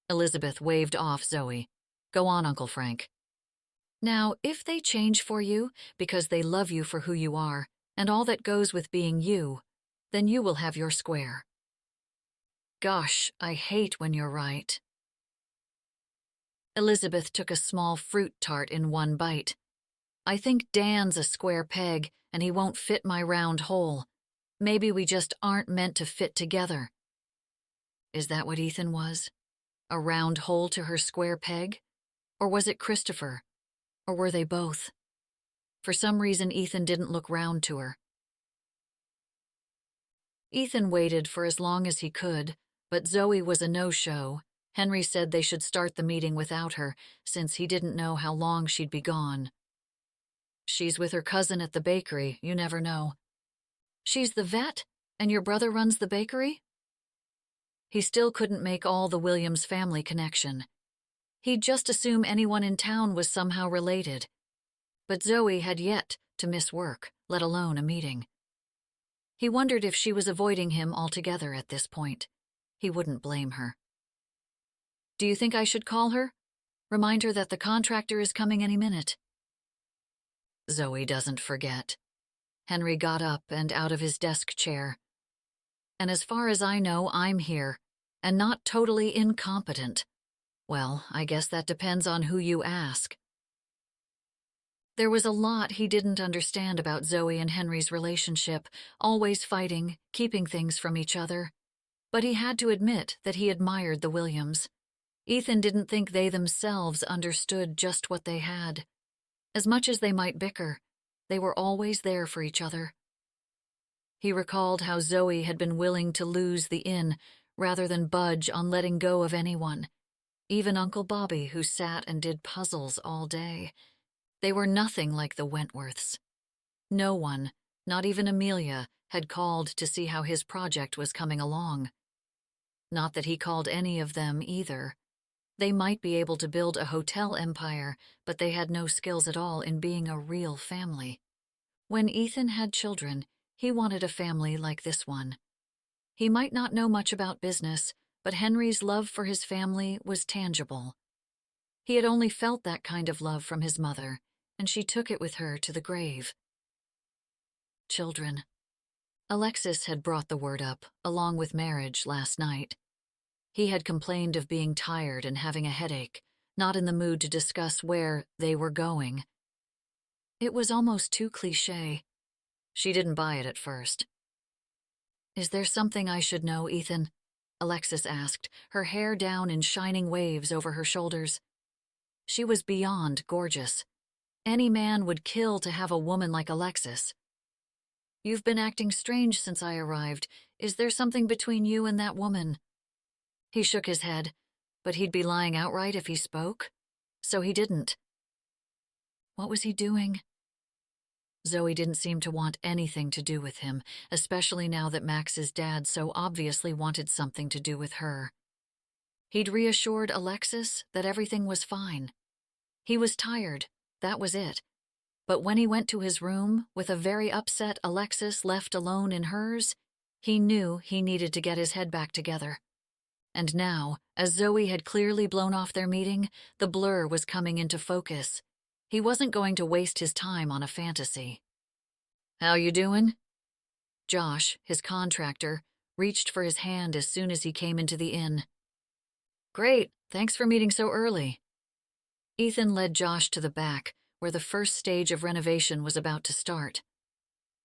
Elizabeth waved off Zoe. Go on, Uncle Frank. Now, if they change for you because they love you for who you are and all that goes with being you, then you will have your square. Gosh, I hate when you're right. Elizabeth took a small fruit tart in one bite. I think Dan's a square peg, and he won't fit my round hole. Maybe we just aren't meant to fit together. Is that what Ethan was? A round hole to her square peg? Or was it Christopher? Or were they both? For some reason, Ethan didn't look round to her. Ethan waited for as long as he could, but Zoe was a no-show. Henry said they should start the meeting without her, since he didn't know how long she'd be gone. She's with her cousin at the bakery, you never know. She's the vet, and your brother runs the bakery? He still couldn't make all the Williams family connection. He'd just assume anyone in town was somehow related. But Zoe had yet to miss work, let alone a meeting. He wondered if she was avoiding him altogether at this point. He wouldn't blame her. Do you think I should call her? Remind her that the contractor is coming any minute. Zoe doesn't forget. Henry got up and out of his desk chair. And as far as I know, I'm here, and not totally incompetent. Well, I guess that depends on who you ask. There was a lot he didn't understand about Zoe and Henry's relationship, always fighting, keeping things from each other. But he had to admit that he admired the Williams. Ethan didn't think they themselves understood just what they had. As much as they might bicker, they were always there for each other. He recalled how Zoe had been willing to lose the inn rather than budge on letting go of anyone, even Uncle Bobby, who sat and did puzzles all day. They were nothing like the Wentworths. No one, not even Amelia, had called to see how his project was coming along. Not that he called any of them either. They might be able to build a hotel empire, but they had no skills at all in being a real family. When Ethan had children, he wanted a family like this one. He might not know much about business, but Henry's love for his family was tangible. He had only felt that kind of love from his mother, and she took it with her to the grave. Children. Alexis had brought the word up, along with marriage, last night. He had complained of being tired and having a headache, not in the mood to discuss where they were going. It was almost too cliché. She didn't buy it at first. Is there something I should know, Ethan? Alexis asked, her hair down in shining waves over her shoulders. She was beyond gorgeous. Any man would kill to have a woman like Alexis. You've been acting strange since I arrived. Is there something between you and that woman? He shook his head, but he'd be lying outright if he spoke, so he didn't. What was he doing? Zoe didn't seem to want anything to do with him, especially now that Max's dad so obviously wanted something to do with her. He'd reassured Alexis that everything was fine. He was tired, that was it. But when he went to his room, with a very upset Alexis left alone in hers, he knew he needed to get his head back together. And now, as Zoe had clearly blown off their meeting, the blur was coming into focus. He wasn't going to waste his time on a fantasy. How you doing? Josh, his contractor, reached for his hand as soon as he came into the inn. Great, thanks for meeting so early. Ethan led Josh to the back, where the first stage of renovation was about to start.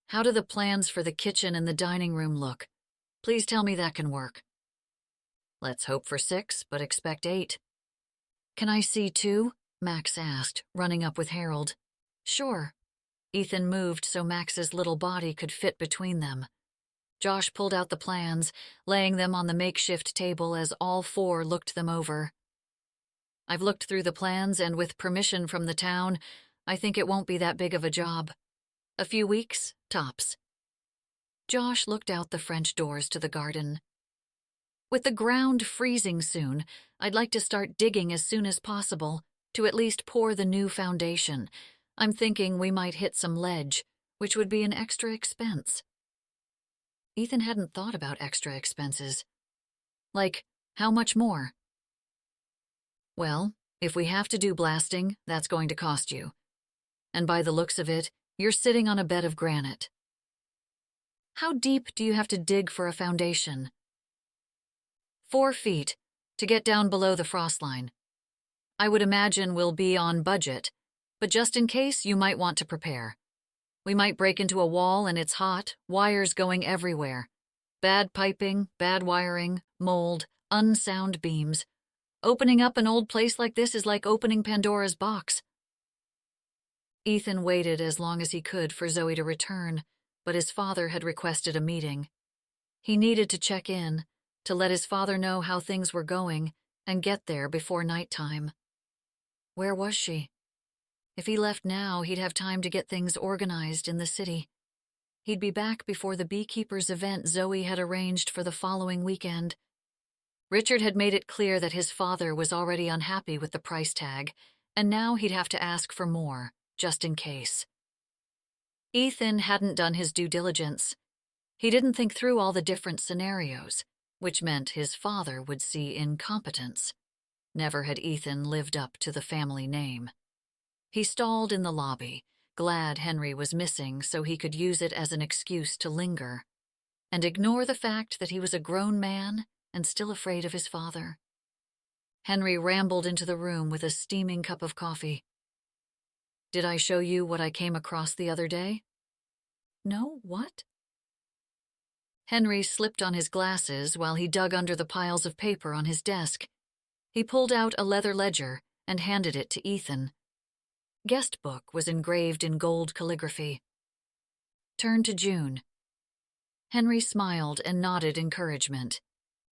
How do the plans for the kitchen and the dining room look? Please tell me that can work. Let's hope for 6, but expect 8. Can I see 2? Max asked, running up with Harold. Sure. Ethan moved so Max's little body could fit between them. Josh pulled out the plans, laying them on the makeshift table as all 4 looked them over. I've looked through the plans, and with permission from the town, I think it won't be that big of a job. A few weeks, tops. Josh looked out the French doors to the garden. With the ground freezing soon, I'd like to start digging as soon as possible, to at least pour the new foundation. I'm thinking we might hit some ledge, which would be an extra expense. Ethan hadn't thought about extra expenses. Like, how much more? Well, If we have to do blasting, that's going to cost you. And by the looks of it, you're sitting on a bed of granite. How deep do you have to dig for a foundation? 4 feet, to get down below the frost line. I would imagine we'll be on budget, but just in case, you might want to prepare. We might break into a wall and it's hot, wires going everywhere. Bad piping, bad wiring, mold, unsound beams. Opening up an old place like this is like opening Pandora's box. Ethan waited as long as he could for Zoe to return, but his father had requested a meeting. He needed to check in, to let his father know how things were going, and get there before nighttime. Where was she? If he left now, he'd have time to get things organized in the city. He'd be back before the beekeepers' event Zoe had arranged for the following weekend. Richard had made it clear that his father was already unhappy with the price tag, and now he'd have to ask for more, just in case. Ethan hadn't done his due diligence. He didn't think through all the different scenarios, which meant his father would see incompetence. Never had Ethan lived up to the family name. He stalled in the lobby, glad Henry was missing so he could use it as an excuse to linger, and ignore the fact that he was a grown man and still afraid of his father. Henry rambled into the room with a steaming cup of coffee. "Did I show you what I came across the other day?" "No, what?" Henry slipped on his glasses while he dug under the piles of paper on his desk. He pulled out a leather ledger and handed it to Ethan. Guest book was engraved in gold calligraphy. "Turn to June." Henry smiled and nodded encouragement.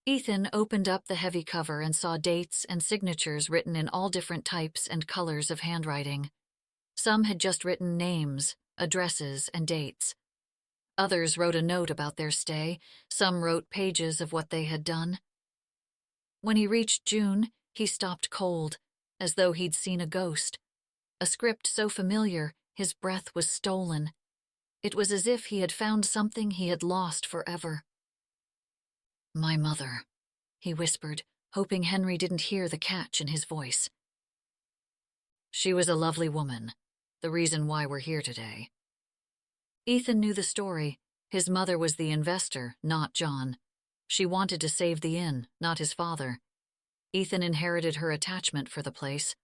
Ethan opened up the heavy cover and saw dates and signatures written in all different types and colors of handwriting. Some had just written names, addresses, and dates. Others wrote a note about their stay, some wrote pages of what they had done. When he reached June, he stopped cold, as though he'd seen a ghost. A script so familiar, his breath was stolen. It was as if he had found something he had lost forever. "My mother," he whispered, hoping Henry didn't hear the catch in his voice. "She was a lovely woman, the reason why we're here today." Ethan knew the story. His mother was the investor, not John. She wanted to save the inn, not his father. Ethan inherited her attachment for the place.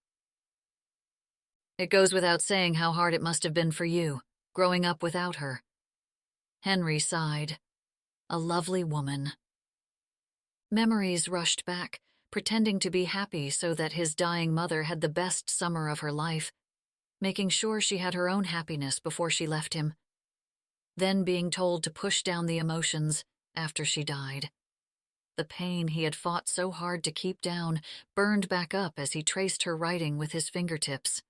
"It goes without saying how hard it must have been for you, growing up without her." Henry sighed. A lovely woman. Memories rushed back, pretending to be happy so that his dying mother had the best summer of her life, making sure she had her own happiness before she left him. Then being told to push down the emotions after she died. The pain he had fought so hard to keep down burned back up as he traced her writing with his fingertips.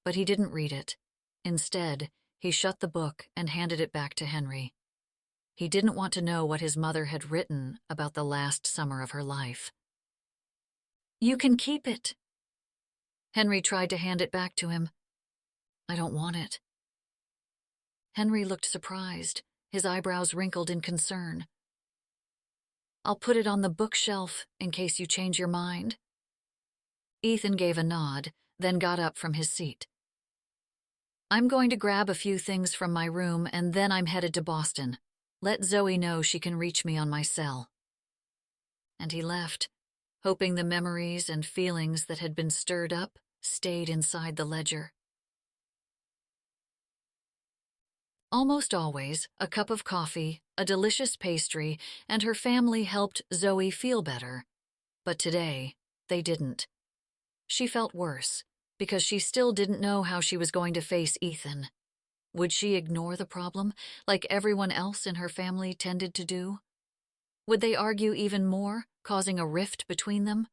But he didn't read it. Instead, he shut the book and handed it back to Henry. He didn't want to know what his mother had written about the last summer of her life. "You can keep it." Henry tried to hand it back to him. "I don't want it." Henry looked surprised, his eyebrows wrinkled in concern. "I'll put it on the bookshelf in case you change your mind." Ethan gave a nod, then got up from his seat. "I'm going to grab a few things from my room and then I'm headed to Boston. Let Zoe know she can reach me on my cell." And he left, hoping the memories and feelings that had been stirred up stayed inside the ledger. Almost always, a cup of coffee, a delicious pastry, and her family helped Zoe feel better. But today, they didn't. She felt worse, because she still didn't know how she was going to face Ethan. Would she ignore the problem, like everyone else in her family tended to do? Would they argue even more, causing a rift between them?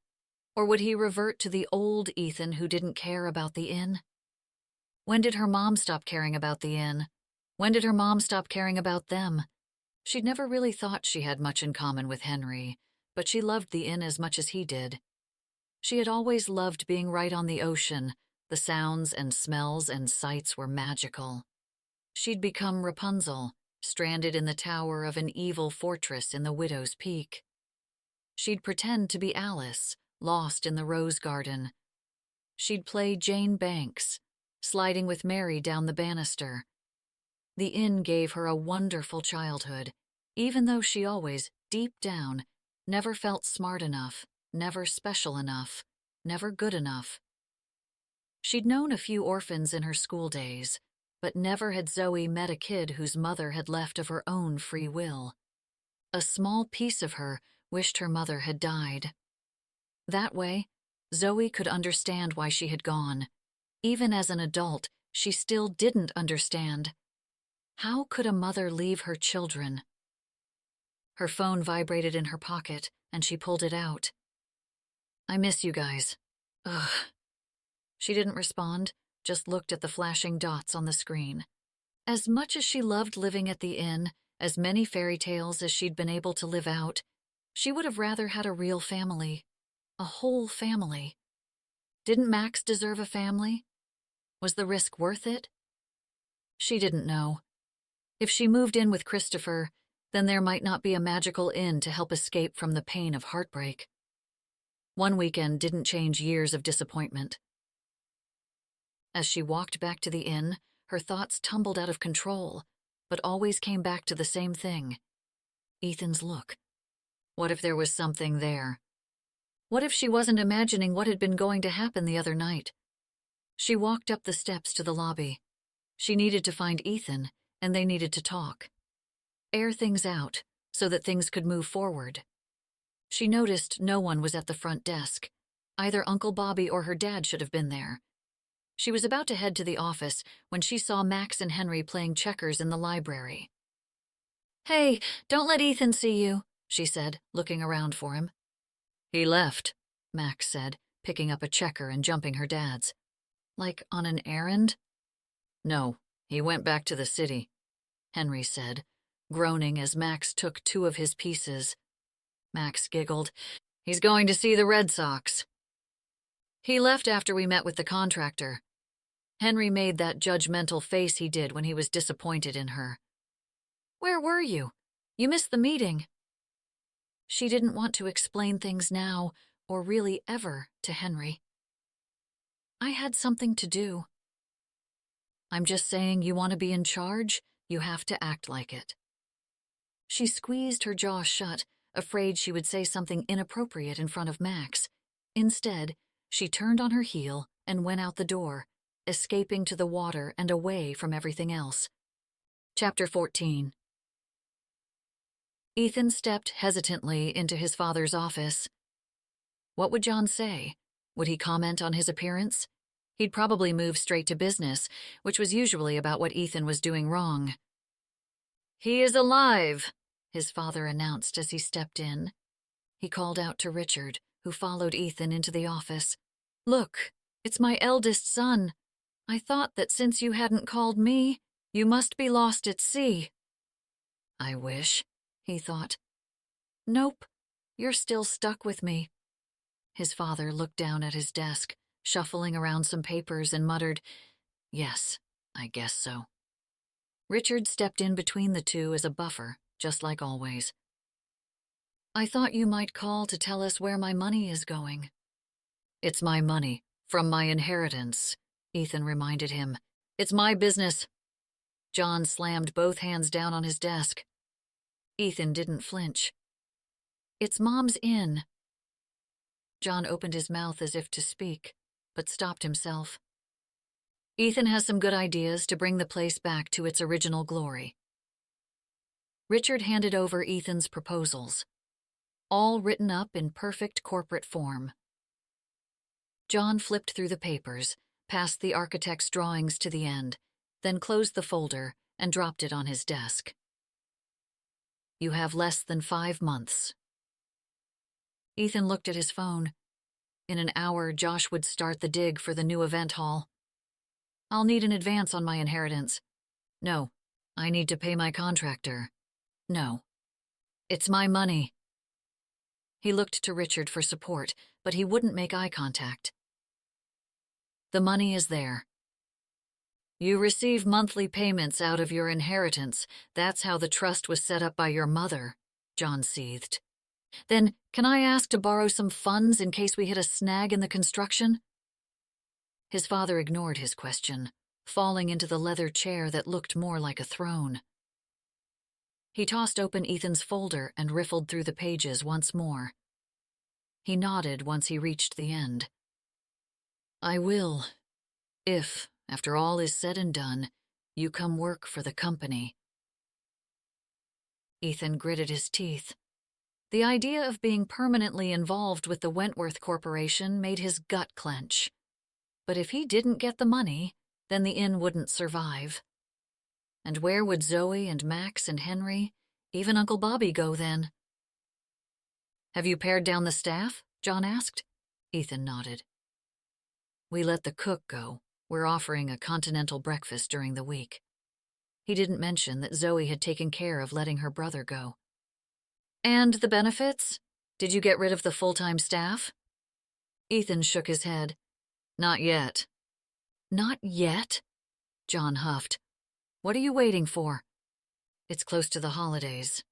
Or would he revert to the old Ethan who didn't care about the inn? When did her mom stop caring about the inn? When did her mom stop caring about them? She'd never really thought she had much in common with Henry, but she loved the inn as much as he did. She had always loved being right on the ocean. The sounds and smells and sights were magical. She'd become Rapunzel, stranded in the tower of an evil fortress in the Widow's Peak. She'd pretend to be Alice, lost in the rose garden. She'd play Jane Banks, sliding with Mary down the banister. The inn gave her a wonderful childhood, even though she always, deep down, never felt smart enough, never special enough, never good enough. She'd known a few orphans in her school days, but never had Zoe met a kid whose mother had left of her own free will. A small piece of her wished her mother had died. That way, Zoe could understand why she had gone. Even as an adult, she still didn't understand. How could a mother leave her children? Her phone vibrated in her pocket, and she pulled it out. "I miss you guys. Ugh." She didn't respond, just looked at the flashing dots on the screen. As much as she loved living at the inn, as many fairy tales as she'd been able to live out, she would have rather had a real family. A whole family. Didn't Max deserve a family? Was the risk worth it? She didn't know. If she moved in with Christopher, then there might not be a magical inn to help escape from the pain of heartbreak. One weekend didn't change years of disappointment. As she walked back to the inn, her thoughts tumbled out of control, but always came back to the same thing. Ethan's look. What if there was something there? What if she wasn't imagining what had been going to happen the other night? She walked up the steps to the lobby. She needed to find Ethan, and they needed to talk. Air things out, so that things could move forward. She noticed no one was at the front desk. Either Uncle Bobby or her dad should have been there. She was about to head to the office when she saw Max and Henry playing checkers in the library. "Hey, don't let Ethan see you," she said, looking around for him. "He left," Max said, picking up a checker and jumping her dad's. "Like on an errand?" "No, he went back to the city," Henry said, groaning as Max took two of his pieces. Max giggled. "He's going to see the Red Sox." "He left after we met with the contractor." Henry made that judgmental face he did when he was disappointed in her. "Where were you? You missed the meeting." She didn't want to explain things now, or really ever, to Henry. "I had something to do." "I'm just saying you want to be in charge, you have to act like it." She squeezed her jaw shut, afraid she would say something inappropriate in front of Max. Instead, she turned on her heel and went out the door, escaping to the water and away from everything else. Chapter 14. Ethan stepped hesitantly into his father's office. What would John say? Would he comment on his appearance? He'd probably move straight to business, which was usually about what Ethan was doing wrong. "He is alive," his father announced as he stepped in. He called out to Richard, who followed Ethan into the office. "Look, it's my eldest son. I thought that since you hadn't called me, you must be lost at sea." "I wish," he thought. "Nope, you're still stuck with me." His father looked down at his desk, shuffling around some papers, and muttered, "Yes, I guess so." Richard stepped in between the two as a buffer, just like always. "I thought you might call to tell us where my money is going." "It's my money, from my inheritance," Ethan reminded him. "It's my business." John slammed both hands down on his desk. Ethan didn't flinch. "It's Mom's inn." John opened his mouth as if to speak, but stopped himself. "Ethan has some good ideas to bring the place back to its original glory." Richard handed over Ethan's proposals, all written up in perfect corporate form. John flipped through the papers, passed the architect's drawings to the end, then closed the folder and dropped it on his desk. "You have less than 5 months." Ethan looked at his phone. In an hour, Josh would start the dig for the new event hall. "I'll need an advance on my inheritance." "No, I need to pay my contractor." "No, it's my money." He looked to Richard for support, but he wouldn't make eye contact. "The money is there." "You receive monthly payments out of your inheritance. That's how the trust was set up by your mother," John seethed. Then, can I ask to borrow some funds in case we hit a snag in the construction? His father ignored his question, falling into the leather chair that looked more like a throne. He tossed open Ethan's folder and riffled through the pages once more. He nodded once he reached the end. I will, if, after all is said and done, you come work for the company. Ethan gritted his teeth. The idea of being permanently involved with the Wentworth Corporation made his gut clench. But if he didn't get the money, then the inn wouldn't survive. And where would Zoe and Max and Henry, even Uncle Bobby, go then? Have you pared down the staff? John asked. Ethan nodded. We let the cook go. We're offering a continental breakfast during the week. He didn't mention that Zoe had taken care of letting her brother go. And the benefits? Did you get rid of the full-time staff? Ethan shook his head. Not yet. Not yet? John huffed. What are you waiting for? It's close to the holidays.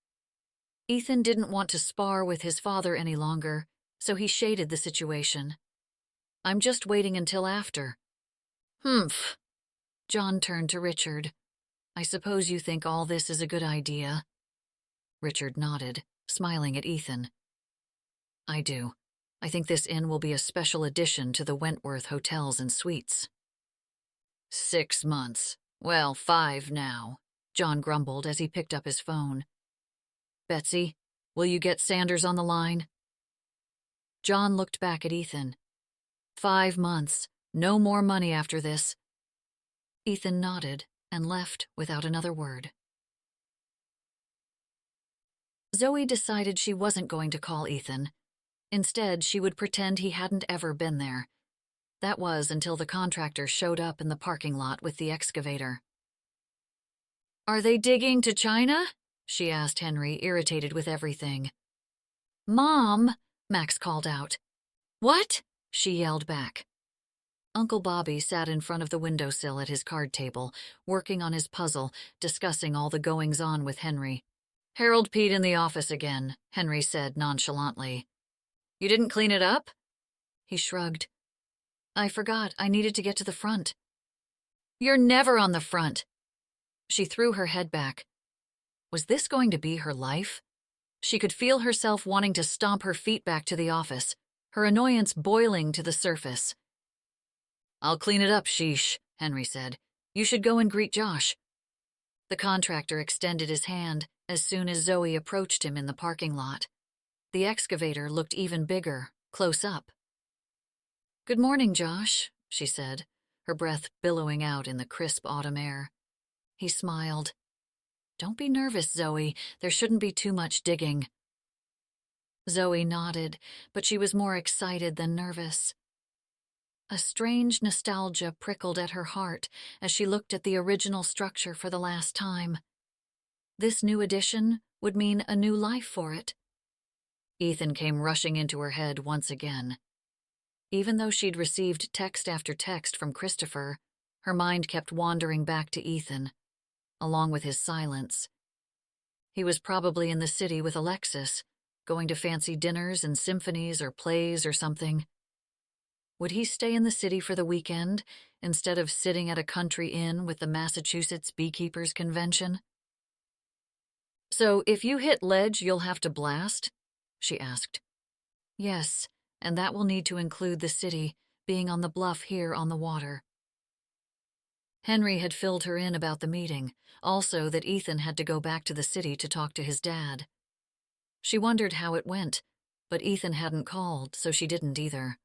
Ethan didn't want to spar with his father any longer, so he shaded the situation. I'm just waiting until after. Humph. John turned to Richard. I suppose you think all this is a good idea. Richard nodded, smiling at Ethan. I do. I think this inn will be a special addition to the Wentworth hotels and suites. 6 months. Well, 5 now, John grumbled as he picked up his phone. Betsy, will you get Sanders on the line? John looked back at Ethan. 5 months. No more money after this. Ethan nodded and left without another word. Zoe decided she wasn't going to call Ethan. Instead, she would pretend he hadn't ever been there. That was until the contractor showed up in the parking lot with the excavator. Are they digging to China? She asked Henry, irritated with everything. Mom, Max called out. What? She yelled back. Uncle Bobby sat in front of the windowsill at his card table, working on his puzzle, discussing all the goings-on with Henry. Harold peed in the office again, Henry said nonchalantly. You didn't clean it up? He shrugged. I forgot. I needed to get to the front. You're never on the front. She threw her head back. Was this going to be her life? She could feel herself wanting to stomp her feet back to the office, her annoyance boiling to the surface. I'll clean it up, sheesh, Henry said. You should go and greet Josh. The contractor extended his hand as soon as Zoe approached him in the parking lot. The excavator looked even bigger, close up. Good morning, Josh, she said, her breath billowing out in the crisp autumn air. He smiled. Don't be nervous, Zoe. There shouldn't be too much digging. Zoe nodded, but she was more excited than nervous. A strange nostalgia prickled at her heart as she looked at the original structure for the last time. This new addition would mean a new life for it. Ethan came rushing into her head once again. Even though she'd received text after text from Christopher, her mind kept wandering back to Ethan, along with his silence. He was probably in the city with Alexis, going to fancy dinners and symphonies or plays or something. Would he stay in the city for the weekend instead of sitting at a country inn with the Massachusetts Beekeepers' Convention? So if you hit ledge, you'll have to blast? She asked. Yes, and that will need to include the city, being on the bluff here on the water. Henry had filled her in about the meeting, also that Ethan had to go back to the city to talk to his dad. She wondered how it went, but Ethan hadn't called, so she didn't either.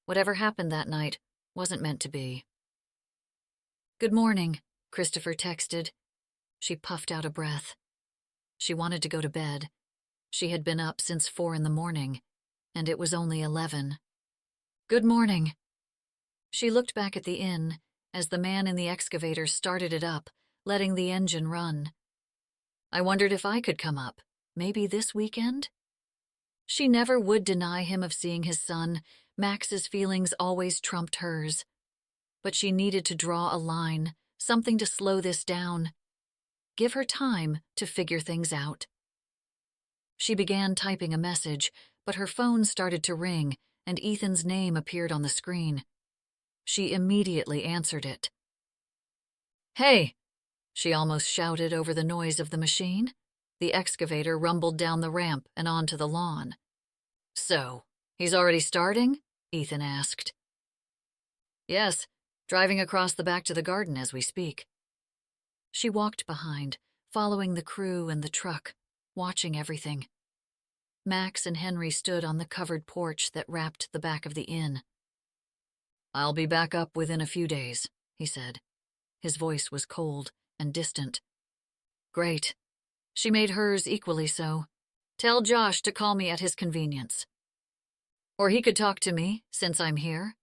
Whatever happened that night wasn't meant to be. Good morning, Christopher texted. She puffed out a breath. She wanted to go to bed. She had been up since 4 a.m, and it was only 11. Good morning. She looked back at the inn as the man in the excavator started it up, letting the engine run. I wondered if I could come up, maybe this weekend? She never would deny him of seeing his son. Max's feelings always trumped hers. But she needed to draw a line, something to slow this down. Give her time to figure things out. She began typing a message, but her phone started to ring, and Ethan's name appeared on the screen. She immediately answered it. "Hey!" she almost shouted over the noise of the machine. The excavator rumbled down the ramp and onto the lawn. "So, he's already starting?" Ethan asked. "Yes, driving across the back to the garden as we speak." She walked behind, following the crew and the truck, watching everything. Max and Henry stood on the covered porch that wrapped the back of the inn. "I'll be back up within a few days," he said. His voice was cold and distant. "Great." She made hers equally so. "Tell Josh to call me at his convenience. Or he could talk to me, since I'm here."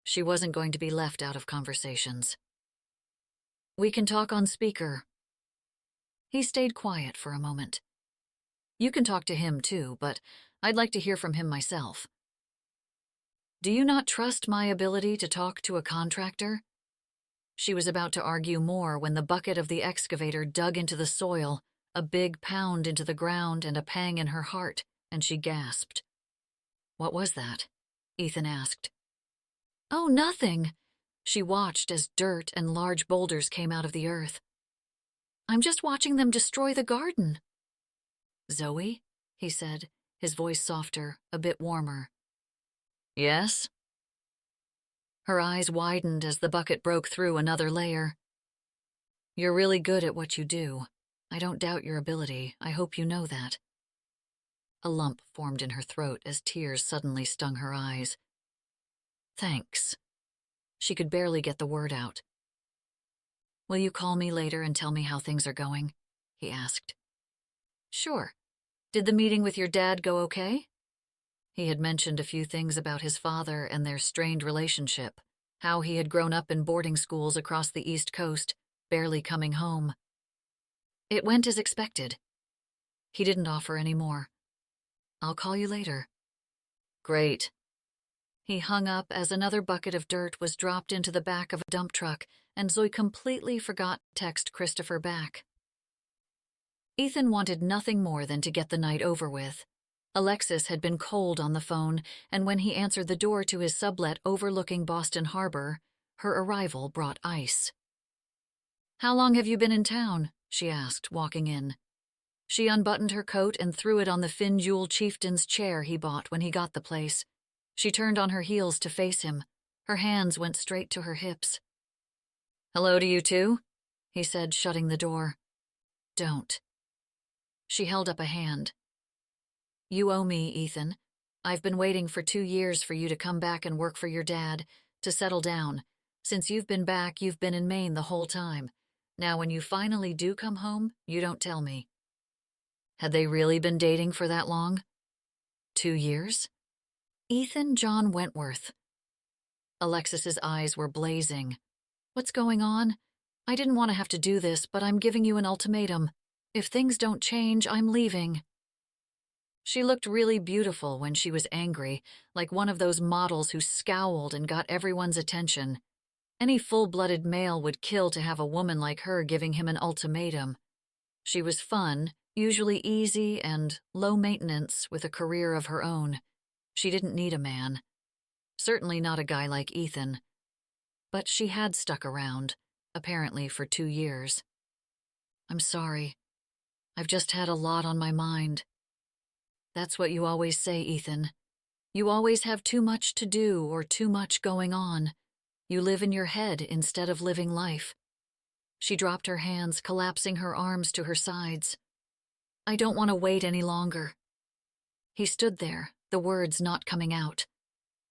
She wasn't going to be left out of conversations. "We can talk on speaker." He stayed quiet for a moment. "You can talk to him too, but I'd like to hear from him myself." "Do you not trust my ability to talk to a contractor?" She was about to argue more when the bucket of the excavator dug into the soil, a big pound into the ground and a pang in her heart, and she gasped. "What was that?" Ethan asked. "Oh, nothing." She watched as dirt and large boulders came out of the earth. "I'm just watching them destroy the garden." "Zoe?" he said, his voice softer, a bit warmer. "Yes?" Her eyes widened as the bucket broke through another layer. "You're really good at what you do. I don't doubt your ability. I hope you know that." A lump formed in her throat as tears suddenly stung her eyes. "Thanks." She could barely get the word out. "Will you call me later and tell me how things are going?" he asked. "Sure. Did the meeting with your dad go okay?" He had mentioned a few things about his father and their strained relationship, how he had grown up in boarding schools across the East Coast, barely coming home. "It went as expected." He didn't offer any more. "I'll call you later." "Great." He hung up as another bucket of dirt was dropped into the back of a dump truck, and Zoe completely forgot to text Christopher back. Ethan wanted nothing more than to get the night over with. Alexis had been cold on the phone, and when he answered the door to his sublet overlooking Boston Harbor, her arrival brought ice. "How long have you been in town?" she asked, walking in. She unbuttoned her coat and threw it on the Finjul chieftain's chair he bought when he got the place. She turned on her heels to face him. Her hands went straight to her hips. "Hello to you too," he said, shutting the door. "Don't." She held up a hand. "You owe me, Ethan. I've been waiting for 2 years for you to come back and work for your dad, to settle down. Since you've been back, you've been in Maine the whole time. Now when you finally do come home, you don't tell me." Had they really been dating for that long? 2 years? Ethan John Wentworth. Alexis's eyes were blazing. "What's going on? I didn't want to have to do this, but I'm giving you an ultimatum. If things don't change, I'm leaving." She looked really beautiful when she was angry, like one of those models who scowled and got everyone's attention. Any full-blooded male would kill to have a woman like her giving him an ultimatum. She was fun, usually easy and low maintenance with a career of her own. She didn't need a man. Certainly not a guy like Ethan. But she had stuck around, apparently for 2 years. "I'm sorry. I've just had a lot on my mind." "That's what you always say, Ethan. You always have too much to do or too much going on. You live in your head instead of living life." She dropped her hands, collapsing her arms to her sides. "I don't want to wait any longer." He stood there, the words not coming out.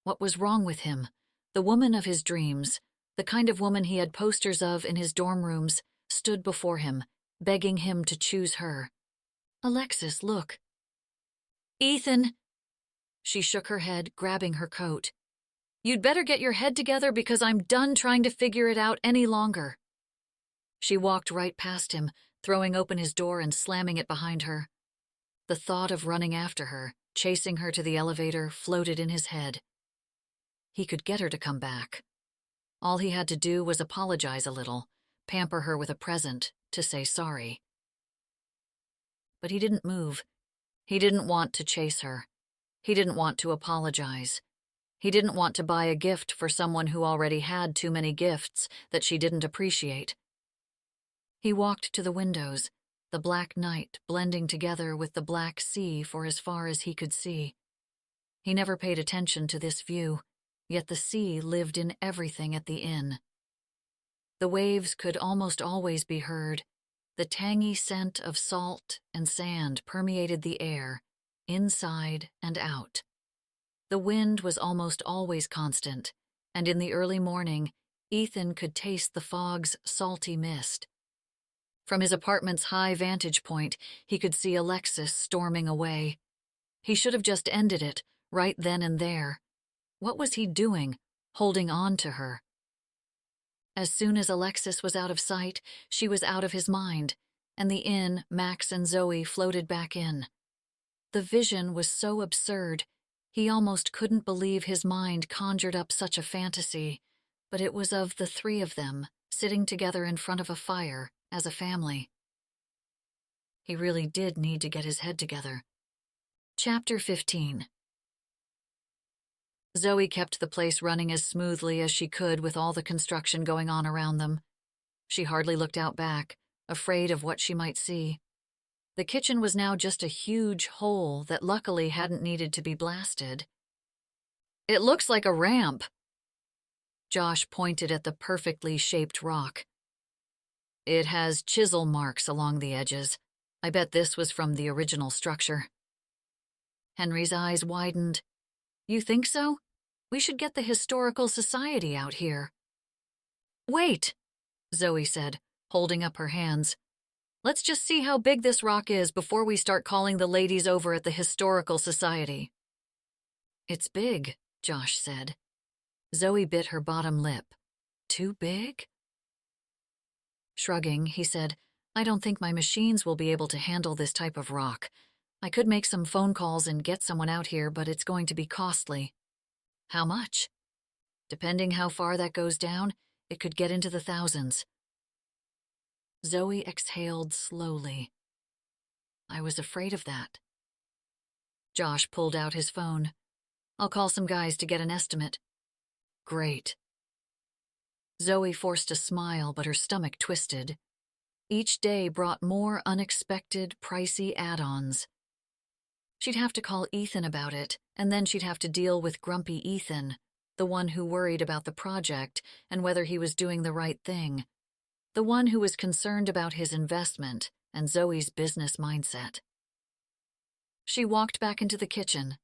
What was wrong with him? The woman of his dreams, the kind of woman he had posters of in his dorm rooms, stood before him, begging him to choose her. "Alexis, look." "Ethan." She shook her head, grabbing her coat. "You'd better get your head together because I'm done trying to figure it out any longer." She walked right past him, throwing open his door and slamming it behind her. The thought of running after her, chasing her to the elevator, floated in his head. He could get her to come back. All he had to do was apologize a little, pamper her with a present, to say sorry. But he didn't move, He didn't want to chase her. He didn't want to apologize. He didn't want to buy a gift for someone who already had too many gifts that she didn't appreciate. He walked to the windows, the black night blending together with the black sea for as far as he could see. He never paid attention to this view, yet the sea lived in everything at the inn. The waves could almost always be heard. The tangy scent of salt and sand permeated the air, inside and out. The wind was almost always constant, and in the early morning, Ethan could taste the fog's salty mist. From his apartment's high vantage point, he could see Alexis storming away. He should have just ended it, right then and there. What was he doing, holding on to her? As soon as Alexis was out of sight, she was out of his mind, and the inn, Max and Zoe floated back in. The vision was so absurd, he almost couldn't believe his mind conjured up such a fantasy, but it was of the three of them, sitting together in front of a fire, as a family. He really did need to get his head together. Chapter 15. Zoe kept the place running as smoothly as she could with all the construction going on around them. She hardly looked out back, afraid of what she might see. The kitchen was now just a huge hole that luckily hadn't needed to be blasted. "It looks like a ramp." Josh pointed at the perfectly shaped rock. "It has chisel marks along the edges. I bet this was from the original structure." Henry's eyes widened. "You think so? We should get the Historical Society out here." "Wait," Zoe said, holding up her hands. "Let's just see how big this rock is before we start calling the ladies over at the Historical Society." "It's big," Josh said. Zoe bit her bottom lip. "Too big?" Shrugging, he said, "I don't think my machines will be able to handle this type of rock. I could make some phone calls and get someone out here, but it's going to be costly." "How much?" "Depending how far that goes down, it could get into the thousands." Zoe exhaled slowly. "I was afraid of that." Josh pulled out his phone. "I'll call some guys to get an estimate." "Great." Zoe forced a smile, but her stomach twisted. Each day brought more unexpected, pricey add-ons. She'd have to call Ethan about it, and then she'd have to deal with grumpy Ethan, the one who worried about the project and whether he was doing the right thing, the one who was concerned about his investment and Zoe's business mindset. She walked back into the kitchen.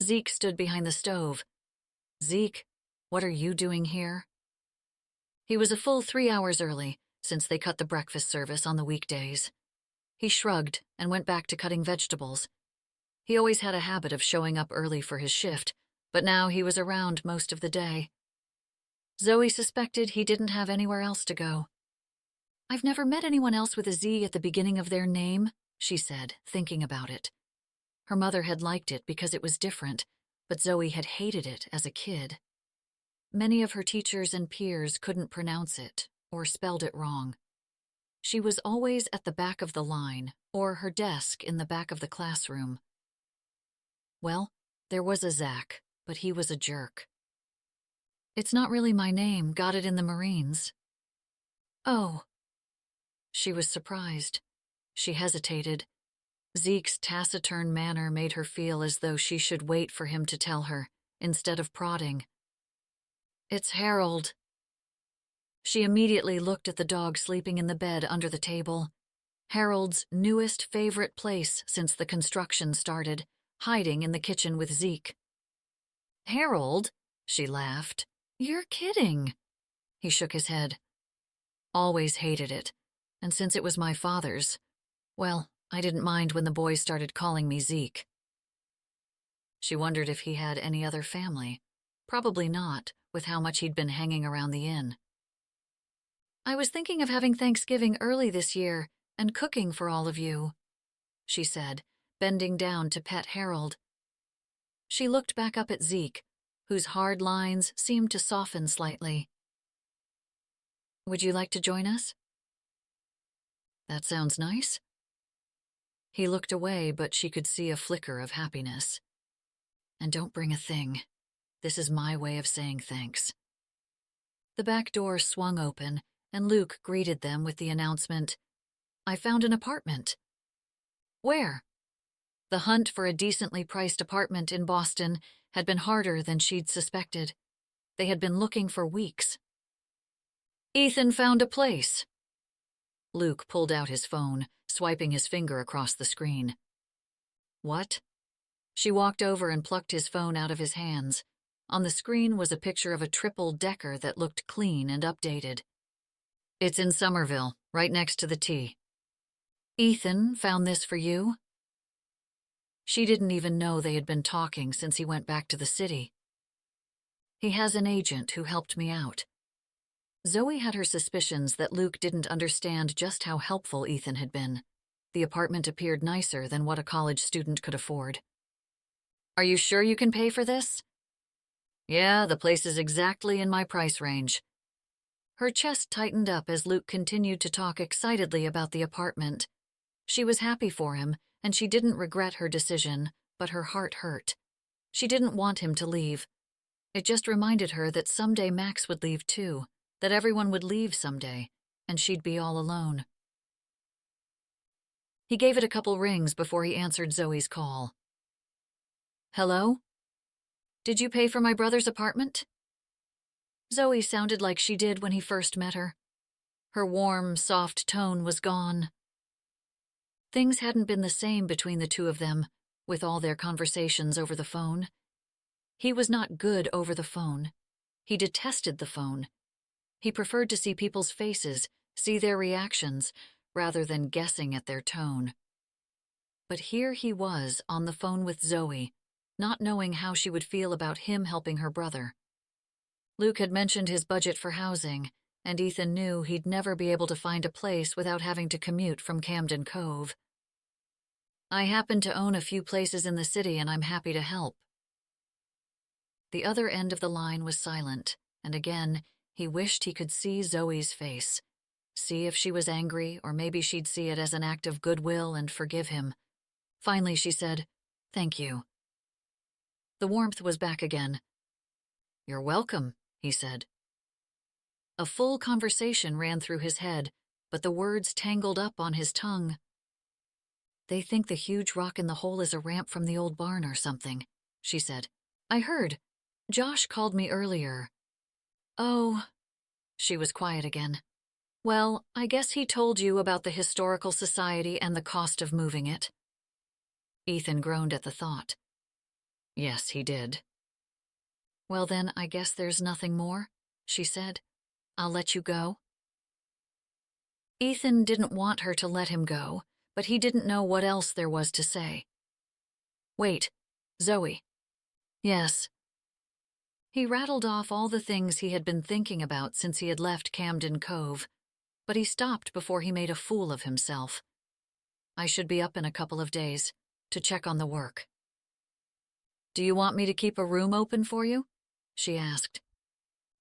Zeke stood behind the stove. "Zeke, what are you doing here?" He was a full 3 hours early, since they cut the breakfast service on the weekdays. He shrugged and went back to cutting vegetables. He always had a habit of showing up early for his shift, but now he was around most of the day. Zoe suspected he didn't have anywhere else to go. "I've never met anyone else with a Z at the beginning of their name," she said, thinking about it. Her mother had liked it because it was different, but Zoe had hated it as a kid. Many of her teachers and peers couldn't pronounce it or spelled it wrong. She was always at the back of the line or her desk in the back of the classroom. Well, there was a Zach, but he was a jerk. "It's not really my name, got it in the Marines." "Oh." She was surprised. She hesitated. Zeke's taciturn manner made her feel as though she should wait for him to tell her, instead of prodding. "It's Harold." She immediately looked at the dog sleeping in the bed under the table. Harold's newest favorite place since the construction started, hiding in the kitchen with Zeke. "Harold?" she laughed. "You're kidding." He shook his head. "Always hated it, and since it was my father's, well, I didn't mind when the boys started calling me Zeke." She wondered if he had any other family. Probably not, with how much he'd been hanging around the inn. "I was thinking of having Thanksgiving early this year and cooking for all of you," she said, bending down to pet Harold. She looked back up at Zeke, whose hard lines seemed to soften slightly. "Would you like to join us?" "That sounds nice." He looked away, but she could see a flicker of happiness. And don't bring a thing. This is my way of saying thanks. The back door swung open, and Luke greeted them with the announcement, "I found an apartment." "Where?" The hunt for a decently priced apartment in Boston had been harder than she'd suspected. They had been looking for weeks. "Ethan found a place." Luke pulled out his phone, swiping his finger across the screen. "What?" She walked over and plucked his phone out of his hands. On the screen was a picture of a triple-decker that looked clean and updated. "It's in Somerville, right next to the T." "Ethan found this for you?" She didn't even know they had been talking since he went back to the city. "He has an agent who helped me out." Zoe had her suspicions that Luke didn't understand just how helpful Ethan had been. The apartment appeared nicer than what a college student could afford. "Are you sure you can pay for this?" "Yeah, the place is exactly in my price range." Her chest tightened up as Luke continued to talk excitedly about the apartment. She was happy for him, and she didn't regret her decision, but her heart hurt. She didn't want him to leave. It just reminded her that someday Max would leave too, that everyone would leave someday, and she'd be all alone. He gave it a couple rings before he answered Zoe's call. "Hello? Did you pay for my brother's apartment?" Zoe sounded like she did when he first met her. Her warm, soft tone was gone. Things hadn't been the same between the two of them, with all their conversations over the phone. He was not good over the phone. He detested the phone. He preferred to see people's faces, see their reactions, rather than guessing at their tone. But here he was on the phone with Zoe, not knowing how she would feel about him helping her brother. Luke had mentioned his budget for housing, and Ethan knew he'd never be able to find a place without having to commute from Camden, Cove. "I happen to own a few places in the city, and I'm happy to help." The other end of the line was silent, and again, he wished he could see Zoe's face. See if she was angry, or maybe she'd see it as an act of goodwill and forgive him. Finally, she said, "Thank you." The warmth was back again. "You're welcome," he said. A full conversation ran through his head, but the words tangled up on his tongue. "They think the huge rock in the hole is a ramp from the old barn or something," she said. "I heard. Josh called me earlier." "Oh." She was quiet again. "Well, I guess he told you about the Historical Society and the cost of moving it." Ethan groaned at the thought. "Yes, he did." "Well then, I guess there's nothing more," she said. "I'll let you go." Ethan didn't want her to let him go, but he didn't know what else there was to say. "Wait, Zoe." "Yes." He rattled off all the things he had been thinking about since he had left Camden Cove, but he stopped before he made a fool of himself. "I should be up in a couple of days, to check on the work." "Do you want me to keep a room open for you?" she asked.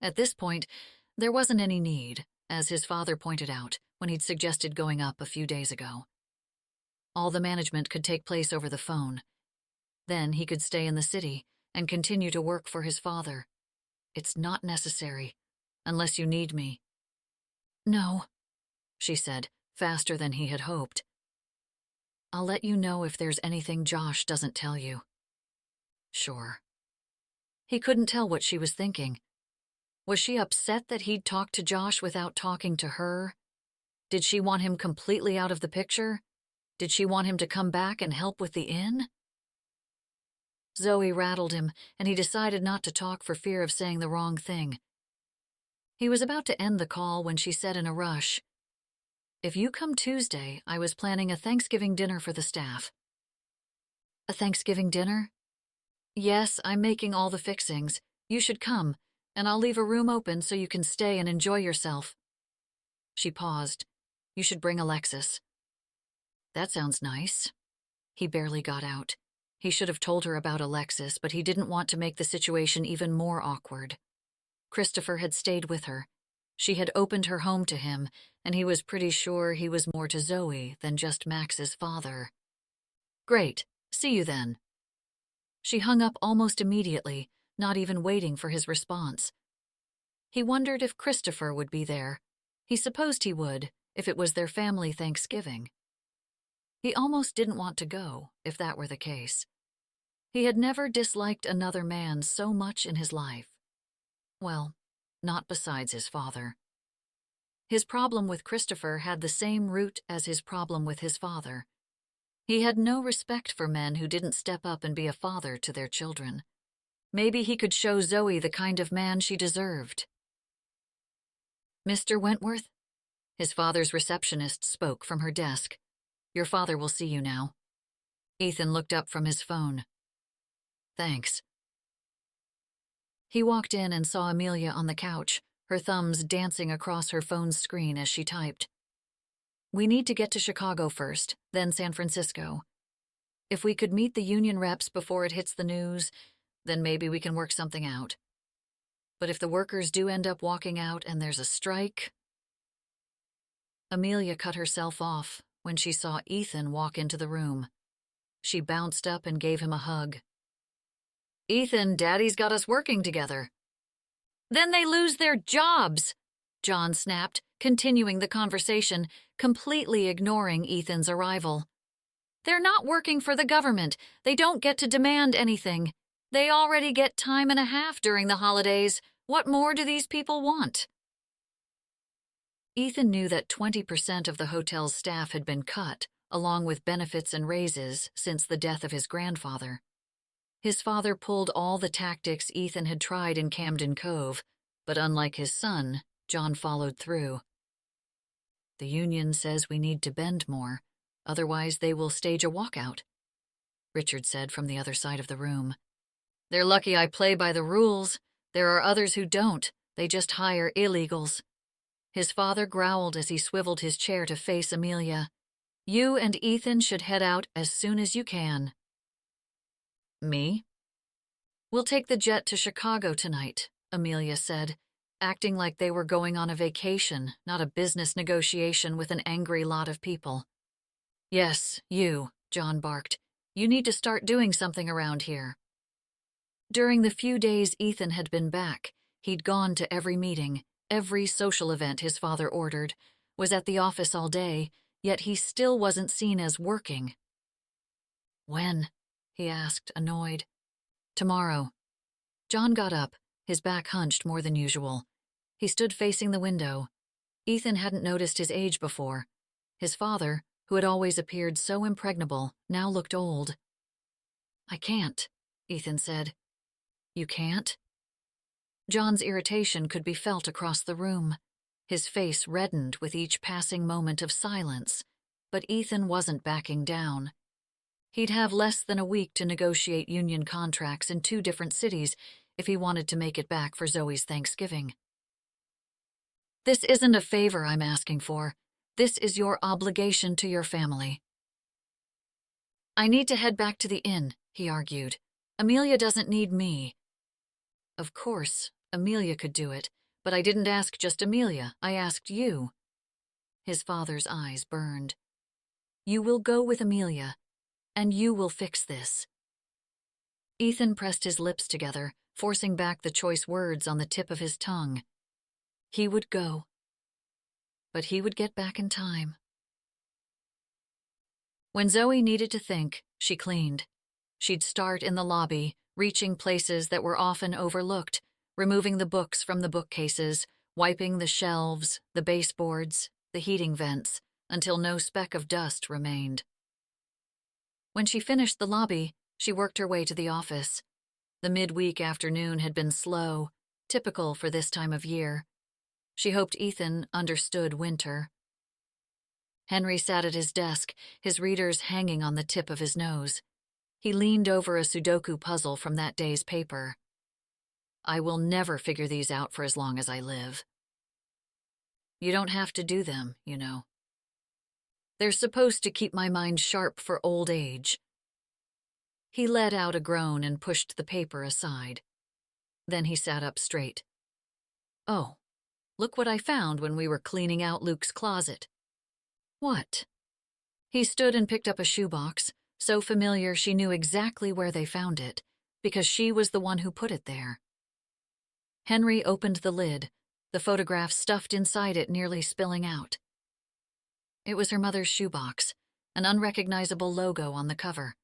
At this point, there wasn't any need, as his father pointed out when he'd suggested going up a few days ago. All the management could take place over the phone. Then he could stay in the city and continue to work for his father. "It's not necessary, unless you need me." "No," she said, faster than he had hoped. "I'll let you know if there's anything Josh doesn't tell you." "Sure." He couldn't tell what she was thinking. Was she upset that he'd talked to Josh without talking to her? Did she want him completely out of the picture? Did she want him to come back and help with the inn? Zoe rattled him, and he decided not to talk for fear of saying the wrong thing. He was about to end the call when she said in a rush, "If you come Tuesday, I was planning a Thanksgiving dinner for the staff." "A Thanksgiving dinner?" "Yes, I'm making all the fixings. You should come, and I'll leave a room open so you can stay and enjoy yourself." She paused. "You should bring Alexis." "That sounds nice." He barely got out. He should have told her about Alexis, but he didn't want to make the situation even more awkward. Christopher had stayed with her. She had opened her home to him, and he was pretty sure he was more to Zoe than just Max's father. Great. See you then. She hung up almost immediately, not even waiting for his response. He wondered if Christopher would be there. He supposed he would, if it was their family Thanksgiving. He almost didn't want to go, if that were the case. He had never disliked another man so much in his life. Well, not besides his father. His problem with Christopher had the same root as his problem with his father. He had no respect for men who didn't step up and be a father to their children. Maybe he could show Zoe the kind of man she deserved. Mr. Wentworth? His father's receptionist spoke from her desk. Your father will see you now. Ethan looked up from his phone. Thanks. He walked in and saw Amelia on the couch, her thumbs dancing across her phone's screen as she typed. We need to get to Chicago first, then San Francisco. If we could meet the union reps before it hits the news, then maybe we can work something out. But if the workers do end up walking out and there's a strike... Amelia cut herself off when she saw Ethan walk into the room. She bounced up and gave him a hug. Ethan, Daddy's got us working together. Then they lose their jobs, John snapped, continuing the conversation, completely ignoring Ethan's arrival. They're not working for the government. They don't get to demand anything. They already get time and a half during the holidays. What more do these people want? Ethan knew that 20% of the hotel's staff had been cut, along with benefits and raises, since the death of his grandfather. His father pulled all the tactics Ethan had tried in Camden Cove, but unlike his son, John followed through. The union says we need to bend more, otherwise they will stage a walkout, Richard said from the other side of the room. They're lucky I play by the rules. There are others who don't. They just hire illegals. His father growled as he swiveled his chair to face Amelia. You and Ethan should head out as soon as you can. Me? We'll take the jet to Chicago tonight, Amelia said, acting like they were going on a vacation, not a business negotiation with an angry lot of people. Yes, you, John barked. You need to start doing something around here. During the few days Ethan had been back, he'd gone to every meeting, every social event his father ordered, was at the office all day, yet he still wasn't seen as working. When? He asked, annoyed. Tomorrow. John got up, his back hunched more than usual. He stood facing the window. Ethan hadn't noticed his age before. His father, who had always appeared so impregnable, now looked old. I can't, Ethan said. You can't? John's irritation could be felt across the room. His face reddened with each passing moment of silence, but Ethan wasn't backing down. He'd have less than a week to negotiate union contracts in 2 different cities if he wanted to make it back for Zoe's Thanksgiving. This isn't a favor I'm asking for. This is your obligation to your family. I need to head back to the inn, he argued. Amelia doesn't need me. Of course, Amelia could do it, but I didn't ask just Amelia. I asked you. His father's eyes burned. You will go with Amelia, and you will fix this. Ethan pressed his lips together, forcing back the choice words on the tip of his tongue. He would go. But he would get back in time. When Zoe needed to think, she cleaned. She'd start in the lobby, reaching places that were often overlooked, removing the books from the bookcases, wiping the shelves, the baseboards, the heating vents, until no speck of dust remained. When she finished the lobby, she worked her way to the office. The midweek afternoon had been slow, typical for this time of year. She hoped Ethan understood winter. Henry sat at his desk, his readers hanging on the tip of his nose. He leaned over a Sudoku puzzle from that day's paper. I will never figure these out for as long as I live. You don't have to do them, you know. They're supposed to keep my mind sharp for old age. He let out a groan and pushed the paper aside. Then he sat up straight. Oh, look what I found when we were cleaning out Luke's closet. What? He stood and picked up a shoebox, so familiar she knew exactly where they found it, because she was the one who put it there. Henry opened the lid, the photograph stuffed inside it nearly spilling out. It was her mother's shoebox, an unrecognizable logo on the cover.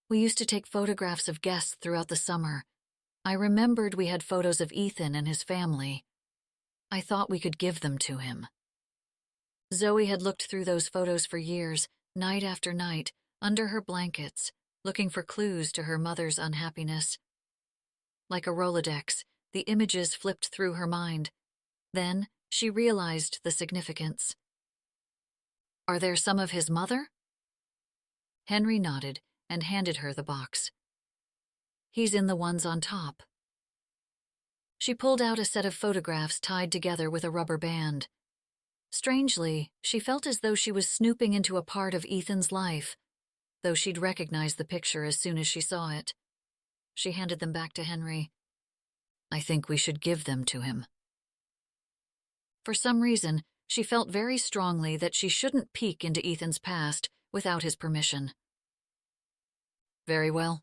We used to take photographs of guests throughout the summer. I remembered we had photos of Ethan and his family. I thought we could give them to him. Zoe had looked through those photos for years, night after night, under her blankets, looking for clues to her mother's unhappiness. Like a Rolodex, the images flipped through her mind. Then she realized the significance. Are there some of his mother? Henry nodded and handed her the box. He's in the ones on top. She pulled out a set of photographs tied together with a rubber band. Strangely, she felt as though she was snooping into a part of Ethan's life, though she'd recognized the picture as soon as she saw it. She handed them back to Henry. I think we should give them to him. For some reason, she felt very strongly that she shouldn't peek into Ethan's past without his permission. Very well.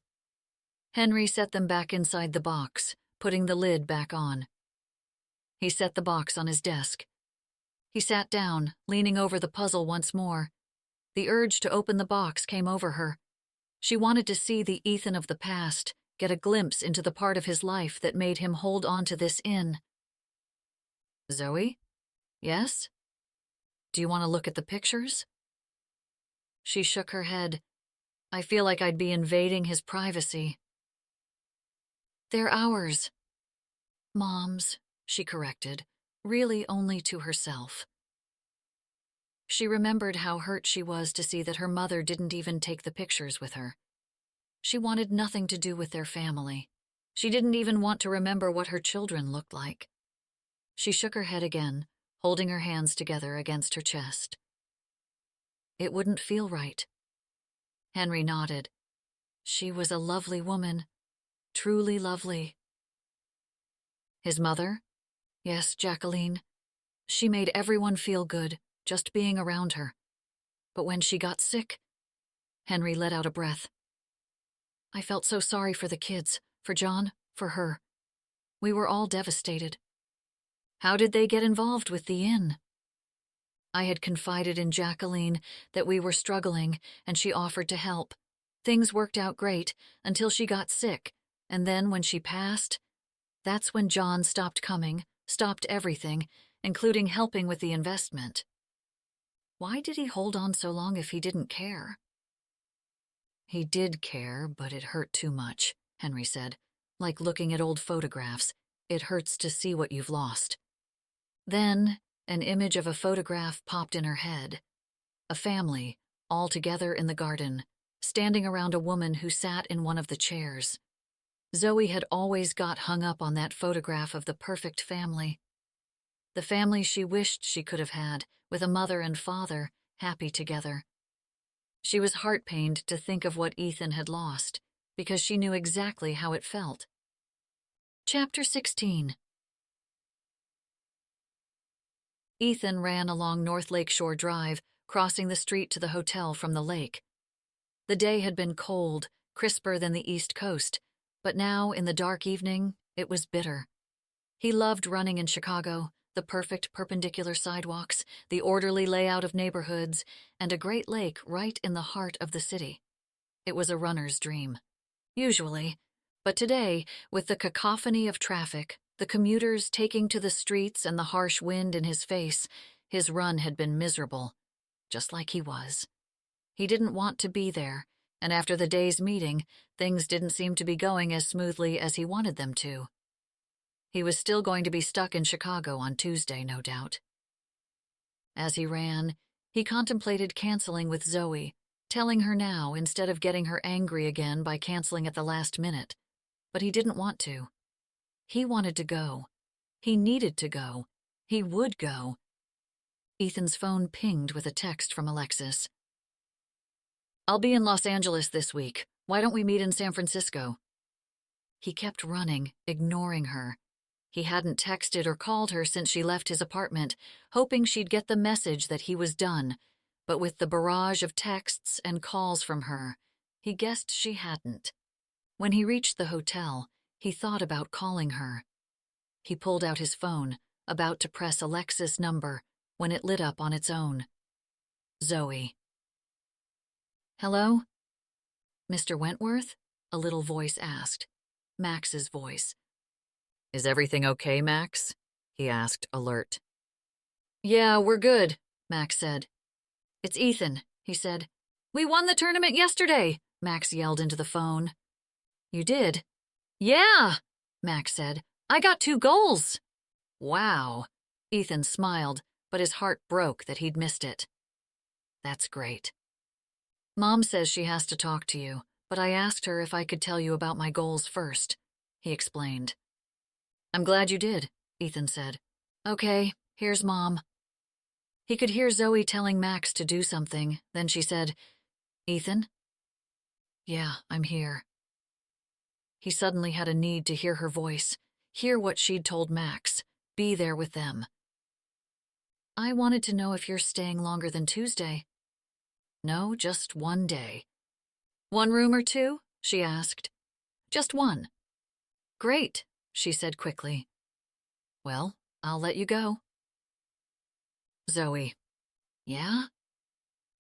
Henry set them back inside the box, putting the lid back on. He set the box on his desk. He sat down, leaning over the puzzle once more. The urge to open the box came over her. She wanted to see the Ethan of the past, get a glimpse into the part of his life that made him hold on to this inn. Zoe? Yes? Do you want to look at the pictures? She shook her head. I feel like I'd be invading his privacy. They're ours. Mom's, she corrected, really only to herself. She remembered how hurt she was to see that her mother didn't even take the pictures with her. She wanted nothing to do with their family. She didn't even want to remember what her children looked like. She shook her head again, holding her hands together against her chest. It wouldn't feel right. Henry nodded. She was a lovely woman, truly lovely. His mother? Yes, Jacqueline. She made everyone feel good, just being around her. But when she got sick, Henry let out a breath. I felt so sorry for the kids, for John, for her. We were all devastated. How did they get involved with the inn? I had confided in Jacqueline that we were struggling, and she offered to help. Things worked out great until she got sick, and then when she passed, that's when John stopped coming, stopped everything, including helping with the investment. Why did he hold on so long if he didn't care? He did care, but it hurt too much, Henry said. Like looking at old photographs, it hurts to see what you've lost. Then, an image of a photograph popped in her head. A family, all together in the garden, standing around a woman who sat in one of the chairs. Zoe had always got hung up on that photograph of the perfect family. The family she wished she could have had, with a mother and father, happy together. She was heart-pained to think of what Ethan had lost, because she knew exactly how it felt. Chapter 16. Ethan ran along North Lakeshore Drive, crossing the street to the hotel from the lake. The day had been cold, crisper than the East Coast, but now, in the dark evening, it was bitter. He loved running in Chicago, the perfect perpendicular sidewalks, the orderly layout of neighborhoods, and a great lake right in the heart of the city. It was a runner's dream. Usually, but today, with the cacophony of traffic, the commuters taking to the streets and the harsh wind in his face, his run had been miserable, just like he was. He didn't want to be there, and after the day's meeting, things didn't seem to be going as smoothly as he wanted them to. He was still going to be stuck in Chicago on Tuesday, no doubt. As he ran, he contemplated canceling with Zoe, telling her now instead of getting her angry again by canceling at the last minute. But he didn't want to. He wanted to go. He needed to go. He would go. Ethan's phone pinged with a text from Alexis. I'll be in Los Angeles this week. Why don't we meet in San Francisco? He kept running, ignoring her. He hadn't texted or called her since she left his apartment, hoping she'd get the message that he was done, but with the barrage of texts and calls from her, he guessed she hadn't. When he reached the hotel, he thought about calling her. He pulled out his phone, about to press Alexa's number, when it lit up on its own. Zoe. "Hello? Mr. Wentworth?" a little voice asked. Max's voice. "Is everything okay, Max?" he asked, alert. "Yeah, we're good," Max said. "It's Ethan," he said. "We won the tournament yesterday," Max yelled into the phone. "You did?" "Yeah," Max said. "I got 2 goals." "Wow." Ethan smiled, but his heart broke that he'd missed it. "That's great. Mom says she has to talk to you, but I asked her if I could tell you about my goals first," he explained. "I'm glad you did," Ethan said. "Okay, here's Mom." He could hear Zoe telling Max to do something, then she said, "Ethan?" "Yeah, I'm here." He suddenly had a need to hear her voice, hear what she'd told Max, be there with them. "I wanted to know if you're staying longer than Tuesday." "No, just 1 day." "1 room or 2?" she asked. "Just 1." "Great," she said quickly. "Well, I'll let you go." Zoe. "Yeah?"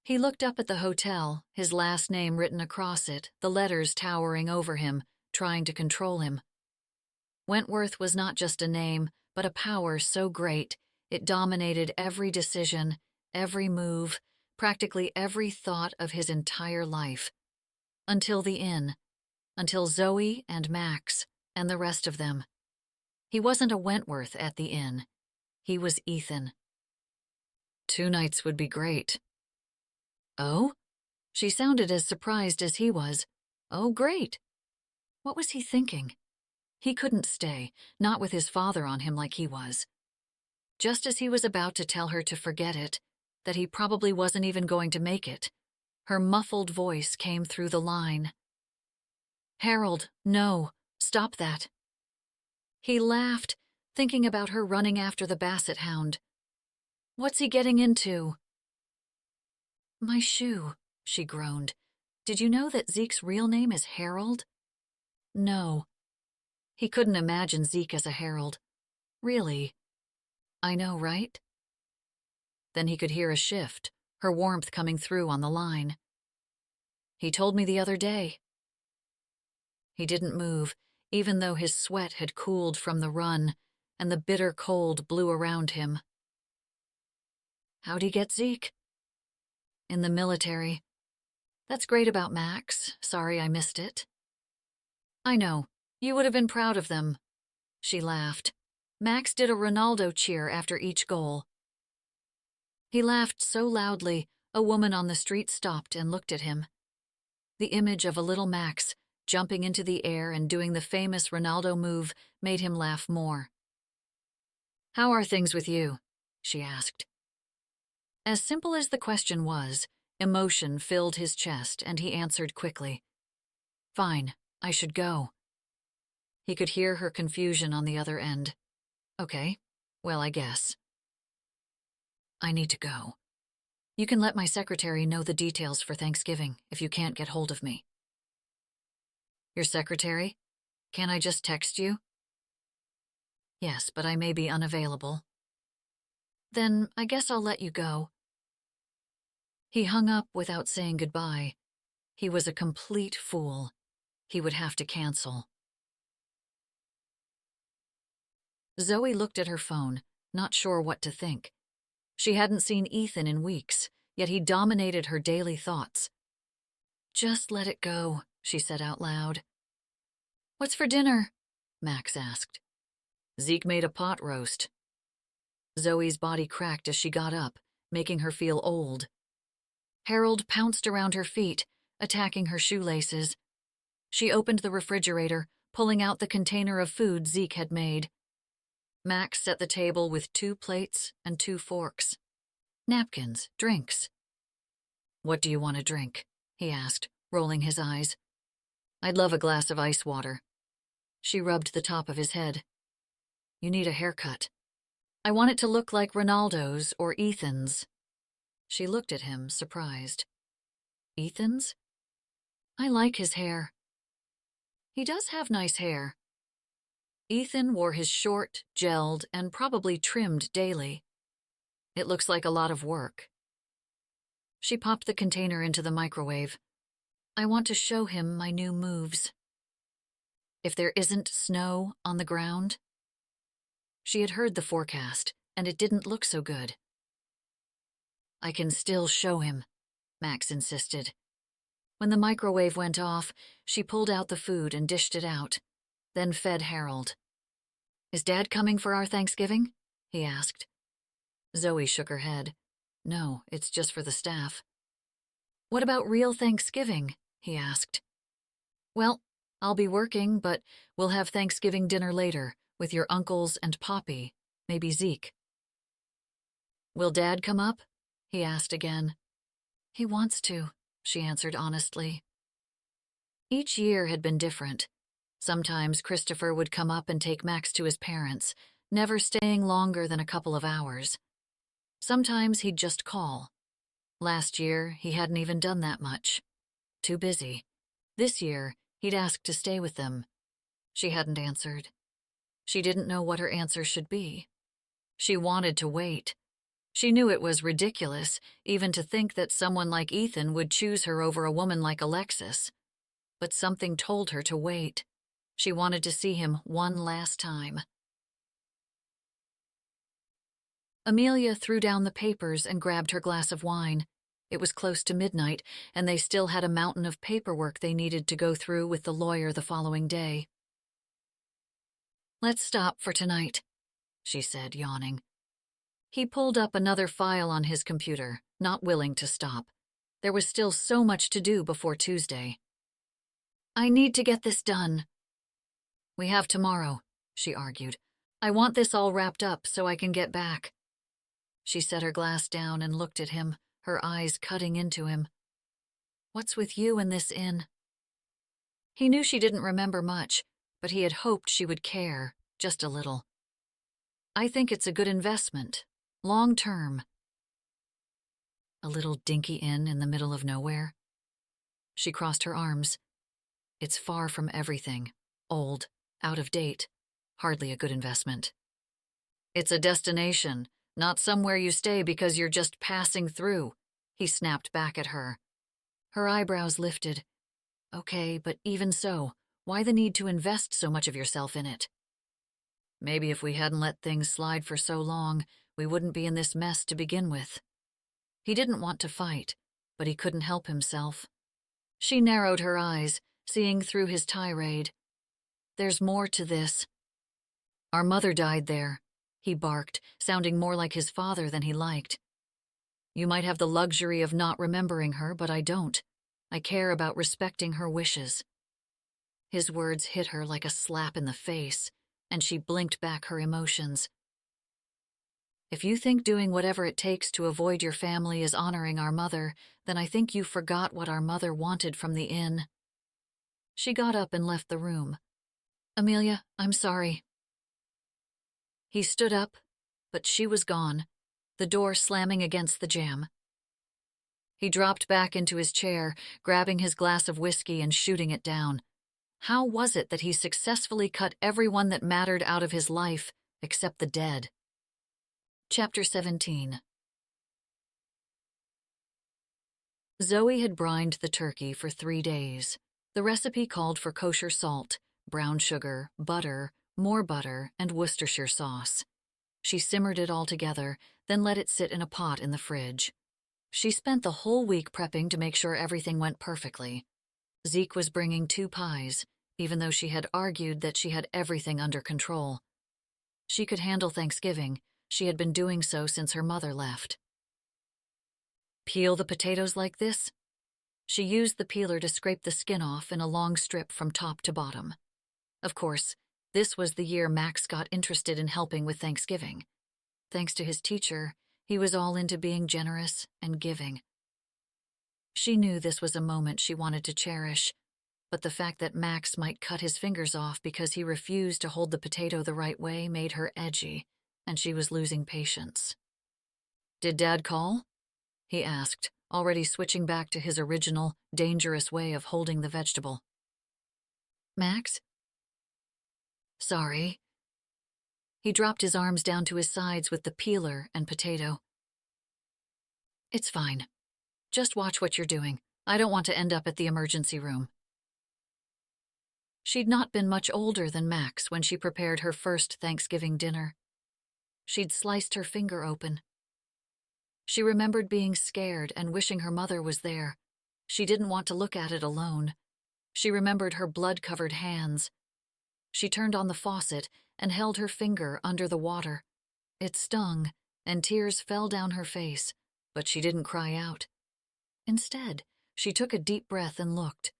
He looked up at the hotel, his last name written across it, the letters towering over him, trying to control him. Wentworth was not just a name, but a power so great it dominated every decision, every move, practically every thought of his entire life. Until the inn. Until Zoe and Max, and the rest of them. He wasn't a Wentworth at the inn. He was Ethan. 2 nights would be great. "Oh?" She sounded as surprised as he was. "Oh, great." What was he thinking? He couldn't stay, not with his father on him like he was. Just as he was about to tell her to forget it, that he probably wasn't even going to make it, her muffled voice came through the line. "Harold, no, stop that." He laughed, thinking about her running after the basset hound. What's he getting into? "My shoe," she groaned. "Did you know that Zeke's real name is Harold?" "No." He couldn't imagine Zeke as a herald. "Really? I know, right?" Then he could hear a shift, her warmth coming through on the line. "He told me the other day." He didn't move, even though his sweat had cooled from the run, and the bitter cold blew around him. "How'd he get Zeke?" "In the military." "That's great about Max. Sorry I missed it." "I know. You would have been proud of them." She laughed. Max did a Ronaldo cheer after each goal. He laughed so loudly, a woman on the street stopped and looked at him. The image of a little Max jumping into the air and doing the famous Ronaldo move made him laugh more. "How are things with you?" she asked. As simple as the question was, emotion filled his chest and he answered quickly. "Fine, I should go." He could hear her confusion on the other end. "Okay, well, I guess." "I need to go. You can let my secretary know the details for Thanksgiving if you can't get hold of me." "Your secretary? Can't I just text you?" "Yes, but I may be unavailable." "Then I guess I'll let you go." He hung up without saying goodbye. He was a complete fool. He would have to cancel. Zoe looked at her phone, not sure what to think. She hadn't seen Ethan in weeks, yet he dominated her daily thoughts. "Just let it go," she said out loud. "What's for dinner?" Max asked. "Zeke made a pot roast." Zoe's body cracked as she got up, making her feel old. Harold pounced around her feet, attacking her shoelaces. She opened the refrigerator, pulling out the container of food Zeke had made. Max set the table with 2 plates and 2 forks. Napkins, drinks. "What do you want to drink?" he asked, rolling his eyes. "I'd love a glass of ice water." She rubbed the top of his head. "You need a haircut. I want it to look like Ronaldo's or Ethan's." She looked at him, surprised. Ethan's? I like his hair. He does have nice hair. Ethan wore his short, gelled, and probably trimmed daily. It looks like a lot of work. She popped the container into the microwave. I want to show him my new moves. If there isn't snow on the ground. She had heard the forecast, and it didn't look so good. I can still show him, Max insisted. When the microwave went off, she pulled out the food and dished it out, then fed Harold. Is Dad coming for our Thanksgiving? He asked. Zoe shook her head. No, it's just for the staff. What about real Thanksgiving? He asked. Well, I'll be working, but we'll have Thanksgiving dinner later, with your uncles and Poppy, maybe Zeke. Will Dad come up? He asked again. He wants to, she answered honestly. Each year had been different. Sometimes Christopher would come up and take Max to his parents, never staying longer than a couple of hours. Sometimes he'd just call. Last year, he hadn't even done that much. Too busy. This year, he'd asked to stay with them. She hadn't answered. She didn't know what her answer should be. She wanted to wait. She knew it was ridiculous, even to think that someone like Ethan would choose her over a woman like Alexis. But something told her to wait. She wanted to see him one last time. Amelia threw down the papers and grabbed her glass of wine. It was close to midnight, and they still had a mountain of paperwork they needed to go through with the lawyer the following day. Let's stop for tonight, she said, yawning. He pulled up another file on his computer, not willing to stop. There was still so much to do before Tuesday. I need to get this done. We have tomorrow, she argued. I want this all wrapped up so I can get back. She set her glass down and looked at him, her eyes cutting into him. What's with you and this inn? He knew she didn't remember much, but he had hoped she would care, just a little. I think it's a good investment, long term. A little dinky inn in the middle of nowhere? She crossed her arms. It's far from everything, old, out of date, hardly a good investment. It's a destination, not somewhere you stay because you're just passing through, he snapped back at her. Her eyebrows lifted. Okay, but even so, why the need to invest so much of yourself in it? Maybe if we hadn't let things slide for so long, we wouldn't be in this mess to begin with. He didn't want to fight, but he couldn't help himself. She narrowed her eyes, seeing through his tirade. There's more to this. Our mother died there, he barked, sounding more like his father than he liked. You might have the luxury of not remembering her, but I don't. I care about respecting her wishes. His words hit her like a slap in the face, and she blinked back her emotions. If you think doing whatever it takes to avoid your family is honoring our mother, then I think you forgot what our mother wanted from the inn. She got up and left the room. Amelia, I'm sorry. He stood up, but she was gone, the door slamming against the jamb. He dropped back into his chair, grabbing his glass of whiskey and shooting it down. How was it that he successfully cut everyone that mattered out of his life, except the dead? Chapter 17. Zoe had brined the turkey for 3 days. The recipe called for kosher salt, brown sugar, butter, more butter, and Worcestershire sauce. She simmered it all together, then let it sit in a pot in the fridge. She spent the whole week prepping to make sure everything went perfectly. Zeke was bringing 2 pies, even though she had argued that she had everything under control. She could handle Thanksgiving. She had been doing so since her mother left. Peel the potatoes like this? She used the peeler to scrape the skin off in a long strip from top to bottom. Of course, this was the year Max got interested in helping with Thanksgiving. Thanks to his teacher, he was all into being generous and giving. She knew this was a moment she wanted to cherish, but the fact that Max might cut his fingers off because he refused to hold the potato the right way made her edgy, and she was losing patience. Did Dad call? he asked, already switching back to his original, dangerous way of holding the vegetable. Max? Sorry. He dropped his arms down to his sides with the peeler and potato. It's fine. Just watch what you're doing. I don't want to end up at the emergency room. She'd not been much older than Max when she prepared her first Thanksgiving dinner. She'd sliced her finger open. She remembered being scared and wishing her mother was there. She didn't want to look at it alone. She remembered her blood-covered hands. She turned on the faucet and held her finger under the water. It stung, and tears fell down her face, but she didn't cry out. Instead, she took a deep breath and looked.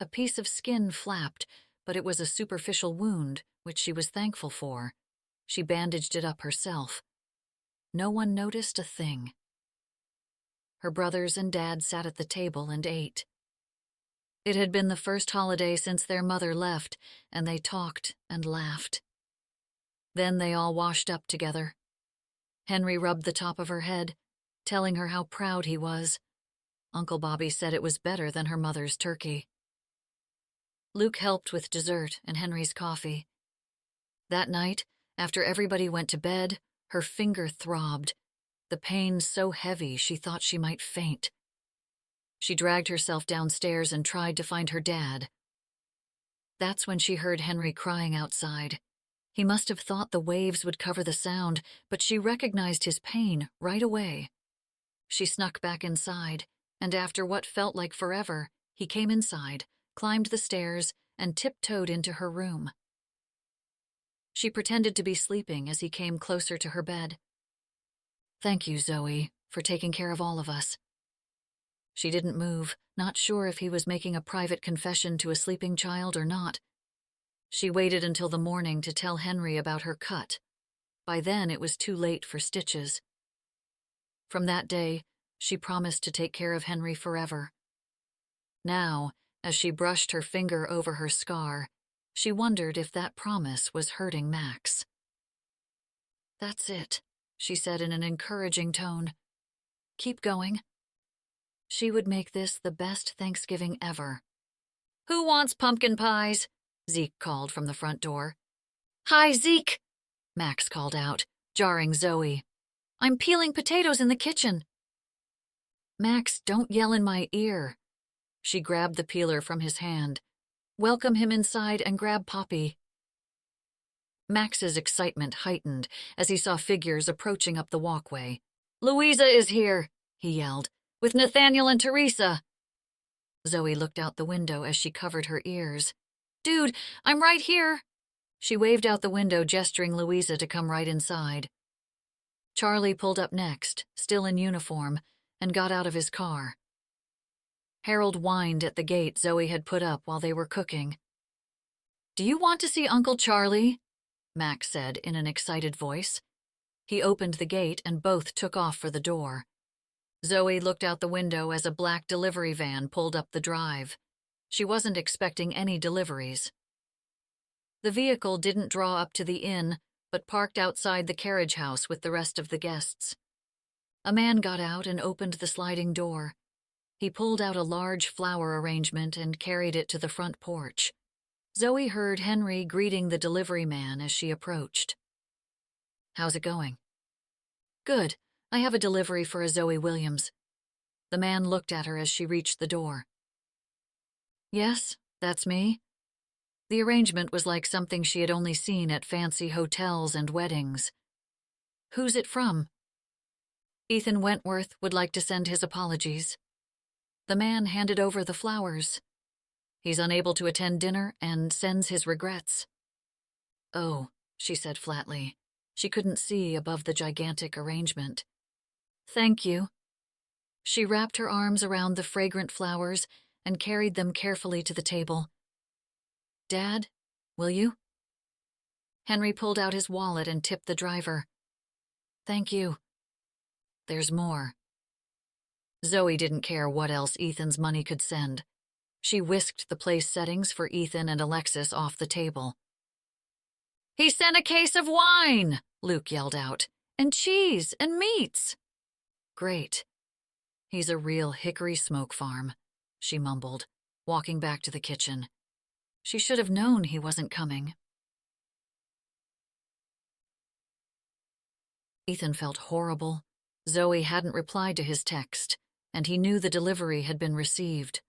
A piece of skin flapped, but it was a superficial wound, which she was thankful for. She bandaged it up herself. No one noticed a thing. Her brothers and dad sat at the table and ate. It had been the first holiday since their mother left, and they talked and laughed. Then they all washed up together. Henry rubbed the top of her head, telling her how proud he was. Uncle Bobby said it was better than her mother's turkey. Luke helped with dessert and Henry's coffee. That night, after everybody went to bed, her finger throbbed, the pain so heavy she thought she might faint. She dragged herself downstairs and tried to find her dad. That's when she heard Henry crying outside. He must have thought the waves would cover the sound, but she recognized his pain right away. She snuck back inside, and after what felt like forever, he came inside, climbed the stairs, and tiptoed into her room. She pretended to be sleeping as he came closer to her bed. "Thank you, Zoe, for taking care of all of us." She didn't move, not sure if he was making a private confession to a sleeping child or not. She waited until the morning to tell Henry about her cut. By then it was too late for stitches. From that day, she promised to take care of Henry forever. Now, as she brushed her finger over her scar, she wondered if that promise was hurting Max. "That's it," she said in an encouraging tone. "Keep going." She would make this the best Thanksgiving ever. "Who wants pumpkin pies?" Zeke called from the front door. "Hi, Zeke!" Max called out, jarring Zoe. "I'm peeling potatoes in the kitchen." "Max, don't yell in my ear." She grabbed the peeler from his hand. "Welcome him inside and grab Poppy." Max's excitement heightened as he saw figures approaching up the walkway. "Louisa is here," he yelled, "with Nathaniel and Teresa." Zoe looked out the window as she covered her ears. "Dude, I'm right here." She waved out the window, gesturing Louisa to come right inside. Charlie pulled up next, still in uniform, and got out of his car. Harold whined at the gate Zoe had put up while they were cooking. "Do you want to see Uncle Charlie?" Max said in an excited voice. He opened the gate and both took off for the door. Zoe looked out the window as a black delivery van pulled up the drive. She wasn't expecting any deliveries. The vehicle didn't draw up to the inn, but parked outside the carriage house with the rest of the guests. A man got out and opened the sliding door. He pulled out a large flower arrangement and carried it to the front porch. Zoe heard Henry greeting the delivery man as she approached. "How's it going?" "Good. I have a delivery for a Zoe Williams." The man looked at her as she reached the door. "Yes, that's me." The arrangement was like something she had only seen at fancy hotels and weddings. "Who's it from?" "Ethan Wentworth would like to send his apologies." The man handed over the flowers. "He's unable to attend dinner and sends his regrets." "Oh," she said flatly. She couldn't see above the gigantic arrangement. "Thank you." She wrapped her arms around the fragrant flowers and carried them carefully to the table. "Dad, will you?" Henry pulled out his wallet and tipped the driver. "Thank you. There's more." Zoe didn't care what else Ethan's money could send. She whisked the place settings for Ethan and Alexis off the table. "He sent a case of wine!" Luke yelled out. "And cheese and meats!" "Great." He's a real hickory smoke farm, she mumbled, walking back to the kitchen. She should have known he wasn't coming. Ethan felt horrible. Zoe hadn't replied to his text, and he knew the delivery had been received.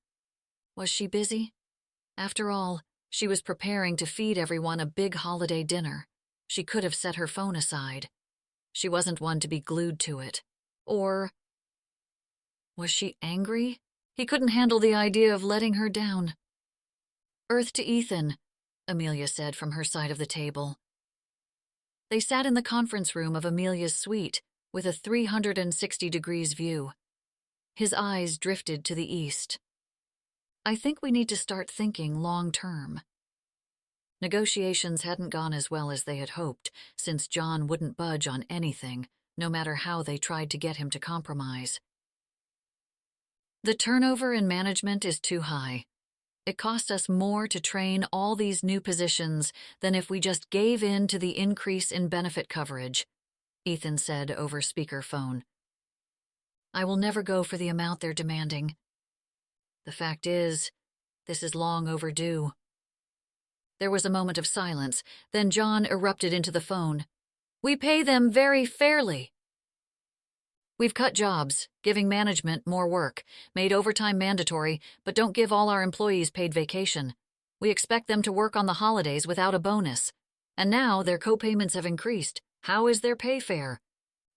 Was she busy? After all, she was preparing to feed everyone a big holiday dinner. She could have set her phone aside. She wasn't one to be glued to it. Or was she angry? He couldn't handle the idea of letting her down. "Earth to Ethan," Amelia said from her side of the table. They sat in the conference room of Amelia's suite with a 360 degrees view. His eyes drifted to the east. "I think we need to start thinking long-term." Negotiations hadn't gone as well as they had hoped, since John wouldn't budge on anything, no matter how they tried to get him to compromise. "The turnover in management is too high. It costs us more to train all these new positions than if we just gave in to the increase in benefit coverage," Ethan said over speakerphone. "I will never go for the amount they're demanding. The fact is, this is long overdue." There was a moment of silence, then John erupted into the phone. "We pay them very fairly. We've cut jobs, giving management more work, made overtime mandatory, but don't give all our employees paid vacation. We expect them to work on the holidays without a bonus. And now their co-payments have increased. How is their pay fair?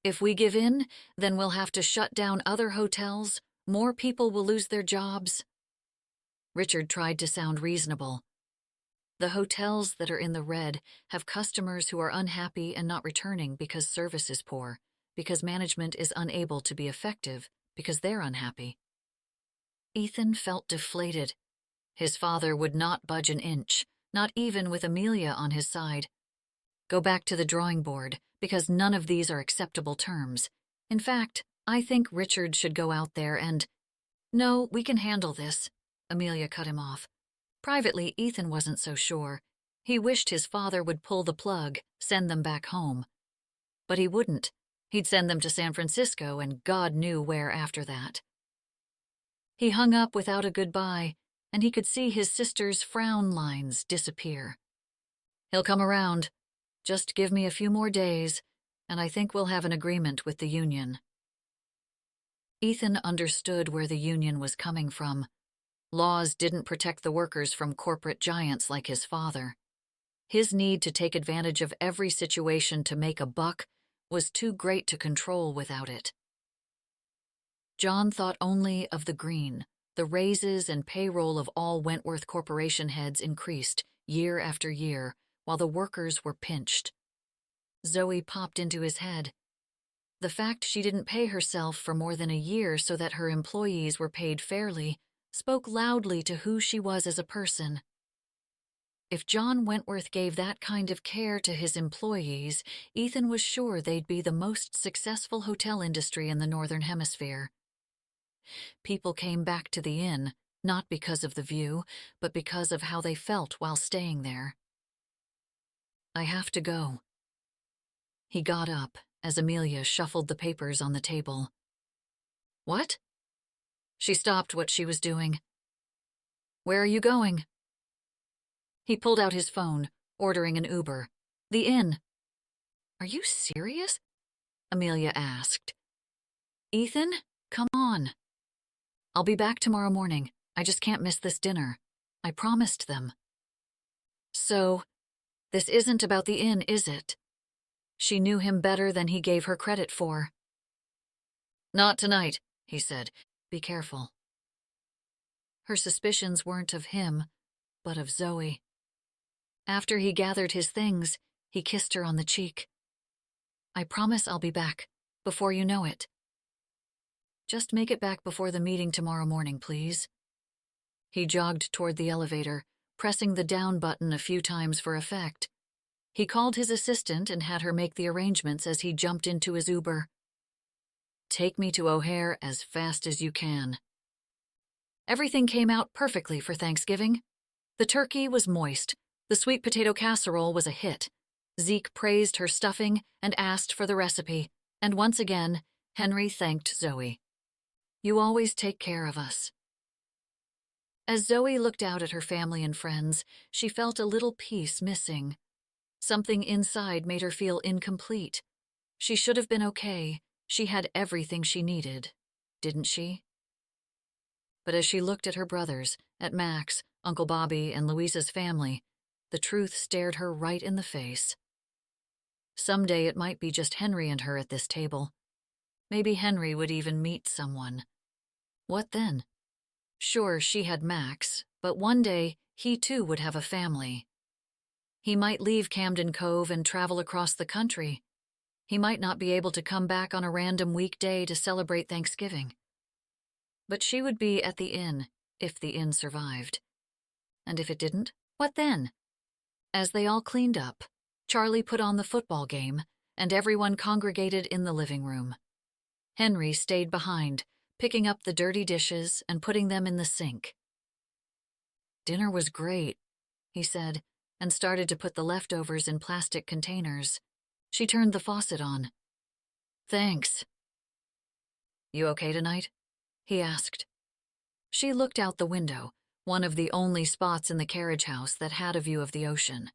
If we give in, then we'll have to shut down other hotels. More people will lose their jobs." Richard tried to sound reasonable. "The hotels that are in the red have customers who are unhappy and not returning because service is poor, because management is unable to be effective, because they're unhappy." Ethan felt deflated. His father would not budge an inch, not even with Amelia on his side. "Go back to the drawing board, because none of these are acceptable terms. In fact, I think Richard should go out there and—" "No, we can handle this," Amelia cut him off. Privately, Ethan wasn't so sure. He wished his father would pull the plug, send them back home. But he wouldn't. He'd send them to San Francisco and God knew where after that. He hung up without a goodbye, and he could see his sister's frown lines disappear. "He'll come around. Just give me a few more days, and I think we'll have an agreement with the union." Ethan understood where the union was coming from. Laws didn't protect the workers from corporate giants like his father. His need to take advantage of every situation to make a buck was too great to control without it. John thought only of the green. The raises and payroll of all Wentworth Corporation heads increased year after year, while the workers were pinched. Zoe popped into his head. The fact she didn't pay herself for more than a year so that her employees were paid fairly spoke loudly to who she was as a person. If John Wentworth gave that kind of care to his employees, Ethan was sure they'd be the most successful hotel industry in the Northern Hemisphere. People came back to the inn, not because of the view, but because of how they felt while staying there. "I have to go." He got up as Amelia shuffled the papers on the table. "What?" She stopped what she was doing. "Where are you going?" He pulled out his phone, ordering an Uber. "The inn." "Are you serious?" Amelia asked. "Ethan, come on." "I'll be back tomorrow morning. I just can't miss this dinner. I promised them." "So, this isn't about the inn, is it?" She knew him better than he gave her credit for. "Not tonight," he said. "Be careful." Her suspicions weren't of him, but of Zoe. After he gathered his things, he kissed her on the cheek. "I promise I'll be back, before you know it. Just make it back before the meeting tomorrow morning, please." He jogged toward the elevator, pressing the down button a few times for effect. He called his assistant and had her make the arrangements as he jumped into his Uber. "Take me to O'Hare as fast as you can." Everything came out perfectly for Thanksgiving. The turkey was moist. The sweet potato casserole was a hit. Zeke praised her stuffing and asked for the recipe, and once again, Henry thanked Zoe. You always take care of us." As Zoe looked out at her family and friends, she felt a little piece missing. Something inside made her feel incomplete. She should have been okay. She had everything she needed, didn't she? But as she looked at her brothers, at Max, Uncle Bobby, and Louisa's family, the truth stared her right in the face. Someday it might be just Henry and her at this table. Maybe Henry would even meet someone. What then? Sure, she had Max, but one day he too would have a family. He might leave Camden Cove and travel across the country. He might not be able to come back on a random weekday to celebrate Thanksgiving. But she would be at the inn, if the inn survived. And if it didn't, what then? As they all cleaned up, Charlie put on the football game, and everyone congregated in the living room. Henry stayed behind, picking up the dirty dishes and putting them in the sink. "Dinner was great," he said, and started to put the leftovers in plastic containers. She turned the faucet on. "Thanks." "You okay tonight?" he asked. She looked out the window, one of the only spots in the carriage house that had a view of the ocean.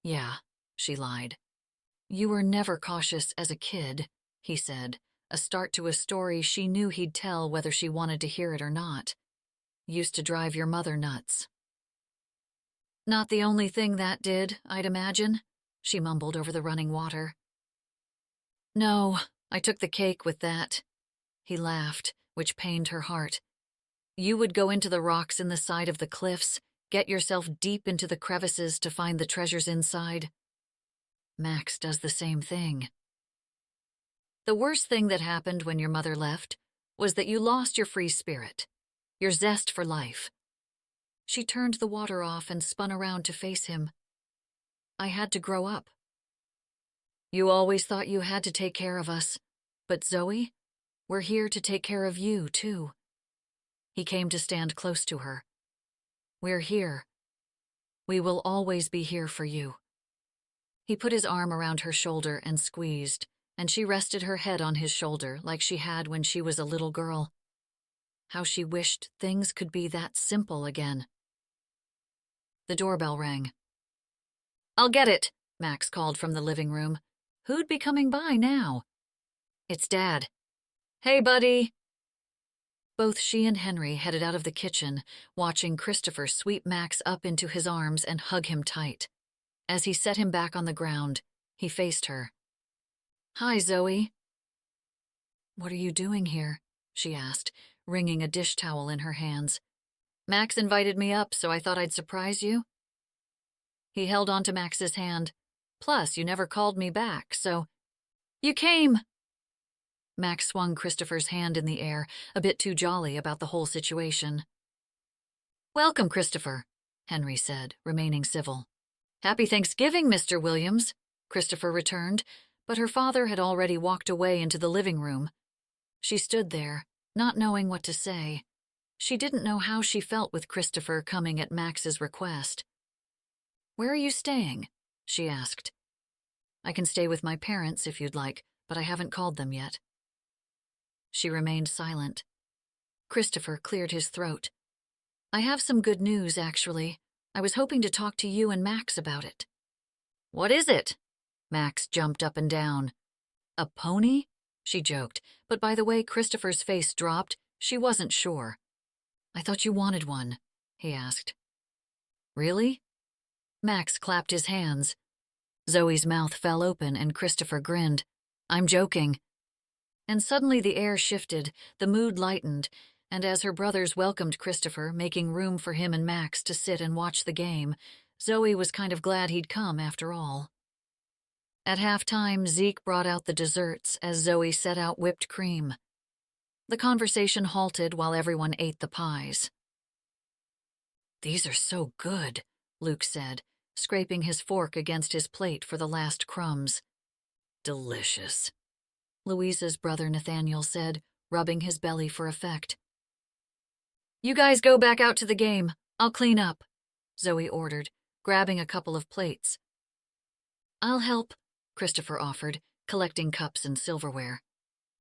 "Yeah," she lied. "You were never cautious as a kid," he said, a start to a story she knew he'd tell whether she wanted to hear it or not. "Used to drive your mother nuts." "Not the only thing that did, I'd imagine," she mumbled over the running water. "No, I took the cake with that." He laughed, which pained her heart. "You would go into the rocks in the side of the cliffs, get yourself deep into the crevices to find the treasures inside. Max does the same thing." "The worst thing that happened when your mother left was that you lost your free spirit, your zest for life." She turned the water off and spun around to face him. "I had to grow up." "You always thought you had to take care of us. But Zoe, we're here to take care of you, too." He came to stand close to her. "We're here. We will always be here for you." He put his arm around her shoulder and squeezed, and she rested her head on his shoulder like she had when she was a little girl. How she wished things could be that simple again. The doorbell rang. "I'll get it," Max called from the living room. Who'd be coming by now? "It's Dad." "Hey, buddy." Both she and Henry headed out of the kitchen, watching Christopher sweep Max up into his arms and hug him tight. As he set him back on the ground, he faced her. "Hi, Zoe." "What are you doing here?" she asked, wringing a dish towel in her hands. "Max invited me up, so I thought I'd surprise you." He held onto Max's hand. "Plus, you never called me back, so—" "You came!" Max swung Christopher's hand in the air, a bit too jolly about the whole situation. "Welcome, Christopher," Henry said, remaining civil. "Happy Thanksgiving, Mr. Williams," Christopher returned, but her father had already walked away into the living room. She stood there, not knowing what to say. She didn't know how she felt with Christopher coming at Max's request. "Where are you staying?" she asked. "I can stay with my parents if you'd like, but I haven't called them yet." She remained silent. Christopher cleared his throat. "I have some good news, actually. I was hoping to talk to you and Max about it." "What is it?" Max jumped up and down. "A pony?" she joked, but by the way Christopher's face dropped, she wasn't sure. "I thought you wanted one," he asked. "Really?" Max clapped his hands. Zoe's mouth fell open and Christopher grinned. "I'm joking." And suddenly the air shifted, the mood lightened, and as her brothers welcomed Christopher, making room for him and Max to sit and watch the game, Zoe was kind of glad he'd come after all. At halftime, Zeke brought out the desserts as Zoe set out whipped cream. The conversation halted while everyone ate the pies. "These are so good," Luke said, scraping his fork against his plate for the last crumbs. "Delicious," Louisa's brother Nathaniel said, rubbing his belly for effect. "You guys go back out to the game. I'll clean up," Zoe ordered, grabbing a couple of plates. "I'll help," Christopher offered, collecting cups and silverware.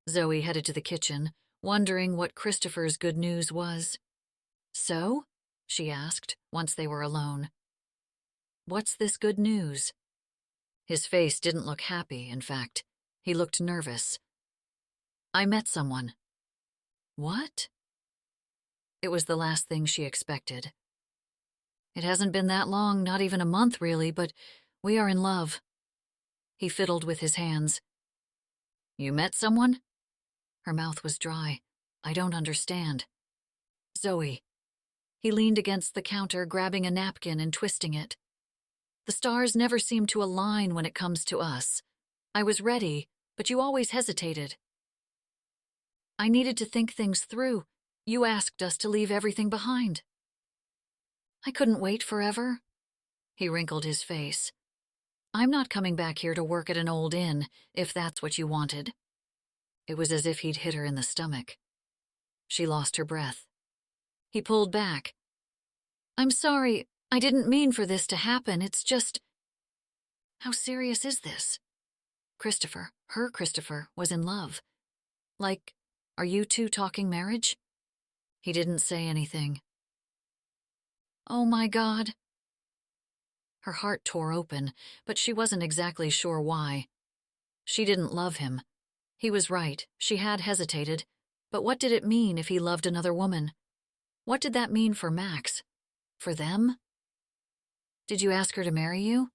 Zoe headed to the kitchen, wondering what Christopher's good news was. "So?" she asked, once they were alone. "What's this good news?" His face didn't look happy, in fact. He looked nervous. "I met someone." "What?" It was the last thing she expected. "It hasn't been that long, not even a month really, but we are in love." He fiddled with his hands. "You met someone?" Her mouth was dry. "I don't understand." "Zoe." He leaned against the counter, grabbing a napkin and twisting it. "The stars never seem to align when it comes to us. I was ready, but you always hesitated. I needed to think things through. You asked us to leave everything behind." "I couldn't wait forever." He wrinkled his face. "I'm not coming back here to work at an old inn, if that's what you wanted." It was as if he'd hit her in the stomach. She lost her breath. He pulled back. "I'm sorry, I didn't mean for this to happen, it's just—" How serious is this? Christopher, her Christopher, was in love. Like, are you two talking marriage? He didn't say anything. "Oh my God." Her heart tore open, but she wasn't exactly sure why. She didn't love him. He was right, she had hesitated. But what did it mean if he loved another woman? What did that mean for Max? For them? "Did you ask her to marry you?"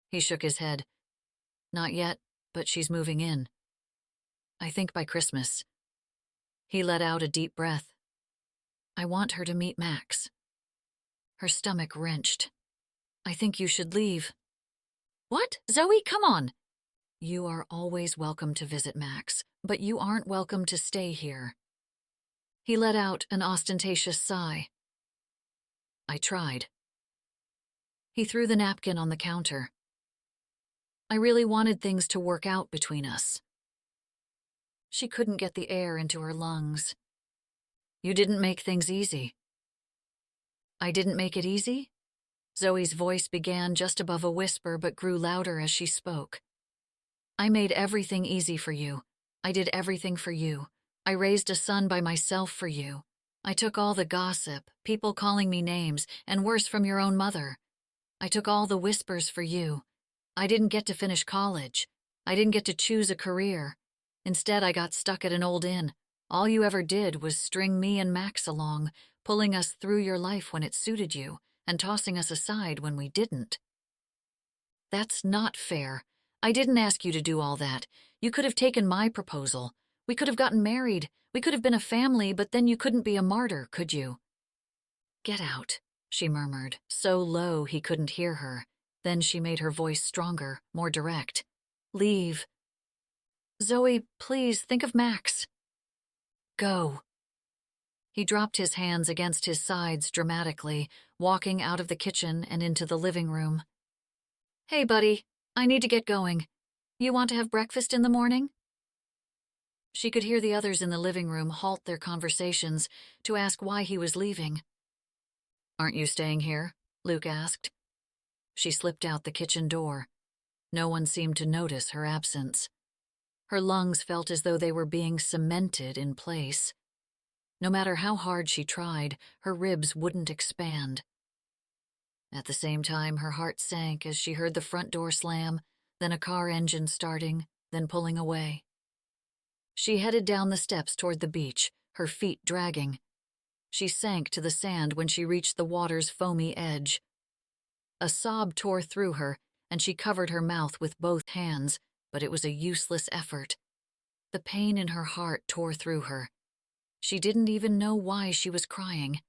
He shook his head. "Not yet, but she's moving in. I think by Christmas." He let out a deep breath. "I want her to meet Max." Her stomach wrenched. "I think you should leave." "What? Zoe, come on." "You are always welcome to visit Max, but you aren't welcome to stay here." He let out an ostentatious sigh. "I tried." He threw the napkin on the counter. "I really wanted things to work out between us." She couldn't get the air into her lungs. "You didn't make things easy." "I didn't make it easy?" Zoe's voice began just above a whisper but grew louder as she spoke. "I made everything easy for you. I did everything for you. I raised a son by myself for you. I took all the gossip, people calling me names, and worse from your own mother. I took all the whispers for you. I didn't get to finish college. I didn't get to choose a career. Instead, I got stuck at an old inn. All you ever did was string me and Max along, pulling us through your life when it suited you, and tossing us aside when we didn't." "That's not fair. I didn't ask you to do all that. You could have taken my proposal. We could have gotten married. We could have been a family, but then you couldn't be a martyr, could you?" "Get out," she murmured, so low he couldn't hear her. Then she made her voice stronger, more direct. "Leave." "Zoe, please, think of Max." "Go." He dropped his hands against his sides dramatically, walking out of the kitchen and into the living room. "Hey, buddy, I need to get going. You want to have breakfast in the morning?" She could hear the others in the living room halt their conversations to ask why he was leaving. "Aren't you staying here?" Luke asked. She slipped out the kitchen door. No one seemed to notice her absence. Her lungs felt as though they were being cemented in place. No matter how hard she tried, her ribs wouldn't expand. At the same time, her heart sank as she heard the front door slam, then a car engine starting, then pulling away. She headed down the steps toward the beach, her feet dragging. She sank to the sand when she reached the water's foamy edge. A sob tore through her, and she covered her mouth with both hands, but it was a useless effort. The pain in her heart tore through her. She didn't even know why she was crying.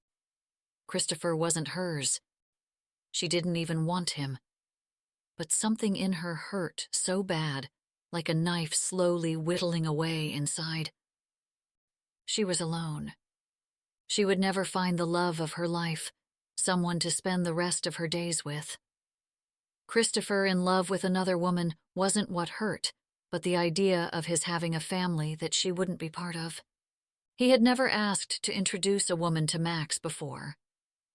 Christopher wasn't hers. She didn't even want him. But something in her hurt so bad, like a knife slowly whittling away inside. She was alone. She would never find the love of her life, someone to spend the rest of her days with. Christopher in love with another woman wasn't what hurt, but the idea of his having a family that she wouldn't be part of. He had never asked to introduce a woman to Max before.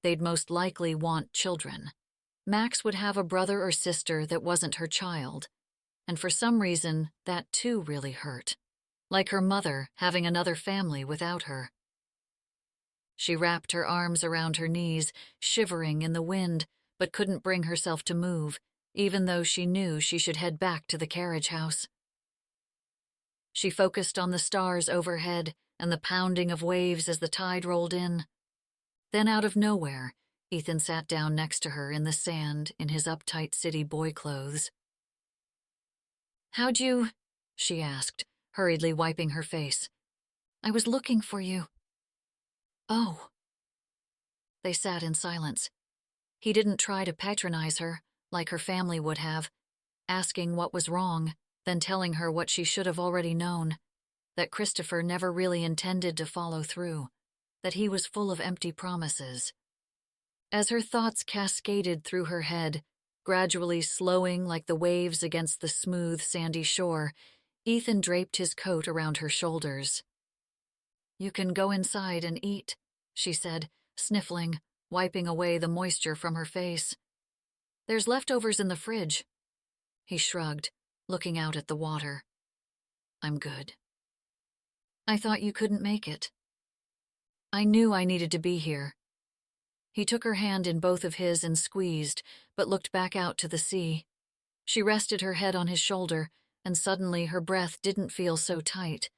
They'd most likely want children. Max would have a brother or sister that wasn't her child, and for some reason, that too really hurt. like her mother having another family without her. She wrapped her arms around her knees, shivering in the wind, but couldn't bring herself to move, even though she knew she should head back to the carriage house. She focused on the stars overhead and the pounding of waves as the tide rolled in. Then out of nowhere, Ethan sat down next to her in the sand in his uptight city boy clothes. "How'd you?" she asked, hurriedly wiping her face. "I was looking for you." "Oh." They sat in silence. He didn't try to patronize her, like her family would have, asking what was wrong, then telling her what she should have already known, that Christopher never really intended to follow through, that he was full of empty promises. As her thoughts cascaded through her head, gradually slowing like the waves against the smooth, sandy shore, Ethan draped his coat around her shoulders. "You can go inside and eat," she said, sniffling, wiping away the moisture from her face. "There's leftovers in the fridge." He shrugged, looking out at the water. "I'm good." "I thought you couldn't make it." "I knew I needed to be here." He took her hand in both of his and squeezed, but looked back out to the sea. She rested her head on his shoulder, and suddenly her breath didn't feel so tight,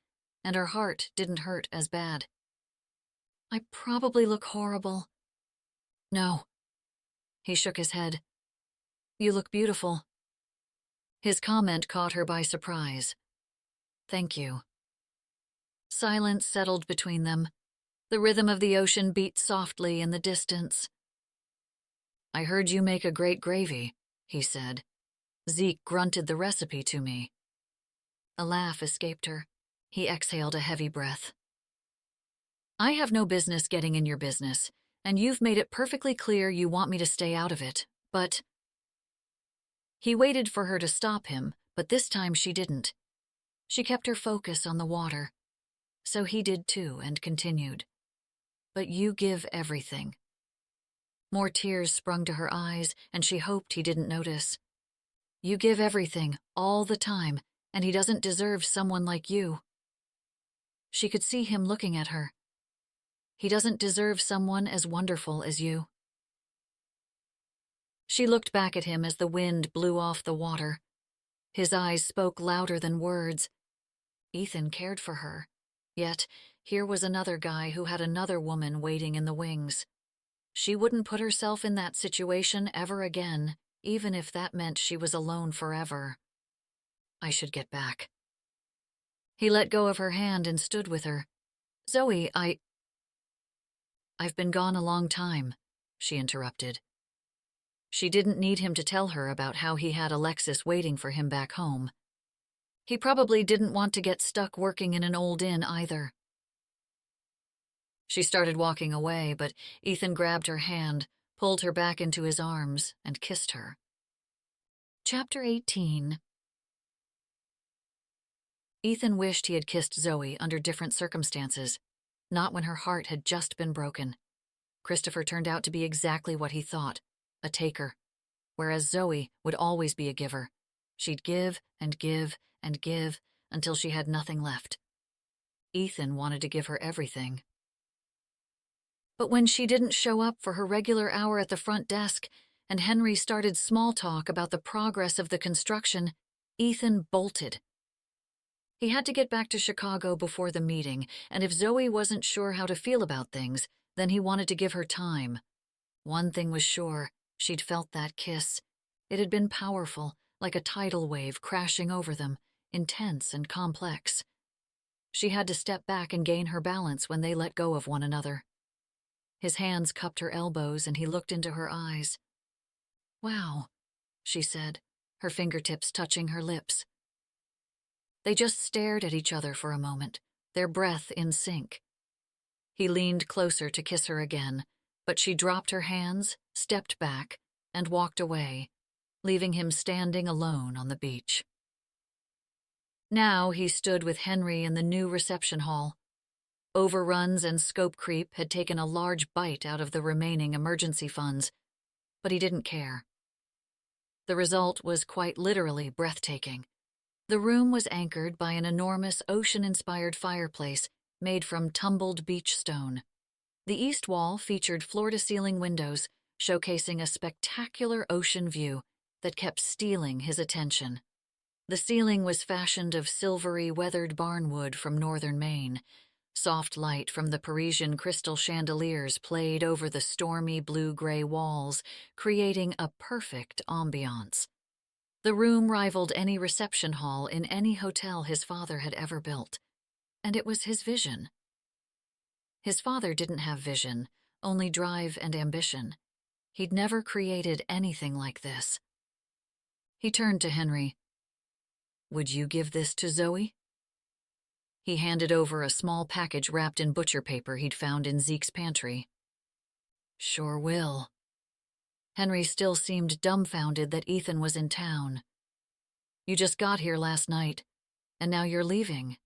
and her heart didn't hurt as bad. "I probably look horrible." "No." He shook his head. "You look beautiful." His comment caught her by surprise. "Thank you." Silence settled between them. The rhythm of the ocean beat softly in the distance. "I heard you make a great gravy," he said. "Zeke grunted the recipe to me." A laugh escaped her. He exhaled a heavy breath. "I have no business getting in your business, and you've made it perfectly clear you want me to stay out of it, but—" He waited for her to stop him, but this time she didn't. She kept her focus on the water. So he did too, and continued. "But you give everything." More tears sprung to her eyes, and she hoped he didn't notice. "You give everything, all the time, and he doesn't deserve someone like you." She could see him looking at her. "He doesn't deserve someone as wonderful as you." She looked back at him as the wind blew off the water. His eyes spoke louder than words. Ethan cared for her. Yet, here was another guy who had another woman waiting in the wings. She wouldn't put herself in that situation ever again, even if that meant she was alone forever. "I should get back." He let go of her hand and stood with her. "Zoe, I've been gone a long time," she interrupted. She didn't need him to tell her about how he had Alexis waiting for him back home. He probably didn't want to get stuck working in an old inn either. She started walking away, but Ethan grabbed her hand, pulled her back into his arms, and kissed her. Chapter 18. Ethan wished he had kissed Zoe under different circumstances, not when her heart had just been broken. Christopher turned out to be exactly what he thought, a taker, whereas Zoe would always be a giver. She'd give and give and give until she had nothing left. Ethan wanted to give her everything. But when she didn't show up for her regular hour at the front desk, and Henry started small talk about the progress of the construction, Ethan bolted. He had to get back to Chicago before the meeting, and if Zoe wasn't sure how to feel about things, then he wanted to give her time. One thing was sure, she'd felt that kiss. It had been powerful, like a tidal wave crashing over them, intense and complex. She had to step back and gain her balance when they let go of one another. His hands cupped her elbows and he looked into her eyes. "Wow," she said, her fingertips touching her lips. They just stared at each other for a moment, their breath in sync. He leaned closer to kiss her again, but she dropped her hands, stepped back, and walked away, leaving him standing alone on the beach. Now he stood with Henry in the new reception hall. Overruns and scope creep had taken a large bite out of the remaining emergency funds, but he didn't care. The result was quite literally breathtaking. The room was anchored by an enormous ocean-inspired fireplace made from tumbled beach stone. The east wall featured floor-to-ceiling windows, showcasing a spectacular ocean view that kept stealing his attention. The ceiling was fashioned of silvery, weathered barnwood from northern Maine. Soft light from the Parisian crystal chandeliers played over the stormy blue-gray walls, creating a perfect ambiance. The room rivaled any reception hall in any hotel his father had ever built, and it was his vision. His father didn't have vision, only drive and ambition. He'd never created anything like this. He turned to Henry. "Would you give this to Zoe?" He handed over a small package wrapped in butcher paper he'd found in Zeke's pantry. "Sure will." Henry still seemed dumbfounded that Ethan was in town. "You just got here last night, and now you're leaving."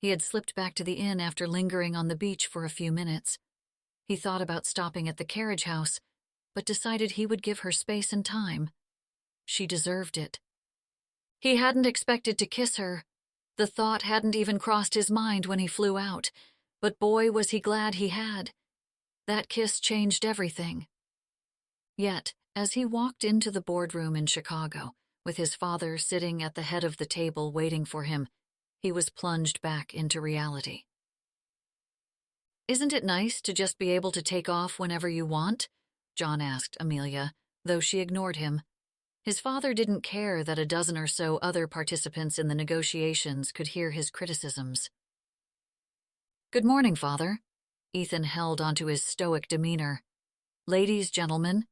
He had slipped back to the inn after lingering on the beach for a few minutes. He thought about stopping at the carriage house, but decided he would give her space and time. She deserved it. He hadn't expected to kiss her. The thought hadn't even crossed his mind when he flew out, but boy was he glad he had. That kiss changed everything. Yet, as he walked into the boardroom in Chicago, with his father sitting at the head of the table waiting for him, he was plunged back into reality. "Isn't it nice to just be able to take off whenever you want?" John asked Amelia, though she ignored him. His father didn't care that a dozen or so other participants in the negotiations could hear his criticisms. "Good morning, Father." Ethan held onto his stoic demeanor. "Ladies, gentlemen."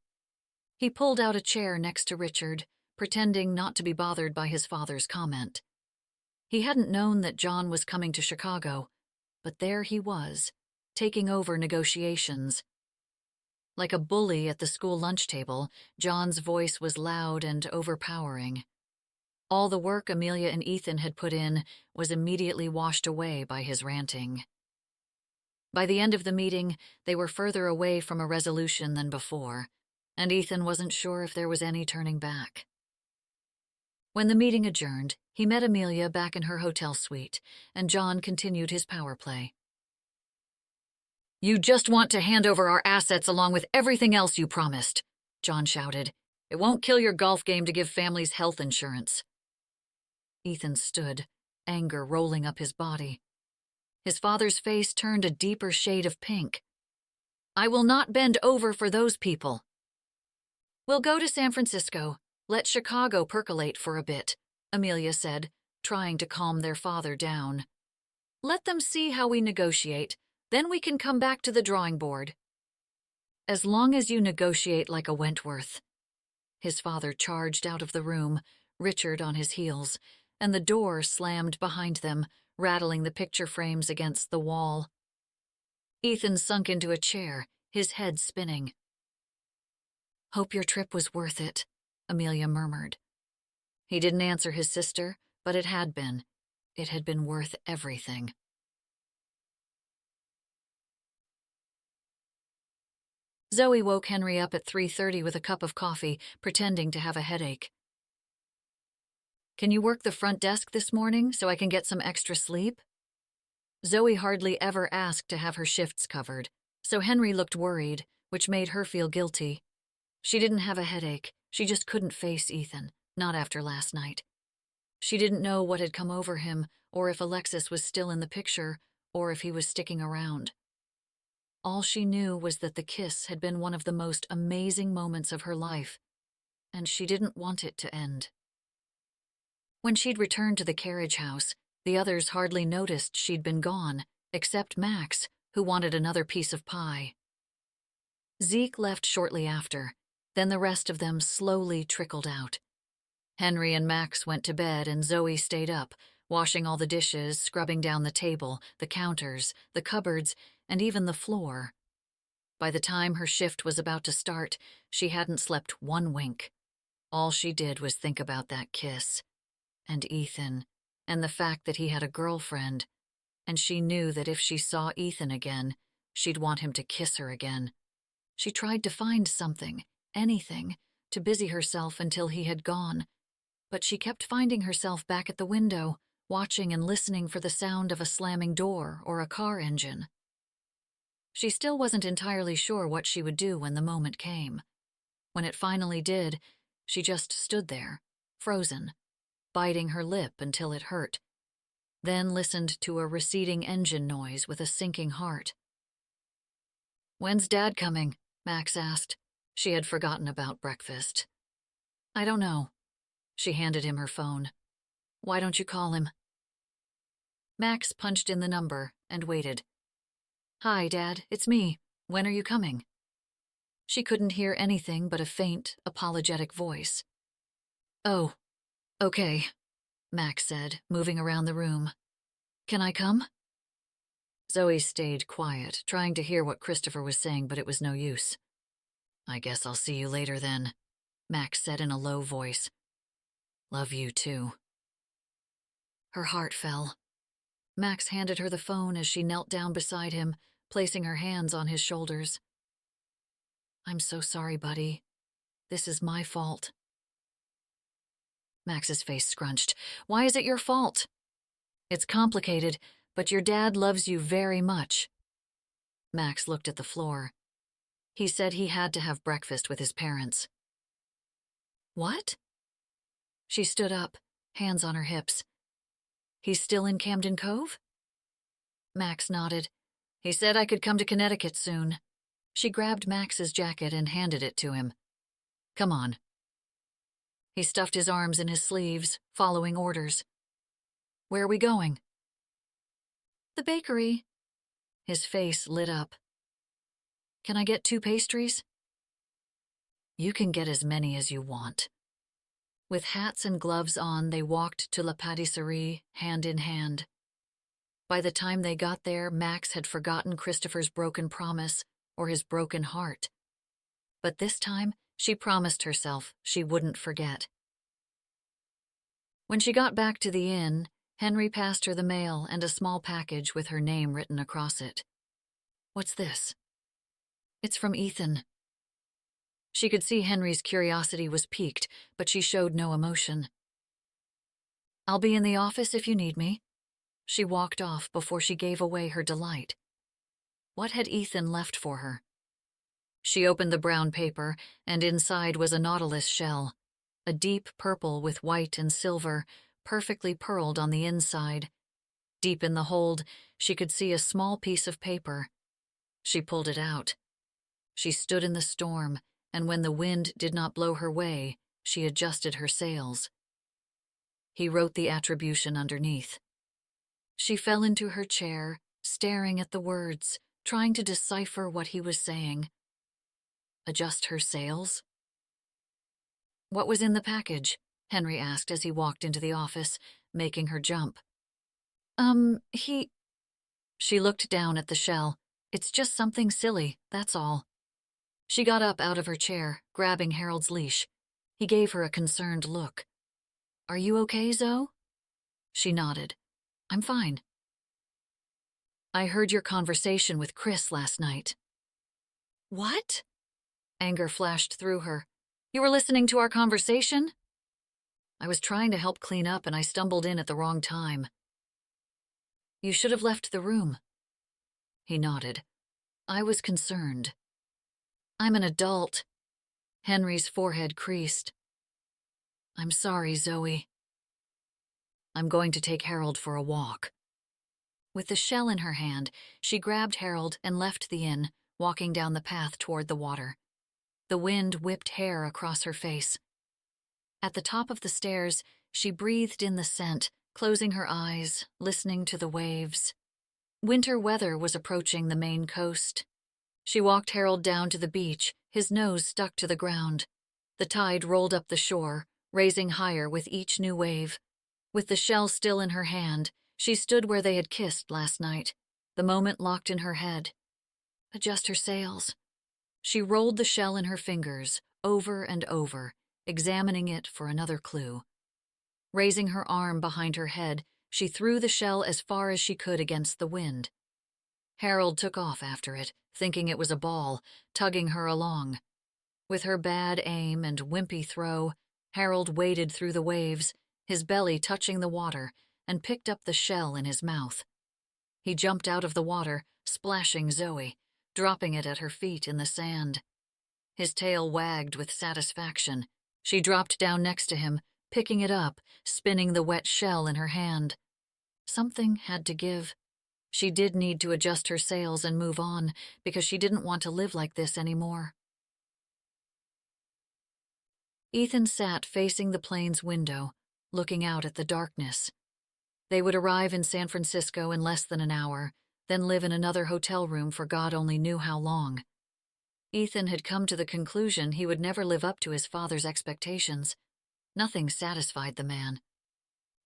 He pulled out a chair next to Richard, pretending not to be bothered by his father's comment. He hadn't known that John was coming to Chicago, but there he was, taking over negotiations. Like a bully at the school lunch table, John's voice was loud and overpowering. All the work Amelia and Ethan had put in was immediately washed away by his ranting. By the end of the meeting, they were further away from a resolution than before, and Ethan wasn't sure if there was any turning back. When the meeting adjourned, he met Amelia back in her hotel suite, and John continued his power play. "You just want to hand over our assets along with everything else you promised," John shouted. "It won't kill your golf game to give families health insurance." Ethan stood, anger rolling up his body. His father's face turned a deeper shade of pink. "I will not bend over for those people." "We'll go to San Francisco. Let Chicago percolate for a bit," Amelia said, trying to calm their father down. "Let them see how we negotiate. Then we can come back to the drawing board." "As long as you negotiate like a Wentworth." His father charged out of the room, Richard on his heels, and the door slammed behind them, rattling the picture frames against the wall. Ethan sunk into a chair, his head spinning. "Hope your trip was worth it," Amelia murmured. He didn't answer his sister, but it had been. It had been worth everything. Zoe woke Henry up at 3:30 with a cup of coffee, pretending to have a headache. "Can you work the front desk this morning so I can get some extra sleep?" Zoe hardly ever asked to have her shifts covered, so Henry looked worried, which made her feel guilty. She didn't have a headache, she just couldn't face Ethan, not after last night. She didn't know what had come over him, or if Alexis was still in the picture, or if he was sticking around. All she knew was that the kiss had been one of the most amazing moments of her life, and she didn't want it to end. When she'd returned to the carriage house, the others hardly noticed she'd been gone, except Max, who wanted another piece of pie. Zeke left shortly after, then the rest of them slowly trickled out. Henry and Max went to bed and Zoe stayed up, washing all the dishes, scrubbing down the table, the counters, the cupboards, and even the floor. By the time her shift was about to start, she hadn't slept one wink. All she did was think about that kiss, and Ethan, and the fact that he had a girlfriend, and she knew that if she saw Ethan again, she'd want him to kiss her again. She tried to find something, anything, to busy herself until he had gone, but she kept finding herself back at the window, watching and listening for the sound of a slamming door or a car engine. She still wasn't entirely sure what she would do when the moment came. When it finally did, she just stood there, frozen, biting her lip until it hurt, then listened to a receding engine noise with a sinking heart. "When's Dad coming?" Max asked. She had forgotten about breakfast. "I don't know." She handed him her phone. "Why don't you call him?" Max punched in the number and waited. "Hi, Dad, it's me. When are you coming?" She couldn't hear anything but a faint, apologetic voice. "Oh, okay," Max said, moving around the room. "Can I come?" Zoe stayed quiet, trying to hear what Christopher was saying, but it was no use. "I guess I'll see you later then," Max said in a low voice. "Love you too." Her heart fell. Max handed her the phone as she knelt down beside him, placing her hands on his shoulders. "I'm so sorry, buddy. This is my fault." Max's face scrunched. "Why is it your fault?" "It's complicated, but your dad loves you very much." Max looked at the floor. "He said he had to have breakfast with his parents." "What?" She stood up, hands on her hips. "He's still in Camden Cove?" Max nodded. "He said I could come to Connecticut soon." She grabbed Max's jacket and handed it to him. "Come on." He stuffed his arms in his sleeves, following orders. "Where are we going?" "The bakery." His face lit up. "Can I get 2 pastries?" "You can get as many as you want." With hats and gloves on, they walked to La Pâtisserie, hand in hand. By the time they got there, Max had forgotten Christopher's broken promise or his broken heart. But this time, she promised herself she wouldn't forget. When she got back to the inn, Henry passed her the mail and a small package with her name written across it. "What's this?" "It's from Ethan." She could see Henry's curiosity was piqued, but she showed no emotion. "I'll be in the office if you need me." She walked off before she gave away her delight. What had Ethan left for her? She opened the brown paper, and inside was a nautilus shell, a deep purple with white and silver, perfectly pearled on the inside. Deep in the hold, she could see a small piece of paper. She pulled it out. She stood in the storm, and when the wind did not blow her way, she adjusted her sails. He wrote the attribution underneath. She fell into her chair, staring at the words, trying to decipher what he was saying. Adjust her sails? "What was in the package?" Henry asked as he walked into the office, making her jump. He... She looked down at the shell. "It's just something silly, that's all." She got up out of her chair, grabbing Harold's leash. He gave her a concerned look. "Are you okay, Zoe?" She nodded. "I'm fine." "I heard your conversation with Chris last night." "What?" Anger flashed through her. "You were listening to our conversation?" "I was trying to help clean up and I stumbled in at the wrong time." "You should have left the room." He nodded. "I was concerned." "I'm an adult." Henry's forehead creased. "I'm sorry, Zoe." "I'm going to take Harold for a walk." With the shell in her hand, she grabbed Harold and left the inn, walking down the path toward the water. The wind whipped hair across her face. At the top of the stairs, she breathed in the scent, closing her eyes, listening to the waves. Winter weather was approaching the Maine coast. She walked Harold down to the beach, his nose stuck to the ground. The tide rolled up the shore, raising higher with each new wave. With the shell still in her hand, she stood where they had kissed last night, the moment locked in her head. Adjust her sails. She rolled the shell in her fingers, over and over, examining it for another clue. Raising her arm behind her head, she threw the shell as far as she could against the wind. Harold took off after it, thinking it was a ball, tugging her along. With her bad aim and wimpy throw, Harold waded through the waves, his belly touching the water, and picked up the shell in his mouth. He jumped out of the water, splashing Zoe, dropping it at her feet in the sand. His tail wagged with satisfaction. She dropped down next to him, picking it up, spinning the wet shell in her hand. Something had to give. She did need to adjust her sails and move on, because she didn't want to live like this anymore. Ethan sat facing the plane's window, looking out at the darkness. They would arrive in San Francisco in less than an hour, then live in another hotel room for God only knew how long. Ethan had come to the conclusion he would never live up to his father's expectations. Nothing satisfied the man.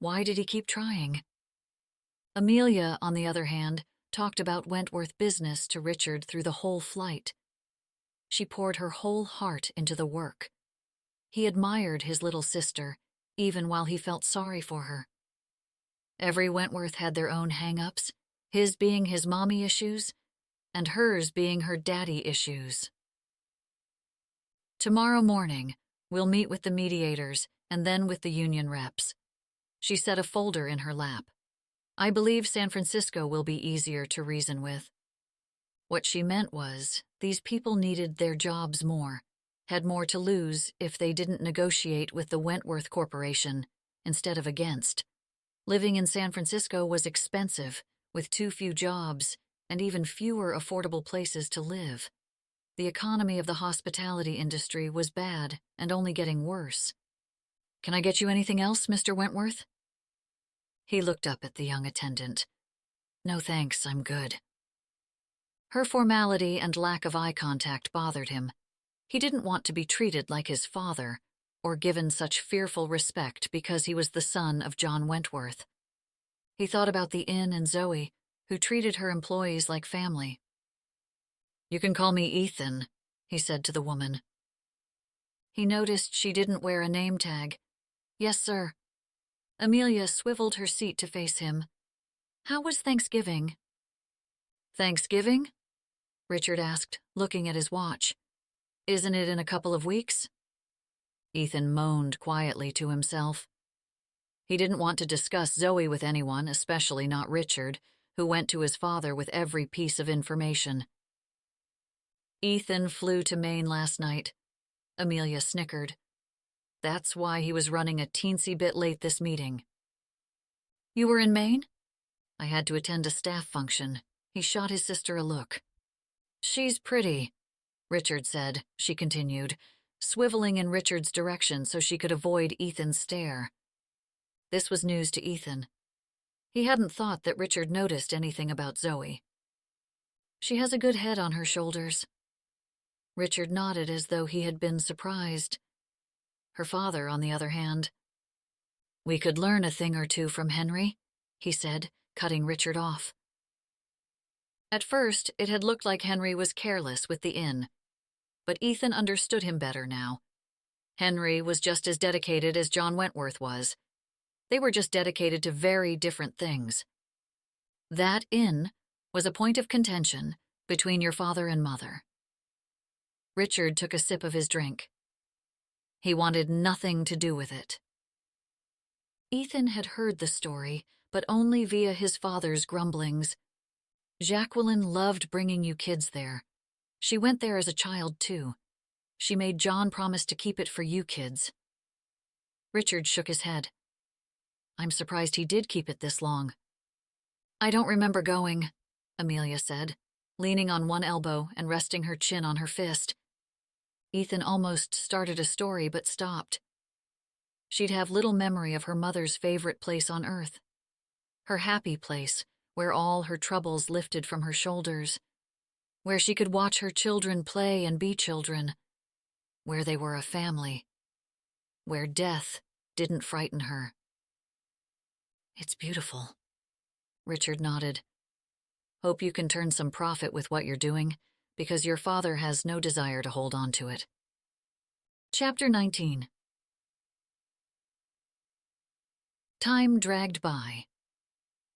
Why did he keep trying? Amelia, on the other hand, talked about Wentworth business to Richard through the whole flight. She poured her whole heart into the work. He admired his little sister, even while he felt sorry for her. Every Wentworth had their own hang-ups, his being his mommy issues, and hers being her daddy issues. Tomorrow morning, we'll meet with the mediators and then with the union reps. She set a folder in her lap. I believe San Francisco will be easier to reason with. What she meant was, these people needed their jobs more, had more to lose if they didn't negotiate with the Wentworth Corporation instead of against. Living in San Francisco was expensive, with too few jobs and even fewer affordable places to live. The economy of the hospitality industry was bad and only getting worse. Can I get you anything else, Mr. Wentworth? He looked up at the young attendant. No thanks, I'm good. Her formality and lack of eye contact bothered him. He didn't want to be treated like his father, or given such fearful respect because he was the son of John Wentworth. He thought about the inn and Zoe, who treated her employees like family. You can call me Ethan, he said to the woman. He noticed she didn't wear a name tag. Yes, sir. Amelia swiveled her seat to face him. How was Thanksgiving? Thanksgiving? Richard asked, looking at his watch. Isn't it in a couple of weeks? Ethan moaned quietly to himself. He didn't want to discuss Zoe with anyone, especially not Richard, who went to his father with every piece of information. Ethan flew to Maine last night. Amelia snickered. That's why he was running a teensy bit late this meeting. You were in Maine? I had to attend a staff function. He shot his sister a look. She's pretty, Richard said, she continued, swiveling in Richard's direction so she could avoid Ethan's stare. This was news to Ethan. He hadn't thought that Richard noticed anything about Zoe. She has a good head on her shoulders. Richard nodded as though he had been surprised. Her father, on the other hand. We could learn a thing or two from Henry, he said, cutting Richard off. At first, it had looked like Henry was careless with the inn, but Ethan understood him better now. Henry was just as dedicated as John Wentworth was. They were just dedicated to very different things. That inn was a point of contention between your father and mother. Richard took a sip of his drink. He wanted nothing to do with it. Ethan had heard the story, but only via his father's grumblings. Jacqueline loved bringing you kids there. She went there as a child, too. She made John promise to keep it for you kids. Richard shook his head. I'm surprised he did keep it this long. I don't remember going, Amelia said, leaning on one elbow and resting her chin on her fist. Ethan almost started a story but stopped. She'd have little memory of her mother's favorite place on earth. Her happy place, where all her troubles lifted from her shoulders. Where she could watch her children play and be children. Where they were a family. Where death didn't frighten her. It's beautiful. Richard nodded. Hope you can turn some profit with what you're doing, because your father has no desire to hold on to it. Chapter 19. Time dragged by.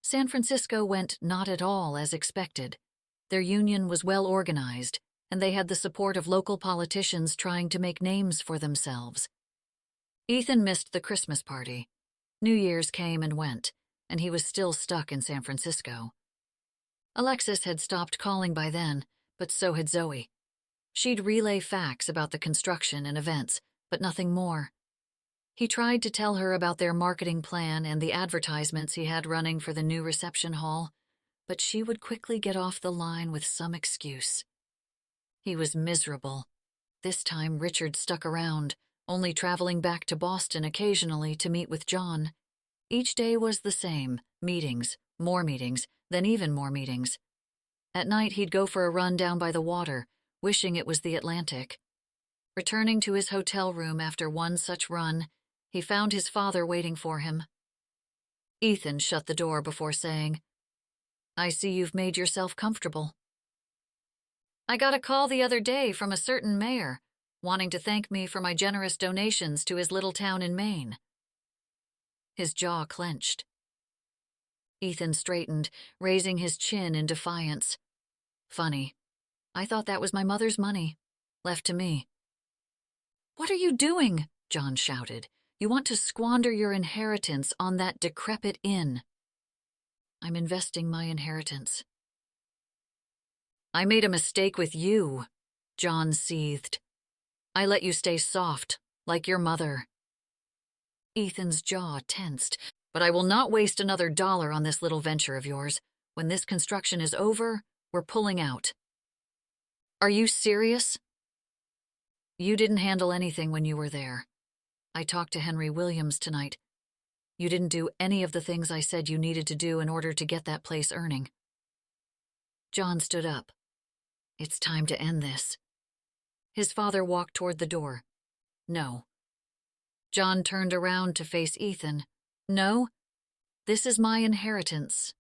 San Francisco went not at all as expected. Their union was well organized, and they had the support of local politicians trying to make names for themselves. Ethan missed the Christmas party. New Year's came and went, and he was still stuck in San Francisco. Alexis had stopped calling by then, but so had Zoe. She'd relay facts about the construction and events, but nothing more. He tried to tell her about their marketing plan and the advertisements he had running for the new reception hall, but she would quickly get off the line with some excuse. He was miserable. This time Richard stuck around, only traveling back to Boston occasionally to meet with John. Each day was the same: meetings, then even more meetings. At night he'd go for a run down by the water, wishing it was the Atlantic. Returning to his hotel room after one such run, he found his father waiting for him. Ethan shut the door before saying, "I see you've made yourself comfortable." "I got a call the other day from a certain mayor, wanting to thank me for my generous donations to his little town in Maine." His jaw clenched. Ethan straightened, raising his chin in defiance. "Funny. I thought that was my mother's money, left to me." "What are you doing?" John shouted. "You want to squander your inheritance on that decrepit inn." "I'm investing my inheritance." "I made a mistake with you," John seethed. "I let you stay soft, like your mother." Ethan's jaw tensed. "But I will not waste another dollar on this little venture of yours. When this construction is over, we're pulling out." "Are you serious?" "You didn't handle anything when you were there. I talked to Henry Williams tonight. You didn't do any of the things I said you needed to do in order to get that place earning." John stood up. "It's time to end this." His father walked toward the door. "No." John turned around to face Ethan. "No? This is my inheritance."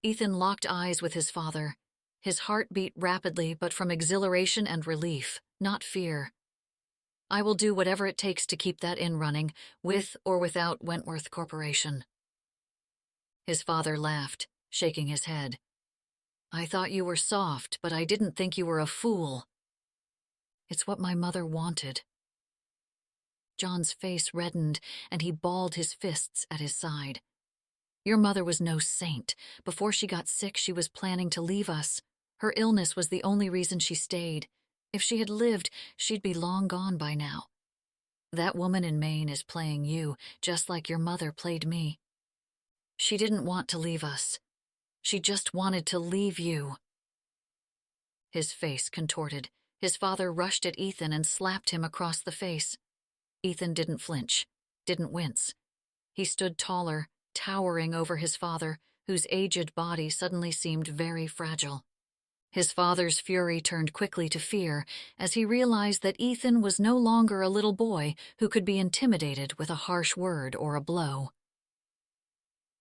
Ethan locked eyes with his father. His heart beat rapidly, but from exhilaration and relief, not fear. "I will do whatever it takes to keep that inn running, with or without Wentworth Corporation." His father laughed, shaking his head. "I thought you were soft, but I didn't think you were a fool." "It's what my mother wanted." John's face reddened, and he balled his fists at his side. "Your mother was no saint. Before she got sick, she was planning to leave us. Her illness was the only reason she stayed. If she had lived, she'd be long gone by now. That woman in Maine is playing you, just like your mother played me. She didn't want to leave us. She just wanted to leave you." His face contorted. His father rushed at Ethan and slapped him across the face. Ethan didn't flinch, didn't wince. He stood taller, towering over his father, whose aged body suddenly seemed very fragile. His father's fury turned quickly to fear as he realized that Ethan was no longer a little boy who could be intimidated with a harsh word or a blow.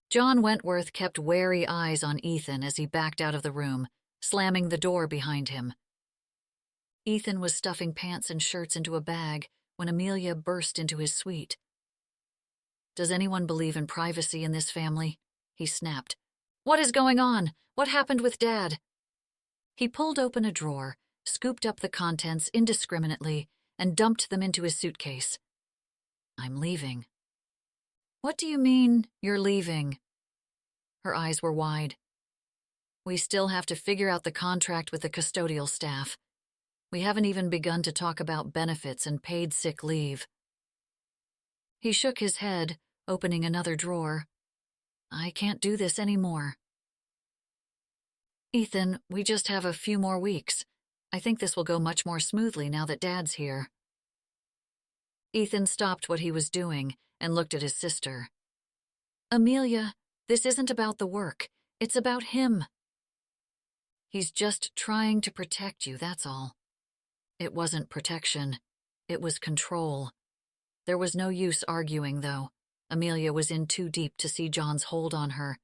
John Wentworth kept wary eyes on Ethan as he backed out of the room, slamming the door behind him. Ethan was stuffing pants and shirts into a bag when Amelia burst into his suite. "Does anyone believe in privacy in this family?" he snapped. "What is going on? What happened with Dad?" He pulled open a drawer, scooped up the contents indiscriminately, and dumped them into his suitcase. "I'm leaving." "What do you mean, you're leaving?" Her eyes were wide. "We still have to figure out the contract with the custodial staff. We haven't even begun to talk about benefits and paid sick leave." He shook his head, opening another drawer. "I can't do this anymore." "Ethan, we just have a few more weeks. I think this will go much more smoothly now that Dad's here." Ethan stopped what he was doing and looked at his sister. "Amelia, this isn't about the work. It's about him. He's just trying to protect you, that's all." It wasn't protection. It was control. There was no use arguing, though. Amelia was in too deep to see John's hold on her.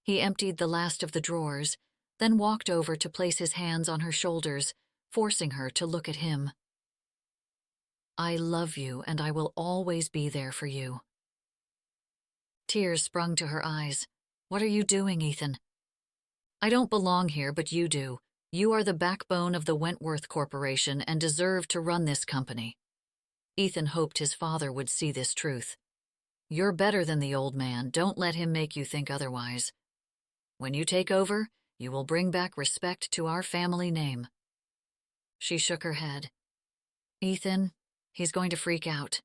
He emptied the last of the drawers, then walked over to place his hands on her shoulders, forcing her to look at him. "I love you, and I will always be there for you." Tears sprung to her eyes. "What are you doing, Ethan?" "I don't belong here, but you do. You are the backbone of the Wentworth Corporation and deserve to run this company." Ethan hoped his father would see this truth. You're better than the old man. Don't let him make you think otherwise. When you take over, you will bring back respect to our family name. She shook her head. Ethan, he's going to freak out.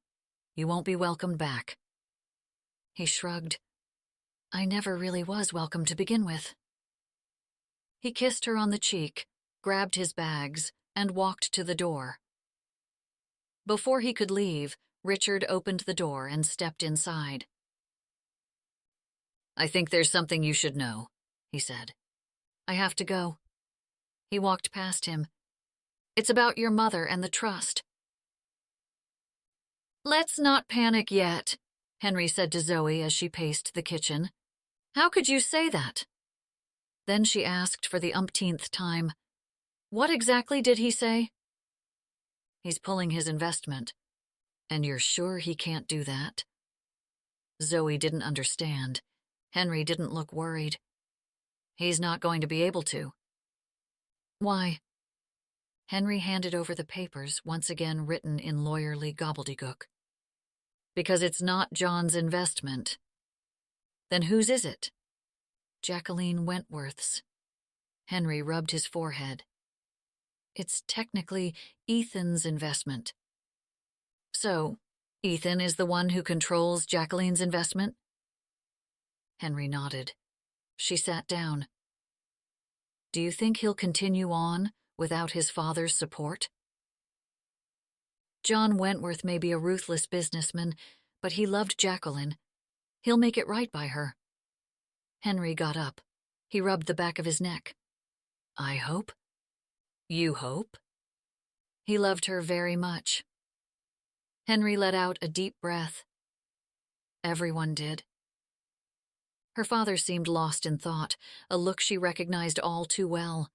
You won't be welcomed back. He shrugged. I never really was welcome to begin with. He kissed her on the cheek, grabbed his bags, and walked to the door. Before he could leave, Richard opened the door and stepped inside. I think there's something you should know, he said. I have to go. He walked past him. It's about your mother and the trust. Let's not panic yet, Henry said to Zoe as she paced the kitchen. How could you say that? Then she asked for the umpteenth time, what exactly did he say? He's pulling his investment. And you're sure he can't do that? Zoe didn't understand. Henry didn't look worried. He's not going to be able to. Why? Henry handed over the papers, once again written in lawyerly gobbledygook. Because it's not John's investment. Then whose is it? Jacqueline Wentworth's. Henry rubbed his forehead. It's technically Ethan's investment. So, Ethan is the one who controls Jacqueline's investment? Henry nodded. She sat down. Do you think he'll continue on without his father's support? John Wentworth may be a ruthless businessman, but he loved Jacqueline. He'll make it right by her. Henry got up. He rubbed the back of his neck. I hope. You hope? He loved her very much. Henry let out a deep breath. Everyone did. Her father seemed lost in thought, a look she recognized all too well.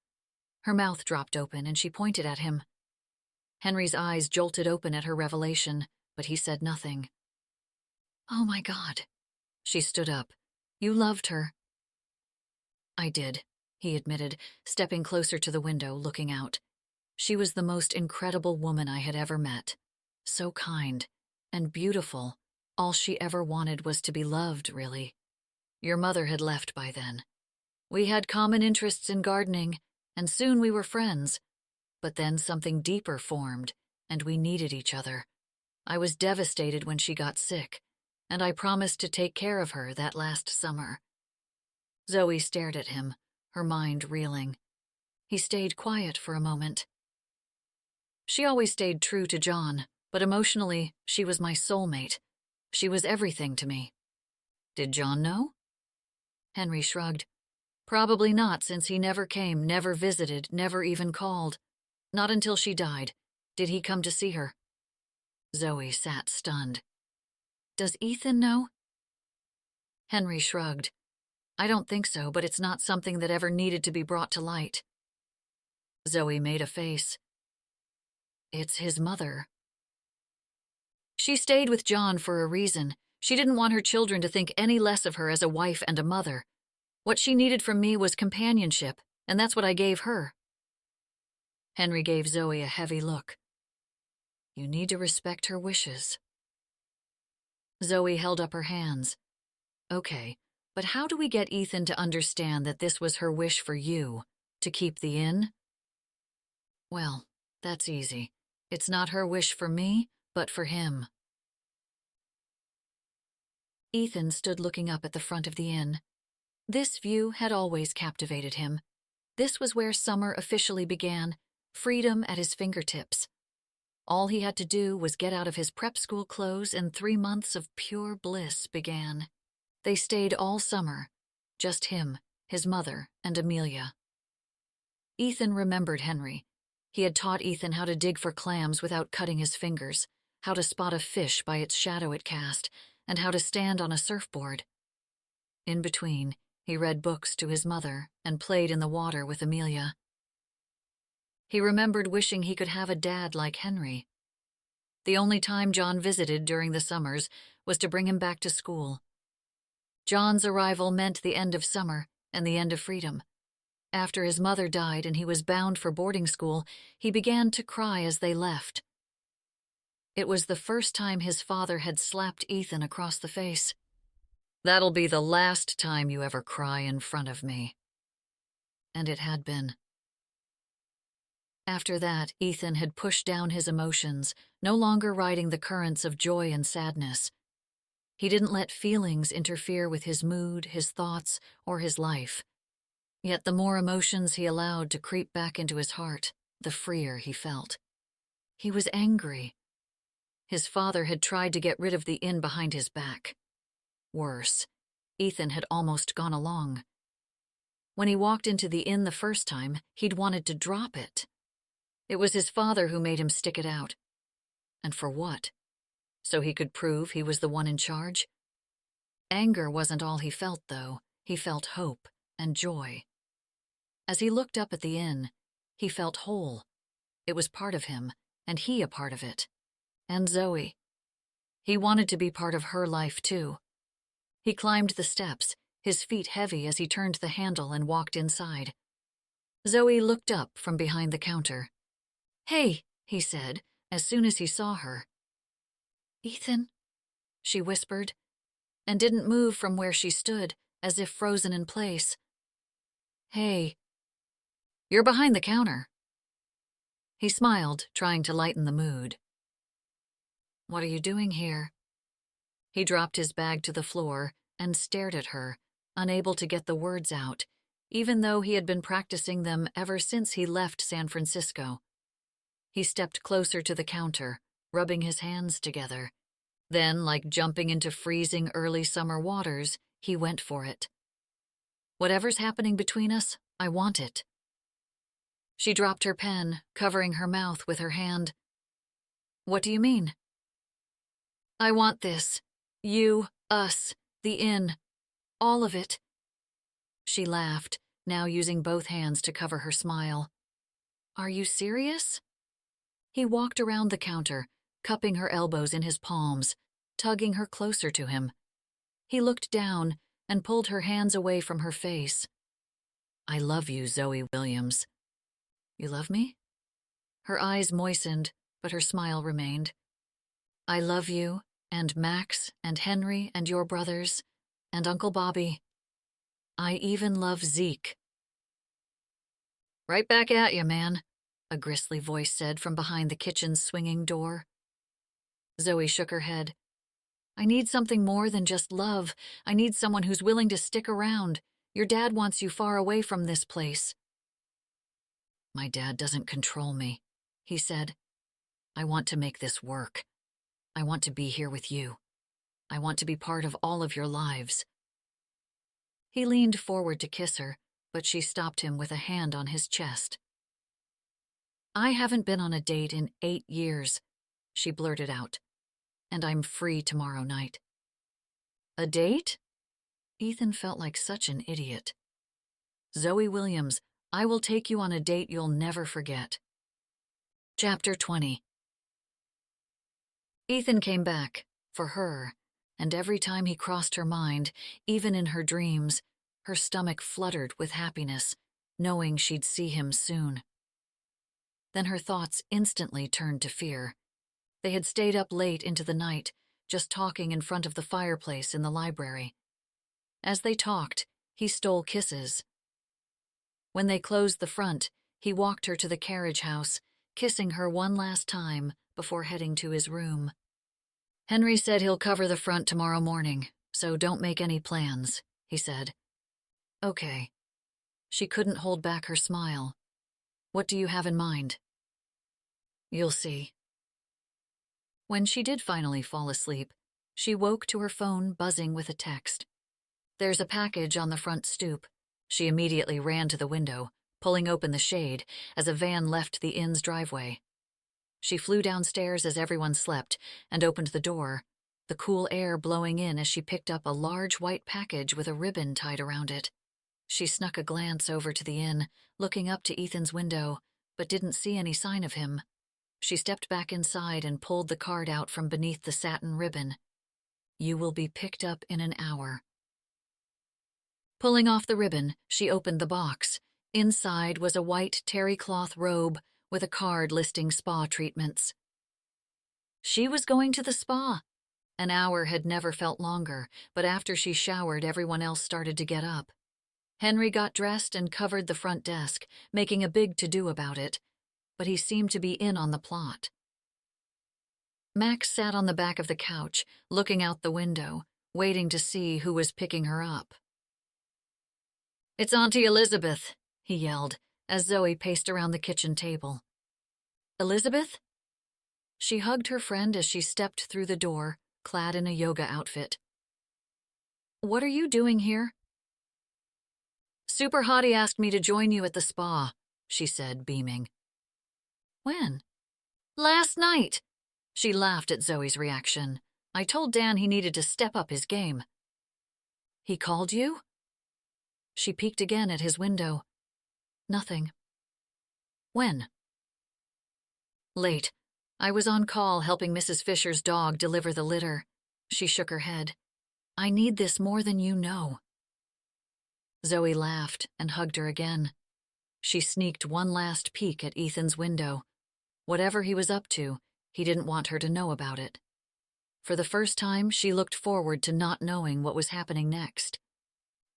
Her mouth dropped open and she pointed at him. Henry's eyes jolted open at her revelation, but he said nothing. Oh my God. She stood up. You loved her. I did, he admitted, stepping closer to the window, looking out. She was the most incredible woman I had ever met. So kind and beautiful. All she ever wanted was to be loved, really. Your mother had left by then. We had common interests in gardening, and soon we were friends. But then something deeper formed, and we needed each other. I was devastated when she got sick, and I promised to take care of her that last summer. Zoe stared at him, her mind reeling. He stayed quiet for a moment. She always stayed true to John, but emotionally, she was my soulmate. She was everything to me. Did John know? Henry shrugged. Probably not, since he never came, never visited, never even called. Not until she died. Did he come to see her? Zoe sat stunned. Does Ethan know? Henry shrugged. I don't think so, but it's not something that ever needed to be brought to light. Zoe made a face. It's his mother. She stayed with John for a reason. She didn't want her children to think any less of her as a wife and a mother. What she needed from me was companionship, and that's what I gave her. Henry gave Zoe a heavy look. You need to respect her wishes. Zoe held up her hands. Okay, but how do we get Ethan to understand that this was her wish for you, to keep the inn? Well, that's easy. It's not her wish for me, but for him. Ethan stood looking up at the front of the inn. This view had always captivated him. This was where summer officially began, freedom at his fingertips. All he had to do was get out of his prep school clothes and 3 months of pure bliss began. They stayed all summer, just him, his mother, and Amelia. Ethan remembered Henry. He had taught Ethan how to dig for clams without cutting his fingers, how to spot a fish by its shadow it cast, and how to stand on a surfboard. In between, he read books to his mother and played in the water with Amelia. He remembered wishing he could have a dad like Henry. The only time John visited during the summers was to bring him back to school. John's arrival meant the end of summer and the end of freedom. After his mother died and he was bound for boarding school, he began to cry as they left. It was the first time his father had slapped Ethan across the face. "That'll be the last time you ever cry in front of me." And it had been. After that, Ethan had pushed down his emotions, no longer riding the currents of joy and sadness. He didn't let feelings interfere with his mood, his thoughts, or his life. Yet the more emotions he allowed to creep back into his heart, the freer he felt. He was angry. His father had tried to get rid of the inn behind his back. Worse, Ethan had almost gone along. When he walked into the inn the first time, he'd wanted to drop it. It was his father who made him stick it out. And for what? So he could prove he was the one in charge? Anger wasn't all he felt, though. He felt hope and joy. As he looked up at the inn, he felt whole. It was part of him, and he a part of it. And Zoe. He wanted to be part of her life, too. He climbed the steps, his feet heavy as he turned the handle and walked inside. Zoe looked up from behind the counter. "Hey," he said, as soon as he saw her. "Ethan," she whispered, and didn't move from where she stood, as if frozen in place. "Hey." "You're behind the counter." He smiled, trying to lighten the mood. "What are you doing here?" He dropped his bag to the floor and stared at her, unable to get the words out, even though he had been practicing them ever since he left San Francisco. He stepped closer to the counter, rubbing his hands together. Then, like jumping into freezing early summer waters, he went for it. "Whatever's happening between us, I want it." She dropped her pen, covering her mouth with her hand. "What do you mean?" "I want this. You, us, the inn. All of it." She laughed, now using both hands to cover her smile. "Are you serious?" He walked around the counter, cupping her elbows in his palms, tugging her closer to him. He looked down and pulled her hands away from her face. "I love you, Zoe Williams." "You love me?" Her eyes moistened, but her smile remained. "I love you, and Max, and Henry, and your brothers, and Uncle Bobby. I even love Zeke." "Right back at you, man," a grisly voice said from behind the kitchen's swinging door. Zoe shook her head. "I need something more than just love. I need someone who's willing to stick around. Your dad wants you far away from this place." "My dad doesn't control me," he said. "I want to make this work. I want to be here with you. I want to be part of all of your lives." He leaned forward to kiss her, but she stopped him with a hand on his chest. "I haven't been on a date in 8 years, she blurted out, "and I'm free tomorrow night." "A date?" Ethan felt like such an idiot. "Zoe Williams, I will take you on a date you'll never forget." Chapter 20. Ethan came back, for her, and every time he crossed her mind, even in her dreams, her stomach fluttered with happiness, knowing she'd see him soon. Then her thoughts instantly turned to fear. They had stayed up late into the night, just talking in front of the fireplace in the library. As they talked, he stole kisses. When they closed the front, he walked her to the carriage house, kissing her one last time before heading to his room. "Henry said he'll cover the front tomorrow morning, so don't make any plans," he said. "Okay." She couldn't hold back her smile. "What do you have in mind?" "You'll see." When she did finally fall asleep, she woke to her phone buzzing with a text. "There's a package on the front stoop." She immediately ran to the window, pulling open the shade as a van left the inn's driveway. She flew downstairs as everyone slept and opened the door, the cool air blowing in as she picked up a large white package with a ribbon tied around it. She snuck a glance over to the inn, looking up to Ethan's window, but didn't see any sign of him. She stepped back inside and pulled the card out from beneath the satin ribbon. "You will be picked up in an hour." Pulling off the ribbon, she opened the box. Inside was a white terry cloth robe with a card listing spa treatments. She was going to the spa. An hour had never felt longer, but after she showered, everyone else started to get up. Henry got dressed and covered the front desk, making a big to-do about it, but he seemed to be in on the plot. Max sat on the back of the couch, looking out the window, waiting to see who was picking her up. "It's Auntie Elizabeth," he yelled, as Zoe paced around the kitchen table. "Elizabeth?" She hugged her friend as she stepped through the door, clad in a yoga outfit. "What are you doing here?" "Super Hottie asked me to join you at the spa," she said, beaming. "When?" "Last night." She laughed at Zoe's reaction. "I told Dan he needed to step up his game." "He called you?" She peeked again at his window. Nothing. "When?" "Late. I was on call helping Mrs. Fisher's dog deliver the litter." She shook her head. "I need this more than you know." Zoe laughed and hugged her again. She sneaked one last peek at Ethan's window. Whatever he was up to, he didn't want her to know about it. For the first time, she looked forward to not knowing what was happening next.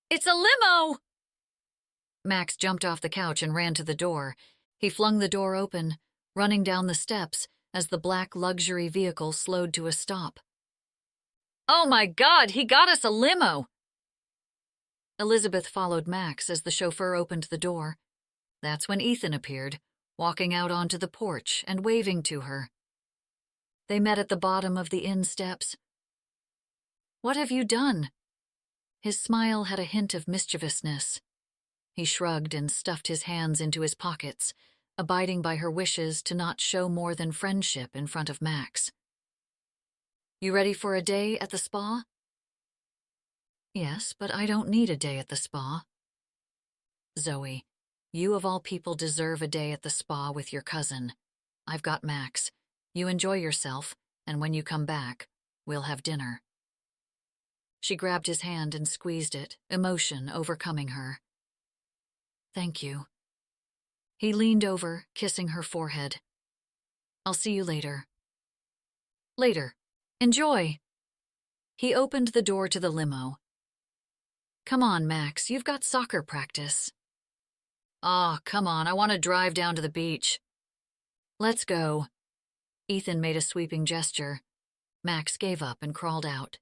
"It's a limo!" Max jumped off the couch and ran to the door. He flung the door open, running down the steps as the black luxury vehicle slowed to a stop. "Oh my God, he got us a limo!" Elizabeth followed Max as the chauffeur opened the door. That's when Ethan appeared, walking out onto the porch and waving to her. They met at the bottom of the inn steps. "What have you done?" His smile had a hint of mischievousness. He shrugged and stuffed his hands into his pockets, abiding by her wishes to not show more than friendship in front of Max. "You ready for a day at the spa?" "Yes, but I don't need a day at the spa." "Zoe, you of all people deserve a day at the spa with your cousin. I've got Max. You enjoy yourself, and when you come back, we'll have dinner." She grabbed his hand and squeezed it, emotion overcoming her. "Thank you." He leaned over, kissing her forehead. "I'll see you later." "Later. Enjoy." He opened the door to the limo. "Come on, Max, you've got soccer practice." "Aw, come on, I want to drive down to the beach." "Let's go." Ethan made a sweeping gesture. Max gave up and crawled out.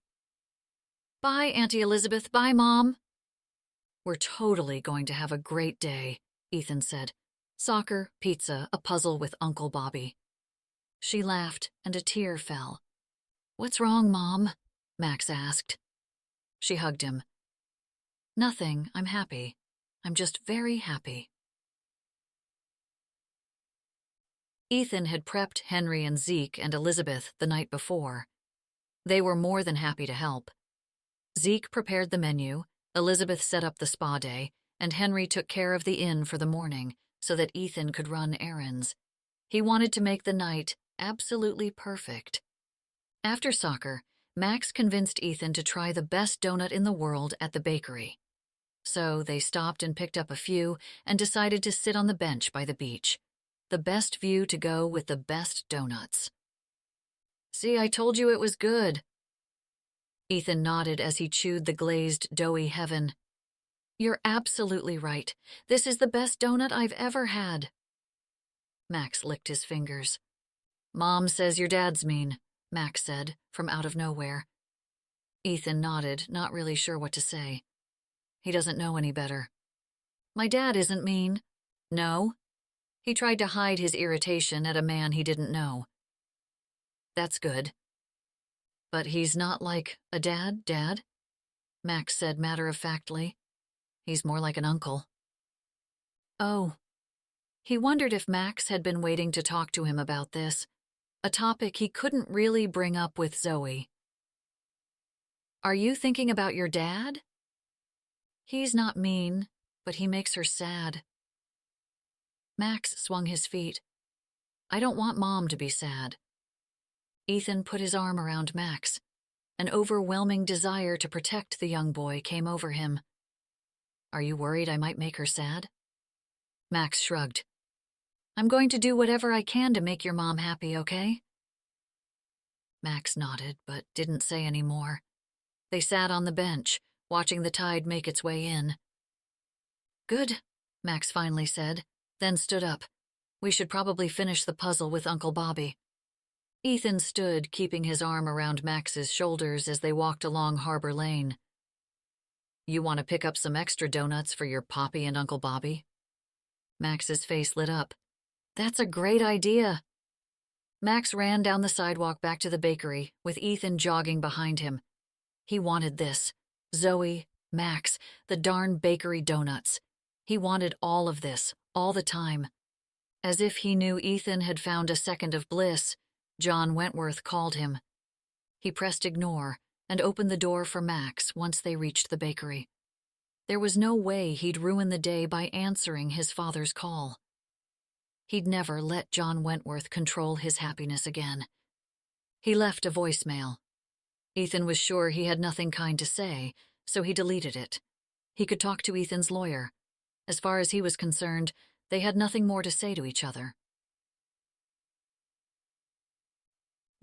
"Bye, Auntie Elizabeth. Bye, Mom." "We're totally going to have a great day," Ethan said. "Soccer, pizza, a puzzle with Uncle Bobby." She laughed, and a tear fell. "What's wrong, Mom?" Max asked. She hugged him. "Nothing, I'm happy. I'm just very happy." Ethan had prepped Henry and Zeke and Elizabeth the night before. They were more than happy to help. Zeke prepared the menu, Elizabeth set up the spa day, and Henry took care of the inn for the morning so that Ethan could run errands. He wanted to make the night absolutely perfect. After soccer, Max convinced Ethan to try the best donut in the world at the bakery. So they stopped and picked up a few and decided to sit on the bench by the beach. The best view to go with the best donuts. "See, I told you it was good." Ethan nodded as he chewed the glazed, doughy heaven. "You're absolutely right. This is the best donut I've ever had." Max licked his fingers. "Mom says your dad's mean," Max said, from out of nowhere. Ethan nodded, not really sure what to say. He doesn't know any better. "My dad isn't mean." "No?" He tried to hide his irritation at a man he didn't know. "That's good." "But he's not like a dad?" Max said matter-of-factly. "He's more like an uncle." Oh. He wondered if Max had been waiting to talk to him about this, a topic he couldn't really bring up with Zoe. "Are you thinking about your dad?" "He's not mean, but he makes her sad." Max swung his feet. "I don't want Mom to be sad." Ethan put his arm around Max. An overwhelming desire to protect the young boy came over him. "Are you worried I might make her sad?" Max shrugged. "I'm going to do whatever I can to make your mom happy, okay?" Max nodded, but didn't say any more. They sat on the bench, watching the tide make its way in. Good, Max finally said, then stood up. We should probably finish the puzzle with Uncle Bobby. Ethan stood, keeping his arm around Max's shoulders as they walked along Harbor Lane. You want to pick up some extra donuts for your Poppy and Uncle Bobby? Max's face lit up. That's a great idea. Max ran down the sidewalk back to the bakery, with Ethan jogging behind him. He wanted this. Zoe, Max, the darn bakery donuts. He wanted all of this, all the time. As if he knew Ethan had found a second of bliss, John Wentworth called him. He pressed ignore and opened the door for Max once they reached the bakery. There was no way he'd ruin the day by answering his father's call. He'd never let John Wentworth control his happiness again. He left a voicemail. Ethan was sure he had nothing kind to say, so he deleted it. He could talk to Ethan's lawyer. As far as he was concerned, they had nothing more to say to each other.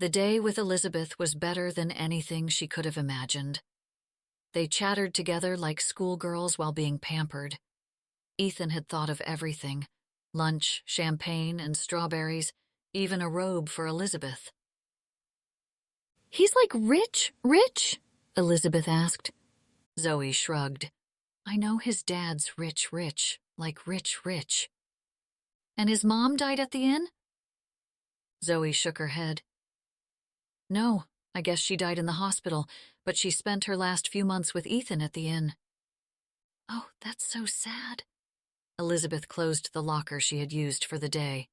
The day with Elizabeth was better than anything she could have imagined. They chattered together like schoolgirls while being pampered. Ethan had thought of everything: lunch, champagne, and strawberries, even a robe for Elizabeth. He's like rich, Elizabeth asked. Zoe shrugged. I know his dad's rich, like rich. And his mom died at the inn? Zoe shook her head. No, I guess she died in the hospital, but she spent her last few months with Ethan at the inn. Oh, that's so sad. Elizabeth closed the locker she had used for the day.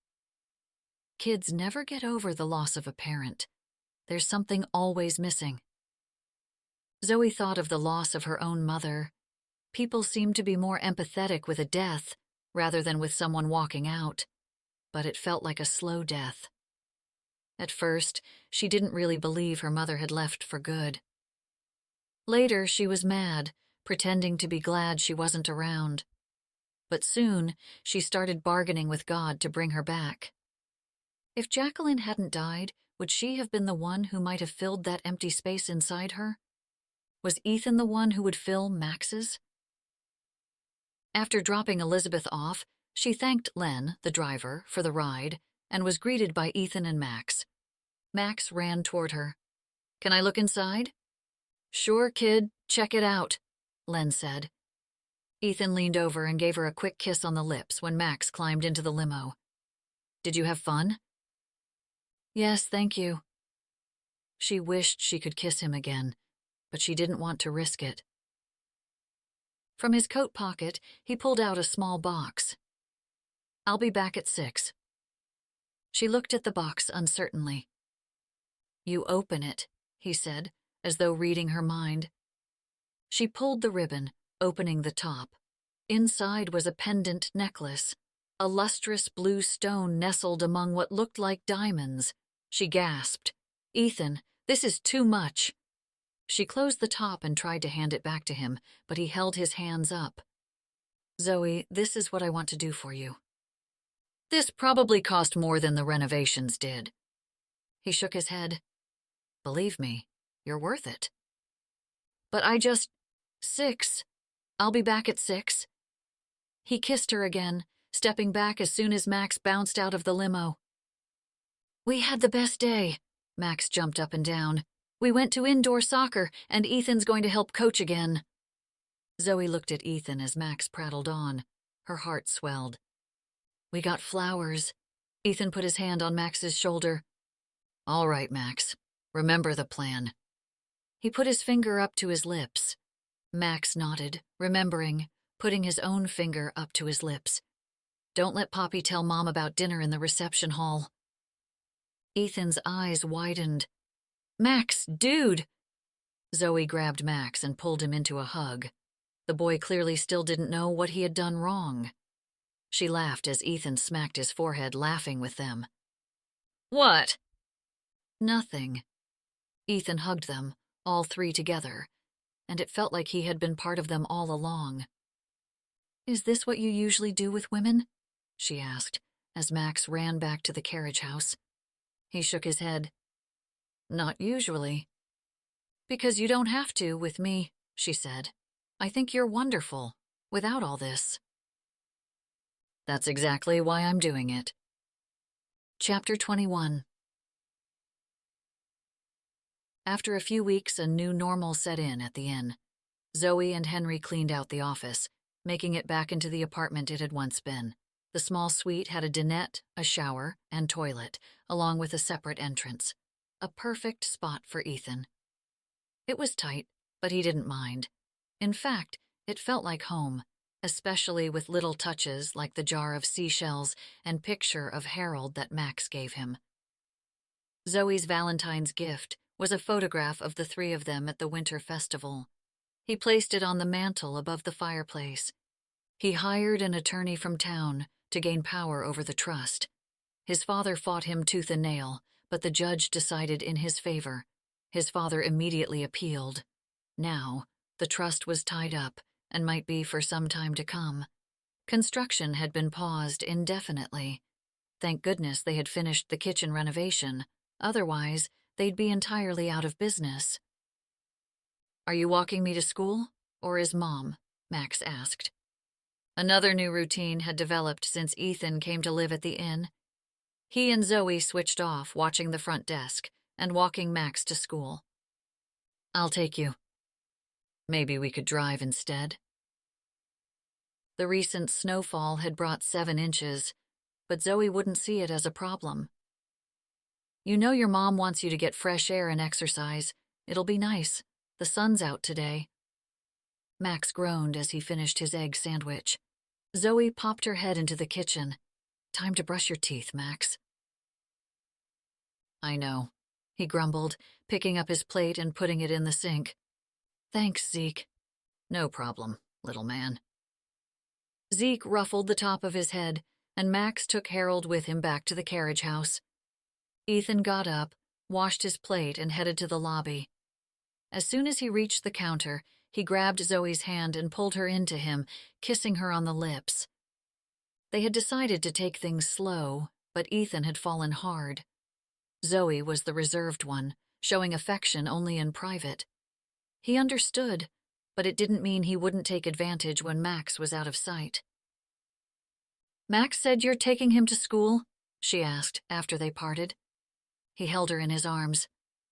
Kids never get over the loss of a parent. There's something always missing. Zoe thought of the loss of her own mother. People seemed to be more empathetic with a death rather than with someone walking out, but it felt like a slow death. At first, she didn't really believe her mother had left for good. Later, she was mad, pretending to be glad she wasn't around. But soon, she started bargaining with God to bring her back. If Jacqueline hadn't died, would she have been the one who might have filled that empty space inside her? Was Ethan the one who would fill Max's? After dropping Elizabeth off, she thanked Len, the driver, for the ride, and was greeted by Ethan and Max. Max ran toward her. Can I look inside? Sure, kid, check it out, Len said. Ethan leaned over and gave her a quick kiss on the lips when Max climbed into the limo. Did you have fun? Yes, thank you. She wished she could kiss him again, but she didn't want to risk it. From his coat pocket, he pulled out a small box. I'll be back at 6. She looked at the box uncertainly. You open it, he said, as though reading her mind. She pulled the ribbon, opening the top. Inside was a pendant necklace, a lustrous blue stone nestled among what looked like diamonds. She gasped. Ethan, this is too much. She closed the top and tried to hand it back to him, but he held his hands up. Zoe, this is what I want to do for you. This probably cost more than the renovations did. He shook his head. Believe me, you're worth it. But 6. I'll be back at 6. He kissed her again, stepping back as soon as Max bounced out of the limo. We had the best day. Max jumped up and down. We went to indoor soccer, and Ethan's going to help coach again. Zoe looked at Ethan as Max prattled on. Her heart swelled. We got flowers. Ethan put his hand on Max's shoulder. All right, Max. Remember the plan. He put his finger up to his lips. Max nodded, remembering, putting his own finger up to his lips. Don't let Poppy tell Mom about dinner in the reception hall. Ethan's eyes widened. Max, dude! Zoe grabbed Max and pulled him into a hug. The boy clearly still didn't know what he had done wrong. She laughed as Ethan smacked his forehead, laughing with them. What? Nothing. Ethan hugged them, all three together, and it felt like he had been part of them all along. Is this what you usually do with women? She asked, as Max ran back to the carriage house. He shook his head. Not usually. Because you don't have to with me, she said. I think you're wonderful, without all this. That's exactly why I'm doing it. Chapter 21. After a few weeks, a new normal set in at the inn. Zoe and Henry cleaned out the office, making it back into the apartment it had once been. The small suite had a dinette, a shower, and toilet, along with a separate entrance. A perfect spot for Ethan. It was tight, but he didn't mind. In fact, it felt like home, especially with little touches like the jar of seashells and picture of Harold that Max gave him. Zoe's Valentine's gift was a photograph of the three of them at the winter festival. He placed it on the mantel above the fireplace. He hired an attorney from town to gain power over the trust. His father fought him tooth and nail, but the judge decided in his favor. His father immediately appealed. Now, the trust was tied up and might be for some time to come. Construction had been paused indefinitely. Thank goodness they had finished the kitchen renovation. Otherwise, they'd be entirely out of business. "Are you walking me to school, or is Mom?" Max asked. Another new routine had developed since Ethan came to live at the inn. He and Zoe switched off watching the front desk and walking Max to school. "I'll take you. Maybe we could drive instead." The recent snowfall had brought 7 inches, but Zoe wouldn't see it as a problem. "You know your mom wants you to get fresh air and exercise. It'll be nice. The sun's out today." Max groaned as he finished his egg sandwich. Zoe popped her head into the kitchen. "Time to brush your teeth, Max." "I know," he grumbled, picking up his plate and putting it in the sink. "Thanks, Zeke." "No problem, little man." Zeke ruffled the top of his head, and Max took Harold with him back to the carriage house. Ethan got up, washed his plate, and headed to the lobby. As soon as he reached the counter, he grabbed Zoe's hand and pulled her into him, kissing her on the lips. They had decided to take things slow, but Ethan had fallen hard. Zoe was the reserved one, showing affection only in private. He understood, but it didn't mean he wouldn't take advantage when Max was out of sight. "Max said you're taking him to school?" she asked after they parted. He held her in his arms.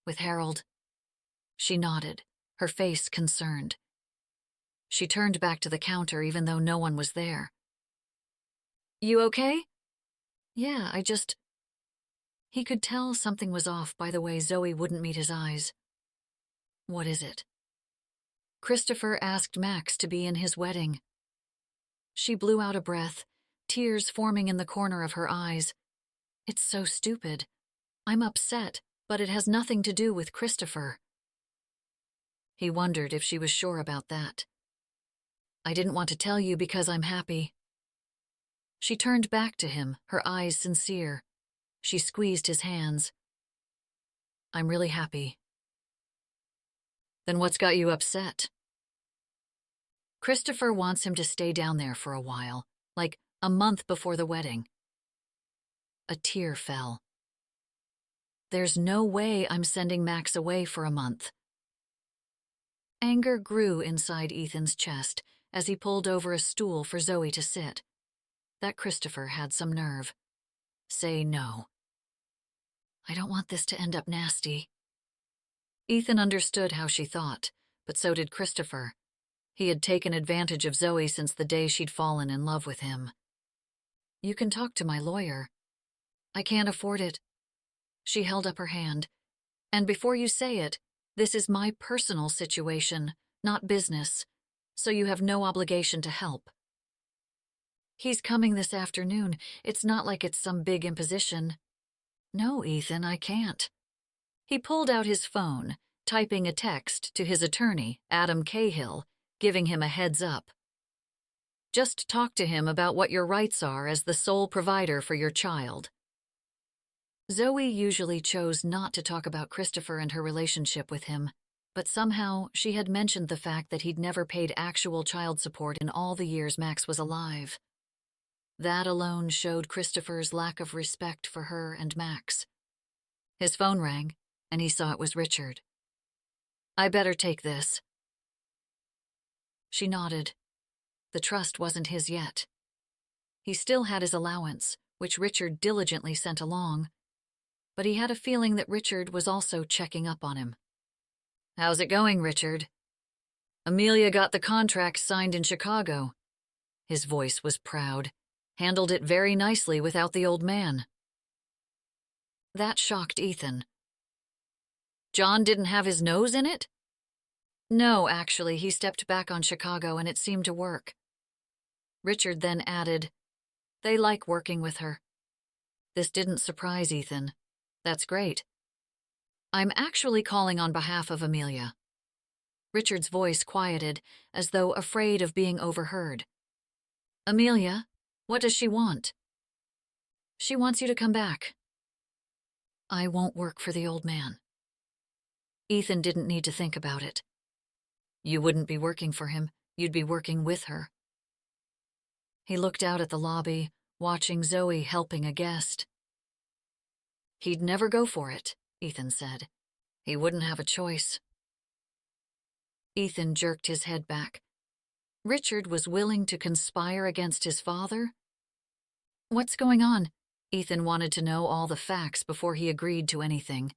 "With Harold?" She nodded, her face concerned. She turned back to the counter even though no one was there. "You okay?" "Yeah, I just..." He could tell something was off by the way Zoe wouldn't meet his eyes. "What is it?" "Christopher asked Max to be in his wedding." She blew out a breath, tears forming in the corner of her eyes. "It's so stupid. I'm upset, but it has nothing to do with Christopher." He wondered if she was sure about that. "I didn't want to tell you because I'm happy." She turned back to him, her eyes sincere. She squeezed his hands. "I'm really happy." "Then what's got you upset?" "Christopher wants him to stay down there for a while, like a month before the wedding." A tear fell. "There's no way I'm sending Max away for a month." Anger grew inside Ethan's chest as he pulled over a stool for Zoe to sit. That Christopher had some nerve. Say no. "I don't want this to end up nasty." Ethan understood how she thought, but so did Christopher. He had taken advantage of Zoe since the day she'd fallen in love with him. "You can talk to my lawyer." "I can't afford it." She held up her hand. "And before you say it, this is my personal situation, not business, so you have no obligation to help." "He's coming this afternoon. It's not like it's some big imposition." "No, Ethan, I can't." He pulled out his phone, typing a text to his attorney, Adam Cahill, giving him a heads up. "Just talk to him about what your rights are as the sole provider for your child." Zoe usually chose not to talk about Christopher and her relationship with him, but somehow she had mentioned the fact that he'd never paid actual child support in all the years Max was alive. That alone showed Christopher's lack of respect for her and Max. His phone rang, and he saw it was Richard. "I better take this." She nodded. The trust wasn't his yet. He still had his allowance, which Richard diligently sent along, but he had a feeling that Richard was also checking up on him. "How's it going, Richard?" "Amelia got the contract signed in Chicago." His voice was proud. "Handled it very nicely without the old man." That shocked Ethan. "John didn't have his nose in it?" "No, actually, he stepped back on Chicago and it seemed to work." Richard then added, "They like working with her." This didn't surprise Ethan. "That's great. I'm actually calling on behalf of Amelia." Richard's voice quieted, as though afraid of being overheard. "Amelia, what does she want?" "She wants you to come back." "I won't work for the old man." Ethan didn't need to think about it. "You wouldn't be working for him, you'd be working with her." He looked out at the lobby, watching Zoe helping a guest. "He'd never go for it," Ethan said. "He wouldn't have a choice." Ethan jerked his head back. Richard was willing to conspire against his father? "What's going on?" Ethan wanted to know all the facts before he agreed to anything.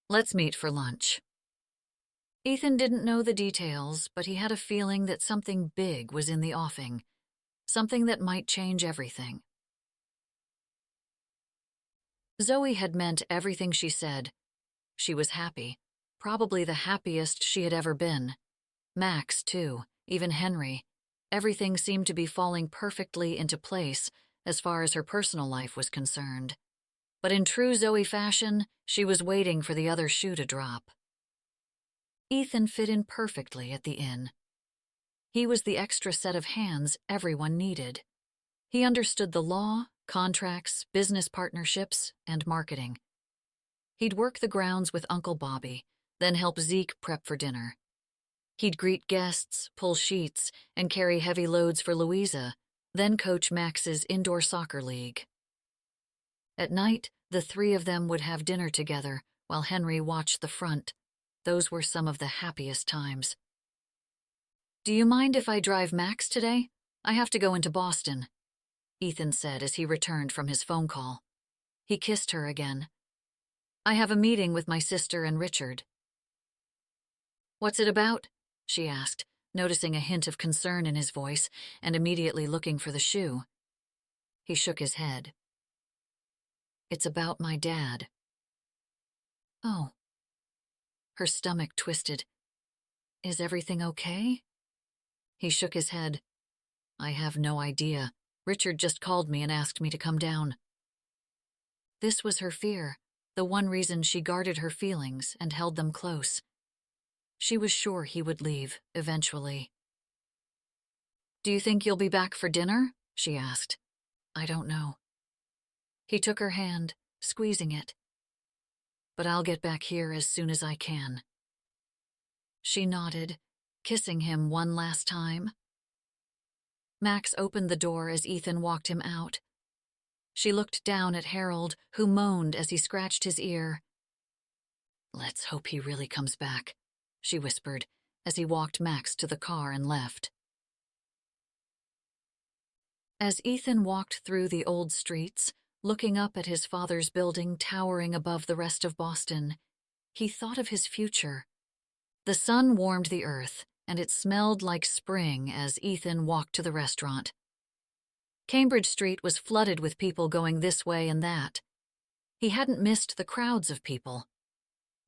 "Let's meet for lunch." Ethan didn't know the details, but he had a feeling that something big was in the offing, something that might change everything. Zoe had meant everything she said. She was happy, probably the happiest she had ever been. Max, too, even Henry. Everything seemed to be falling perfectly into place as far as her personal life was concerned. But in true Zoe fashion, she was waiting for the other shoe to drop. Ethan fit in perfectly at the inn. He was the extra set of hands everyone needed. He understood the law, contracts, business partnerships, and marketing. He'd work the grounds with Uncle Bobby, then help Zeke prep for dinner. He'd greet guests, pull sheets, and carry heavy loads for Louisa, then coach Max's indoor soccer league. At night, the three of them would have dinner together while Henry watched the front. Those were some of the happiest times. "Do you mind if I drive Max today? I have to go into Boston," Ethan said as he returned from his phone call. He kissed her again. "I have a meeting with my sister and Richard." "What's it about?" she asked, noticing a hint of concern in his voice and immediately looking for the shoe. He shook his head. "It's about my dad." "Oh." Her stomach twisted. "Is everything okay?" He shook his head. "I have no idea. Richard just called me and asked me to come down." This was her fear, the one reason she guarded her feelings and held them close. She was sure he would leave, eventually. "Do you think you'll be back for dinner?" she asked. "I don't know." He took her hand, squeezing it. "But I'll get back here as soon as I can." She nodded, kissing him one last time. Max opened the door as Ethan walked him out. She looked down at Harold, who moaned as he scratched his ear. "Let's hope he really comes back," she whispered as he walked Max to the car and left. As Ethan walked through the old streets, looking up at his father's building towering above the rest of Boston, he thought of his future. The sun warmed the earth, and it smelled like spring as Ethan walked to the restaurant. Cambridge Street was flooded with people going this way and that. He hadn't missed the crowds of people.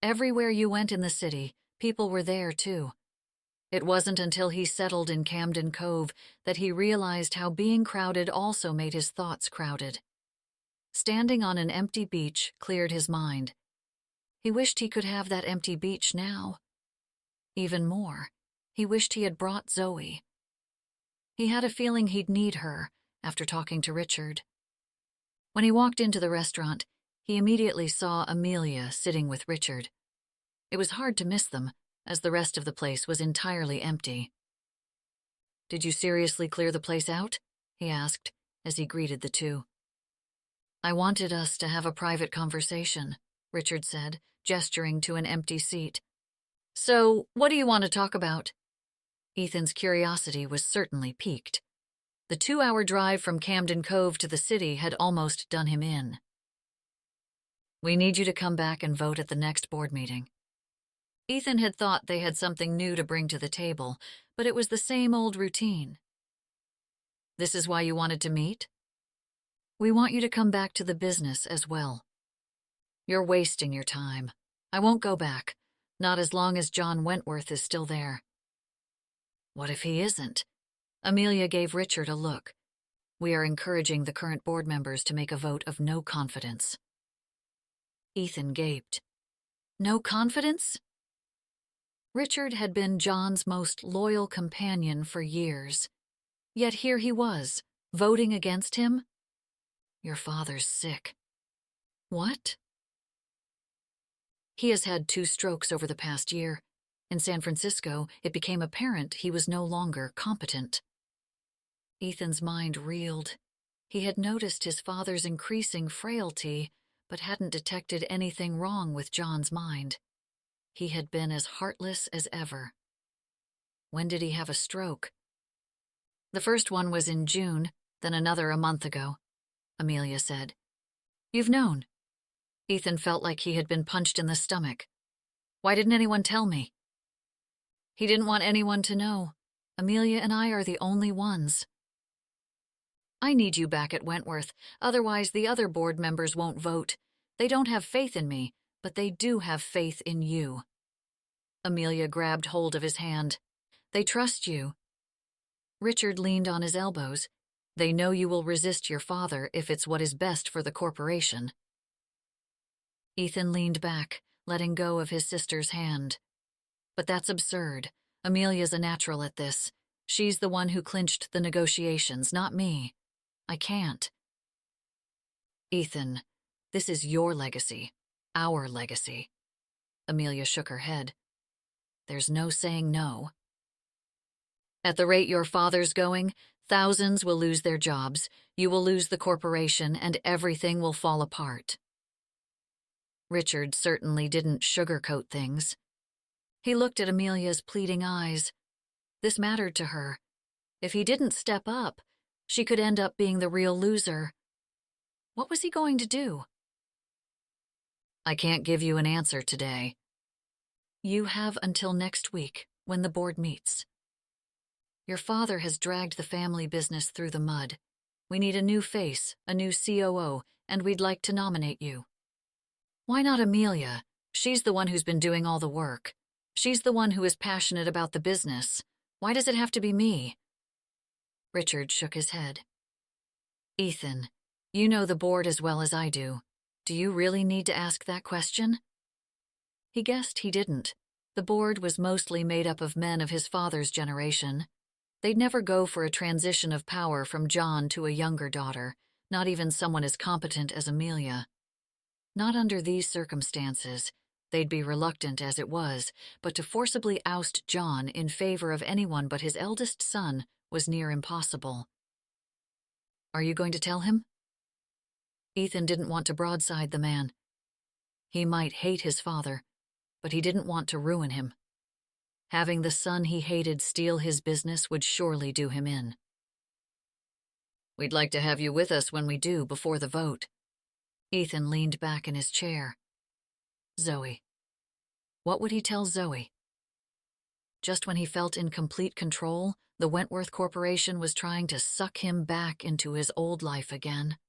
Everywhere you went in the city, people were there too. It wasn't until he settled in Camden Cove that he realized how being crowded also made his thoughts crowded. Standing on an empty beach cleared his mind. He wished he could have that empty beach now. Even more, he wished he had brought Zoe. He had a feeling he'd need her after talking to Richard. When he walked into the restaurant, he immediately saw Amelia sitting with Richard. It was hard to miss them, as the rest of the place was entirely empty. "Did you seriously clear the place out?" he asked, as he greeted the two. "I wanted us to have a private conversation," Richard said, gesturing to an empty seat. "So, what do you want to talk about?" Ethan's curiosity was certainly piqued. The 2-hour drive from Camden Cove to the city had almost done him in. "We need you to come back and vote at the next board meeting." Ethan had thought they had something new to bring to the table, but it was the same old routine. "This is why you wanted to meet?" "We want you to come back to the business as well." "You're wasting your time. I won't go back, not as long as John Wentworth is still there." "What if he isn't?" Amelia gave Richard a look. "We are encouraging the current board members to make a vote of no confidence." Ethan gaped. No confidence? Richard had been John's most loyal companion for years. Yet here he was, voting against him? "Your father's sick." "What?" "He has had 2 strokes over the past year. In San Francisco, it became apparent he was no longer competent." Ethan's mind reeled. He had noticed his father's increasing frailty, but hadn't detected anything wrong with John's mind. He had been as heartless as ever. When did he have a stroke? "The first one was in June, then another a month ago," Amelia said. "You've known." Ethan felt like he had been punched in the stomach. "Why didn't anyone tell me?" "He didn't want anyone to know. Amelia and I are the only ones." "I need you back at Wentworth, otherwise the other board members won't vote. They don't have faith in me, but they do have faith in you." Amelia grabbed hold of his hand. "They trust you." Richard leaned on his elbows. "They know you will resist your father if it's what is best for the corporation." Ethan leaned back, letting go of his sister's hand. "But that's absurd. Amelia's a natural at this. She's the one who clinched the negotiations, not me. I can't." "Ethan, this is your legacy, our legacy." Amelia shook her head. "There's no saying no." "At the rate your father's going, thousands will lose their jobs, you will lose the corporation, and everything will fall apart." Richard certainly didn't sugarcoat things. He looked at Amelia's pleading eyes. This mattered to her. If he didn't step up, she could end up being the real loser. What was he going to do? "I can't give you an answer today." "You have until next week, when the board meets. Your father has dragged the family business through the mud. We need a new face, a new COO, and we'd like to nominate you." "Why not Amelia? She's the one who's been doing all the work. She's the one who is passionate about the business. Why does it have to be me?" Richard shook his head. "Ethan, you know the board as well as I do. Do you really need to ask that question?" He guessed he didn't. The board was mostly made up of men of his father's generation. They'd never go for a transition of power from John to a younger daughter, not even someone as competent as Amelia. Not under these circumstances. They'd be reluctant as it was, but to forcibly oust John in favor of anyone but his eldest son was near impossible. "Are you going to tell him?" Ethan didn't want to broadside the man. He might hate his father, but he didn't want to ruin him. Having the son he hated steal his business would surely do him in. "We'd like to have you with us when we do, before the vote." Ethan leaned back in his chair. Zoe. What would he tell Zoe? Just when he felt in complete control, the Wentworth Corporation was trying to suck him back into his old life again.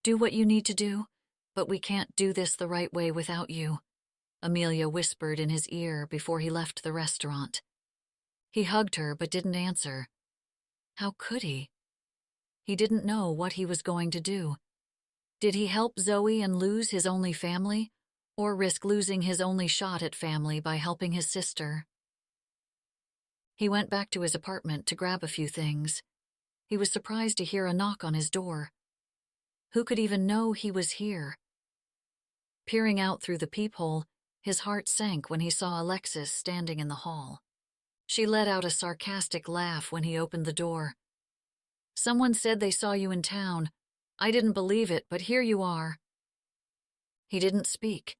"Do what you need to do, but we can't do this the right way without you," Amelia whispered in his ear before he left the restaurant. He hugged her but didn't answer. How could he? He didn't know what he was going to do. Did he help Zoe and lose his only family, or risk losing his only shot at family by helping his sister? He went back to his apartment to grab a few things. He was surprised to hear a knock on his door. Who could even know he was here? Peering out through the peephole, his heart sank when he saw Alexis standing in the hall. She let out a sarcastic laugh when he opened the door. "Someone said they saw you in town. I didn't believe it, but here you are." He didn't speak.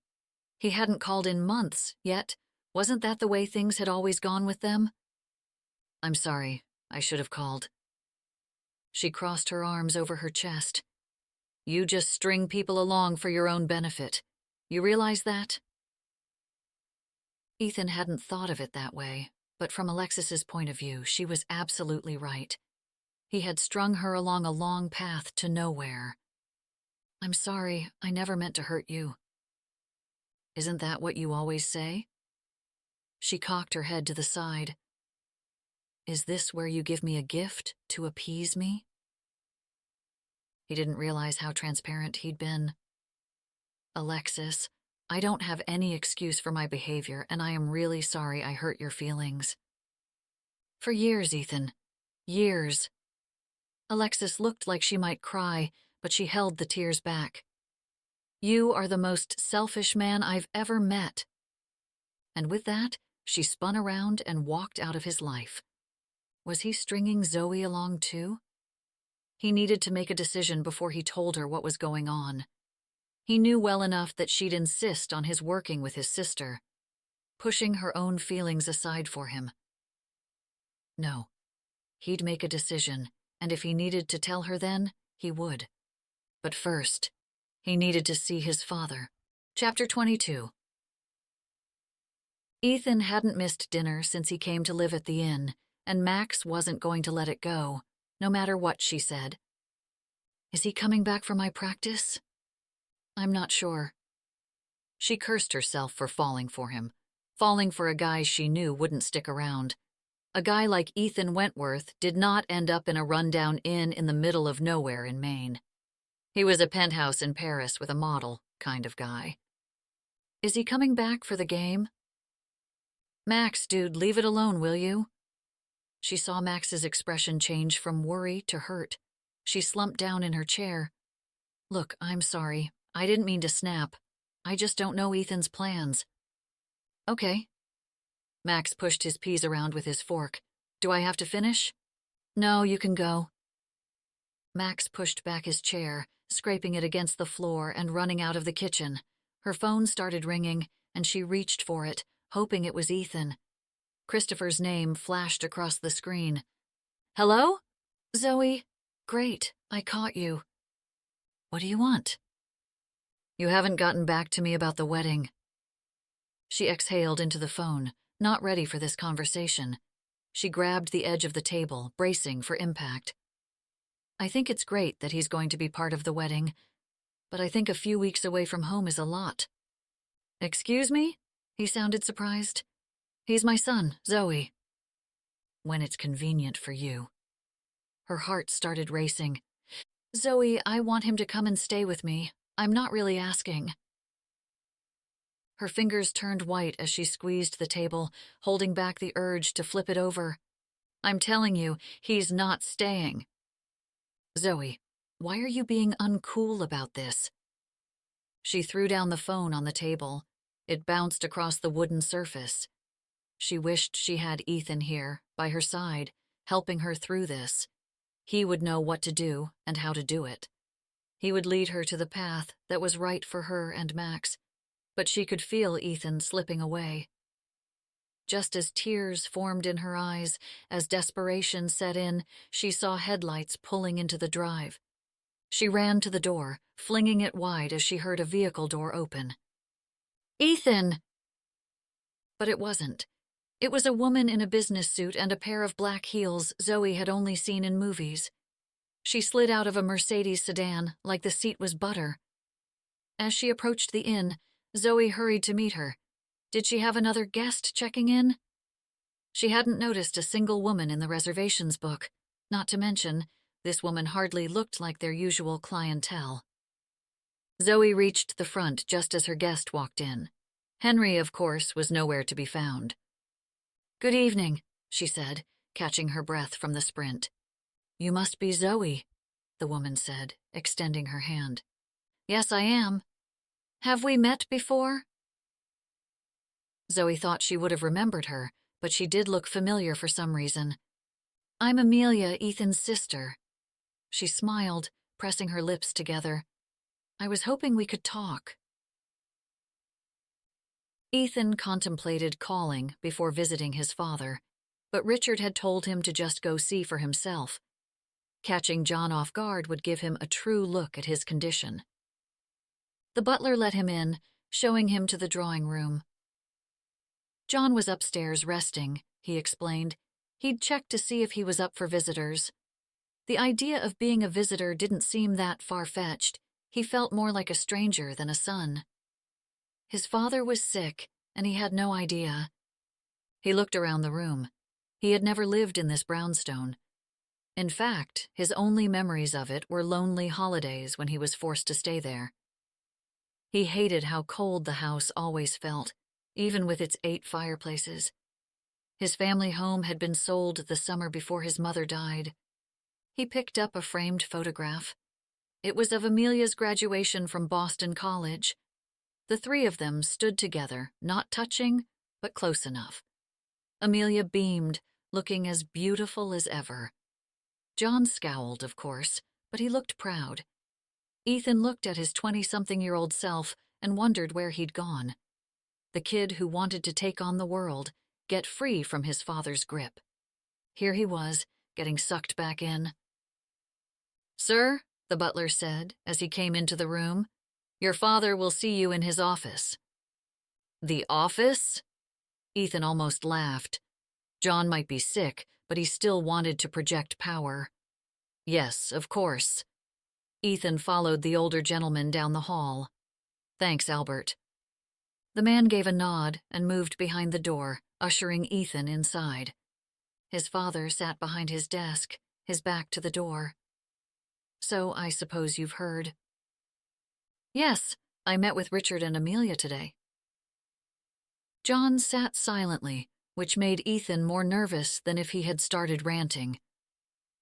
He hadn't called in months, yet wasn't that the way things had always gone with them? I'm sorry, I should have called. She crossed her arms over her chest. You just string people along for your own benefit. You realize that? Ethan hadn't thought of it that way, but from Alexis's point of view, she was absolutely right. He had strung her along a long path to nowhere. I'm sorry, I never meant to hurt you. Isn't that what you always say? She cocked her head to the side. Is this where you give me a gift to appease me? He didn't realize how transparent he'd been. Alexis, I don't have any excuse for my behavior, and I am really sorry I hurt your feelings. For years, Ethan. Years. Alexis looked like she might cry, but she held the tears back. You are the most selfish man I've ever met. And with that, she spun around and walked out of his life. Was he stringing Zoe along too? He needed to make a decision before he told her what was going on. He knew well enough that she'd insist on his working with his sister, pushing her own feelings aside for him. No, he'd make a decision, and if he needed to tell her then, he would. But first, he needed to see his father. Chapter 22. Ethan hadn't missed dinner since he came to live at the inn, and Max wasn't going to let it go, no matter what she said. Is he coming back for my practice? I'm not sure. She cursed herself for falling for him, falling for a guy she knew wouldn't stick around. A guy like Ethan Wentworth did not end up in a rundown inn in the middle of nowhere in Maine. He was a penthouse in Paris with a model kind of guy. Is he coming back for the game? Max, dude, leave it alone, will you? She saw Max's expression change from worry to hurt. She slumped down in her chair. Look, I'm sorry. I didn't mean to snap. I just don't know Ethan's plans. Okay. Max pushed his peas around with his fork. Do I have to finish? No, you can go. Max pushed back his chair, scraping it against the floor and running out of the kitchen. Her phone started ringing, and she reached for it, hoping it was Ethan. Christopher's name flashed across the screen. Hello? Zoe? Great, I caught you. What do you want? You haven't gotten back to me about the wedding. She exhaled into the phone, not ready for this conversation. She grabbed the edge of the table, bracing for impact. I think it's great that he's going to be part of the wedding, but I think a few weeks away from home is a lot. Excuse me? He sounded surprised. He's my son, Zoe. When it's convenient for you. Her heart started racing. Zoe, I want him to come and stay with me. I'm not really asking. Her fingers turned white as she squeezed the table, holding back the urge to flip it over. I'm telling you, he's not staying. Zoe, why are you being uncool about this? She threw down the phone on the table. It bounced across the wooden surface. She wished she had Ethan here, by her side, helping her through this. He would know what to do and how to do it. He would lead her to the path that was right for her and Max, but she could feel Ethan slipping away. Just as tears formed in her eyes, as desperation set in, she saw headlights pulling into the drive. She ran to the door, flinging it wide as she heard a vehicle door open. Ethan! But it wasn't. It was a woman in a business suit and a pair of black heels Zoe had only seen in movies. She slid out of a Mercedes sedan like the seat was butter. As she approached the inn, Zoe hurried to meet her. Did she have another guest checking in? She hadn't noticed a single woman in the reservations book, not to mention, this woman hardly looked like their usual clientele. Zoe reached the front just as her guest walked in. Henry, of course, was nowhere to be found. Good evening, she said, catching her breath from the sprint. You must be Zoe, the woman said, extending her hand. Yes, I am. Have we met before? Zoe thought she would have remembered her, but she did look familiar for some reason. I'm Amelia, Ethan's sister. She smiled, pressing her lips together. I was hoping we could talk. Ethan contemplated calling before visiting his father, but Richard had told him to just go see for himself. Catching John off guard would give him a true look at his condition. The butler let him in, showing him to the drawing room. John was upstairs resting, he explained. He'd checked to see if he was up for visitors. The idea of being a visitor didn't seem that far-fetched. He felt more like a stranger than a son. His father was sick, and he had no idea. He looked around the room. He had never lived in this brownstone. In fact, his only memories of it were lonely holidays when he was forced to stay there. He hated how cold the house always felt, even with its 8 fireplaces. His family home had been sold the summer before his mother died. He picked up a framed photograph. It was of Amelia's graduation from Boston College. The 3 of them stood together, not touching, but close enough. Amelia beamed, looking as beautiful as ever. John scowled, of course, but he looked proud. Ethan looked at his 20-something-year-old self and wondered where he'd gone. The kid who wanted to take on the world, get free from his father's grip. Here he was, getting sucked back in. "Sir," the butler said as he came into the room, "your father will see you in his office." "The office?" Ethan almost laughed. John might be sick, but he still wanted to project power. "Yes, of course." Ethan followed the older gentleman down the hall. "Thanks, Albert." The man gave a nod and moved behind the door, ushering Ethan inside. His father sat behind his desk, his back to the door. "So I suppose you've heard." "Yes, I met with Richard and Amelia today." John sat silently, which made Ethan more nervous than if he had started ranting.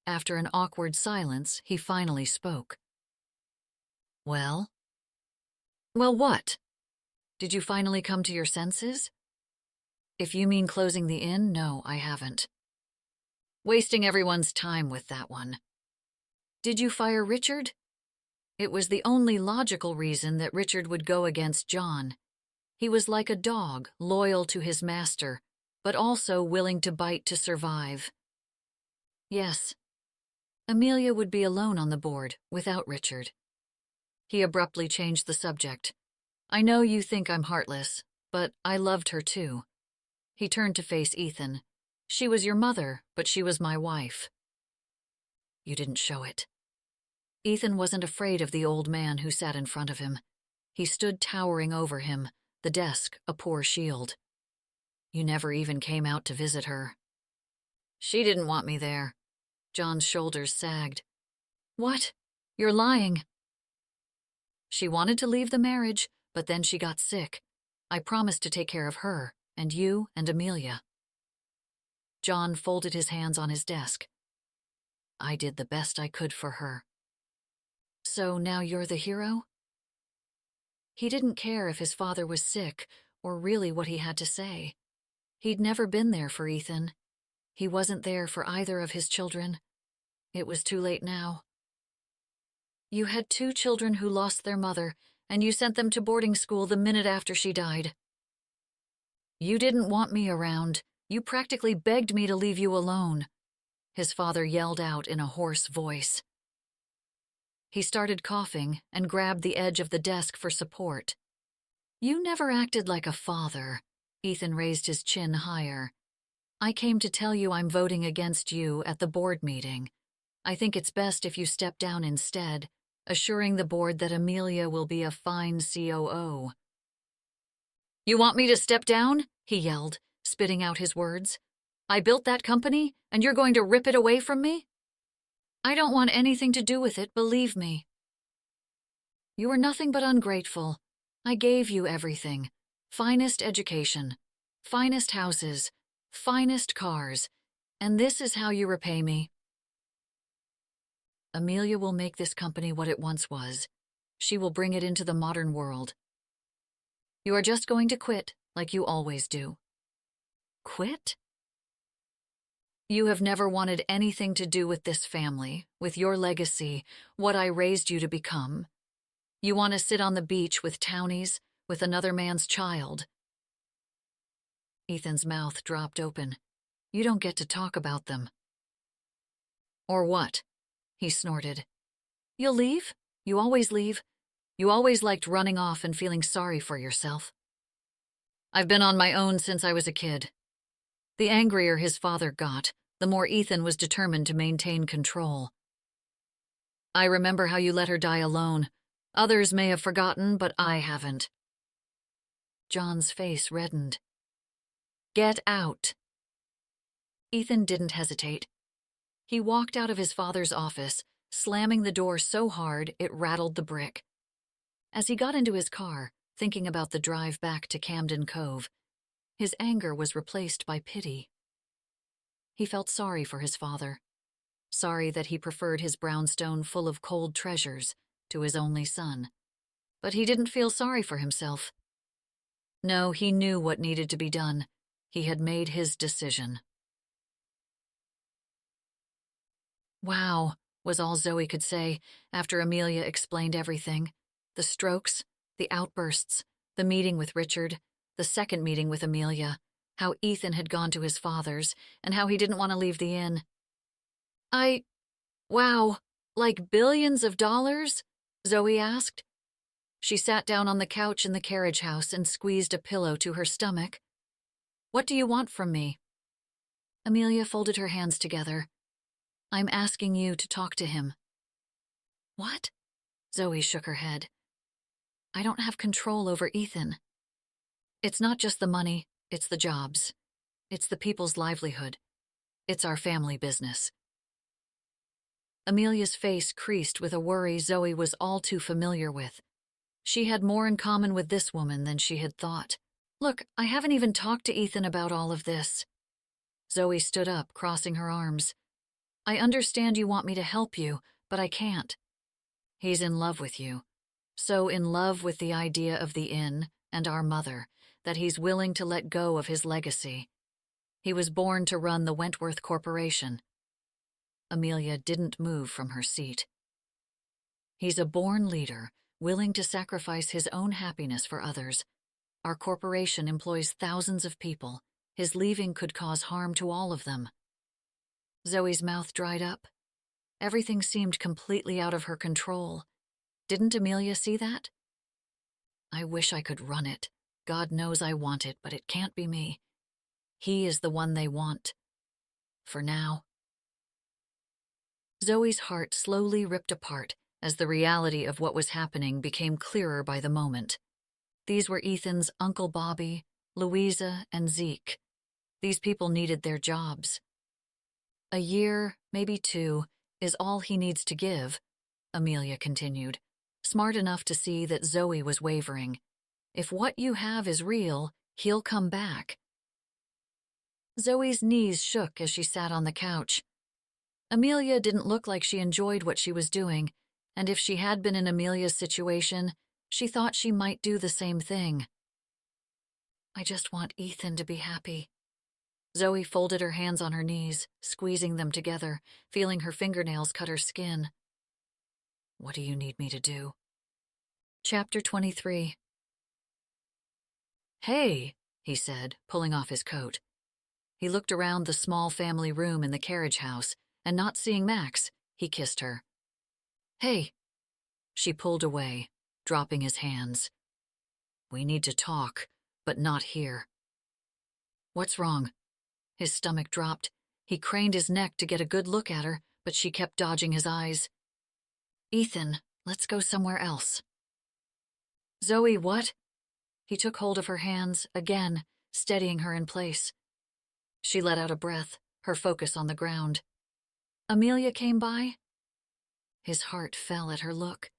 After an awkward silence, he finally spoke. "Well?" "Well, what? Did you finally come to your senses?" "If you mean closing the inn, no, I haven't." "Wasting everyone's time with that one." "Did you fire Richard?" It was the only logical reason that Richard would go against John. He was like a dog, loyal to his master, but also willing to bite to survive. "Yes." Amelia would be alone on the board, without Richard. He abruptly changed the subject. "I know you think I'm heartless, but I loved her too." He turned to face Ethan. "She was your mother, but she was my wife." "You didn't show it." Ethan wasn't afraid of the old man who sat in front of him. He stood towering over him, the desk a poor shield. "You never even came out to visit her." "She didn't want me there." John's shoulders sagged. "What? You're lying." "She wanted to leave the marriage, but then she got sick. I promised to take care of her, and you and Amelia." John folded his hands on his desk. "I did the best I could for her." "So now you're the hero?" He didn't care if his father was sick or really what he had to say. He'd never been there for Ethan. He wasn't there for either of his children. It was too late now. "You had 2 children who lost their mother, and you sent them to boarding school the minute after she died." "You didn't want me around. You practically begged me to leave you alone," his father yelled out in a hoarse voice. He started coughing and grabbed the edge of the desk for support. "You never acted like a father." Ethan raised his chin higher. "I came to tell you I'm voting against you at the board meeting. I think it's best if you step down instead, assuring the board that Amelia will be a fine COO." "You want me to step down?" he yelled, spitting out his words. "I built that company, and you're going to rip it away from me?" "I don't want anything to do with it, believe me." "You are nothing but ungrateful. I gave you everything. Finest education, finest houses, finest cars, and this is how you repay me." "Amelia will make this company what it once was. She will bring it into the modern world. You are just going to quit, like you always do." "Quit?" "You have never wanted anything to do with this family, with your legacy, what I raised you to become. You want to sit on the beach with townies, with another man's child. Ethan's mouth dropped open. You don't get to talk about them. Or what? He snorted. You'll leave? You always leave. You always liked running off and feeling sorry for yourself. I've been on my own since I was a kid. The angrier his father got, the more Ethan was determined to maintain control. I remember how you let her die alone. Others may have forgotten, but I haven't. John's face reddened. Get out. Ethan didn't hesitate. He walked out of his father's office, slamming the door so hard it rattled the brick. As he got into his car, thinking about the drive back to Camden Cove, his anger was replaced by pity. He felt sorry for his father, sorry that he preferred his brownstone full of cold treasures to his only son. But he didn't feel sorry for himself. No, he knew what needed to be done. He had made his decision. Wow, was all Zoe could say after Amelia explained everything. The strokes, the outbursts, the meeting with Richard, the second meeting with Amelia, how Ethan had gone to his father's, and how he didn't want to leave the inn. Wow, like billions of dollars? Zoe asked. She sat down on the couch in the carriage house and squeezed a pillow to her stomach. What do you want from me? Amelia folded her hands together. I'm asking you to talk to him. What? Zoe shook her head. I don't have control over Ethan. It's not just the money, it's the jobs. It's the people's livelihood. It's our family business. Amelia's face creased with a worry Zoe was all too familiar with. She had more in common with this woman than she had thought. Look, I haven't even talked to Ethan about all of this. Zoe stood up, crossing her arms. I understand you want me to help you, but I can't. He's in love with you. So in love with the idea of the inn and our mother that he's willing to let go of his legacy. He was born to run the Wentworth Corporation. Amelia didn't move from her seat. He's a born leader, willing to sacrifice his own happiness for others. Our corporation employs thousands of people. His leaving could cause harm to all of them. Zoe's mouth dried up. Everything seemed completely out of her control. Didn't Amelia see that? I wish I could run it. God knows I want it, but it can't be me. He is the one they want. For now. Zoe's heart slowly ripped apart as the reality of what was happening became clearer by the moment. These were Ethan's Uncle Bobby, Louisa, and Zeke. These people needed their jobs. A year, maybe 2, is all he needs to give, Amelia continued, smart enough to see that Zoe was wavering. If what you have is real, he'll come back. Zoe's knees shook as she sat on the couch. Amelia didn't look like she enjoyed what she was doing, and if she had been in Amelia's situation, she thought she might do the same thing. I just want Ethan to be happy. Zoe folded her hands on her knees, squeezing them together, feeling her fingernails cut her skin. What do you need me to do? Chapter 23. Hey, he said, pulling off his coat. He looked around the small family room in the carriage house, and not seeing Max, he kissed her. Hey. She pulled away, dropping his hands. We need to talk, but not here. What's wrong? His stomach dropped. He craned his neck to get a good look at her, but she kept dodging his eyes. Ethan, let's go somewhere else. Zoe, what? He took hold of her hands, again, steadying her in place. She let out a breath, her focus on the ground. Amelia came by? His heart fell at her look.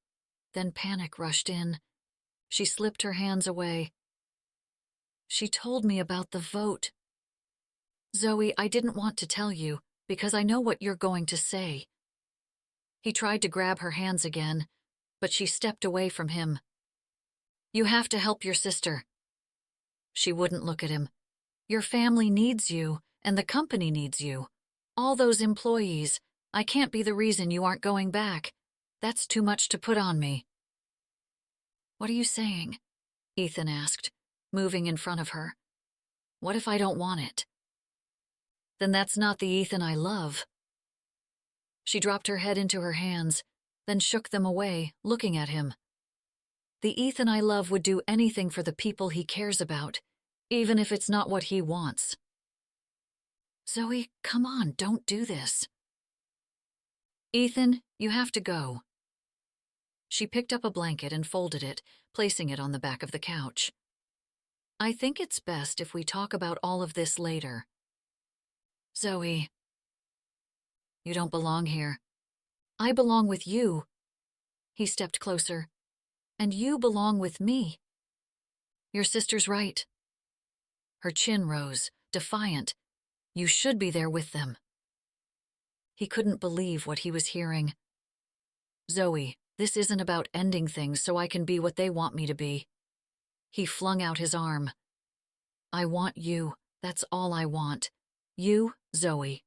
Then panic rushed in. She slipped her hands away. She told me about the vote. Zoe, I didn't want to tell you, because I know what you're going to say. He tried to grab her hands again, but she stepped away from him. You have to help your sister. She wouldn't look at him. Your family needs you, and the company needs you. All those employees. I can't be the reason you aren't going back. That's too much to put on me. What are you saying? Ethan asked, moving in front of her. What if I don't want it? Then that's not the Ethan I love. She dropped her head into her hands, then shook them away, looking at him. The Ethan I love would do anything for the people he cares about, even if it's not what he wants. Zoe, come on, don't do this. Ethan, you have to go. She picked up a blanket and folded it, placing it on the back of the couch. I think it's best if we talk about all of this later. Zoe. You don't belong here. I belong with you. He stepped closer. And you belong with me. Your sister's right. Her chin rose, defiant. You should be there with them. He couldn't believe what he was hearing. Zoe, this isn't about ending things so I can be what they want me to be. He flung out his arm. I want you. That's all I want. You, Zoe.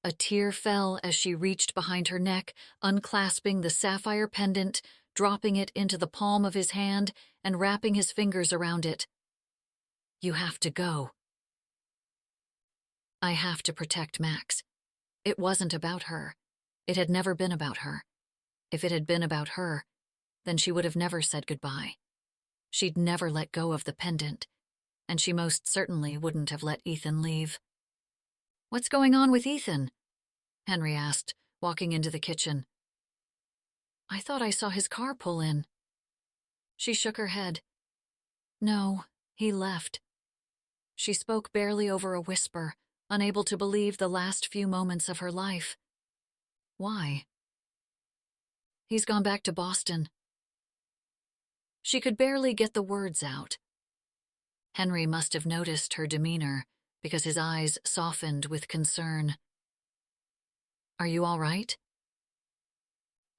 A tear fell as she reached behind her neck, unclasping the sapphire pendant, dropping it into the palm of his hand and wrapping his fingers around it. You have to go. I have to protect Max. It wasn't about her. It had never been about her. If it had been about her, then she would have never said goodbye. She'd never let go of the pendant, and she most certainly wouldn't have let Ethan leave. What's going on with Ethan? Henry asked, walking into the kitchen. I thought I saw his car pull in. She shook her head. No, he left. She spoke barely over a whisper, unable to believe the last few moments of her life. Why? He's gone back to Boston. She could barely get the words out. Henry must have noticed her demeanor, because his eyes softened with concern. Are you all right?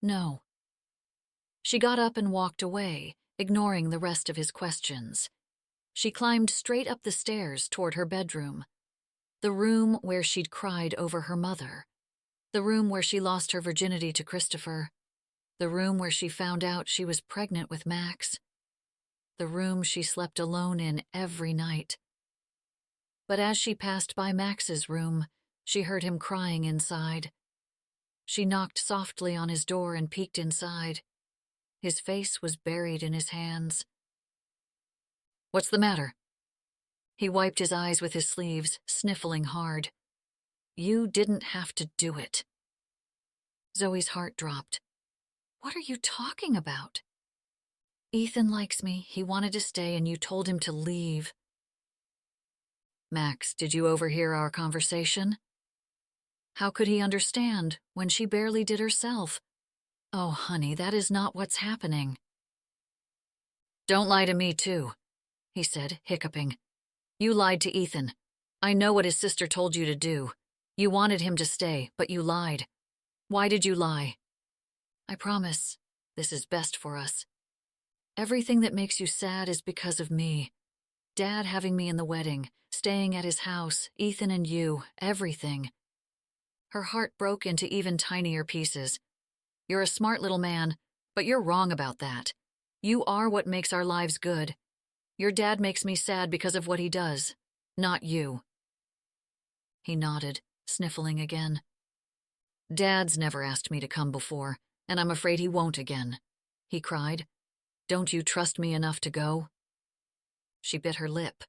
No. She got up and walked away, ignoring the rest of his questions. She climbed straight up the stairs toward her bedroom, the room where she'd cried over her mother, the room where she lost her virginity to Christopher, the room where she found out she was pregnant with Max, the room she slept alone in every night. But as she passed by Max's room, she heard him crying inside. She knocked softly on his door and peeked inside. His face was buried in his hands. What's the matter? He wiped his eyes with his sleeves, sniffling hard. You didn't have to do it. Zoe's heart dropped. What are you talking about? Ethan likes me. He wanted to stay and you told him to leave. Max, did you overhear our conversation? How could he understand when she barely did herself? Oh, honey, that is not what's happening. Don't lie to me, too, he said, hiccuping. You lied to Ethan. I know what his sister told you to do. You wanted him to stay, but you lied. Why did you lie? I promise, this is best for us. Everything that makes you sad is because of me. Dad having me in the wedding, staying at his house, Ethan and you, everything. Her heart broke into even tinier pieces. You're a smart little man, but you're wrong about that. You are what makes our lives good. Your dad makes me sad because of what he does, not you. He nodded, sniffling again. Dad's never asked me to come before, and I'm afraid he won't again, he cried. Don't you trust me enough to go? She bit her lip.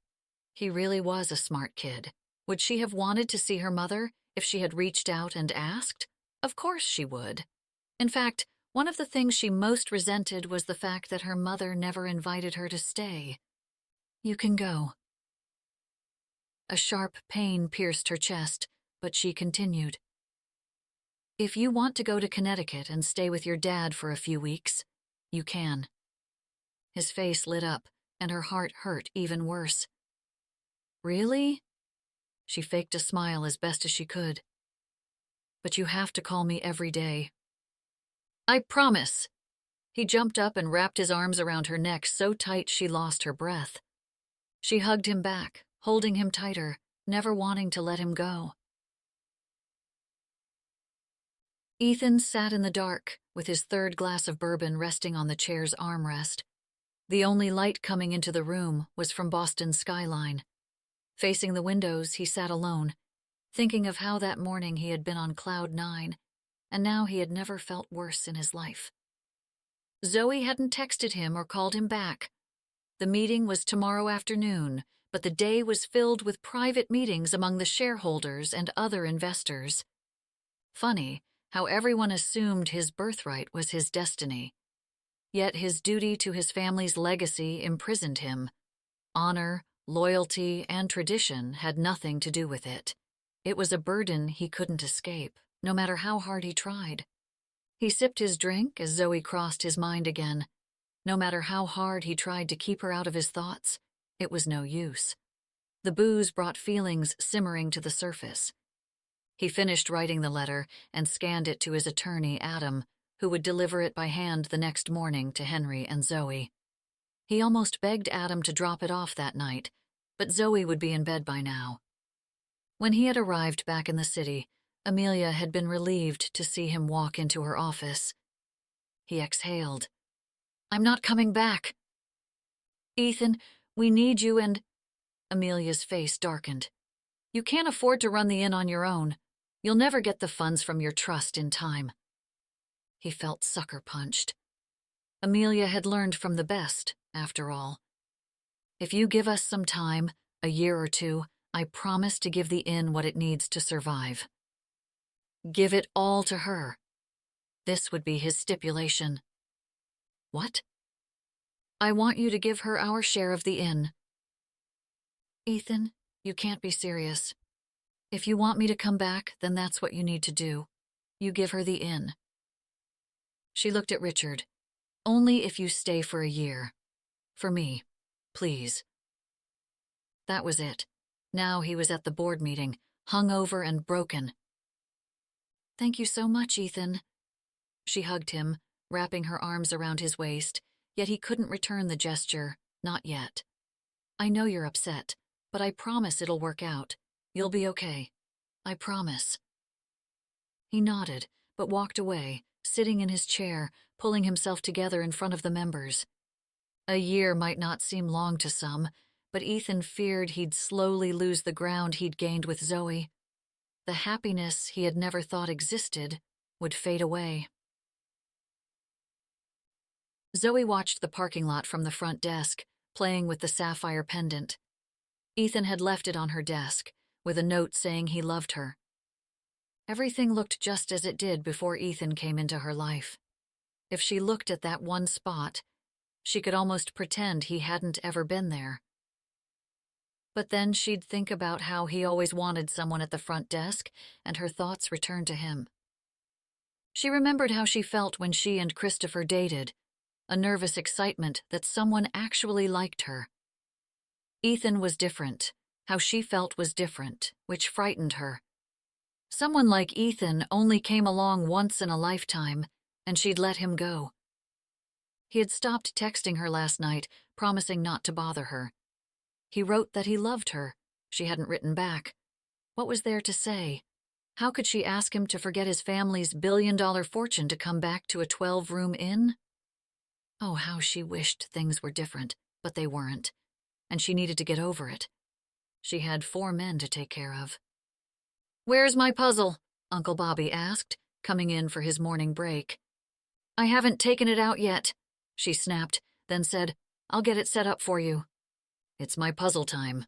He really was a smart kid. Would she have wanted to see her mother if she had reached out and asked? Of course she would. In fact, one of the things she most resented was the fact that her mother never invited her to stay. You can go. A sharp pain pierced her chest, but she continued. If you want to go to Connecticut and stay with your dad for a few weeks, you can. His face lit up, and her heart hurt even worse. Really? She faked a smile as best as she could. But you have to call me every day. I promise. He jumped up and wrapped his arms around her neck so tight she lost her breath. She hugged him back, holding him tighter, never wanting to let him go. Ethan sat in the dark, with his third glass of bourbon resting on the chair's armrest. The only light coming into the room was from Boston's skyline, Facing the windows, he sat alone, thinking of how that morning he had been on cloud 9, and now he had never felt worse in his life. Zoe hadn't texted him or called him back. The meeting was tomorrow afternoon, but the day was filled with private meetings among the shareholders and other investors. Funny how everyone assumed his birthright was his destiny. Yet his duty to his family's legacy imprisoned him. Honor, loyalty, and tradition had nothing to do with it. It was a burden he couldn't escape, no matter how hard he tried. He sipped his drink as Zoe crossed his mind again. No matter how hard he tried to keep her out of his thoughts, it was no use. The booze brought feelings simmering to the surface. He finished writing the letter and scanned it to his attorney, Adam, who would deliver it by hand the next morning to Henry and Zoe. He almost begged Adam to drop it off that night, but Zoe would be in bed by now. When he had arrived back in the city, Amelia had been relieved to see him walk into her office. He exhaled. "I'm not coming back." "Ethan, we need you and—" Amelia's face darkened. "You can't afford to run the inn on your own. You'll never get the funds from your trust in time." He felt sucker punched. Amelia had learned from the best, after all. "If you give us some time, a year or two, I promise to give the inn what it needs to survive." Give it all to her. This would be his stipulation. "What?" "I want you to give her our share of the inn." "Ethan, you can't be serious. If you want me to come back, then that's what you need to do. You give her the inn." She looked at Richard. "Only if you stay for a year. For me, please." That was it. Now he was at the board meeting, hungover and broken. "Thank you so much, Ethan." She hugged him, wrapping her arms around his waist, yet he couldn't return the gesture, not yet. "I know you're upset, but I promise it'll work out. You'll be okay. I promise." He nodded, but walked away, sitting in his chair, pulling himself together in front of the members. A year might not seem long to some, but Ethan feared he'd slowly lose the ground he'd gained with Zoe. The happiness he had never thought existed would fade away. Zoe watched the parking lot from the front desk, playing with the sapphire pendant. Ethan had left it on her desk, with a note saying he loved her. Everything looked just as it did before Ethan came into her life. If she looked at that one spot, she could almost pretend he hadn't ever been there. But then she'd think about how he always wanted someone at the front desk, and her thoughts returned to him. She remembered how she felt when she and Christopher dated, a nervous excitement that someone actually liked her. Ethan was different. How she felt was different, which frightened her. Someone like Ethan only came along once in a lifetime, and she'd let him go. He had stopped texting her last night, promising not to bother her. He wrote that he loved her. She hadn't written back. What was there to say? How could she ask him to forget his family's billion-dollar fortune to come back to a 12-room inn? Oh, how she wished things were different, but they weren't, and she needed to get over it. She had 4 men to take care of. "Where's my puzzle?" Uncle Bobby asked, coming in for his morning break. "I haven't taken it out yet," she snapped, then said, "I'll get it set up for you." "It's my puzzle time."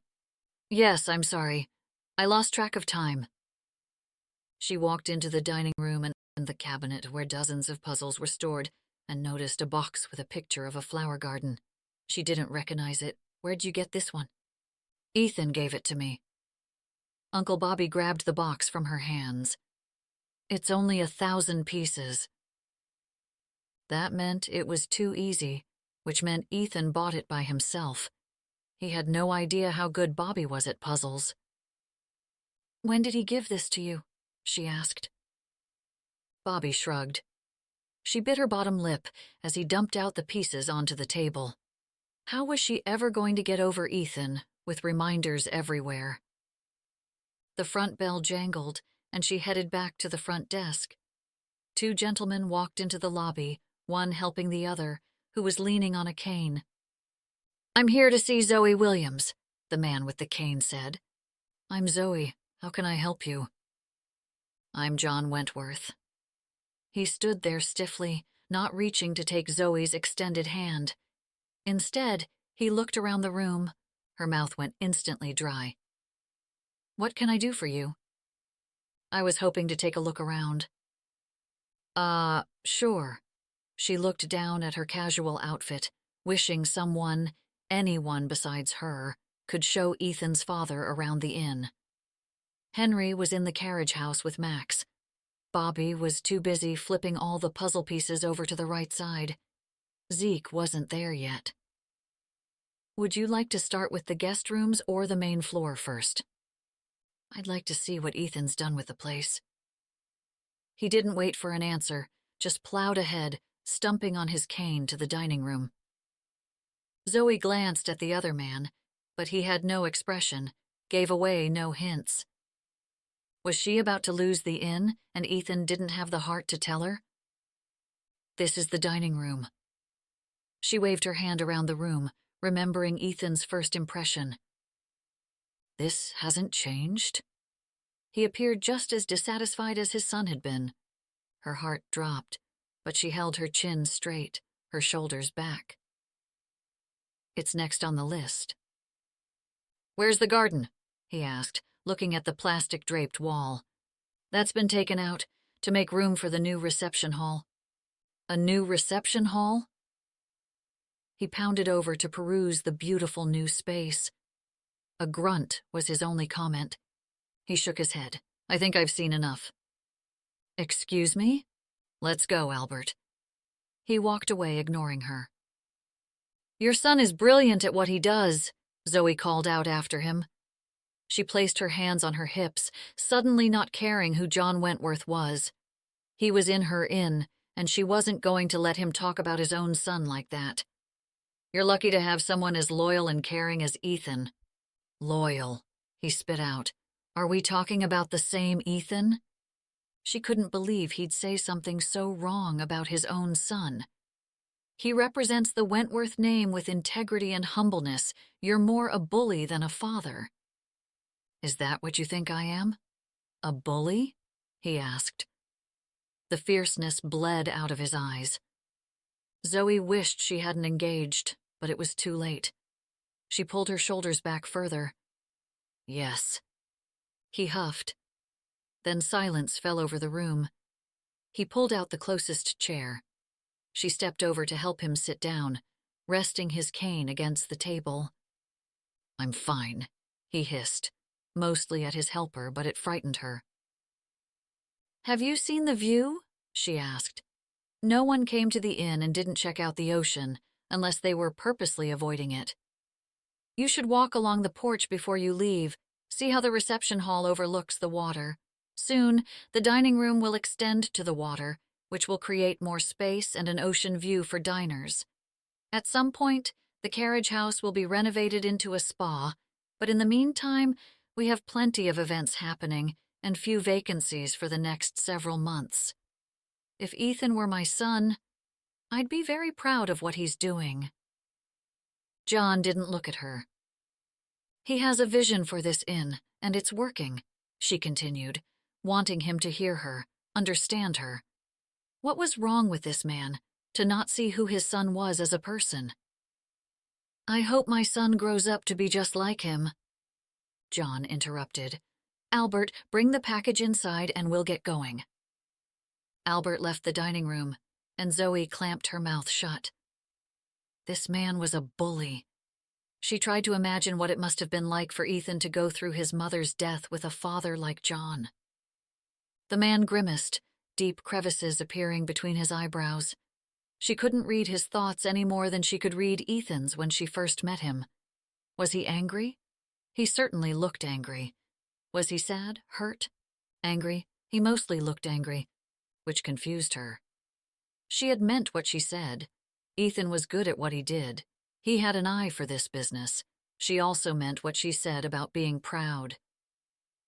"Yes, I'm sorry. I lost track of time." She walked into the dining room and the cabinet where dozens of puzzles were stored and noticed a box with a picture of a flower garden. She didn't recognize it. "Where'd you get this one?" "Ethan gave it to me." Uncle Bobby grabbed the box from her hands. "It's only 1,000 pieces." That meant it was too easy, which meant Ethan bought it by himself. He had no idea how good Bobby was at puzzles. "When did he give this to you?" she asked. Bobby shrugged. She bit her bottom lip as he dumped out the pieces onto the table. How was she ever going to get over Ethan, with reminders everywhere? The front bell jangled, and she headed back to the front desk. 2 gentlemen walked into the lobby, one helping the other, who was leaning on a cane. "I'm here to see Zoe Williams," the man with the cane said. "I'm Zoe. How can I help you?" "I'm John Wentworth." He stood there stiffly, not reaching to take Zoe's extended hand. Instead, he looked around the room. Her mouth went instantly dry. "What can I do for you?" "I was hoping to take a look around." Sure." She looked down at her casual outfit, wishing someone, anyone besides her, could show Ethan's father around the inn. Henry was in the carriage house with Max. Bobby was too busy flipping all the puzzle pieces over to the right side. Zeke wasn't there yet. "Would you like to start with the guest rooms or the main floor first?" "I'd like to see what Ethan's done with the place." He didn't wait for an answer, just plowed ahead, stumping on his cane to the dining room. Zoe glanced at the other man, but he had no expression, gave away no hints. Was she about to lose the inn, and Ethan didn't have the heart to tell her? "This is the dining room." She waved her hand around the room, remembering Ethan's first impression. "This hasn't changed?" He appeared just as dissatisfied as his son had been. Her heart dropped, but she held her chin straight, her shoulders back. "It's next on the list." "Where's the garden?" he asked, looking at the plastic-draped wall. "That's been taken out, to make room for the new reception hall." "A new reception hall?" He pounded over to peruse the beautiful new space. A grunt was his only comment. He shook his head. "I think I've seen enough." "Excuse me?" "Let's go, Albert." He walked away, ignoring her. "Your son is brilliant at what he does," Zoe called out after him. She placed her hands on her hips, suddenly not caring who John Wentworth was. He was in her inn, and she wasn't going to let him talk about his own son like that. "You're lucky to have someone as loyal and caring as Ethan." "Loyal," he spit out. "Are we talking about the same Ethan?" She couldn't believe he'd say something so wrong about his own son. "He represents the Wentworth name with integrity and humbleness. You're more a bully than a father." "Is that what you think I am? A bully?" he asked. The fierceness bled out of his eyes. Zoe wished she hadn't engaged, but it was too late. She pulled her shoulders back further. "Yes." He huffed. Then silence fell over the room. He pulled out the closest chair. She stepped over to help him sit down, resting his cane against the table. "I'm fine," he hissed, mostly at his helper, but it frightened her. "Have you seen the view?" she asked. No one came to the inn and didn't check out the ocean, unless they were purposely avoiding it. "You should walk along the porch before you leave. See how the reception hall overlooks the water. Soon, the dining room will extend to the water, which will create more space and an ocean view for diners. At some point, the carriage house will be renovated into a spa, but in the meantime, we have plenty of events happening and few vacancies for the next several months. If Ethan were my son, I'd be very proud of what he's doing." John didn't look at her. "He has a vision for this inn, and it's working," she continued, wanting him to hear her, understand her. What was wrong with this man, to not see who his son was as a person? "I hope my son grows up to be just like him." John interrupted. "Albert, bring the package inside and we'll get going." Albert left the dining room, and Zoe clamped her mouth shut. This man was a bully. She tried to imagine what it must have been like for Ethan to go through his mother's death with a father like John. The man grimaced, deep crevices appearing between his eyebrows. She couldn't read his thoughts any more than she could read Ethan's when she first met him. Was he angry? He certainly looked angry. Was he sad, hurt, angry? He mostly looked angry, which confused her. She had meant what she said. Ethan was good at what he did. He had an eye for this business. She also meant what she said about being proud.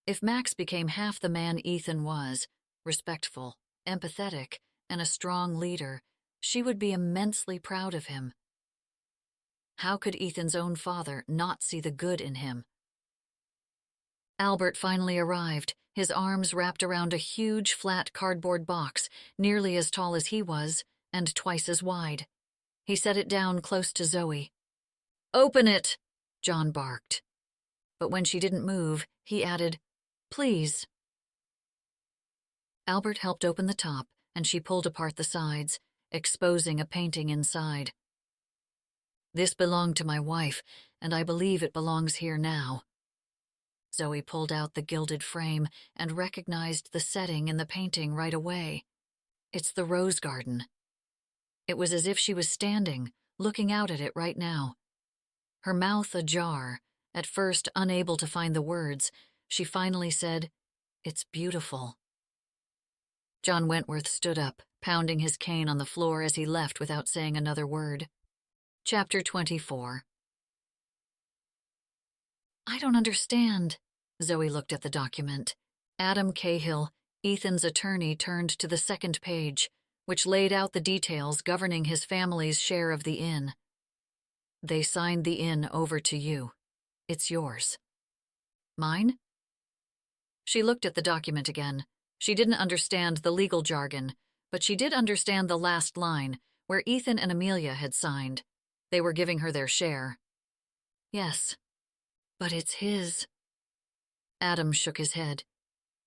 If Max became half the man Ethan was, respectful, empathetic, and a strong leader, she would be immensely proud of him. How could Ethan's own father not see the good in him? Albert finally arrived, his arms wrapped around a huge, flat cardboard box, nearly as tall as he was, and twice as wide. He set it down close to Zoe. "Open it!" John barked. But when she didn't move, he added, "Please." Albert helped open the top, and she pulled apart the sides, exposing a painting inside. "This belonged to my wife, and I believe it belongs here now." Zoe pulled out the gilded frame and recognized the setting in the painting right away. It's the rose garden. It was as if she was standing, looking out at it right now. Her mouth ajar, at first unable to find the words, she finally said, "It's beautiful." John Wentworth stood up, pounding his cane on the floor as he left without saying another word. Chapter 24. "I don't understand." Zoe looked at the document. Adam Cahill, Ethan's attorney, turned to the second page, which laid out the details governing his family's share of the inn. "They signed the inn over to you. It's yours." "Mine?" She looked at the document again. She didn't understand the legal jargon, but she did understand the last line, where Ethan and Amelia had signed. They were giving her their share. "Yes, but it's his." Adam shook his head.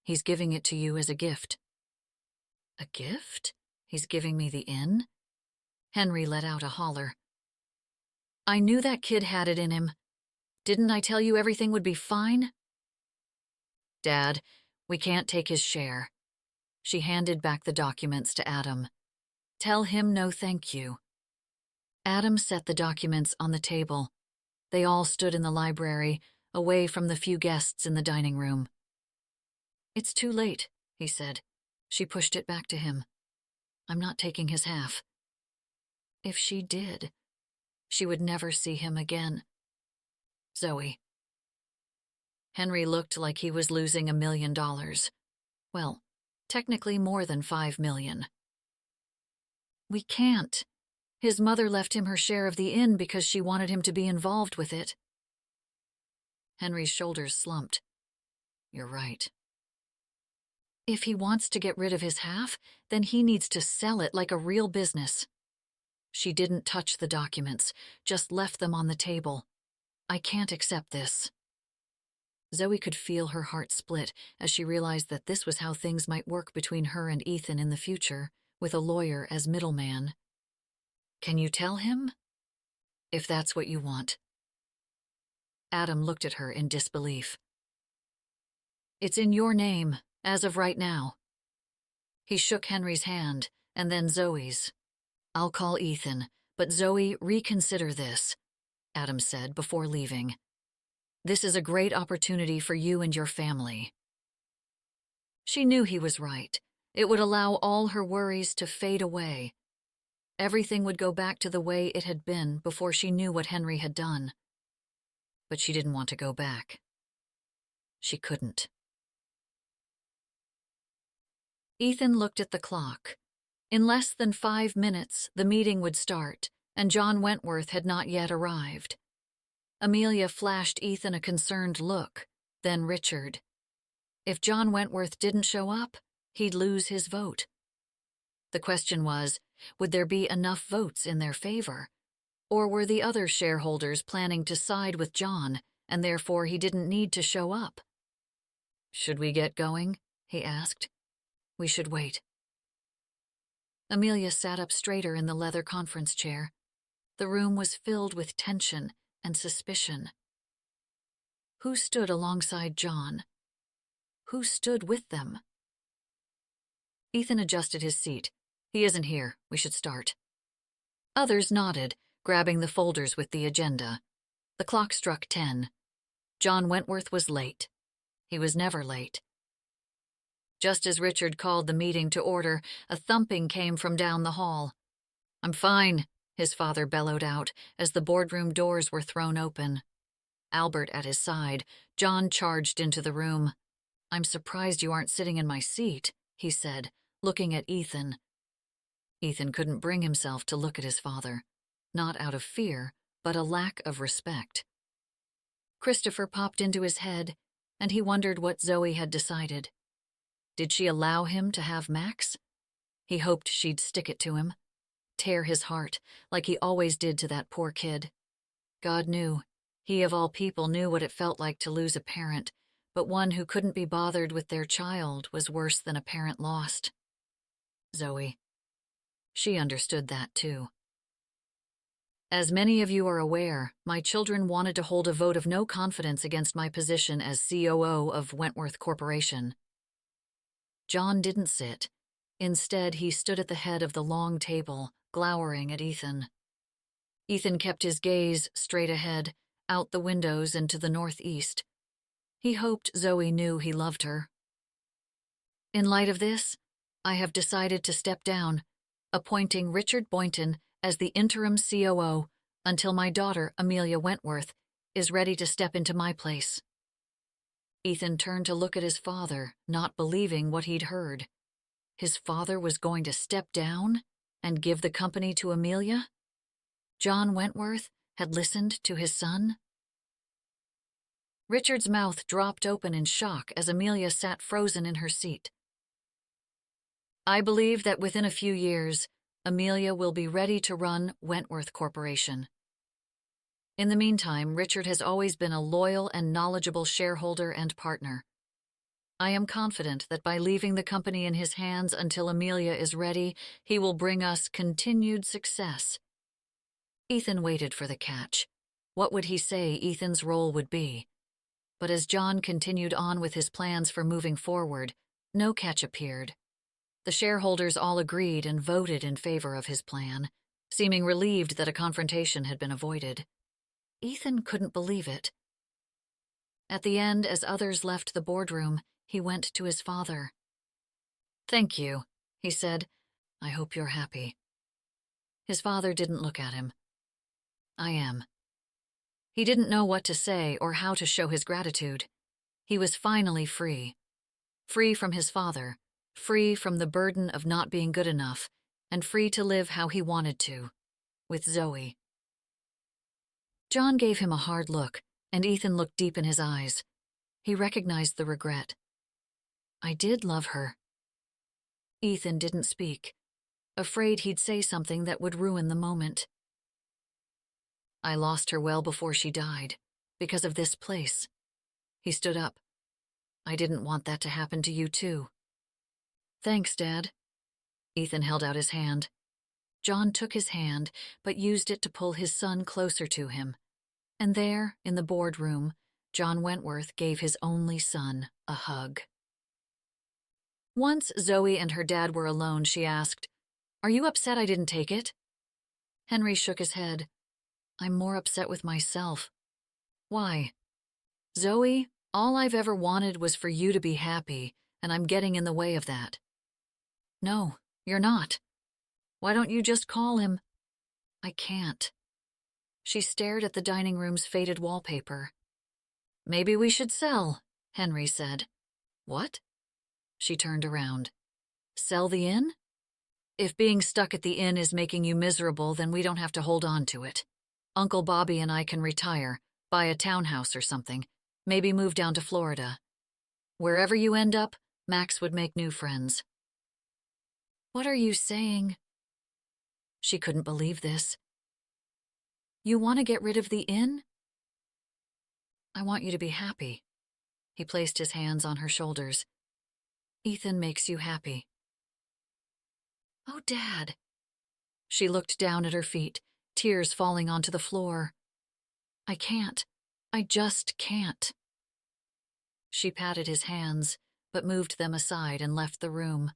"He's giving it to you as a gift." "A gift? He's giving me the inn?" Henry let out a holler. "I knew that kid had it in him. Didn't I tell you everything would be fine?" "Dad, we can't take his share." She handed back the documents to Adam. "Tell him no thank you." Adam set the documents on the table. They all stood in the library, away from the few guests in the dining room. "It's too late," he said. She pushed it back to him. "I'm not taking his half." If she did, she would never see him again. "Zoe." Henry looked like he was losing $1 million. Well, technically more than $5 million. "We can't. His mother left him her share of the inn because she wanted him to be involved with it." Henry's shoulders slumped. "You're right." "If he wants to get rid of his half, then he needs to sell it like a real business." She didn't touch the documents, just left them on the table. "I can't accept this." Zoe could feel her heart split as she realized that this was how things might work between her and Ethan in the future, with a lawyer as middleman. "Can you tell him?" "If that's what you want." Adam looked at her in disbelief. "It's in your name, as of right now." He shook Henry's hand, and then Zoe's. "I'll call Ethan, but Zoe, reconsider this," Adam said before leaving. "This is a great opportunity for you and your family." She knew he was right. It would allow all her worries to fade away. Everything would go back to the way it had been before she knew what Henry had done. But she didn't want to go back. She couldn't. Ethan looked at the clock. In less than 5 minutes, the meeting would start, and John Wentworth had not yet arrived. Amelia flashed Ethan a concerned look, then Richard. If John Wentworth didn't show up, he'd lose his vote. The question was, would there be enough votes in their favor? Or were the other shareholders planning to side with John, and therefore he didn't need to show up? "Should we get going?" he asked. "We should wait." Amelia sat up straighter in the leather conference chair. The room was filled with tension and suspicion. Who stood alongside John? Who stood with them? Ethan adjusted his seat. "He isn't here. We should start." Others nodded, grabbing the folders with the agenda. The clock struck 10. John Wentworth was late. He was never late. Just as Richard called the meeting to order, a thumping came from down the hall. "I'm fine," his father bellowed out as the boardroom doors were thrown open. Albert at his side, John charged into the room. "I'm surprised you aren't sitting in my seat," he said, looking at Ethan. Ethan couldn't bring himself to look at his father, not out of fear, but a lack of respect. Christopher popped into his head, and he wondered what Zoe had decided. Did she allow him to have Max? He hoped she'd stick it to him, tear his heart, like he always did to that poor kid. God knew, he of all people knew what it felt like to lose a parent, but one who couldn't be bothered with their child was worse than a parent lost. Zoe. She understood that too. As many of you are aware, my children wanted to hold a vote of no confidence against my position as COO of Wentworth Corporation. John didn't sit. Instead, he stood at the head of the long table, glowering at Ethan. Ethan kept his gaze straight ahead, out the windows and to the northeast. He hoped Zoe knew he loved her. In light of this, I have decided to step down, appointing Richard Boynton as the interim COO until my daughter, Amelia Wentworth, is ready to step into my place. Ethan turned to look at his father, not believing what he'd heard. His father was going to step down and give the company to Amelia? John Wentworth had listened to his son? Richard's mouth dropped open in shock as Amelia sat frozen in her seat. I believe that within a few years, Amelia will be ready to run Wentworth Corporation. In the meantime, Richard has always been a loyal and knowledgeable shareholder and partner. I am confident that by leaving the company in his hands until Amelia is ready, he will bring us continued success. Ethan waited for the catch. What would he say Ethan's role would be? But as John continued on with his plans for moving forward, no catch appeared. The shareholders all agreed and voted in favor of his plan, seeming relieved that a confrontation had been avoided. Ethan couldn't believe it. At the end, as others left the boardroom, he went to his father. Thank you, he said. I hope you're happy. His father didn't look at him. I am. He didn't know what to say or how to show his gratitude. He was finally free. Free from his father, free from the burden of not being good enough, and free to live how he wanted to, with Zoe. John gave him a hard look, and Ethan looked deep in his eyes. He recognized the regret. I did love her. Ethan didn't speak, afraid he'd say something that would ruin the moment. I lost her well before she died, because of this place. He stood up. I didn't want that to happen to you too. Thanks, Dad. Ethan held out his hand. John took his hand, but used it to pull his son closer to him. And there, in the boardroom, John Wentworth gave his only son a hug. Once Zoe and her dad were alone, she asked, Are you upset I didn't take it? Henry shook his head. I'm more upset with myself. Why? Zoe, all I've ever wanted was for you to be happy, and I'm getting in the way of that. No, you're not. Why don't you just call him? I can't. She stared at the dining room's faded wallpaper. Maybe we should sell, Henry said. What? She turned around. Sell the inn? If being stuck at the inn is making you miserable, then we don't have to hold on to it. Uncle Bobby and I can retire, buy a townhouse or something, maybe move down to Florida. Wherever you end up, Max would make new friends. What are you saying? She couldn't believe this. You want to get rid of the inn? I want you to be happy. He placed his hands on her shoulders. Ethan makes you happy. Oh, Dad. She looked down at her feet, tears falling onto the floor. I can't. I just can't. She patted his hands, but moved them aside and left the room.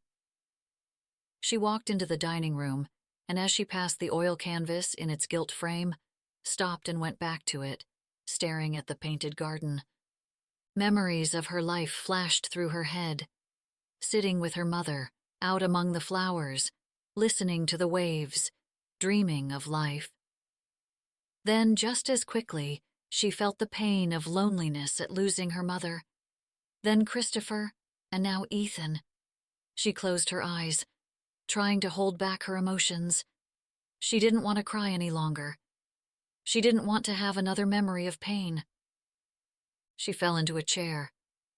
She walked into the dining room, and as she passed the oil canvas in its gilt frame, stopped and went back to it, staring at the painted garden. Memories of her life flashed through her head. Sitting with her mother, out among the flowers, listening to the waves, dreaming of life. Then, just as quickly, she felt the pain of loneliness at losing her mother. Then Christopher, and now Ethan. She closed her eyes, trying to hold back her emotions. She didn't want to cry any longer. She didn't want to have another memory of pain. She fell into a chair.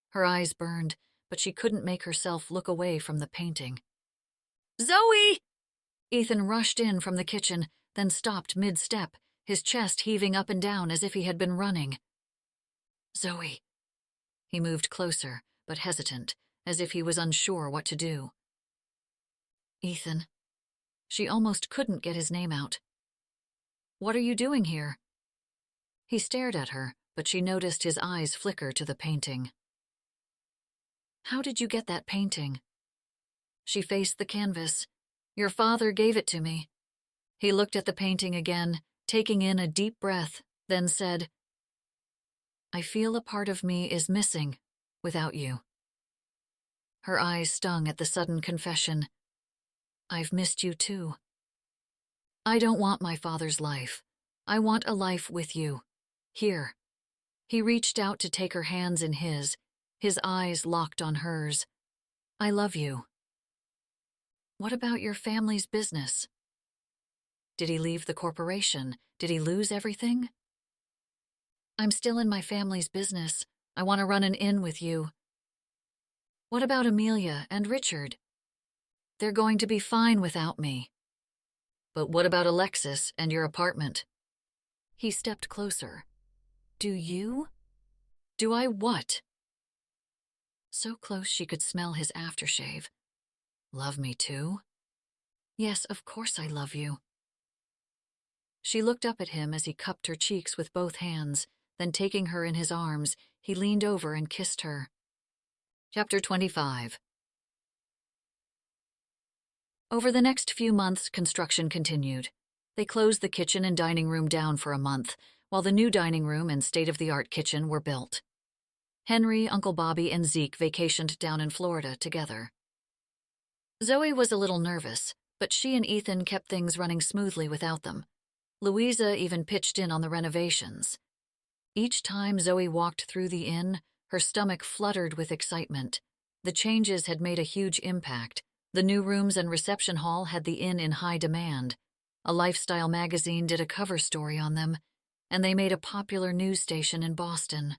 Her eyes burned, but she couldn't make herself look away from the painting. "Zoe!" Ethan rushed in from the kitchen, then stopped mid-step, his chest heaving up and down as if he had been running. "Zoe." He moved closer, but hesitant, as if he was unsure what to do. "Ethan." She almost couldn't get his name out. "What are you doing here?" He stared at her, but she noticed his eyes flicker to the painting. "How did you get that painting?" She faced the canvas. "Your father gave it to me." He looked at the painting again, taking in a deep breath, then said, "I feel a part of me is missing without you." Her eyes stung at the sudden confession. "I've missed you too. I don't want my father's life. I want a life with you. Here." He reached out to take her hands in his eyes locked on hers. "I love you." "What about your family's business?" Did he leave the corporation? Did he lose everything? "I'm still in my family's business. I want to run an inn with you." "What about Amelia and Richard?" "They're going to be fine without me." "But what about Alexis and your apartment?" He stepped closer. "Do you?" "Do I what?" So close she could smell his aftershave. "Love me too?" "Yes, of course I love you." She looked up at him as he cupped her cheeks with both hands, then taking her in his arms, he leaned over and kissed her. Chapter 25. Over the next few months, construction continued. They closed the kitchen and dining room down for a month, while the new dining room and state-of-the-art kitchen were built. Henry, Uncle Bobby, and Zeke vacationed down in Florida together. Zoe was a little nervous, but she and Ethan kept things running smoothly without them. Louisa even pitched in on the renovations. Each time Zoe walked through the inn, her stomach fluttered with excitement. The changes had made a huge impact. The new rooms and reception hall had the inn in high demand. A lifestyle magazine did a cover story on them, and they made a popular news station in Boston.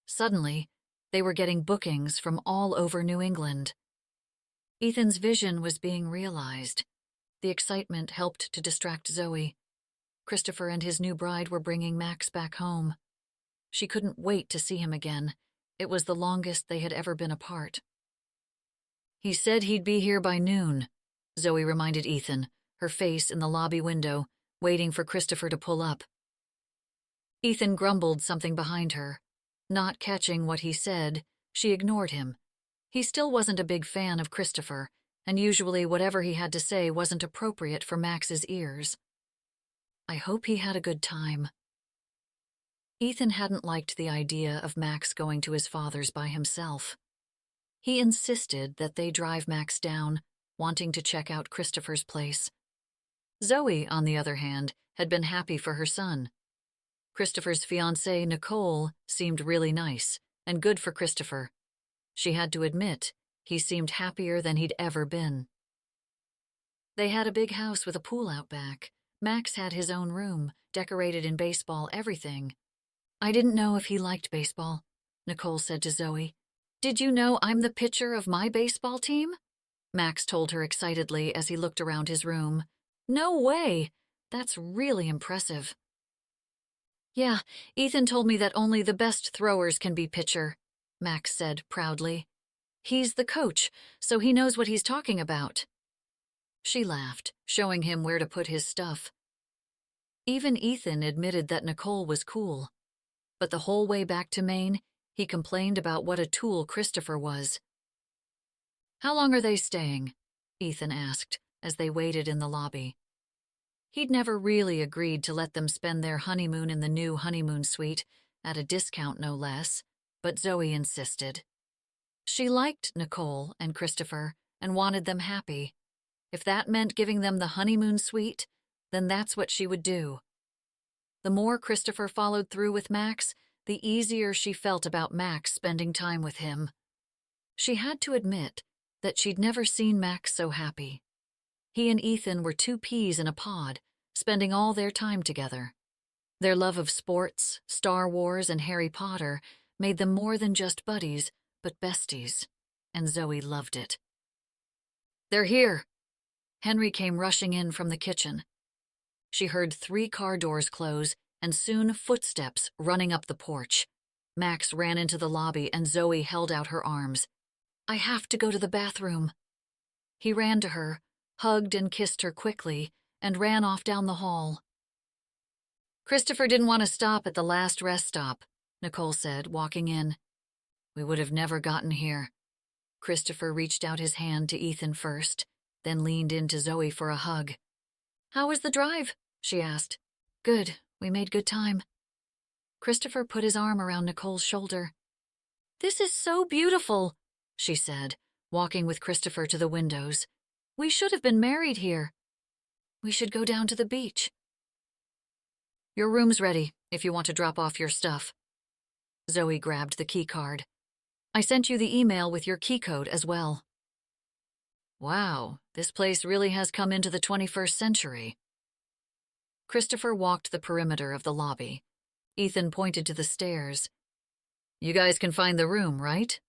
Suddenly, they were getting bookings from all over New England. Ethan's vision was being realized. The excitement helped to distract Zoe. Christopher and his new bride were bringing Max back home. She couldn't wait to see him again. It was the longest they had ever been apart. "He said he'd be here by noon," Zoe reminded Ethan, her face in the lobby window, waiting for Christopher to pull up. Ethan grumbled something behind her. Not catching what he said, she ignored him. He still wasn't a big fan of Christopher, and usually whatever he had to say wasn't appropriate for Max's ears. "I hope he had a good time." Ethan hadn't liked the idea of Max going to his father's by himself. He insisted that they drive Max down, wanting to check out Christopher's place. Zoe, on the other hand, had been happy for her son. Christopher's fiancée, Nicole, seemed really nice, and good for Christopher. She had to admit, he seemed happier than he'd ever been. They had a big house with a pool out back. Max had his own room, decorated in baseball everything. "I didn't know if he liked baseball," Nicole said to Zoe. "Did you know I'm the pitcher of my baseball team?" Max told her excitedly as he looked around his room. "No way! That's really impressive." "Yeah, Ethan told me that only the best throwers can be pitcher," Max said proudly. "He's the coach, so he knows what he's talking about." She laughed, showing him where to put his stuff. Even Ethan admitted that Nicole was cool. But the whole way back to Maine, he complained about what a tool Christopher was. "How long are they staying?" Ethan asked, as they waited in the lobby. He'd never really agreed to let them spend their honeymoon in the new honeymoon suite, at a discount no less, but Zoe insisted. She liked Nicole and Christopher and wanted them happy. If that meant giving them the honeymoon suite, then that's what she would do. The more Christopher followed through with Max, the easier she felt about Max spending time with him. She had to admit that she'd never seen Max so happy. He and Ethan were two peas in a pod, spending all their time together. Their love of sports, Star Wars, and Harry Potter made them more than just buddies, but besties, and Zoe loved it. "They're here." Henry came rushing in from the kitchen. She heard 3 car doors close and soon footsteps running up the porch. Max ran into the lobby and Zoe held out her arms. "I have to go to the bathroom." He ran to her, hugged and kissed her quickly, and ran off down the hall. "Christopher didn't want to stop at the last rest stop," Nicole said, walking in. "We would have never gotten here." Christopher reached out his hand to Ethan first, then leaned into Zoe for a hug. "How was the drive?" she asked. "Good. We made good time." Christopher put his arm around Nicole's shoulder. "This is so beautiful," she said, walking with Christopher to the windows. "We should have been married here. We should go down to the beach." "Your room's ready, if you want to drop off your stuff." Zoe grabbed the key card. "I sent you the email with your key code as well." Wow, this place really has come into the 21st century. Christopher walked the perimeter of the lobby. Ethan pointed to the stairs. "You guys can find the room, right?"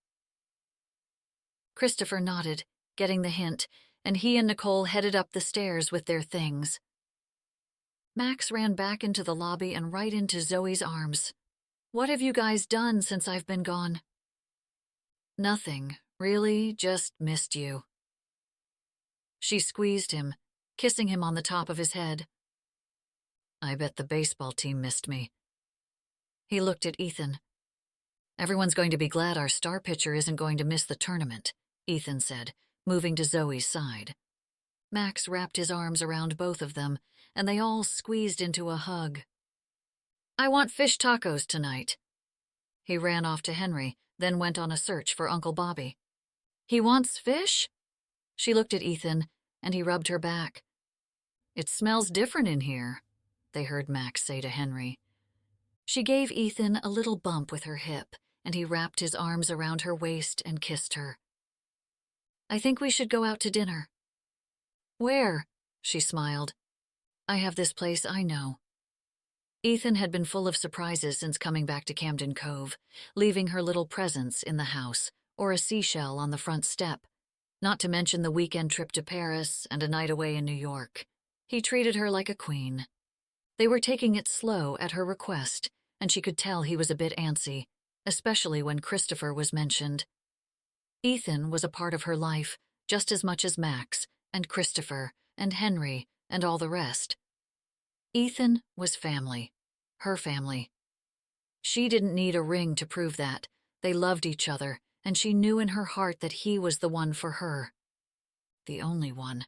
Christopher nodded, getting the hint, and he and Nicole headed up the stairs with their things. Max ran back into the lobby and right into Zoe's arms. "What have you guys done since I've been gone?" "Nothing, really, just missed you." She squeezed him, kissing him on the top of his head. "I bet the baseball team missed me." He looked at Ethan. "Everyone's going to be glad our star pitcher isn't going to miss the tournament," Ethan said, moving to Zoe's side. Max wrapped his arms around both of them, and they all squeezed into a hug. "I want fish tacos tonight." He ran off to Henry, then went on a search for Uncle Bobby. "He wants fish?" She looked at Ethan, and he rubbed her back. "It smells different in here," they heard Max say to Henry. She gave Ethan a little bump with her hip, and he wrapped his arms around her waist and kissed her. "I think we should go out to dinner." "Where?" she smiled. "I have this place I know." Ethan had been full of surprises since coming back to Camden Cove, leaving her little presents in the house, or a seashell on the front step, not to mention the weekend trip to Paris and a night away in New York. He treated her like a queen. They were taking it slow at her request, and she could tell he was a bit antsy, especially when Christopher was mentioned. Ethan was a part of her life, just as much as Max, and Christopher, and Henry, and all the rest. Ethan was family, her family. She didn't need a ring to prove that. They loved each other, and she knew in her heart that he was the one for her. The only one.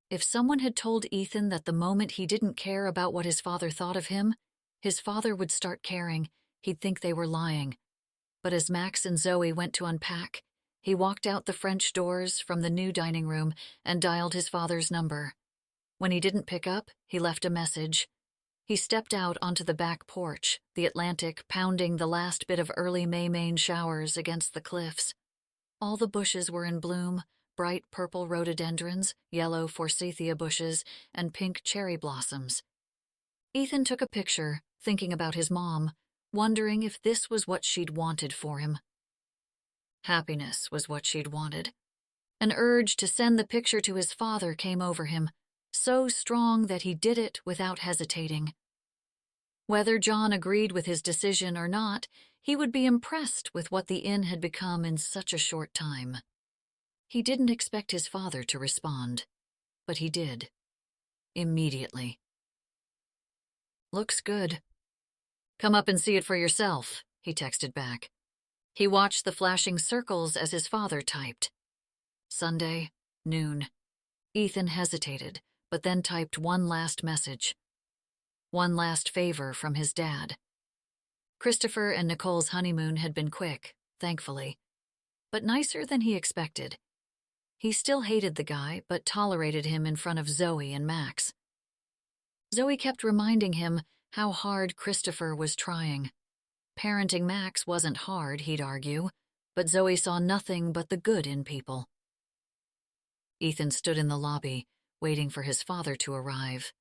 If someone had told Ethan that the moment he didn't care about what his father thought of him, his father would start caring, he'd think they were lying. But as Max and Zoe went to unpack, he walked out the French doors from the new dining room and dialed his father's number. When he didn't pick up, he left a message. He stepped out onto the back porch, the Atlantic pounding the last bit of early May showers against the cliffs. All the bushes were in bloom, bright purple rhododendrons, yellow forsythia bushes, and pink cherry blossoms. Ethan took a picture, thinking about his mom, wondering if this was what she'd wanted for him. Happiness was what she'd wanted. An urge to send the picture to his father came over him, so strong that he did it without hesitating. Whether John agreed with his decision or not, he would be impressed with what the inn had become in such a short time. He didn't expect his father to respond, but he did. Immediately. "Looks good." "Come up and see it for yourself," he texted back. He watched the flashing circles as his father typed. Sunday, noon. Ethan hesitated, but then typed one last message. One last favor from his dad. Christopher and Nicole's honeymoon had been quick, thankfully, but nicer than he expected. He still hated the guy, but tolerated him in front of Zoe and Max. Zoe kept reminding him how hard Christopher was trying. Parenting Max wasn't hard, he'd argue, but Zoe saw nothing but the good in people. Ethan stood in the lobby, waiting for his father to arrive.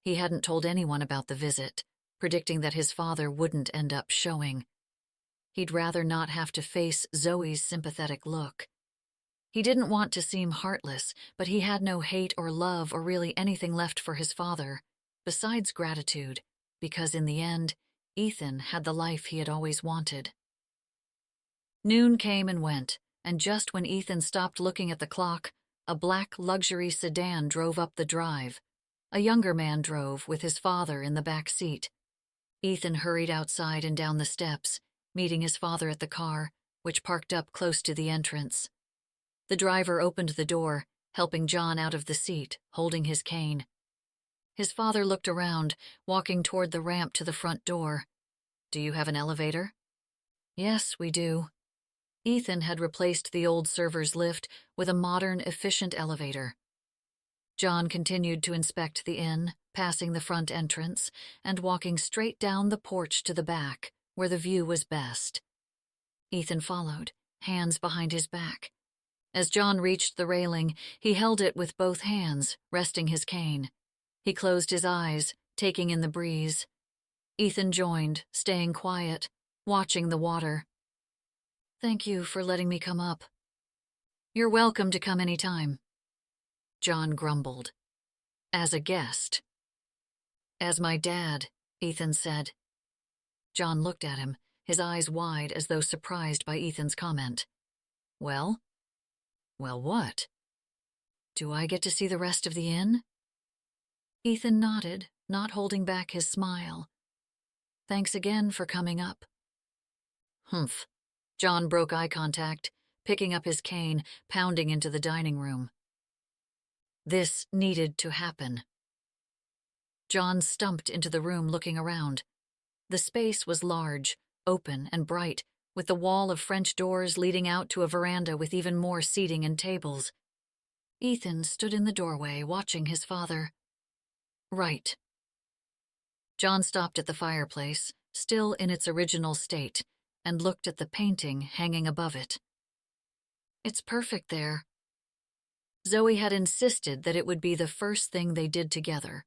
He hadn't told anyone about the visit, predicting that his father wouldn't end up showing. He'd rather not have to face Zoe's sympathetic look. He didn't want to seem heartless, but he had no hate or love or really anything left for his father, besides gratitude, because in the end, Ethan had the life he had always wanted. Noon came and went, and just when Ethan stopped looking at the clock, a black luxury sedan drove up the drive. A younger man drove, with his father in the back seat. Ethan hurried outside and down the steps, meeting his father at the car, which parked up close to the entrance. The driver opened the door, helping John out of the seat, holding his cane. His father looked around, walking toward the ramp to the front door. "Do you have an elevator?" "Yes, we do." Ethan had replaced the old server's lift with a modern, efficient elevator. John continued to inspect the inn, passing the front entrance and walking straight down the porch to the back, where the view was best. Ethan followed, hands behind his back. As John reached the railing, he held it with both hands, resting his cane. He closed his eyes, taking in the breeze. Ethan joined, staying quiet, watching the water. "Thank you for letting me come up." "You're welcome to come any time." John grumbled. "As a guest." "As my dad," Ethan said. John looked at him, his eyes wide as though surprised by Ethan's comment. "Well?" "Well, what?" "Do I get to see the rest of the inn?" Ethan nodded, not holding back his smile. "Thanks again for coming up." "Humph." John broke eye contact, picking up his cane, pounding into the dining room. This needed to happen. John stumped into the room, looking around. The space was large, open and bright, with the wall of French doors leading out to a veranda with even more seating and tables. Ethan stood in the doorway, watching his father. "Right." John stopped at the fireplace, still in its original state, and looked at the painting hanging above it. "It's perfect there." Zoe had insisted that it would be the first thing they did together.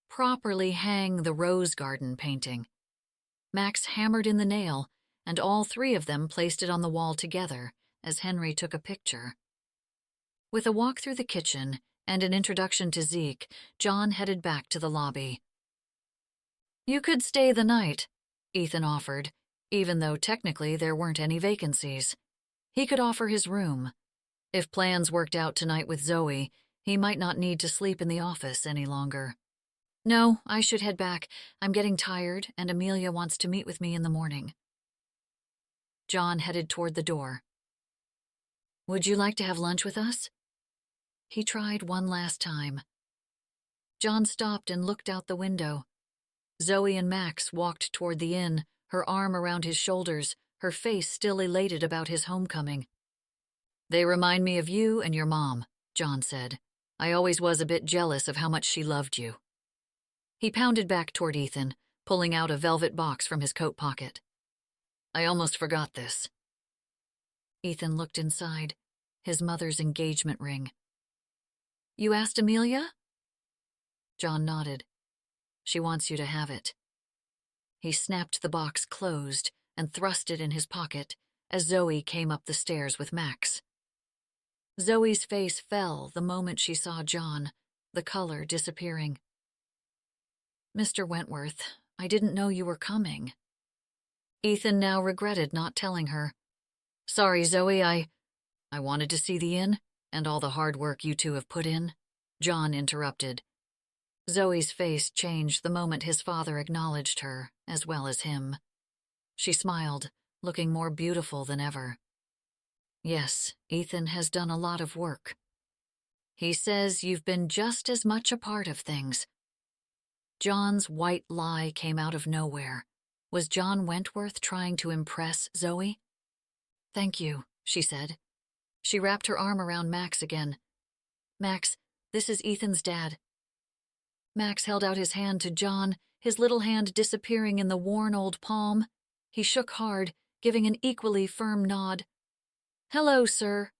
Properly hang the rose garden painting. Max hammered in the nail, and all three of them placed it on the wall together as Henry took a picture. With a walk through the kitchen and an introduction to Zeke, John headed back to the lobby. "You could stay the night," Ethan offered, even though technically there weren't any vacancies. He could offer his room. If plans worked out tonight with Zoe, he might not need to sleep in the office any longer. "No, I should head back. I'm getting tired, and Amelia wants to meet with me in the morning." John headed toward the door. "Would you like to have lunch with us?" He tried one last time. John stopped and looked out the window. Zoe and Max walked toward the inn, her arm around his shoulders, her face still elated about his homecoming. "They remind me of you and your mom," John said. "I always was a bit jealous of how much she loved you." He pounded back toward Ethan, pulling out a velvet box from his coat pocket. "I almost forgot this." Ethan looked inside, his mother's engagement ring. "You asked Amelia?" John nodded. "She wants you to have it." He snapped the box closed and thrust it in his pocket as Zoe came up the stairs with Max. Zoe's face fell the moment she saw John, the color disappearing. "Mr. Wentworth, I didn't know you were coming." Ethan now regretted not telling her. "Sorry, Zoe, I wanted to see the inn, and all the hard work you two have put in," John interrupted. Zoe's face changed the moment his father acknowledged her, as well as him. She smiled, looking more beautiful than ever. "Yes, Ethan has done a lot of work. He says you've been just as much a part of things." John's white lie came out of nowhere. Was John Wentworth trying to impress Zoe? "Thank you," she said. She wrapped her arm around Max again. "Max, this is Ethan's dad." Max held out his hand to John, his little hand disappearing in the worn old palm. He shook hard, giving an equally firm nod. "Hello, sir."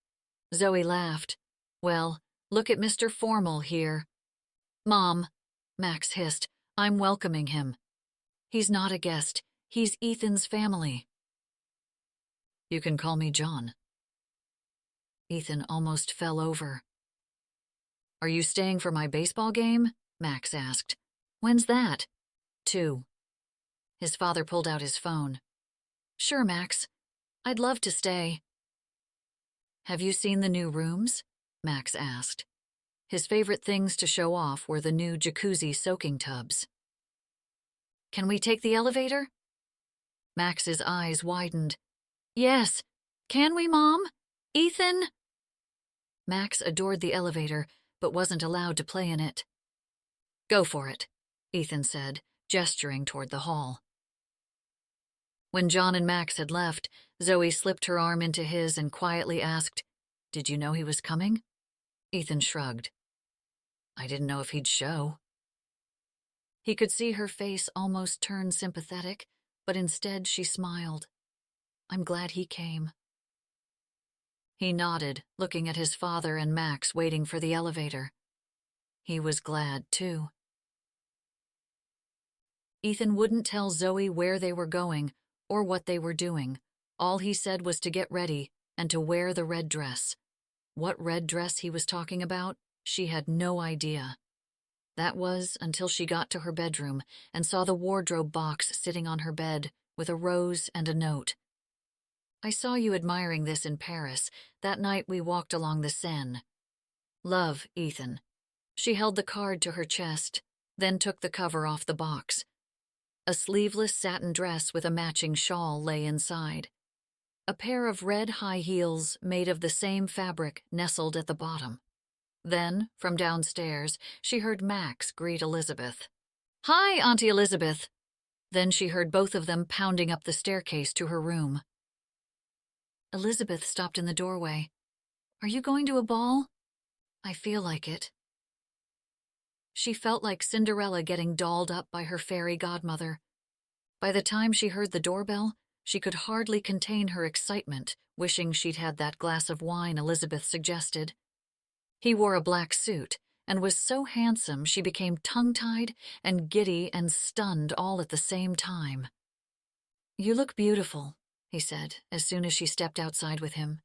Zoe laughed. Well, look at Mr. Formal here. Mom, Max hissed, I'm welcoming him. He's not a guest. He's Ethan's family. You can call me John. Ethan almost fell over. Are you staying for my baseball game? Max asked. When's that? 2. His father pulled out his phone. Sure, Max. I'd love to stay. Have you seen the new rooms? Max asked. His favorite things to show off were the new jacuzzi soaking tubs. Can we take the elevator? Max's eyes widened. Yes. Can we, Mom? Ethan? Max adored the elevator, but wasn't allowed to play in it. Go for it, Ethan said, gesturing toward the hall. When John and Max had left, Zoe slipped her arm into his and quietly asked, Did you know he was coming? Ethan shrugged. I didn't know if he'd show. He could see her face almost turn sympathetic, but instead she smiled. I'm glad he came. He nodded, looking at his father and Max waiting for the elevator. He was glad, too. Ethan wouldn't tell Zoe where they were going or what they were doing. All he said was to get ready and to wear the red dress. What red dress he was talking about, she had no idea. That was until she got to her bedroom and saw the wardrobe box sitting on her bed with a rose and a note. I saw you admiring this in Paris, that night we walked along the Seine. Love, Ethan. She held the card to her chest, then took the cover off the box. A sleeveless satin dress with a matching shawl lay inside. A pair of red high heels made of the same fabric nestled at the bottom. Then, from downstairs, she heard Max greet Elizabeth. Hi, Auntie Elizabeth. Then she heard both of them pounding up the staircase to her room. Elizabeth stopped in the doorway. Are you going to a ball? I feel like it. She felt like Cinderella getting dolled up by her fairy godmother. By the time she heard the doorbell, she could hardly contain her excitement, wishing she'd had that glass of wine Elizabeth suggested. He wore a black suit and was so handsome she became tongue-tied and giddy and stunned all at the same time. You look beautiful, he said, as soon as she stepped outside with him.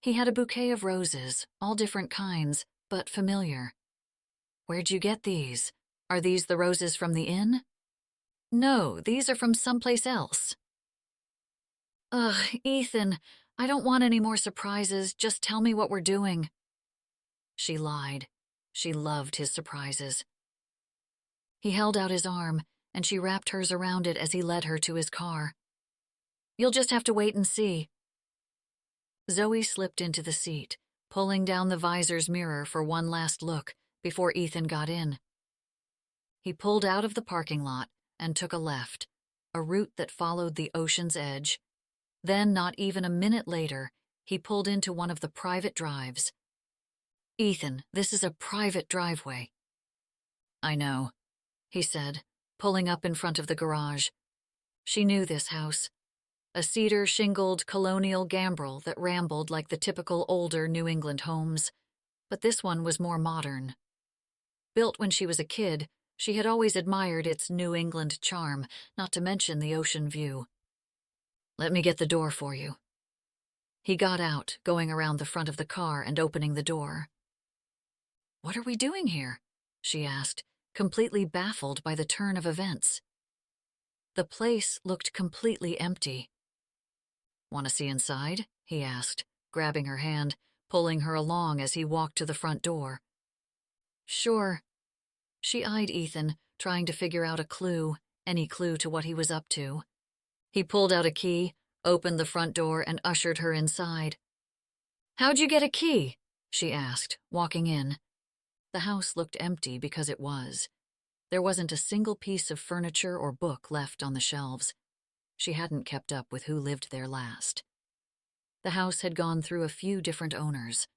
He had a bouquet of roses, all different kinds, but familiar. Where'd you get these? Are these the roses from the inn? No, these are from someplace else. Ugh, Ethan, I don't want any more surprises. Just tell me what we're doing. She lied. She loved his surprises. He held out his arm, and she wrapped hers around it as he led her to his car. You'll just have to wait and see. Zoe slipped into the seat, pulling down the visor's mirror for one last look before Ethan got in. He pulled out of the parking lot and took a left, a route that followed the ocean's edge. Then, not even a minute later, he pulled into one of the private drives. Ethan, this is a private driveway. I know, he said, pulling up in front of the garage. She knew this house. A cedar-shingled colonial gambrel that rambled like the typical older New England homes, but this one was more modern. Built when she was a kid, she had always admired its New England charm, not to mention the ocean view. Let me get the door for you. He got out, going around the front of the car and opening the door. What are we doing here? She asked, completely baffled by the turn of events. The place looked completely empty. Want to see inside? He asked, grabbing her hand, pulling her along as he walked to the front door. Sure. She eyed Ethan, trying to figure out a clue, any clue to what he was up to. He pulled out a key, opened the front door, and ushered her inside. How'd you get a key? She asked, walking in. The house looked empty because it was. There wasn't a single piece of furniture or book left on the shelves. She hadn't kept up with who lived there last. The house had gone through a few different owners.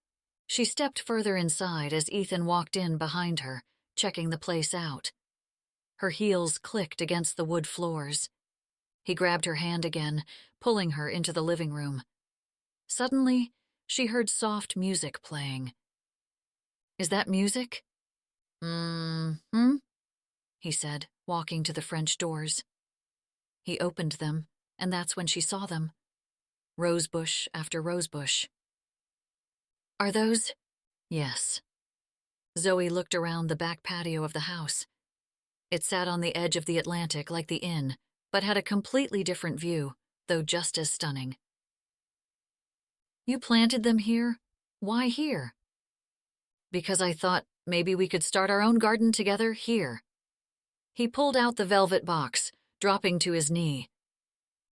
She stepped further inside as Ethan walked in behind her, checking the place out. Her heels clicked against the wood floors. He grabbed her hand again, pulling her into the living room. Suddenly, she heard soft music playing. Is that music? Mm-hmm, he said, walking to the French doors. He opened them, and that's when she saw them. Rosebush after rosebush. Are those? Yes. Zoe looked around the back patio of the house. It sat on the edge of the Atlantic like the inn, but had a completely different view, though just as stunning. You planted them here? Why here? Because I thought maybe we could start our own garden together here. He pulled out the velvet box, dropping to his knee.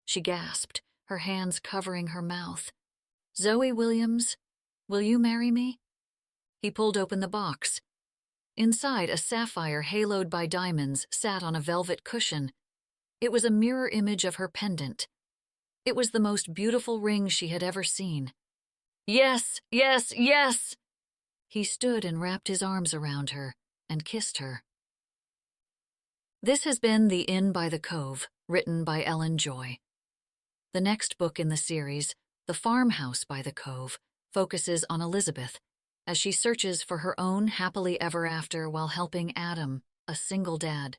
She gasped, her hands covering her mouth. Zoe Williams, will you marry me? He pulled open the box. Inside, a sapphire haloed by diamonds sat on a velvet cushion. It was a mirror image of her pendant. It was the most beautiful ring she had ever seen. Yes, yes, yes! He stood and wrapped his arms around her and kissed her. This has been The Inn by the Cove, written by Ellen Joy. The next book in the series, The Farmhouse by the Cove, focuses on Elizabeth as she searches for her own happily ever after while helping Adam, a single dad.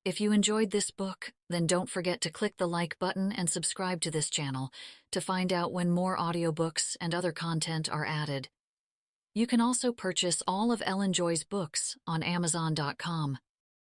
If you enjoyed this book, then don't forget to click the like button and subscribe to this channel to find out when more audiobooks and other content are added. You can also purchase all of Ellen Joy's books on Amazon.com.